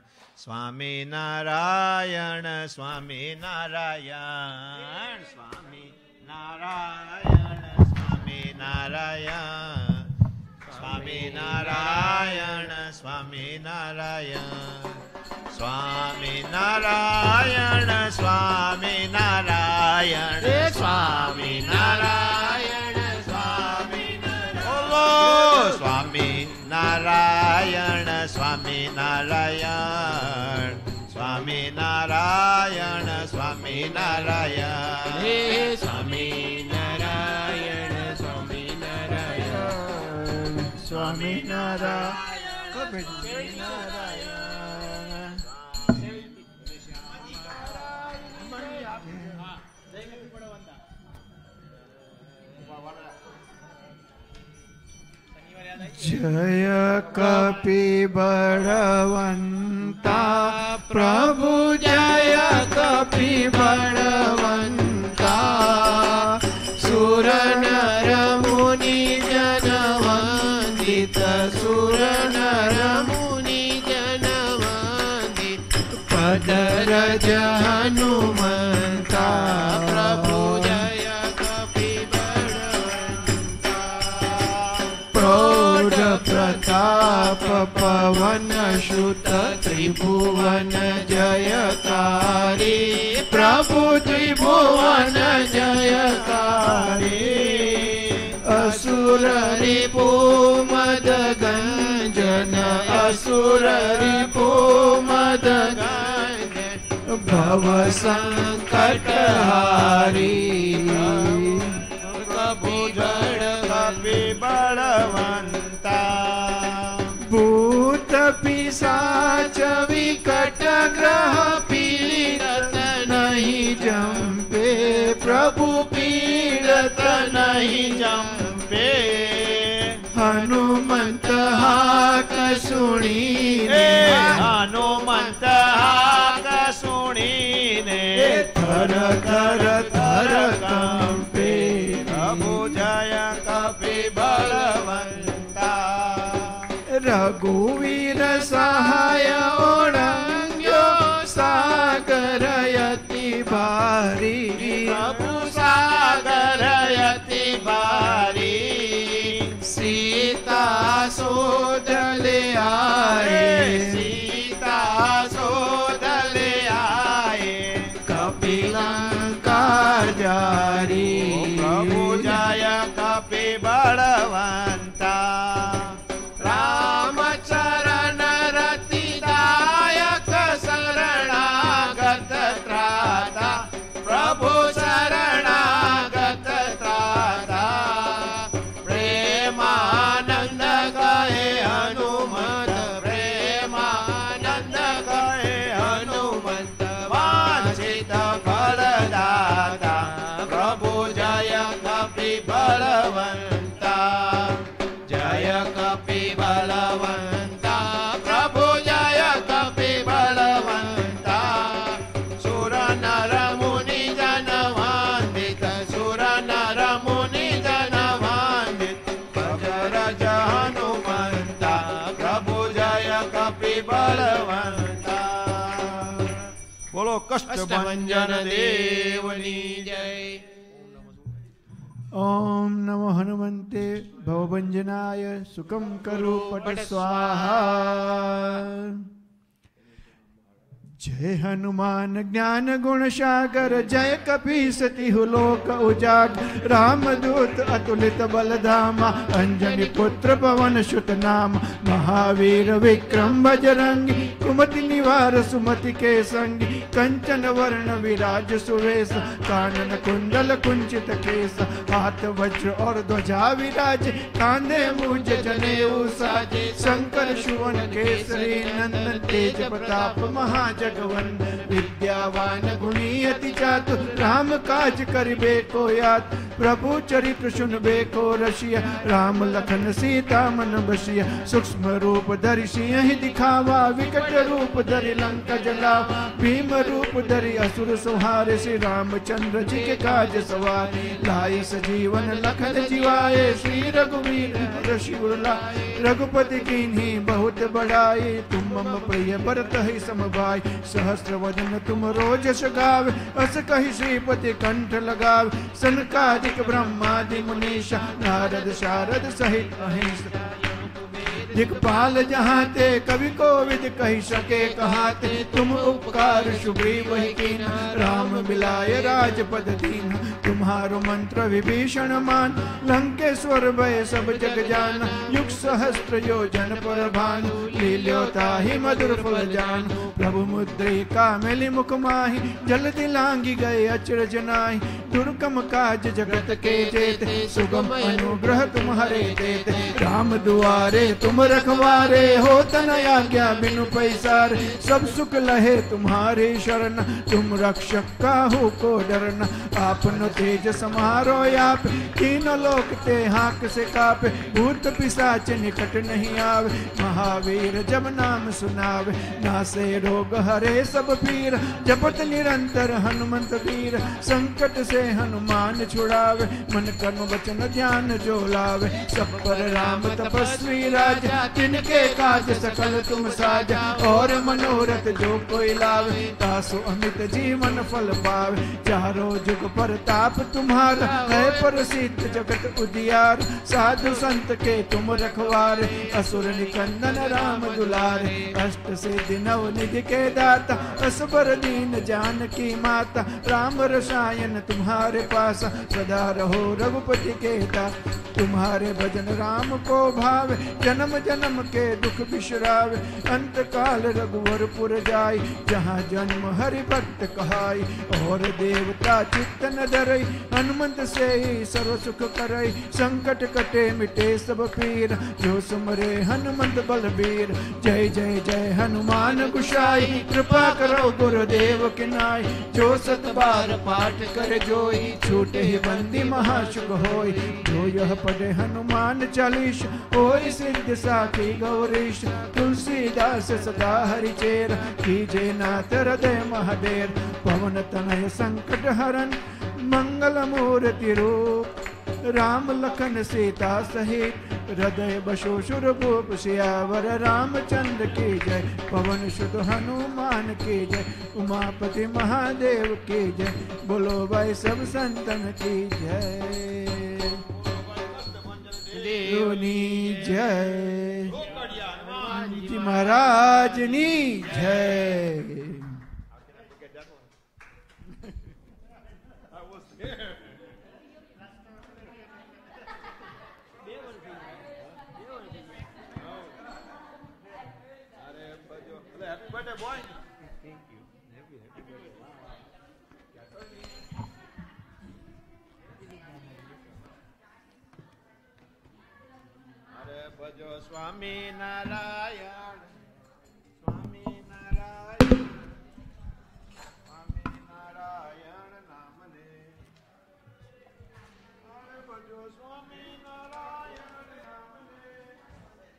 સ્વામિનારાયણ સ્વામિનારાયણ સ્વામિનારાયણ સ્વામિનારાયણ સ્વામિનારાયણ સ્વામિનારાયણ સ્વામિનારાયણ સ્વામિનારાયણ સ્વામિનારાયણ સ્વામિનારાયણ. બોલો નારાયણ સ્વામી નારાયણ સ્વામી નારાયણ સ્વામી નારાયણ હે સ્વામી નારાયણ સ્વામી નારાયણ સ્વામી નારાયણ જય કપી બળવંતા પ્રભુ જય કપી બળવંતા સુર નર મુનિ જન વંદિત સુર નર મુનિ જન વંદિત પદ રજ હનુમંતા પ્રભુ જય કપી પ્રતાપ પવન સુત ત્રિભુવન જયકારી પ્રભુ ત્રિભુવન જયકારી અસુર રિપુ મદ ગંજન અસુર રિપુ મદ ગંજન ભવ સંકટ હારી કપી બળવંતા ભૂત પિશાચ વિકટ ગ્રહ પીડિત નહીં જંપે પ્રભુ પીડિત નહીં જંપે હનુમંત હાક સુણીને હનુમંત હાક સુણીને થર થર થર કંપે પ્રભુ જય કપી બળવંતા રઘુવીર સહાય ઓળંગ્યો સાગર યતિ ભારી પ્રભુ સાગર યતિ ભારી સીતા શોધ લે આયે સીતા શોધ લે આયે કપિલંકા જારી પ્રભુ જય કપી બળવંતા રામચરણ રતિ દાયક શરણાગત ત્રાતા પ્રભુ શરણાગત ત્રાતા પ્રેમાનંદ કહે હનુમંત પ્રેમાનંદ કહે હનુમંત વાંછિત ફળદાતા પ્રભુ જય કપી બળવંતા જય કપી બળવંતા પ્રભુ જય કપી બળવંતા સુર નર મુનિ જન વંદિત સુર નર મુનિ જન વંદિત ભજર જ હનુમંતા પ્રભુ જય કપી બળવંતા બોલો કષ્ટભંજન દેવની જય ઓમ નમો હનુમંતે ભવભંજનાય સુખમ કરુ પટ સ્વાહા જય હનુમાન જ્ઞાન ગુણ સાગર જય કપી સતી લોક ઉજાગ રામદૂત અતુલિત બલધામા અંજની પુત્ર પવન સુત નામ મહાવીર વિક્રમ બજરંગી કુમતિ નિવાર સુમતિ કે સંગી કંચન વર્ણ વિરાજ સુવેશ કાનન कुंडल कुंचित केस हाथ वज्र और ध्वजा विराज कांधे मुझ जनेऊ साजे शंकर सुवन केसरी नंदन तेज प्रताप महाजगवन विद्यावान गुणी अति चातुर राम काज करिबे को यात प्रभु चरित्र सुनबे को रसिया राम लखन सीता मन बसिया सूक्ष्म रूप धरि सिंह दिखावा विकट रूप धरि लंका जलावा भीम रूप धरि असुर संहारे श्री रामचंद्र जी के काज सवार लाय सजीवन लखन जिवाए श्री रघुवीर रघुवर लाए रघुपति कीन्ही बहुत बड़ाई तुम मम प्रिय भरत ही समभाई सहस्र वदन तुम रोज गावे अस कहि श्रीपति कंठ लगावे सनकादिक ब्रह्मादि मुनीषा नारद शारद सहित अहिंसा दिक्पाल जहाँ ते कवि कोविद कही सके कहाते, तुम उपकार सुग्रीव वही कीना, राम मिलाय राजपद दीना। तुम्हारो मंत्र विभीषण मान, लंकेश्वर भय सब जग जान। युग सहस्त्र योजन पर भानु, लील्यो ताहि मधुर फल जानु। प्रभु मुद्रिका मेलि मुख माहि, जल्दी लांगी गए अचरज नाहि। दुर्गम काज जगत के जेते, सुगम अनुग्रह तुम्हारे देते। राम दुआरे तुम रखवारे, हो तन आज्ञा बिनु पैसारे। सब सुख लहे तुम्हारे शरण, तुम रक्षक काहू को डरना। आपन तेज समारो आप, तीनों लोक ते हाक से कापे। भूत पिशाच निकट नहीं आवे, महावीर जब नाम सुनावे। नासे रोग हरे सब पीर, जपत निरंतर हनुमंत वीर। संकट से हनुमान छुड़ावे, मन कर्म वचन ध्यान जो लावे। सब पर राम तपस्वी राजा, तिनके काज सकल तुम साजा। और मनोरथ जो कोई लावे, तासु अमित जीवन फल पावे। चारों जुग प्रताप तुम्हारा, है प्रसिद्ध जगत उजियार। साधु संत के तुम रखवारे, असुर निकंदन राम दुलारे। अष्ट सिद्धि नव निधि के दाता, असबर दीन जानकी माता। राम रसायन तुम्हारे पासा, सदा रहो रघुपति के दास। तुम्हारे भजन राम को भावे, जन्म जन्म के दुख बिसरावे। अंत काल रघुवर पुर जाई, जहाँ जन्म हरि भक्त कहाई। और देवता चित्त न डरई, हनुमंत से ही सर्व सुख करई। संकट कटे मिटे सब पीर, जो सुमरे हनुमंत बलबीर। जय जय जय हनुमान गुसाई, कृपा करो गुरुदेव की नाई। जो सत बार पाठ कर जोई, छूटे ही बंदी महासुख होई। जो यह पढ़े हनुमान चालीस, होई सिद्ध साखी गौरीश। तुलसीदास सदा हरिचेर, कीजे नाथ हृदय महादेर। पवन तनय संकट हरन, मंगल मूर्ति रूप। राम लखन सीता सहित, हृदय बसो सुरभूप। सियावर रामचंद्र की जय, पवन सुत हनुमान की जय। उमापति महादेव की जय, बोलो भाई सब संतन की जय। देवनी जय, जी महाराज नी जय। ભજો સ્વામી નારાયણ, સ્વામી નારાયણ, સ્વામી નારાયણ નામને. ભજો સ્વામી નારાયણ.